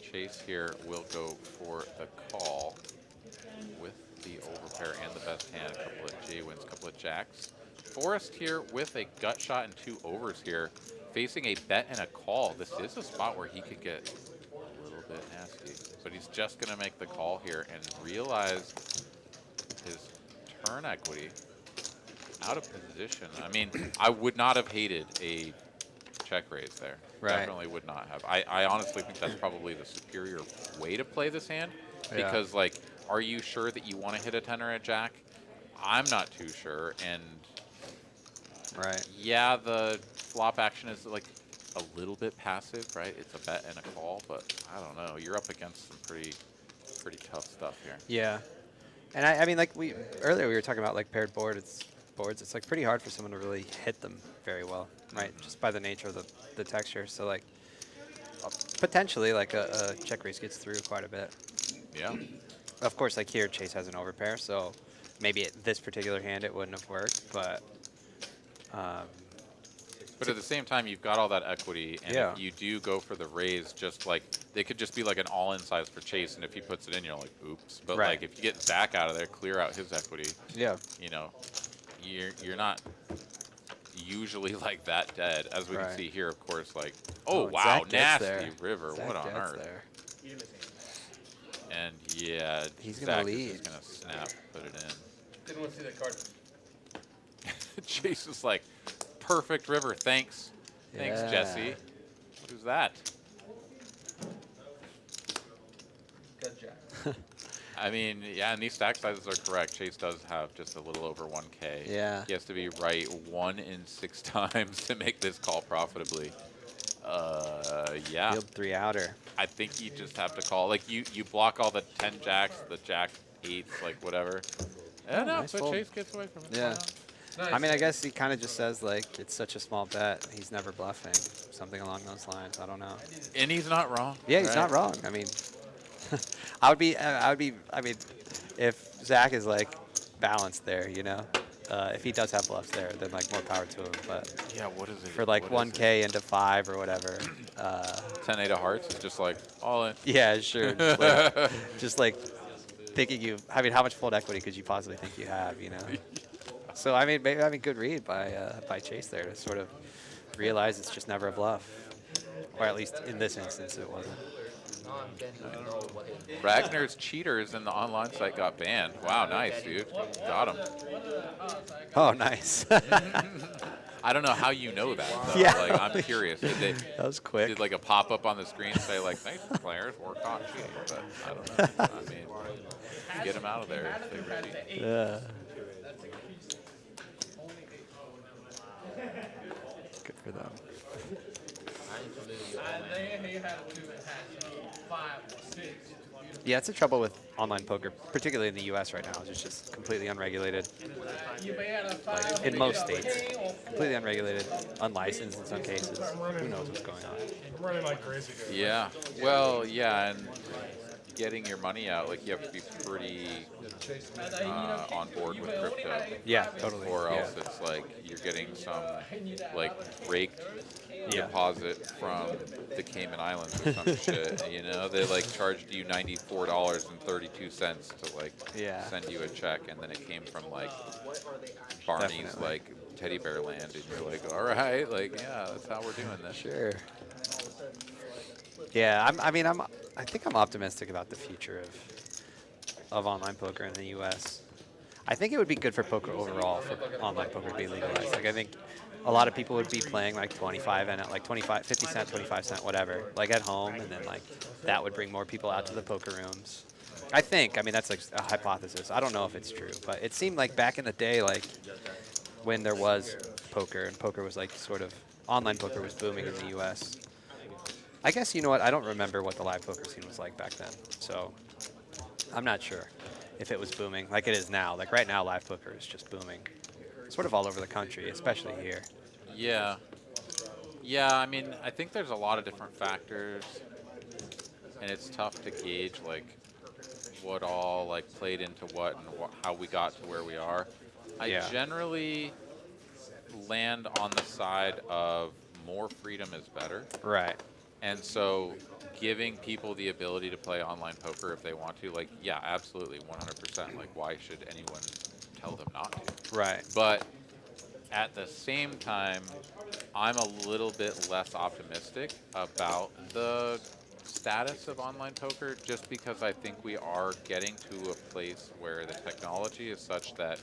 Speaker 1: Chase here will go for the call with the overpair and the best hand. A couple of J-wins, a couple of jacks. Forrest here with a gut shot and 2 overs here, facing a bet and a call. This is a spot where he could get a little bit nasty, but he's just gonna make the call here and realize his turn equity out of position. I mean, I would not have hated a check raise there.
Speaker 2: Right.
Speaker 1: Definitely would not have. I honestly think that's probably the superior way to play this hand,
Speaker 2: Yeah.
Speaker 1: because like, are you sure that you want to hit a 10 or a jack? I'm not too sure, and
Speaker 2: Right.
Speaker 1: yeah, the flop action is like a little bit passive, right? It's a bet and a call, but I don't know. You're up against some pretty tough stuff here.
Speaker 2: Yeah. And I mean, like earlier we were talking about like paired boards. It's like pretty hard for someone to really hit them very well, right? Just by the nature of the texture. So like potentially like a check raise gets through quite a bit.
Speaker 1: Yeah.
Speaker 2: Of course, like here Chase has an overpair, so maybe at this particular hand it wouldn't have worked, but
Speaker 1: But at the same time, you've got all that equity, and
Speaker 2: Yeah.
Speaker 1: if you do go for the raise, just like they could just be like an all-in size for Chase, and if he puts it in, you're like, oops. But
Speaker 2: Right.
Speaker 1: like if you get Zach out of there, clear out his equity,
Speaker 2: yeah.
Speaker 1: you know, you're not usually like that dead, as we
Speaker 2: Right.
Speaker 1: can see here. Of course, like, oh wow,
Speaker 2: Zach gets
Speaker 1: nasty
Speaker 2: there.
Speaker 1: river,
Speaker 2: Zach
Speaker 1: what on
Speaker 2: gets
Speaker 1: earth?
Speaker 2: there.
Speaker 1: And yeah,
Speaker 2: He's gonna
Speaker 1: Zach
Speaker 2: lead.
Speaker 1: is just gonna snap, put it in.
Speaker 6: Didn't want to see that card.
Speaker 1: Chase is like, perfect river, thanks. Thanks,
Speaker 2: Yeah.
Speaker 1: Jesse. Who's that?
Speaker 6: Good jack.
Speaker 1: I mean, yeah, and these stack sizes are correct. Chase does have just a little over 1K.
Speaker 2: Yeah.
Speaker 1: He has to be right 1 in 6 times to make this call profitably. Yeah.
Speaker 2: Field 3 outer.
Speaker 1: I think you just have to call. Like, you block all the 10 jacks, the jack 8s, like, whatever. And no,
Speaker 2: nice
Speaker 1: so
Speaker 2: fold.
Speaker 1: Chase gets away from it. Why
Speaker 2: Yeah.
Speaker 1: not?
Speaker 2: I mean, I guess he kind of just says like it's such a small bet. He's never bluffing, something along those lines. I don't know.
Speaker 1: And he's not wrong.
Speaker 2: Yeah, he's
Speaker 1: right?
Speaker 2: not wrong. I mean, I mean, if Zach is like balanced there, you know. If he does have bluffs there, then like more power to him. But
Speaker 1: Yeah, what is it?
Speaker 2: for like
Speaker 1: what is
Speaker 2: 1K into 5 or whatever,
Speaker 1: 10-8 of hearts is just like all in.
Speaker 2: yeah, sure. Just like thinking you. I mean, how much fold equity could you possibly think you have? You know. So I mean, maybe good read by Chase there to sort of realize it's just never a bluff, or at least in this instance it wasn't.
Speaker 5: Now I'm getting to know what it
Speaker 1: Ragnar's cheaters in the online site got banned. Wow, nice, dude. Got him.
Speaker 2: Oh, nice.
Speaker 1: I don't know how you know that. Though.
Speaker 2: Yeah.
Speaker 1: Like, I'm curious. Did
Speaker 2: That was quick.
Speaker 1: Did like a pop up on the screen say like, nice players were caught cheating? But I don't know. I mean, get them out of there if they really.
Speaker 2: Yeah. Good for them. Yeah, it's a trouble with online poker, particularly in the U.S. right now. It's just completely unregulated. Like in most states, completely unregulated, unlicensed in some cases. Who knows what's going on?
Speaker 4: I'm running like crazy here.
Speaker 1: Yeah. Well, yeah, and getting your money out, like you have to be pretty on board with crypto.
Speaker 2: Yeah, totally.
Speaker 1: Or
Speaker 2: Yeah.
Speaker 1: else it's like you're getting some like raked deposit from the Cayman Islands or some shit. You know, they like charged you $94.32 to like send you a check, and then it came from like Barney's
Speaker 2: Definitely.
Speaker 1: like teddy bear land, and you're like, all right, like yeah, that's how we're doing this.
Speaker 2: Sure. Yeah, I think I'm optimistic about the future of online poker in the U.S. I think it would be good for poker overall for online poker to be legalized. Like I think a lot of people would be playing like 25 and at like 25, 50 cent, 25 cent, whatever, like at home, and then like that would bring more people out to the poker rooms. I think. I mean, that's like a hypothesis. I don't know if it's true, but it seemed like back in the day, like when there was poker and poker was like sort of online poker was booming in the U.S. I guess, you know what, I don't remember what the live poker scene was like back then, so I'm not sure if it was booming like it is now. Like right now, live poker is just booming, sort of all over the country, especially here.
Speaker 1: Yeah. Yeah, I mean, I think there's a lot of different factors, and it's tough to gauge like what all like played into what and how we got to where we are. I generally land on the side of more freedom is better.
Speaker 2: Right.
Speaker 1: And so giving people the ability to play online poker if they want to, like, yeah, absolutely, 100%. Like, why should anyone tell them not to?
Speaker 2: Right.
Speaker 1: But at the same time, I'm a little bit less optimistic about the status of online poker just because I think we are getting to a place where the technology is such that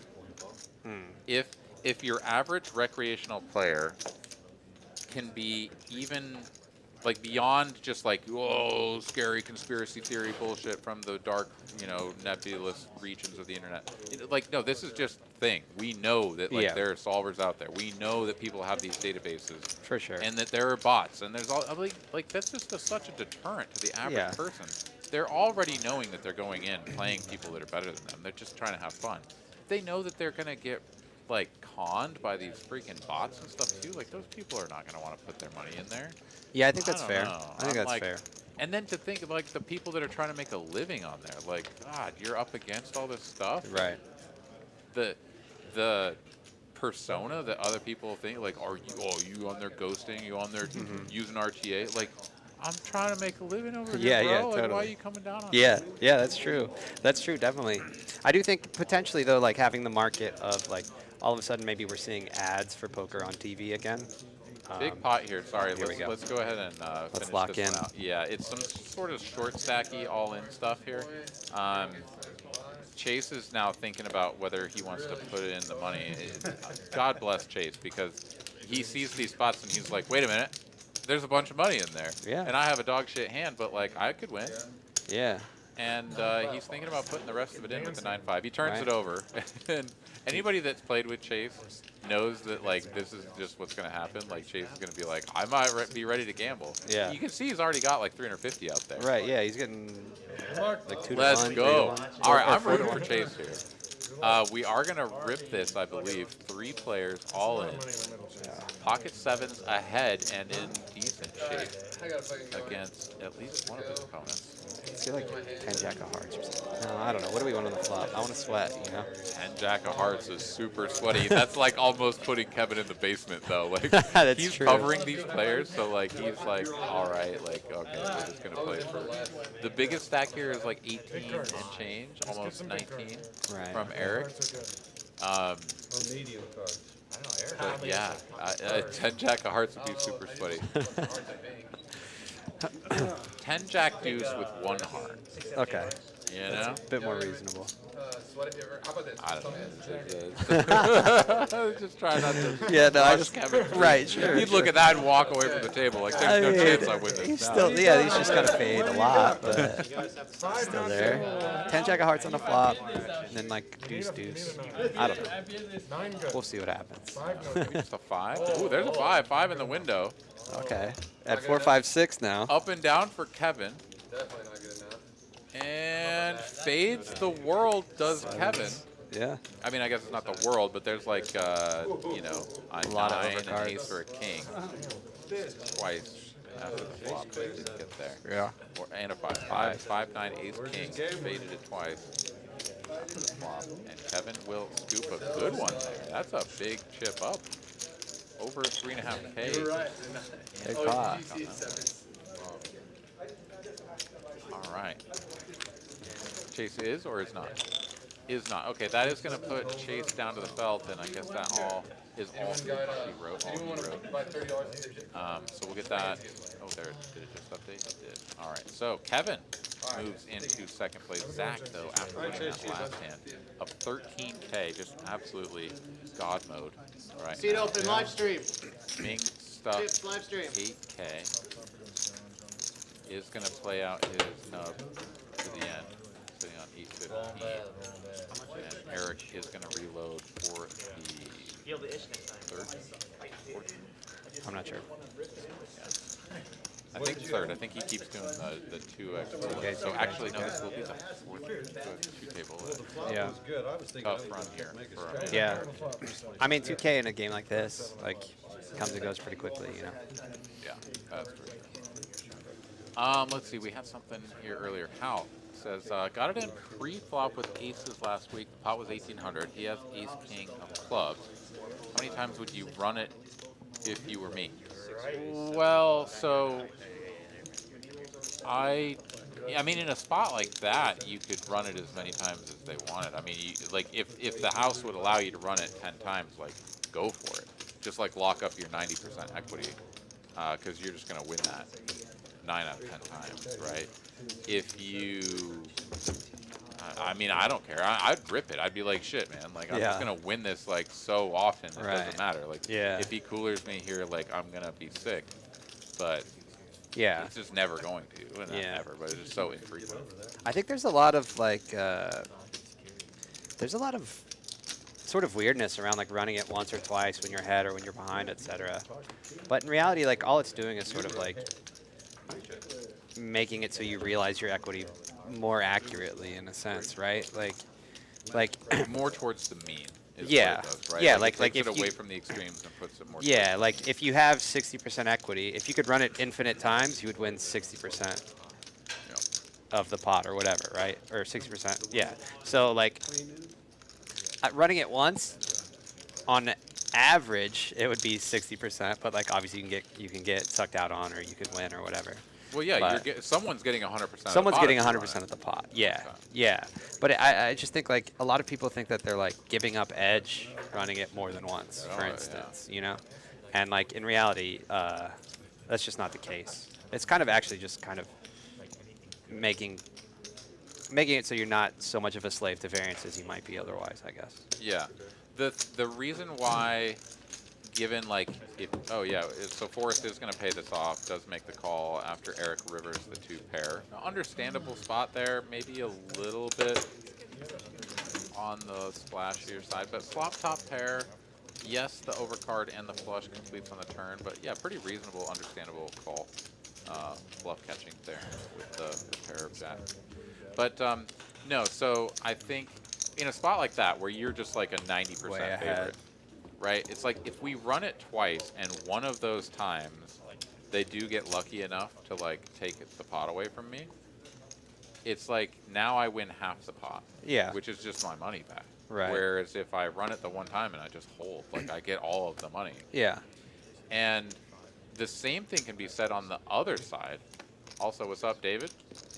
Speaker 1: if your average recreational player can be even like beyond just like, whoa, scary conspiracy theory bullshit from the dark, you know, nebulous regions of the internet. Like, no, this is just thing. We know that like there are solvers out there. We know that people have these databases.
Speaker 2: For sure.
Speaker 1: And that there are bots. And there's all like that's just such a deterrent to the average person. They're already knowing that they're going in playing people that are better than them. They're just trying to have fun. They know that they're gonna get like conned by these freaking bots and stuff too. Like those people are not gonna want to put their money in there.
Speaker 2: Yeah, I think that's
Speaker 1: don't
Speaker 2: fair.
Speaker 1: know.
Speaker 2: I think
Speaker 1: I'm
Speaker 2: that's
Speaker 1: like,
Speaker 2: fair.
Speaker 1: And then to think of like the people that are trying to make a living on there, like God, you're up against all this stuff.
Speaker 2: Right.
Speaker 1: The persona that other people think like, are you on there ghosting? You on there using RTA? Like, I'm trying to make a living over here, bro. Like,
Speaker 2: totally.
Speaker 1: why are you coming down on me?
Speaker 2: Yeah, that's true. That's true, definitely. I do think potentially though, like having the market of like all of a sudden maybe we're seeing ads for poker on TV again.
Speaker 1: Big pot here. Sorry,
Speaker 2: here we go.
Speaker 1: let's go ahead and finish
Speaker 2: lock
Speaker 1: this
Speaker 2: in.
Speaker 1: one out. Yeah, it's some sort of short stacky all-in stuff here. Chase is now thinking about whether he wants to put in the money. God bless Chase, because he sees these spots and he's like, wait a minute, there's a bunch of money in there.
Speaker 2: Yeah.
Speaker 1: And I have a dog shit hand, but like I could win.
Speaker 2: Yeah.
Speaker 1: And he's thinking about putting the rest of it in with the 9-5. He turns it over. And anybody that's played with Chase knows that like this is just what's going to happen. Like Chase is going to be like, I might be ready to gamble.
Speaker 2: Yeah.
Speaker 1: You can see he's already got like 350 out there.
Speaker 2: Right, yeah, he's getting like 2 to 1.
Speaker 1: Let's
Speaker 2: 3
Speaker 1: go.
Speaker 2: to 1.
Speaker 1: All right,
Speaker 2: Or
Speaker 1: I'm
Speaker 2: 4 to
Speaker 1: rooting for
Speaker 2: 1.
Speaker 1: Chase here. We are going to rip this, I believe. 3 players all in. Pocket sevens ahead and in decent shape
Speaker 6: I gotta fucking go.
Speaker 1: against at least one of his opponents.
Speaker 2: Let's do like 10 jack of hearts or something. No, I don't know. What do we want on the flop? I want to sweat, you know?
Speaker 1: 10 jack of hearts is super sweaty. That's like almost putting Kevin in the basement though. Like
Speaker 2: That's
Speaker 1: he's
Speaker 2: true.
Speaker 1: covering these players, so like he's like, all right, like okay, we're just gonna play for. The biggest stack here is like 18 and change, almost 19
Speaker 2: Right.
Speaker 1: from Eric.
Speaker 10: medium cards.
Speaker 1: But yeah, 10 jack of hearts would be super sweaty. 10 jack deuce with 1 heart.
Speaker 2: Okay.
Speaker 1: You know?
Speaker 2: A bit more reasonable.
Speaker 6: How about this?
Speaker 1: I don't know. Just try not to.
Speaker 2: Yeah, no, I
Speaker 1: rush
Speaker 2: just
Speaker 1: Kevin.
Speaker 2: right, sure.
Speaker 1: He'd look at that and walk away from the table. Like there's no chance I win this.
Speaker 2: He's
Speaker 1: now.
Speaker 2: still, yeah, he's just gonna fade a lot, but
Speaker 4: Five,
Speaker 2: still
Speaker 4: not
Speaker 2: there. 10 jack of hearts on the flop, and then like deuce deuce. I don't know.
Speaker 4: 9 good.
Speaker 2: We'll see what happens.
Speaker 4: 5 no good.
Speaker 1: Just a 5. Ooh, there's a 5. 5 in the window.
Speaker 2: Okay. At 4, 5, 6 now.
Speaker 1: Up and down for Kevin.
Speaker 6: Definitely not good enough.
Speaker 1: And fades the world does Kevin.
Speaker 2: Yeah.
Speaker 1: I mean, I guess it's not the world, but there's like, you know, a
Speaker 2: lot of
Speaker 1: 9, an
Speaker 2: overcards.
Speaker 1: ace, or a king. Twice after the flop, they did get there.
Speaker 2: Yeah.
Speaker 1: Or, and a 5. 5, 5, 9, ace, king. Faded it twice after the flop. And Kevin will scoop a good one there. That's a big chip up. Over 3.5K.
Speaker 6: You're right.
Speaker 2: Big
Speaker 6: Oh,
Speaker 2: pot.
Speaker 6: you see it sevens.
Speaker 1: All right. Chase is or is not? Is not. Okay, that is going to put Chase down to the belt, and I guess that all is all he wrote. All he wrote.
Speaker 6: Buy $30 in digit.
Speaker 1: So we'll get that. Oh, there. Did it just update? It did. All right. So Kevin moves into second place. Zach, though, after winning that last hand, up 13K, just absolutely God mode. All right.
Speaker 5: Seat open, live stream.
Speaker 1: Ming stuff.
Speaker 5: Chips, live stream.
Speaker 1: 8K is going to play out his nub to the end, sitting on E15. And Eric is going to reload for the third, fourth.
Speaker 2: I'm not sure.
Speaker 1: I think third. I think he keeps doing the 2x. Okay, so actually, no, this will be the fourth 2-table
Speaker 2: Yeah.
Speaker 10: Good. I was thinking.
Speaker 1: up front here. For a minute.
Speaker 2: Yeah. I mean, 2K in a game like this, like, comes and goes pretty quickly, you know?
Speaker 1: Yeah, that's true. Let's see. We had something here earlier. Hal says, got it in pre-flop with aces last week. The pot was 1,800. He has ace-king of clubs. How many times would you run it if you were me? Well, so I mean, in a spot like that, you could run it as many times as they wanted. I mean, like if the house would allow you to run it 10 times, like go for it. Just like lock up your 90% equity, because you're just gonna win that 9 out of 10 times, right? If you, I mean, I don't care. I'd rip it. I'd be like, shit, man. Like, I'm just gonna win this like so often. It doesn't matter. Like, if he coolers me here, like I'm gonna be sick. But
Speaker 2: yeah,
Speaker 1: it's just never going to, and never. But it's just so infrequent.
Speaker 2: I think there's a lot of like, there's a lot of sort of weirdness around like running it once or twice when you're ahead or when you're behind, etc. But in reality, like all it's doing is sort of like making it so you realize your equity more accurately in a sense, right? Like
Speaker 1: more towards the mean. Is
Speaker 2: yeah,
Speaker 1: what it does, right?
Speaker 2: yeah,
Speaker 1: like
Speaker 2: like
Speaker 1: it
Speaker 2: if
Speaker 1: away
Speaker 2: you,
Speaker 1: from the extremes and puts it more.
Speaker 2: Yeah, like if you have 60% equity, if you could run it infinite times, you would win 60% of the pot or whatever, right? Or 60%. Yeah. So like running it once, on average, it would be 60%, but like obviously you can get sucked out on, or you could win or whatever.
Speaker 1: Well, yeah, someone's getting 100%.
Speaker 2: Someone's getting 100% of the pot. Yeah, yeah. But I just think like a lot of people think that they're like giving up edge running it more than once, for instance, you know, and like in reality, that's just not the case. It's kind of actually just kind of making it so you're not so much of a slave to variance as you might be otherwise, I guess.
Speaker 1: Yeah, the reason why. Given like so Forrest is going to pay this off. Does make the call after Eric rivers the 2 pair. Now, understandable spot there, maybe a little bit on the splashier side, but flop top pair. Yes, the overcard and the flush completes on the turn, but yeah, pretty reasonable, understandable call. Bluff catching there with the pair of jacks. But no, so I think in a spot like that where you're just like a 90% favorite. Right? It's like if we run it twice and one of those times they do get lucky enough to like take the pot away from me, it's like now I win half the pot.
Speaker 2: Yeah.
Speaker 1: Which is just my money back.
Speaker 2: Right.
Speaker 1: Whereas if I run it the one time and I just hold, like I get all of the money.
Speaker 2: Yeah.
Speaker 1: And the same thing can be said on the other side. Also, what's up, David?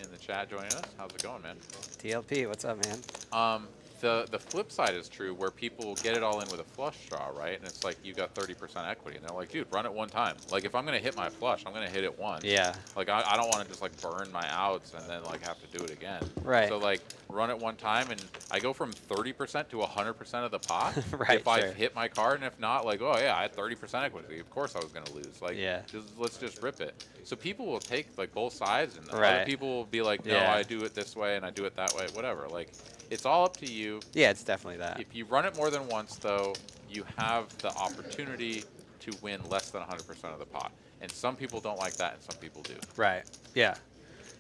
Speaker 1: In the chat joining us. How's it going, man?
Speaker 2: TLP, what's up, man?
Speaker 1: The flip side is true where people get it all in with a flush draw, right? And it's like you got 30% equity, and they're like, dude, run it one time. Like if I'm gonna hit my flush, I'm gonna hit it once.
Speaker 2: Yeah.
Speaker 1: Like I don't want to just like burn my outs and then like have to do it again.
Speaker 2: Right.
Speaker 1: So like run it one time, and I go from 30% to 100% of the pot.
Speaker 2: Right,
Speaker 1: If I
Speaker 2: sure.
Speaker 1: hit my card, and if not, like oh yeah, I had 30% equity. Of course I was gonna lose. Like
Speaker 2: Yeah.
Speaker 1: let's just rip it. So people will take like both sides, and
Speaker 2: Right.
Speaker 1: other people will be like, no,
Speaker 2: Yeah.
Speaker 1: I do it this way and I do it that way, whatever. Like it's all up to you.
Speaker 2: Yeah, it's definitely that.
Speaker 1: If you run it more than once, though, you have the opportunity to win less than 100% of the pot. And some people don't like that, and some people do.
Speaker 2: Right. Yeah.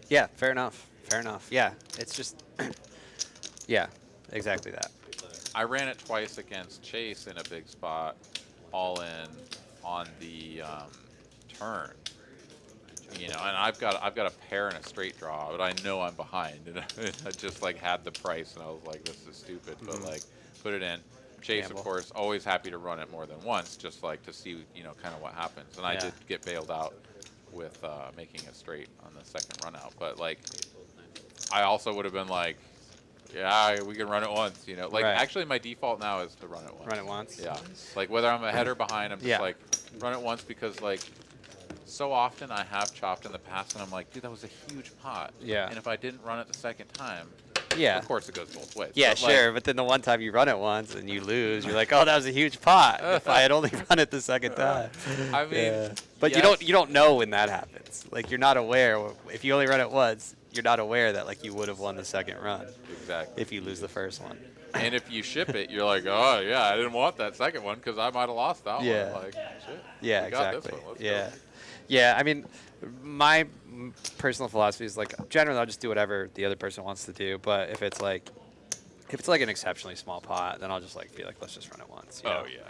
Speaker 2: Yeah, fair enough. Fair enough. Yeah, it's just, yeah, exactly that.
Speaker 1: I ran it twice against Chase in a big spot, all in on the turn. You know, and I've got a pair and a straight draw, but I know I'm behind, and I just like had the price, and I was like, this is stupid, but like put it in. Chase,
Speaker 2: Gamble.
Speaker 1: of course, always happy to run it more than once, just like to see, you know, kind of what happens. And I
Speaker 2: Yeah.
Speaker 1: did get bailed out with making it straight on the second run out, but like I also would have been like, yeah, we can run it once, you know. Like
Speaker 2: Right.
Speaker 1: actually, my default now is to run it once.
Speaker 2: Run it once.
Speaker 1: Yeah, like whether I'm ahead or behind, I'm just
Speaker 2: Yeah.
Speaker 1: like run it once because like so often I have chopped in the past and I'm like, dude, that was a huge pot.
Speaker 2: Yeah.
Speaker 1: And if I didn't run it the second time,
Speaker 2: Yeah.
Speaker 1: of course it goes both ways.
Speaker 2: Yeah,
Speaker 1: But, like,
Speaker 2: sure. But then the one time you run it once and you lose, you're like, oh, that was a huge pot. If I had only run it the second time.
Speaker 1: I mean,
Speaker 2: Yeah. But
Speaker 1: yes.
Speaker 2: you don't know when that happens. Like you're not aware. If you only run it once, you're not aware that like you would have won the second run
Speaker 1: Exactly.
Speaker 2: if you lose the first one.
Speaker 1: And if you ship it, you're like, oh yeah, I didn't want that second one because I might have lost that
Speaker 2: Yeah.
Speaker 1: one. Like, shit.
Speaker 2: Yeah,
Speaker 1: we got
Speaker 2: exactly.
Speaker 1: This one. Let's
Speaker 2: Yeah.
Speaker 1: go.
Speaker 2: Yeah, I mean, my personal philosophy is like generally I'll just do whatever the other person wants to do. But if it's like an exceptionally small pot, then I'll just like be like, let's just run it once. you know?
Speaker 1: Oh yeah.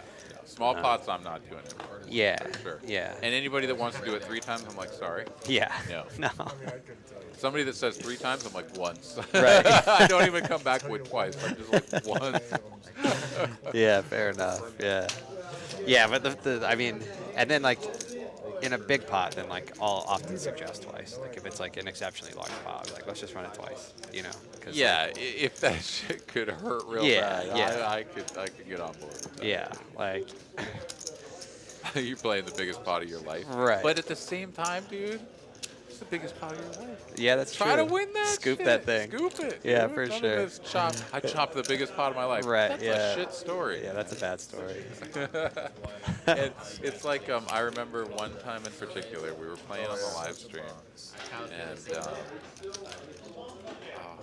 Speaker 1: Small pots, I'm not doing it.
Speaker 2: Yeah.
Speaker 1: For sure.
Speaker 2: Yeah.
Speaker 1: And anybody that wants to do it 3 times, I'm like, sorry.
Speaker 2: Yeah.
Speaker 1: No.
Speaker 2: No.
Speaker 4: I mean, I couldn't tell you.
Speaker 1: Somebody that says 3 times, I'm like, once.
Speaker 2: Right.
Speaker 1: I don't even come back with twice. I'm just like, once.
Speaker 2: Yeah, fair enough. Yeah. Yeah, but the I mean, and then like in a big pot, then like I'll often suggest twice. Like if it's like an exceptionally large pot, I'll be like, let's just run it twice. You know? 'Cause,
Speaker 1: Yeah, if that shit could hurt real
Speaker 2: Yeah,
Speaker 1: bad,
Speaker 2: yeah.
Speaker 1: I could get on board with that.
Speaker 2: Yeah. Like.
Speaker 1: You're playing the biggest pot of your life.
Speaker 2: Right.
Speaker 1: But at the same time, dude, it's the biggest pot of your life.
Speaker 2: Yeah, that's
Speaker 1: Try
Speaker 2: true.
Speaker 1: to win that
Speaker 2: Scoop
Speaker 1: shit.
Speaker 2: that thing.
Speaker 1: Scoop it.
Speaker 2: Yeah,
Speaker 1: dude.
Speaker 2: for
Speaker 1: None of
Speaker 2: sure.
Speaker 1: this I chopped the biggest pot of my life.
Speaker 2: Right,
Speaker 1: That's
Speaker 2: yeah.
Speaker 1: a shit story.
Speaker 2: Yeah, that's a bad story.
Speaker 1: It's like I remember one time in particular, we were playing on the live stream, and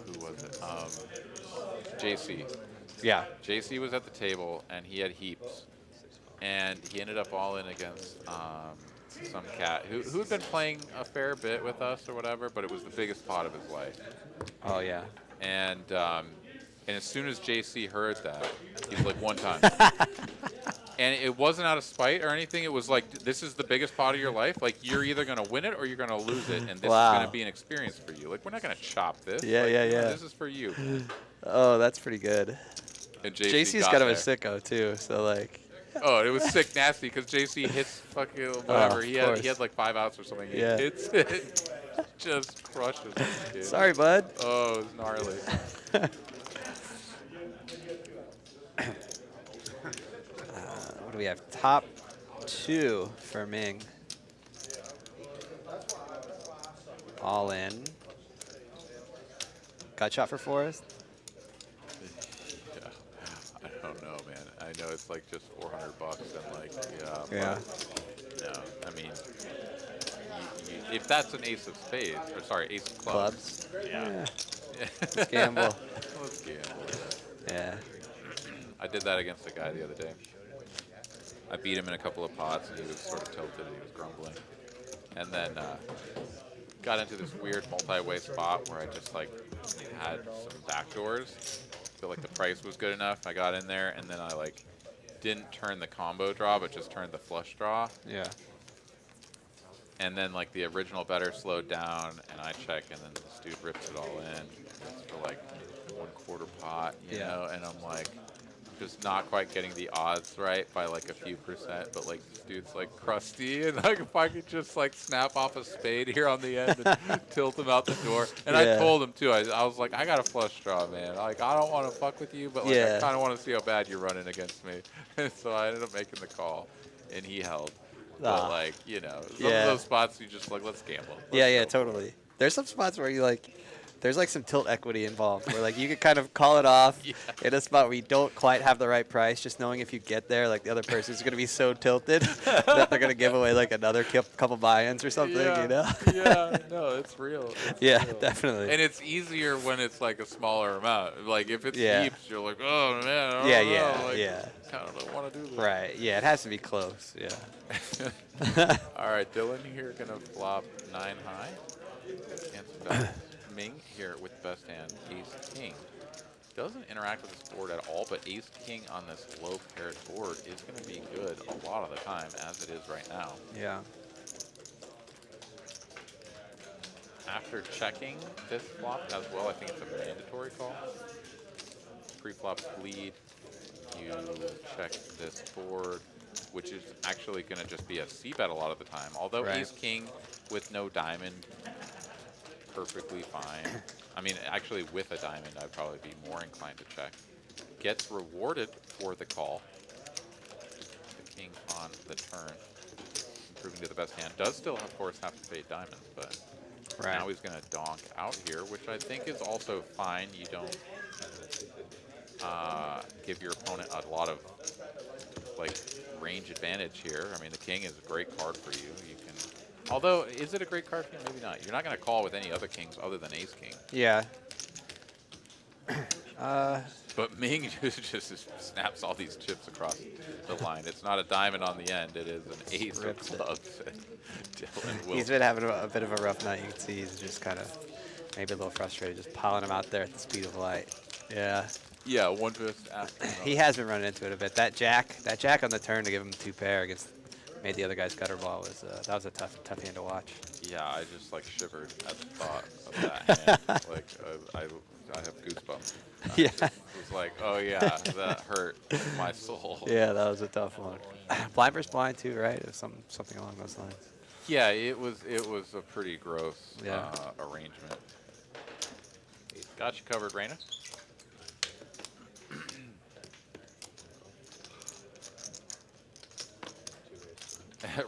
Speaker 1: who was it? JC.
Speaker 2: Yeah.
Speaker 1: JC was at the table, and he had heaps, and he ended up all in against some cat who had been playing a fair bit with us or whatever, but it was the biggest pot of his life.
Speaker 2: Oh yeah.
Speaker 1: And as soon as JC heard that, he's like, one time. And it wasn't out of spite or anything. It was like, this is the biggest pot of your life. Like, you're either going to win it or you're going to lose it. And this
Speaker 2: Wow.
Speaker 1: is going to be an experience for you. Like, we're not going to chop this.
Speaker 2: Yeah,
Speaker 1: Like,
Speaker 2: yeah,
Speaker 1: no,
Speaker 2: yeah.
Speaker 1: This is for you.
Speaker 2: Oh, that's pretty good.
Speaker 1: And
Speaker 2: JC's
Speaker 1: got
Speaker 2: kind of a
Speaker 1: there.
Speaker 2: sicko too, so like.
Speaker 1: Oh, it was sick nasty because JC hits fucking whatever.
Speaker 2: of
Speaker 1: he
Speaker 2: course.
Speaker 1: had like 5 outs or something. He
Speaker 2: Yeah.
Speaker 1: hits it. Just crushes this kid.
Speaker 2: Sorry, bud.
Speaker 1: Oh, it was gnarly.
Speaker 2: What do we have? Top 2 for Ming. All in. Gut shot for Forrest.
Speaker 1: Yeah. I don't know, man. I know it's like just $400 and like, yeah.
Speaker 2: Yeah.
Speaker 1: But, no, I mean, if that's an ace of spades, or sorry, ace of clubs. Yeah.
Speaker 2: Let's gamble.
Speaker 1: Let's gamble.
Speaker 2: Yeah.
Speaker 1: I did that against a guy the other day. I beat him in a couple of pots, and he was sort of tilted, and he was grumbling. And then got into this weird multi-way spot where I just like had some backdoors. Feel like the price was good enough. I got in there, and then I like didn't turn the combo draw, but just turned the flush draw.
Speaker 2: Yeah.
Speaker 1: And then like the original better slowed down, and I check, and then this dude rips it all in. It's for like 1/4 pot, you know, and I'm like, just not quite getting the odds right by like a few percent, but like this dude's like crusty, and like if I could just like snap off a spade here on the end and tilt him out the door. And I told him too, I was like, I got a flush draw, man. Like I don't want to fuck with you, but like I kind of want to see how bad you're running against me. And so I ended up making the call, and he held. But like, you know, some of those spots you just like, let's gamble. Let's go.
Speaker 2: Totally. There's some spots where you like, there's like some tilt equity involved where like you could kind of call it off in a spot where you don't quite have the right price, just knowing if you get there, like the other person's going to be so tilted that they're going to give away like another couple buy-ins or something, you know?
Speaker 1: Yeah, no, it's real. It's real.
Speaker 2: Definitely.
Speaker 1: And it's easier when it's like a smaller amount. Like if it's heaps, you're like, oh man, I don't know. Like, kind of don't want to do this.
Speaker 2: Right. Yeah, it has to be close. Yeah.
Speaker 1: All right, Dylan here gonna flop 9 high. Against Ming here with best hand, Ace King. Doesn't interact with this board at all, but Ace King on this low paired board is gonna be good a lot of the time, as it is right now.
Speaker 2: Yeah.
Speaker 1: After checking this flop as well, I think it's a mandatory call. Pre-flop lead, you check this board, which is actually going to just be a c-bet a lot of the time. Although Ace-King with no diamond, perfectly fine. I mean, actually with a diamond, I'd probably be more inclined to check. Gets rewarded for the call. The king on the turn, improving to the best hand. Does still, of course, have to pay diamonds, but now he's going to donk out here, which I think is also fine. You don't give your opponent a lot of like range advantage here. I mean, the king is a great card for you. You can, although, is it a great card for you? Maybe not. You're not going to call with any other kings other than Ace King.
Speaker 2: Yeah.
Speaker 1: But Ming just snaps all these chips across the line. It's not a diamond on the end. It is an ace of clubs.
Speaker 2: He's been having a bit of a rough night. You can see he's just kind of maybe a little frustrated, just piling him out there at the speed of light. Yeah.
Speaker 1: Yeah, one fist after.
Speaker 2: He has been running into it a bit. That jack on the turn to give him 2 pair against made the other guy's gutter ball was that was a tough hand to watch.
Speaker 1: Yeah, I just like shivered at the thought of that hand. Like I have goosebumps. It was like, oh yeah, that hurt my soul.
Speaker 2: Yeah, that was a tough one. Blind versus blind too, right? It was something along those lines.
Speaker 1: Yeah, it was a pretty gross arrangement. Got you covered, Raina.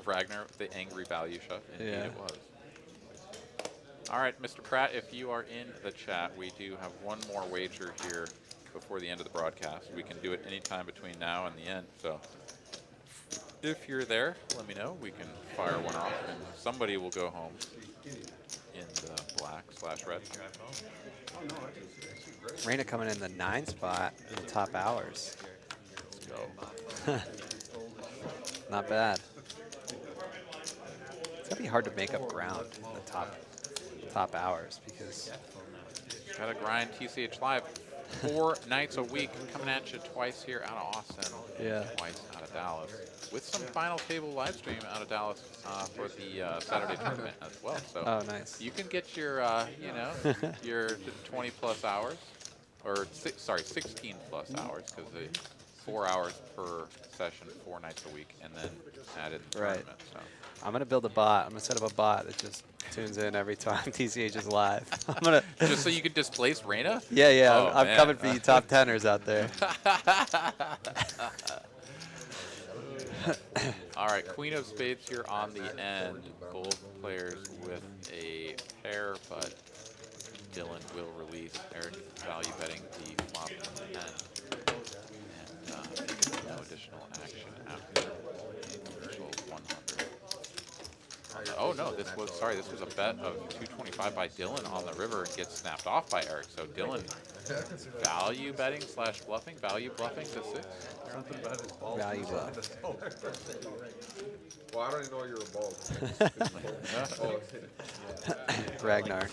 Speaker 1: Ragnar, the angry value shot. Indeed it was. All right, Mr. Pratt, if you are in the chat, we do have one more wager here before the end of the broadcast. We can do it anytime between now and the end. So if you're there, let me know. We can fire one off, and somebody will go home in the black/red.
Speaker 2: Raina coming in the 9 spot in the top hours.
Speaker 1: Let's go.
Speaker 2: Not bad. It's gonna be hard to make up ground in the top hours because
Speaker 1: gotta grind TCH Live 4 nights a week, coming at you twice here out of Austin, twice out of Dallas, with some final table live stream out of Dallas for the Saturday tournament as well. So
Speaker 2: nice.
Speaker 1: You can get your you know, your 20 plus hours, or 16 plus hours, because the 4 hours per session, 4 nights a week, and then add in the tournament. So.
Speaker 2: I'm gonna build a bot. I'm gonna set up a bot that just tunes in every time TCH is live. I'm gonna
Speaker 1: just so you can displace Raina?
Speaker 2: Yeah,
Speaker 1: Oh,
Speaker 2: I'm coming for you top teners out there.
Speaker 1: All right, Queen of Spades here on the end. Both players with a pair, but Dylan will release Eric value betting the flop and 10. And no additional action after the initial 100. Oh no, this was a bet of 225 by Dylan on the river and gets snapped off by Eric. So Dylan value betting / bluffing, value bluffing to 6.
Speaker 2: Value bluff.
Speaker 10: Well, I don't even know you're a ball.
Speaker 2: Ragnar.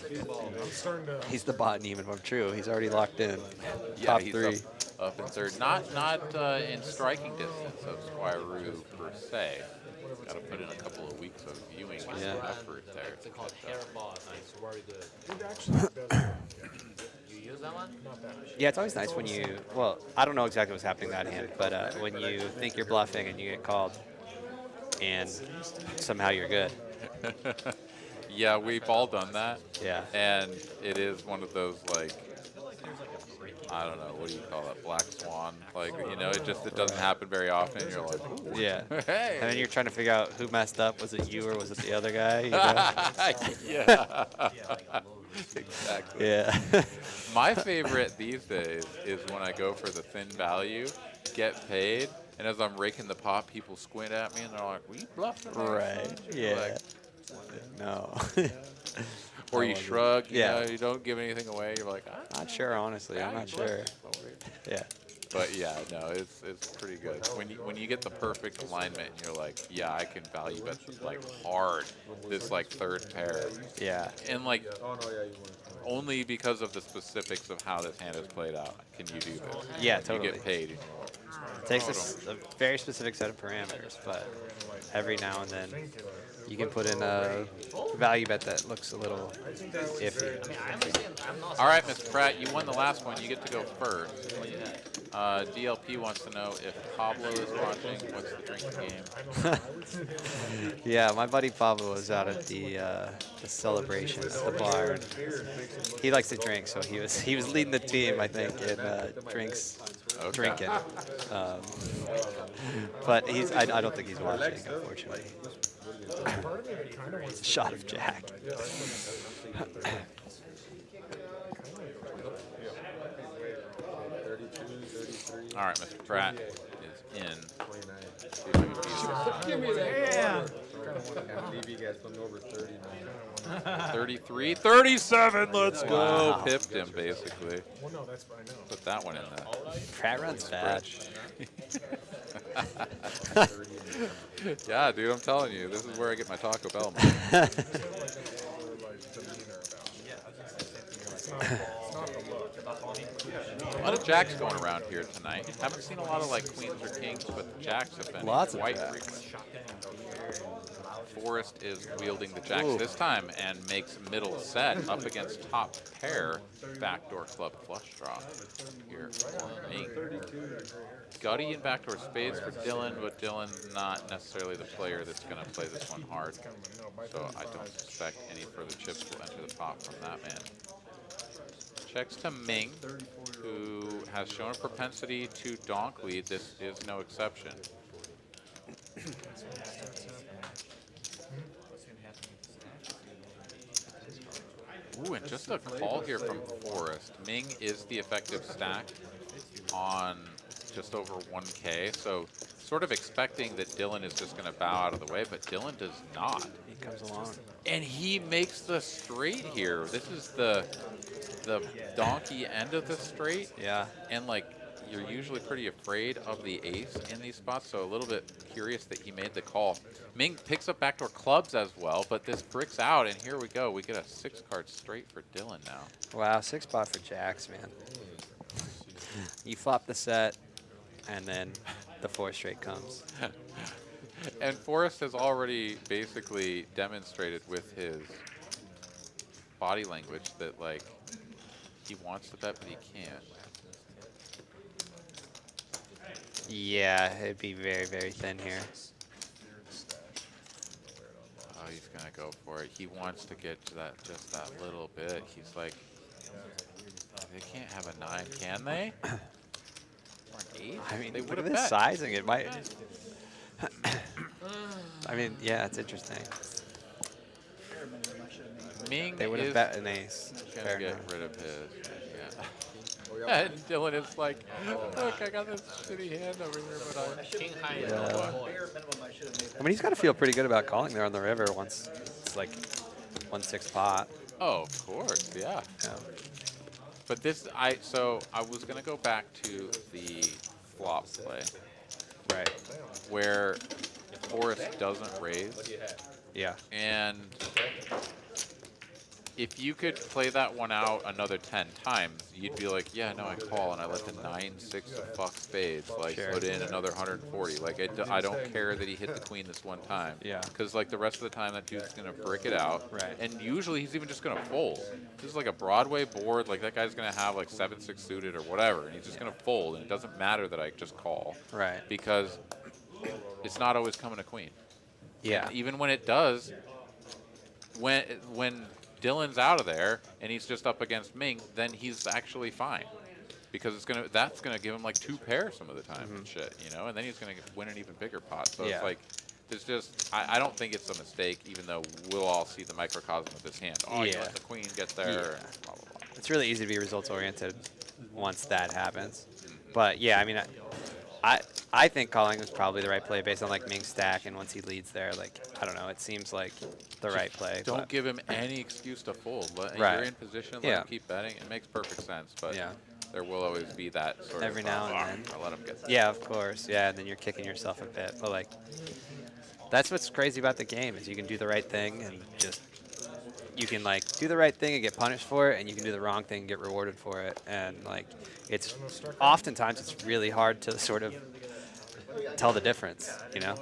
Speaker 2: He's the bot in even if I'm true. He's already locked in.
Speaker 1: Yeah,
Speaker 2: Top
Speaker 1: he's
Speaker 2: 3.
Speaker 1: Up in third. Not in striking distance of Squirroo per se. Got to put in a couple of weeks of viewing and
Speaker 2: Yeah.
Speaker 1: effort there.
Speaker 5: It's called hair boss. It's very good.
Speaker 4: It actually does work.
Speaker 5: You use that one?
Speaker 4: Not that.
Speaker 2: Yeah, it's always nice when you, well, I don't know exactly what's happening that hand, but when you think you're bluffing and you get called and somehow you're good.
Speaker 1: Yeah, we've all done that.
Speaker 2: Yeah.
Speaker 1: And it is one of those, like, I don't know, what do you call it, black swan? Like, you know, it doesn't happen very often. You're like, ooh.
Speaker 2: Yeah.
Speaker 1: Hey.
Speaker 2: And then you're trying to figure out who messed up. Was it you or was it the other guy? You know?
Speaker 1: Yeah. Exactly.
Speaker 2: Yeah.
Speaker 1: My favorite these days is when I go for the thin value, get paid, and as I'm raking the pot, people squint at me and they're like, "Were you bluffing?"
Speaker 2: Right. Yeah.
Speaker 1: Like,
Speaker 2: No.
Speaker 1: or you shrug, you
Speaker 2: Yeah.
Speaker 1: know, you don't give anything away. You're like, "Ah."
Speaker 2: Not sure, honestly. I'm not sure. Yeah.
Speaker 1: But yeah, no, it's pretty good. When you get the perfect alignment, and you're like, yeah, I can value bet like hard this like third pair,
Speaker 2: Yeah.
Speaker 1: and like
Speaker 10: Oh no, yeah, you want.
Speaker 1: only because of the specifics of how this hand is played out can you do this.
Speaker 2: Yeah,
Speaker 1: You
Speaker 2: totally.
Speaker 1: get paid.
Speaker 2: It takes a very specific set of parameters, but every now and then you can put in a value bet that looks a little iffy.
Speaker 1: All right, Mr. Pratt, you won the last one. You get to go first. DLP wants to know if Pablo is watching. What's the drinking game?
Speaker 2: Yeah, my buddy Pablo was out at the celebration at the bar. And he likes to drink, so he was leading the team, I think, in drinks,
Speaker 1: Okay.
Speaker 2: drinking. But I don't think he's watching, unfortunately. It's a shot of Jack.
Speaker 1: All right, Mr. Pratt is in.
Speaker 10: Give me that. Yeah. I believe you guys went over 39.
Speaker 1: 33, 37, let's go.
Speaker 2: Wow.
Speaker 1: Pipped him, basically.
Speaker 4: Well, no, that's I know.
Speaker 1: Put that one in there.
Speaker 2: Pratt runs bad.
Speaker 1: Yeah, dude, I'm telling you, this is where I get my Taco Bell money. A lot of jacks going around here tonight. Haven't seen a lot of like queens or kings, but the jacks have been
Speaker 2: Lots of
Speaker 1: quite
Speaker 2: jacks.
Speaker 1: frequent. Forrest is wielding the jacks this time and makes middle set up against top pair backdoor club flush draw here for me. Gutty and backdoor spades for Dylan, but Dylan's not necessarily the player that's going to play this one hard. So I don't suspect any further chips will enter the pot from that man. Checks to Ming, who has shown a propensity to donk lead. This is no exception. Ooh, and just a call here from Forrest. Ming is the effective stack on just over 1K, so sort of expecting that Dylan is just going to bow out of the way, but Dylan does not.
Speaker 2: He comes along.
Speaker 1: And he makes the straight here. This is the donkey end of the straight.
Speaker 2: Yeah.
Speaker 1: And like, you're usually pretty afraid of the ace in these spots, so a little bit curious that he made the call. Ming picks up backdoor clubs as well, but this bricks out, and here we go. We get a 6-card straight for Dylan now.
Speaker 2: Wow, 6 spot for jacks, man. You flop the set, and then the 4 straight comes.
Speaker 1: And Forrest has already basically demonstrated with his body language that, like, he wants to bet, but he can't.
Speaker 2: Yeah, it'd be very, very thin here.
Speaker 1: Oh, he's gonna go for it. He wants to get to that, just that little bit. He's like, they can't have a 9, can they? Or an 8?
Speaker 2: I mean,
Speaker 1: they
Speaker 2: look
Speaker 1: would
Speaker 2: at
Speaker 1: have
Speaker 2: this
Speaker 1: bet.
Speaker 2: sizing. It might. I mean, yeah, it's interesting.
Speaker 1: Ming
Speaker 2: They would have
Speaker 1: is
Speaker 2: bet an ace.
Speaker 1: gonna
Speaker 2: Fair
Speaker 1: get
Speaker 2: enough.
Speaker 1: rid of his. Yeah. And Dylan is like, look, I got this shitty hand over here, but I.
Speaker 5: King high is
Speaker 2: Yeah.
Speaker 5: no
Speaker 7: Bare
Speaker 5: point.
Speaker 7: minimum I should have made.
Speaker 2: I mean, he's got to feel pretty good about calling there on the river once it's like 1-6 pot.
Speaker 1: Oh, of course, yeah.
Speaker 2: Yeah.
Speaker 1: But this, so I was gonna go back to the flop play
Speaker 2: Right.
Speaker 1: where Forrest doesn't raise,
Speaker 2: Yeah.
Speaker 1: and if you could play that one out another 10 times, you'd be like, yeah, no, I call and I let the 9-6 of fuck spades, like
Speaker 2: Sure.
Speaker 1: put in another 140. Like I don't care that he hit the queen this one time.
Speaker 2: Yeah.
Speaker 1: Because like the rest of the time, that dude's gonna brick it out.
Speaker 2: Right.
Speaker 1: And usually he's even just gonna fold. This is like a Broadway board. Like that guy's gonna have like 7-6 suited or whatever, and he's just gonna fold. And it doesn't matter that I just call.
Speaker 2: Right.
Speaker 1: Because it's not always coming to queen.
Speaker 2: Yeah.
Speaker 1: And even when it does, when Dylan's out of there and he's just up against Ming, then he's actually fine, because that's gonna give him like 2 pairs some of the time and shit, you know, and then he's gonna win an even bigger pot. So
Speaker 2: Yeah.
Speaker 1: it's like, there's just I don't think it's a mistake, even though we'll all see the microcosm of this hand. Oh, you
Speaker 2: Yeah.
Speaker 1: let the queen get there.
Speaker 2: Yeah.
Speaker 1: And blah blah blah.
Speaker 2: It's really easy to be results oriented once that happens. But yeah, I mean, I think calling was probably the right play based on like Ming's stack, and once he leads there, like I don't know, it seems like the right play.
Speaker 1: Don't
Speaker 2: but
Speaker 1: give him any excuse to fold.
Speaker 2: Right.
Speaker 1: You're in position. Let
Speaker 2: Yeah.
Speaker 1: him keep betting. It makes perfect sense. But
Speaker 2: Yeah.
Speaker 1: there will always be that sort
Speaker 2: Every
Speaker 1: of
Speaker 2: now and then.
Speaker 1: I let him get there.
Speaker 2: Yeah, of course. Yeah, and then you're kicking yourself a bit. But like, that's what's crazy about the game is you can do the right thing and just you can like do the right thing and get punished for it, and you can do the wrong thing and get rewarded for it. And like, it's oftentimes it's really hard to sort of tell the difference, you know?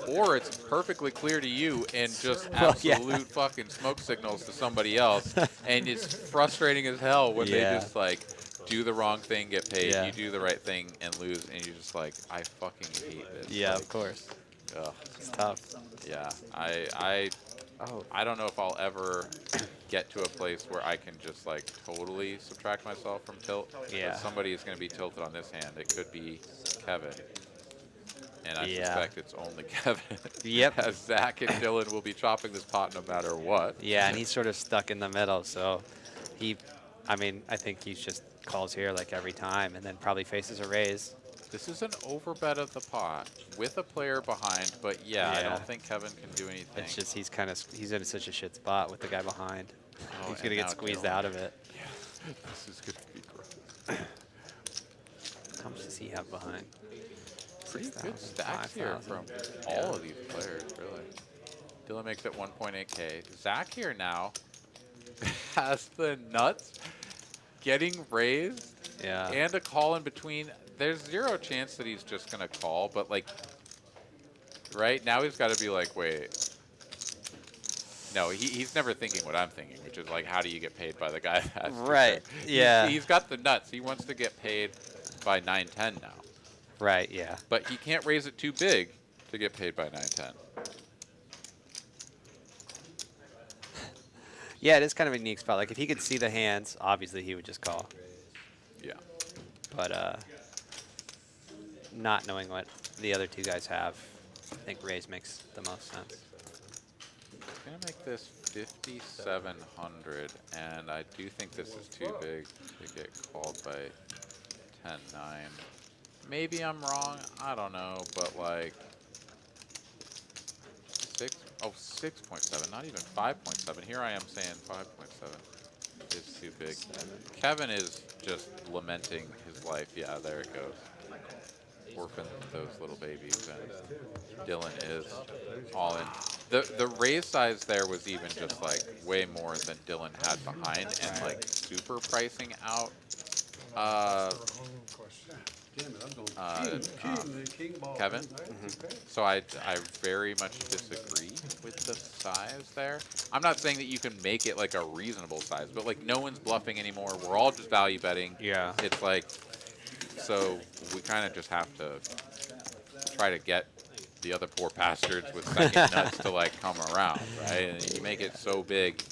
Speaker 1: Or it's perfectly clear to you and just
Speaker 2: Well, yeah.
Speaker 1: absolute fucking smoke signals to somebody else, and it's frustrating as hell when
Speaker 2: Yeah.
Speaker 1: they just like do the wrong thing, get paid.
Speaker 2: Yeah.
Speaker 1: You do the right thing and lose, and you're just like, I fucking hate this.
Speaker 2: Yeah,
Speaker 1: Like,
Speaker 2: of course.
Speaker 1: ugh.
Speaker 2: It's tough.
Speaker 1: Yeah, I don't know if I'll ever get to a place where I can just like totally subtract myself from tilt.
Speaker 2: Yeah.
Speaker 1: But somebody is going to be tilted on this hand. It could be Kevin. And I
Speaker 2: Yeah.
Speaker 1: suspect it's only Kevin.
Speaker 2: Yep.
Speaker 1: As Zach and Dylan will be chopping this pot no matter what.
Speaker 2: Yeah, and he's sort of stuck in the middle, so I mean, I think he just calls here like every time and then probably faces a raise.
Speaker 1: This is an overbet of the pot with a player behind, but yeah, I
Speaker 2: Yeah.
Speaker 1: don't think Kevin can do anything.
Speaker 2: It's just he's in such a shit spot with the guy behind.
Speaker 1: Oh,
Speaker 2: He's
Speaker 1: and
Speaker 2: gonna get
Speaker 1: now
Speaker 2: squeezed
Speaker 1: Dylan.
Speaker 2: out of it.
Speaker 1: This is going to be gross.
Speaker 2: How much does he have behind?
Speaker 1: Pretty
Speaker 2: 6,000,
Speaker 1: good stacks here
Speaker 2: 5,000.
Speaker 1: from all of these players, really. Dylan makes it 1.8K. Zach here now has the nuts getting raised
Speaker 2: Yeah.
Speaker 1: and a call in between. There's 0 chance that he's just going to call, but like, right now he's got to be like, wait. No, he's never thinking what I'm thinking, which is like, how do you get paid by the guy that has to
Speaker 2: Right,
Speaker 1: say?
Speaker 2: yeah.
Speaker 1: He's got the nuts. He wants to get paid by 910 now.
Speaker 2: Right, yeah.
Speaker 1: But he can't raise it too big to get paid by 910.
Speaker 2: Yeah, it is kind of a unique spot. Like if he could see the hands, obviously he would just call.
Speaker 1: Yeah.
Speaker 2: But not knowing what the other two guys have, I think raise makes the most sense.
Speaker 1: I'm going to make this 5,700, and I do think this is too big to get called by 10-9. Maybe I'm wrong, I don't know, but like 6.7, not even 5.7. Here I am saying 5.7 is too big. Kevin is just lamenting his life. Yeah, there it goes. Orphan those little babies, and Dylan is all in. The raise size there was even just like way more than Dylan had behind, and like super pricing out Kevin. So I very much disagree with the size there. I'm not saying that you can make it like a reasonable size, but like no one's bluffing anymore. We're all just value betting.
Speaker 2: Yeah.
Speaker 1: It's like, so we kind of just have to try to get the other poor bastards with second nuts to like come around, right? And you make it so big.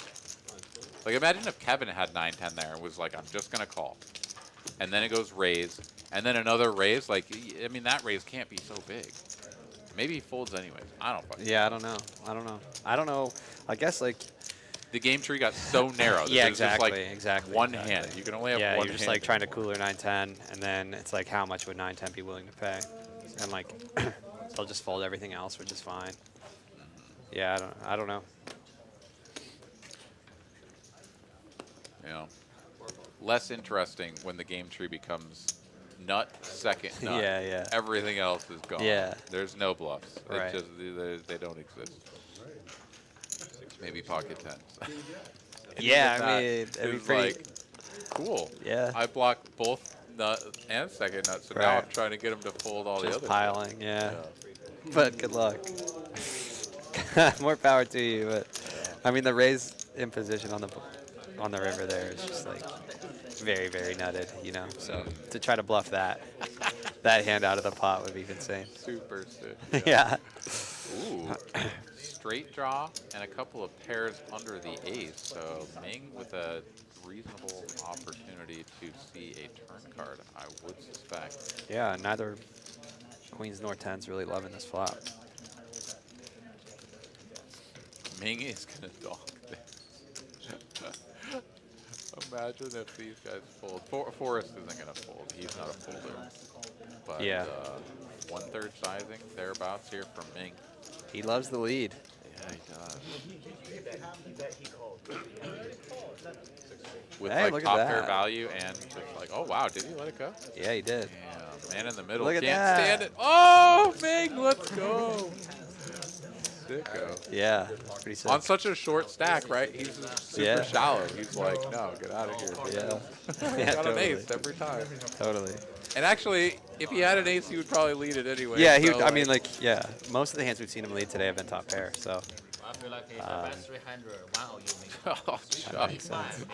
Speaker 1: Like imagine if Kevin had 9-10 there and was like, I'm just gonna call, and then it goes raise, and then another raise. Like, I mean, that raise can't be so big. Maybe he folds anyways. I don't fucking know.
Speaker 2: Yeah, I don't know. I don't know. I guess like
Speaker 1: The game tree got so narrow. That
Speaker 2: yeah,
Speaker 1: there's just,
Speaker 2: exactly,
Speaker 1: like
Speaker 2: exactly.
Speaker 1: one
Speaker 2: exactly.
Speaker 1: hand. You can only have
Speaker 2: yeah,
Speaker 1: one
Speaker 2: you're just
Speaker 1: hand.
Speaker 2: like trying to cooler 9-10, and then it's like how much would 9-10 be willing to pay? And like they'll just fold everything else, which is fine. Yeah, I don't know.
Speaker 1: You know, less interesting when the game tree becomes nut, second nut.
Speaker 2: Yeah, yeah.
Speaker 1: Everything else is gone.
Speaker 2: Yeah.
Speaker 1: There's no bluffs.
Speaker 2: Right.
Speaker 1: It's just, they don't exist. Maybe pocket tens. And
Speaker 2: Yeah,
Speaker 1: even
Speaker 2: I
Speaker 1: that
Speaker 2: mean, it'd be
Speaker 1: is
Speaker 2: pretty.
Speaker 1: like, cool.
Speaker 2: Yeah.
Speaker 1: I blocked both nut and second nut, so now
Speaker 2: Right.
Speaker 1: I'm trying to get him to fold all the
Speaker 2: Just
Speaker 1: other
Speaker 2: piling, yeah.
Speaker 1: Yeah.
Speaker 2: But good luck. More power to you. But I mean, the raise in position on the river there is just like very, very nutted, you know. So to try to bluff that hand out of the pot would be insane.
Speaker 1: Super sick.
Speaker 2: Yeah.
Speaker 1: Ooh, straight draw and a couple of pairs under the ace. So Ming with a reasonable opportunity to see a turn card, I would suspect.
Speaker 2: Yeah, neither queens nor tens really loving this flop.
Speaker 1: Ming is gonna donk this. Imagine if these guys fold. Forrest isn't gonna fold. He's not a folder. But
Speaker 2: Yeah.
Speaker 1: 1/3 sizing thereabouts here from Ming.
Speaker 2: He loves the lead.
Speaker 1: Yeah, he does.
Speaker 7: He bet he called.
Speaker 1: With
Speaker 2: Hey,
Speaker 1: like
Speaker 2: look at
Speaker 1: top pair
Speaker 2: that.
Speaker 1: value and just like, oh wow, did he let it go?
Speaker 2: Yeah, he did.
Speaker 1: Yeah, man in the middle
Speaker 2: Look at
Speaker 1: can't
Speaker 2: that.
Speaker 1: stand it. Oh, Ming, let's go. Sicko.
Speaker 2: Yeah, it's pretty sick.
Speaker 1: On such a short stack, right? He's just super
Speaker 2: Yeah.
Speaker 1: shallow. He's like, no, get out of here.
Speaker 2: Yeah.
Speaker 1: He
Speaker 2: Yeah,
Speaker 1: got
Speaker 2: totally.
Speaker 1: an ace every time.
Speaker 2: Totally.
Speaker 1: And actually, if he had an ace, he would probably lead it anyway.
Speaker 2: Yeah,
Speaker 1: so,
Speaker 2: I mean, like, yeah. Most of the hands we've seen him lead today have been top pair, so.
Speaker 5: I feel like it's the best 300. Wow, you make
Speaker 1: Oh, Chuck.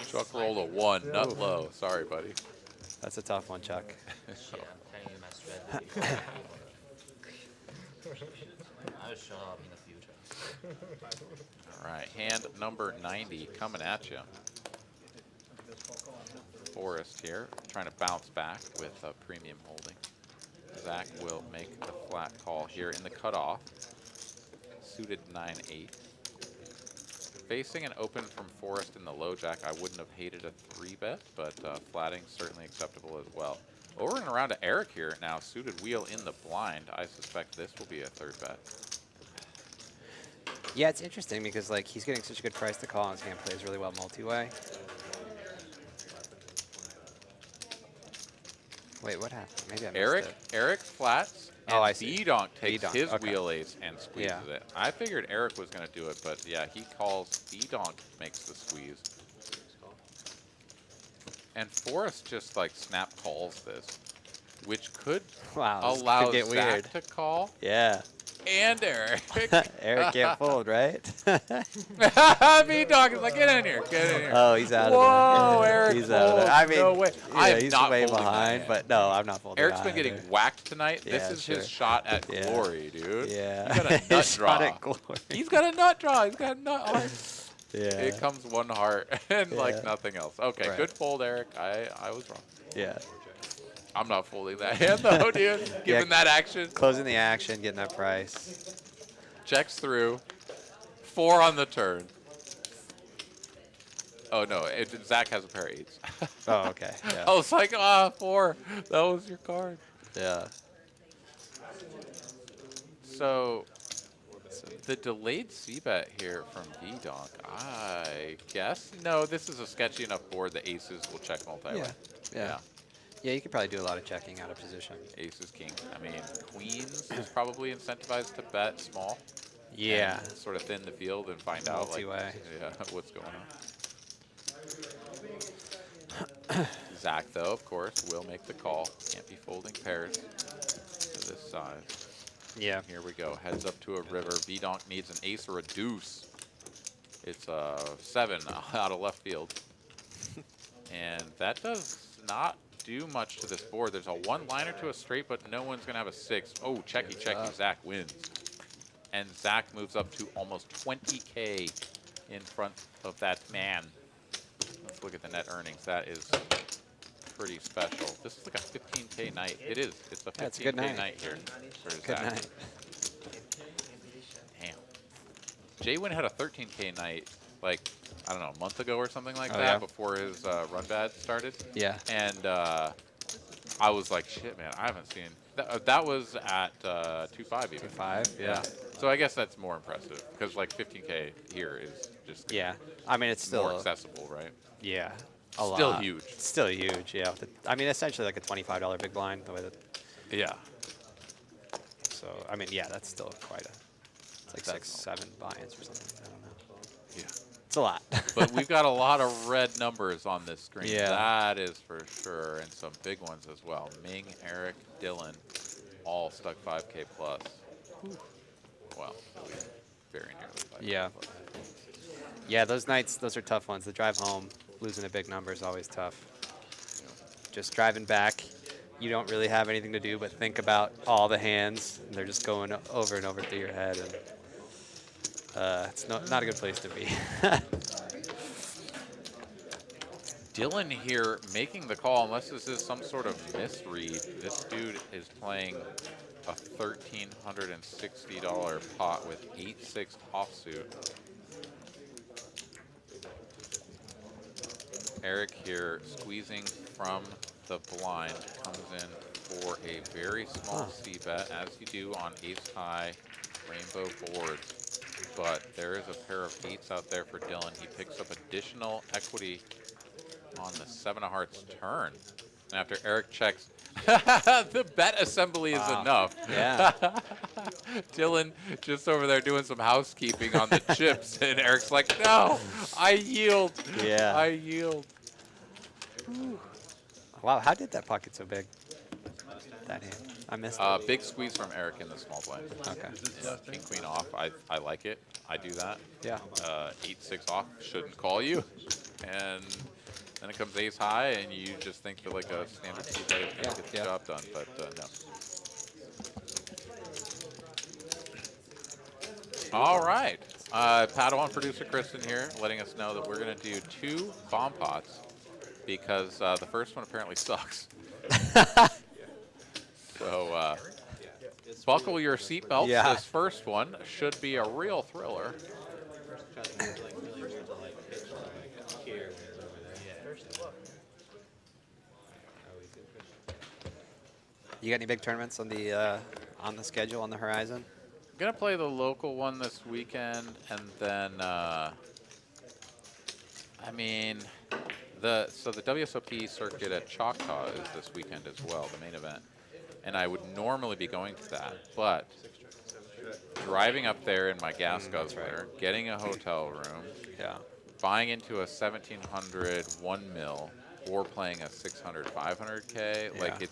Speaker 1: Chuck rolled a 1, nut low. Sorry, buddy.
Speaker 2: That's a tough one, Chuck.
Speaker 5: I'm telling you my strategy. I'll show up in the future.
Speaker 1: All right, hand number 90 coming at you. Forrest here, trying to bounce back with a premium holding. Zach will make the flat call here in the cutoff. Suited 9-8. Facing an open from Forrest in the low jack, I wouldn't have hated a 3-bet, but flatting certainly acceptable as well. Over and around to Eric here now, suited wheel in the blind. I suspect this will be a 3rd bet.
Speaker 2: Yeah, it's interesting because, like, he's getting such a good price to call, and his hand plays really well multi-way. Wait, what happened? Maybe I missed it.
Speaker 1: Eric flats, and
Speaker 2: Oh, I see.
Speaker 1: D-Donk takes
Speaker 2: D-Donk,
Speaker 1: his
Speaker 2: okay.
Speaker 1: wheel ace and squeezes
Speaker 2: Yeah.
Speaker 1: it. I figured Eric was going to do it, but yeah, he calls, D-Donk makes the squeeze. And Forrest just like snap calls this, which could
Speaker 2: Wow, this
Speaker 1: allow
Speaker 2: could get
Speaker 1: Zach
Speaker 2: weird.
Speaker 1: to call
Speaker 2: Yeah.
Speaker 1: and Eric.
Speaker 2: Eric can't fold, right?
Speaker 1: D-Donk is like, get in here, get in here.
Speaker 2: Oh, he's out
Speaker 1: Whoa,
Speaker 2: of there.
Speaker 1: Eric
Speaker 2: He's out of there.
Speaker 1: folds.
Speaker 2: I mean,
Speaker 1: No way.
Speaker 2: yeah,
Speaker 1: I am
Speaker 2: he's
Speaker 1: not
Speaker 2: way
Speaker 1: folding that
Speaker 2: behind,
Speaker 1: hand.
Speaker 2: but no, I'm not folding
Speaker 1: Eric's
Speaker 2: that
Speaker 1: been getting
Speaker 2: either.
Speaker 1: whacked tonight.
Speaker 2: Yeah,
Speaker 1: This is
Speaker 2: sure.
Speaker 1: his shot at
Speaker 2: Yeah.
Speaker 1: glory, dude.
Speaker 2: Yeah.
Speaker 1: He's got a nut
Speaker 2: His
Speaker 1: draw.
Speaker 2: shot at glory.
Speaker 1: He's got a nut draw. He's got a nut heart.
Speaker 2: Yeah.
Speaker 1: It comes one heart and like
Speaker 2: Yeah.
Speaker 1: nothing else. Okay,
Speaker 2: Right.
Speaker 1: good fold, Eric. I was wrong.
Speaker 2: Yeah.
Speaker 1: I'm not folding that hand though, dude. Given that action.
Speaker 2: Closing the action, getting that price.
Speaker 1: Checks through. 4 on the turn. Oh no, Zach has a pair of 8s.
Speaker 2: Oh, okay. Yeah.
Speaker 1: I was like, 4. That was your card.
Speaker 2: Yeah.
Speaker 1: So the delayed c-bet here from D-Donk, I guess. No, this is a sketchy enough board that aces will check multi-way.
Speaker 2: Yeah. Yeah, you could probably do a lot of checking out of position.
Speaker 1: Aces, king. I mean, queens is probably incentivized to bet small.
Speaker 2: Yeah.
Speaker 1: And sort of thin the field and find out like,
Speaker 2: Multi-way.
Speaker 1: yeah, what's going on. Zach, though, of course, will make the call. Can't be folding pairs to this size.
Speaker 2: Yeah.
Speaker 1: Here we go. Heads up to a river. V-Donk needs an ace or a deuce. It's a 7 out of left field. And that does not do much to this board. There's a 1-liner to a straight, but no one's going to have a 6. Oh, checky, checky. Zach wins. And Zach moves up to almost 20K in front of that man. Let's look at the net earnings. That is pretty special. This is like a 15K night. It is. It's a 15K
Speaker 2: it's a good night.
Speaker 1: here for
Speaker 2: Good
Speaker 1: Zach.
Speaker 2: night.
Speaker 1: Damn. Jaywin had a 13K night, like, I don't know, a month ago or something like
Speaker 2: Oh,
Speaker 1: that
Speaker 2: yeah?
Speaker 1: before his run bad started.
Speaker 2: Yeah.
Speaker 1: And I was like, shit, man, I haven't seen. That was at 2.5 even.
Speaker 2: 2.5,
Speaker 1: Yeah. So I guess that's more impressive because like 15K here is just
Speaker 2: Yeah. I mean, it's still
Speaker 1: more accessible, right?
Speaker 2: Yeah.
Speaker 1: Still
Speaker 2: lot.
Speaker 1: huge.
Speaker 2: It's still huge, yeah. I mean, essentially like a $25 big blind, the way that.
Speaker 1: Yeah.
Speaker 2: So, I mean, yeah, that's still quite a. It's like
Speaker 1: That's
Speaker 2: 6, 7 buy-ins or something. I don't know.
Speaker 1: Yeah.
Speaker 2: It's a lot.
Speaker 1: But we've got a lot of red numbers on this screen.
Speaker 2: Yeah.
Speaker 1: That is for sure, and some big ones as well. Ming, Eric, Dylan, all stuck 5K plus. Well, very nearly 5K
Speaker 2: Yeah.
Speaker 1: plus.
Speaker 2: Yeah, those nights, those are tough ones. The drive home, losing a big number is always tough. Just driving back, you don't really have anything to do but think about all the hands. And they're just going over and over through your head. And it's not a good place to be.
Speaker 1: Dylan here making the call, unless this is some sort of misread. This dude is playing a $1,360 pot with 8-6 offsuit. Eric here squeezing from the blind, comes in for a very small C bet, as you do on ace-high rainbow boards. But there is a pair of 8s out there for Dylan. He picks up additional equity on the 7 of hearts turn. And after Eric checks, the bet assembly is enough.
Speaker 2: Yeah.
Speaker 1: Dylan just over there doing some housekeeping on the chips, and Eric's like, no, I yield.
Speaker 2: Yeah.
Speaker 1: I yield.
Speaker 2: Wow, how did that pocket so big? That hand. I missed it.
Speaker 1: Big squeeze from Eric in the small blind.
Speaker 2: Okay.
Speaker 1: Yeah, king, queen off. I like it. I do that.
Speaker 2: Yeah.
Speaker 1: 8-6 off shouldn't call you. And then it comes ace high, and you just think that like a standard C bet is going to get the job done, but no. All right. Padawan producer Kristen here letting us know that we're going to do 2 bomb pots because the first one apparently sucks. So buckle your seatbelts.
Speaker 2: Yeah.
Speaker 1: This first one should be a real thriller.
Speaker 2: You got any big tournaments on the schedule, on the horizon?
Speaker 1: I'm going to play the local one this weekend, and then, I mean, the WSOP circuit at Choctaw is this weekend as well, the main event. And I would normally be going to that, but driving up there in my gas guzzler, getting a hotel room, buying into a 1700 1 mil, or playing a 600 500K, like it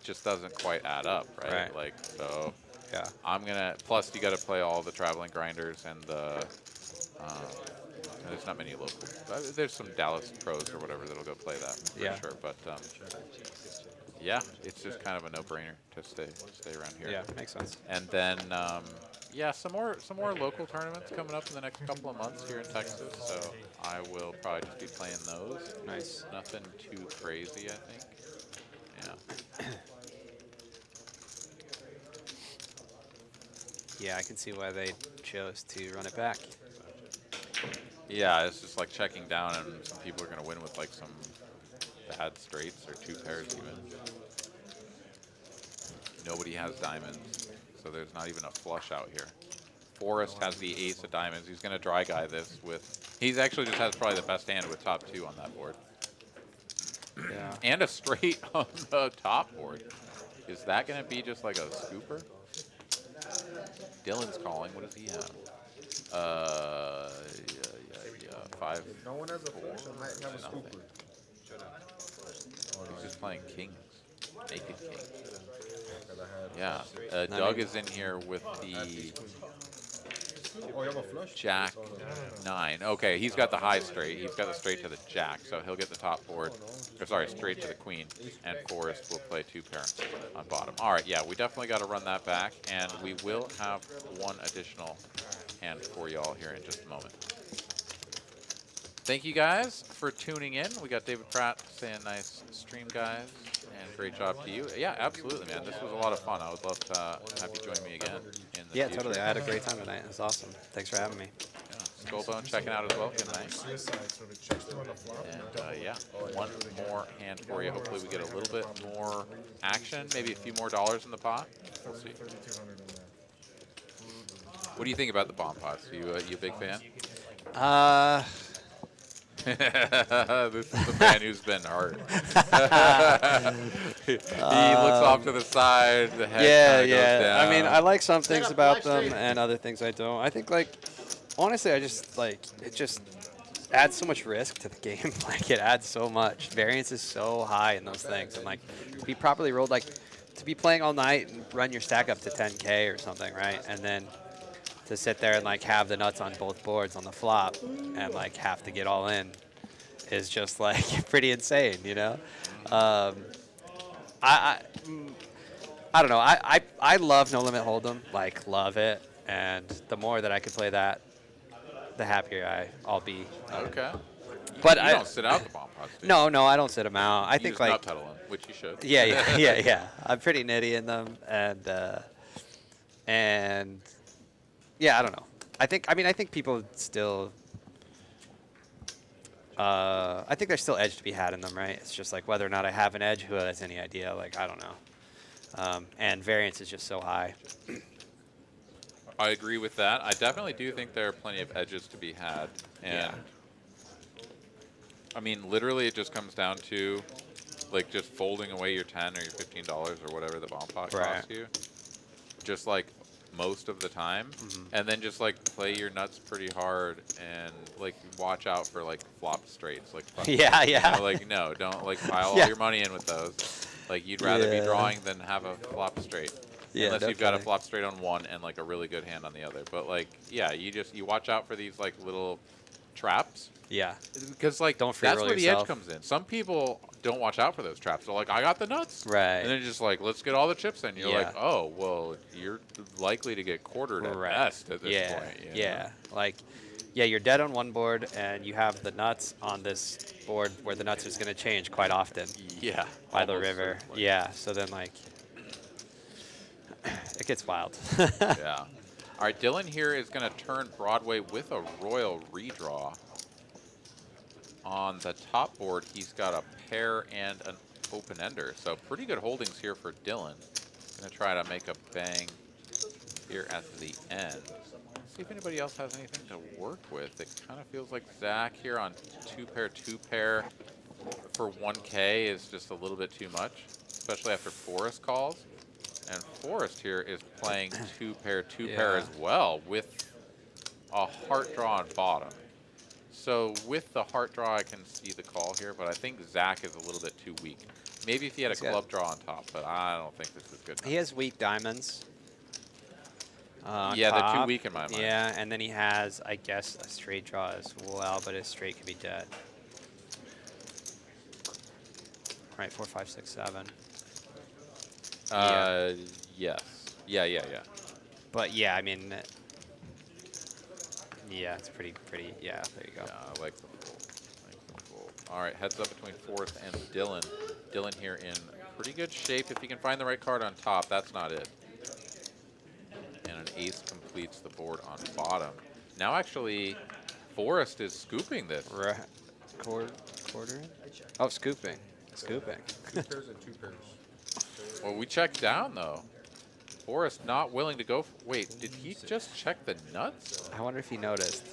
Speaker 1: just doesn't quite add up, right? Like so.
Speaker 2: Yeah.
Speaker 1: I'm gonna. Plus, you got to play all the traveling grinders and the. There's not many local. There's some Dallas pros or whatever that'll go play that for sure. But yeah, it's just kind of a no-brainer to stay around here.
Speaker 2: Yeah, makes sense.
Speaker 1: And then yeah, some more local tournaments coming up in the next couple of months here in Texas. So I will probably just be playing those.
Speaker 2: Nice.
Speaker 1: Nothing too crazy, I think. Yeah.
Speaker 2: Yeah, I can see why they chose to run it back.
Speaker 1: Yeah, it's just like checking down, and some people are going to win with like some bad straights or 2 pairs even. Nobody has diamonds, so there's not even a flush out here. Forrest has the ace of diamonds. He's going to dry guy this with. He's actually just has probably the best hand with top 2 on that board.
Speaker 2: Yeah.
Speaker 1: And a straight on the top board. Is that going to be just like a scooper? Dylan's calling. What does he have? Yeah, 5.
Speaker 10: If no one has a flush, I might have a
Speaker 1: Nothing.
Speaker 10: scooper.
Speaker 1: He's just playing kings. Naked king.
Speaker 10: Because I had
Speaker 1: Yeah. Doug is in here with the
Speaker 10: Oh, you have a flush?
Speaker 1: Jack 9. Okay, he's got the high straight. He's got the straight to the Jack, so he'll get the top board. Or sorry, straight to the Queen. And Forrest will play 2 pair on bottom. All right, yeah, we definitely got to run that back, and we will have one additional hand for y'all here in just a moment. Thank you guys for tuning in. We got David Pratt saying nice stream, guys, and great job to you. Yeah, absolutely, man. This was a lot of fun. I would love to have you join me again in the
Speaker 2: Yeah,
Speaker 1: future.
Speaker 2: totally. I had a great time tonight. It was awesome. Thanks for having me.
Speaker 1: Yeah. Skullbone checking out as well. Good night.
Speaker 4: Suicide, so if it checks through on the flop,
Speaker 1: And yeah, one more hand for you. Hopefully we get a little bit more action, maybe a few more dollars in the pot. We'll see.
Speaker 4: 3,200 in there.
Speaker 1: What do you think about the bomb pots? You a big fan? This is the man who's been hurt. He looks off to the side. The head kinda goes down.
Speaker 2: I mean, I like some things about them and other things I don't. I think, like, honestly, I just, like, it just, adds so much risk to the game. Like, it adds so much. Variance is so high in those things. And, like, to be properly rolled, like, to be playing all night and run your stack up to 10K or something, right? And then to sit there and, like, have the nuts on both boards on the flop and, like, have to get all in is just, like, pretty insane, you know? I don't know. I love No Limit Hold'em. Like, love it. And the more that I could play that, the happier I'll be.
Speaker 1: Okay.
Speaker 2: But
Speaker 1: you
Speaker 2: I
Speaker 1: don't sit out the bomb pots, do you?
Speaker 2: No, I don't sit them out. I
Speaker 1: You
Speaker 2: think
Speaker 1: just
Speaker 2: like
Speaker 1: nut pedal them, which you should.
Speaker 2: yeah. I'm pretty nitty in them, and yeah, I don't know. I think people still. I think there's still edge to be had in them, right? It's just like whether or not I have an edge. Who has any idea? Like, I don't know. And variance is just so high.
Speaker 1: I agree with that. I definitely do think there are plenty of edges to be had. And I mean, literally it just comes down to like just folding away your 10 or your $15 or whatever the bomb pot costs you. Just like most of the time. And then just like play your nuts pretty hard and like watch out for like flop straights. Like fuck
Speaker 2: Yeah.
Speaker 1: you know, like no, don't like pile all your money in with those. Like you'd rather be drawing than have a flop straight.
Speaker 2: Yeah,
Speaker 1: unless you've got a flop straight on one and like a really good hand on the other. But like, yeah, you watch out for these like little traps.
Speaker 2: Yeah.
Speaker 1: Because like
Speaker 2: don't free
Speaker 1: that's
Speaker 2: roll
Speaker 1: where
Speaker 2: yourself.
Speaker 1: the edge comes in. Some people don't watch out for those traps. They're like, I got the nuts.
Speaker 2: Right.
Speaker 1: And then just like, let's get all the chips in. You're
Speaker 2: Yeah.
Speaker 1: like, oh, well, you're likely to get quartered at best at this point. You know?
Speaker 2: Yeah. Like, yeah, you're dead on one board, and you have the nuts on this board where the nuts is going to change quite often.
Speaker 1: Yeah.
Speaker 2: By the
Speaker 1: almost
Speaker 2: river.
Speaker 1: certainly.
Speaker 2: Yeah. So then, like, it gets wild.
Speaker 1: Yeah. All right, Dylan here is going to turn Broadway with a royal redraw. On the top board, he's got a pair and an open-ender. So pretty good holdings here for Dylan. Going to try to make a bang here at the end. See if anybody else has anything to work with. It kind of feels like Zach here on two pair for 1K is just a little bit too much, especially after Forrest calls. And Forrest here is playing two pair as well with a heart draw on bottom. So with the heart draw, I can see the call here, but I think Zach is a little bit too weak. Maybe if he had a club draw on top, but I don't think this is good enough.
Speaker 2: He has weak diamonds.
Speaker 1: Yeah, they're
Speaker 2: top.
Speaker 1: too weak in my mind.
Speaker 2: Yeah, and then he has, I guess, a straight draw as well, but his straight could be dead. All right, 4, 5, 6, 7.
Speaker 1: Yes. Yeah.
Speaker 2: But yeah, I mean, yeah, it's pretty, yeah, there you go.
Speaker 1: Yeah, I like the full. All right, heads up between Forrest and Dylan. Dylan here in pretty good shape. If he can find the right card on top, that's not it. And an ace completes the board on bottom. Now actually, Forrest is scooping this.
Speaker 2: Right. Quartering? Oh, scooping. Scooping.
Speaker 10: 2 pairs and 2 pairs.
Speaker 1: Well, we checked down though. Forrest not willing to go. Wait, did he just check the nuts?
Speaker 2: I wonder if he noticed.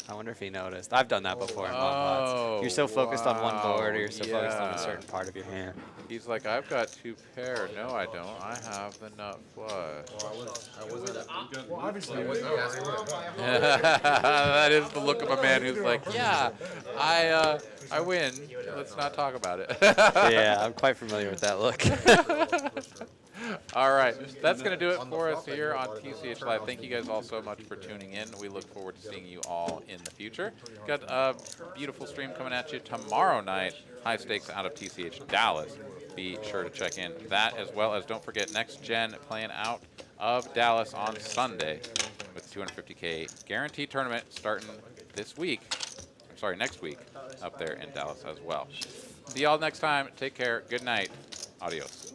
Speaker 2: I've done that before in long pots. You're so focused on one board, or you're so focused on a certain part of your hand.
Speaker 1: He's like, I've got 2 pair. No, I don't. I have the nut flush.
Speaker 10: I wasn't.
Speaker 4: Well, obviously,
Speaker 10: I wasn't asking for
Speaker 1: That is the look of a man who's like, yeah, I win. Let's not talk about it.
Speaker 2: Yeah, I'm quite familiar with that look.
Speaker 1: All right, that's going to do it for us here on TCH Live. Thank you guys all so much for tuning in. We look forward to seeing you all in the future. Got a beautiful stream coming at you tomorrow night. High stakes out of TCH Dallas. Be sure to check in that, as well as don't forget Next Gen playing out of Dallas on Sunday with 250K guaranteed tournament starting this week. I'm sorry, next week up there in Dallas as well. See y'all next time. Take care. Good night. Adios.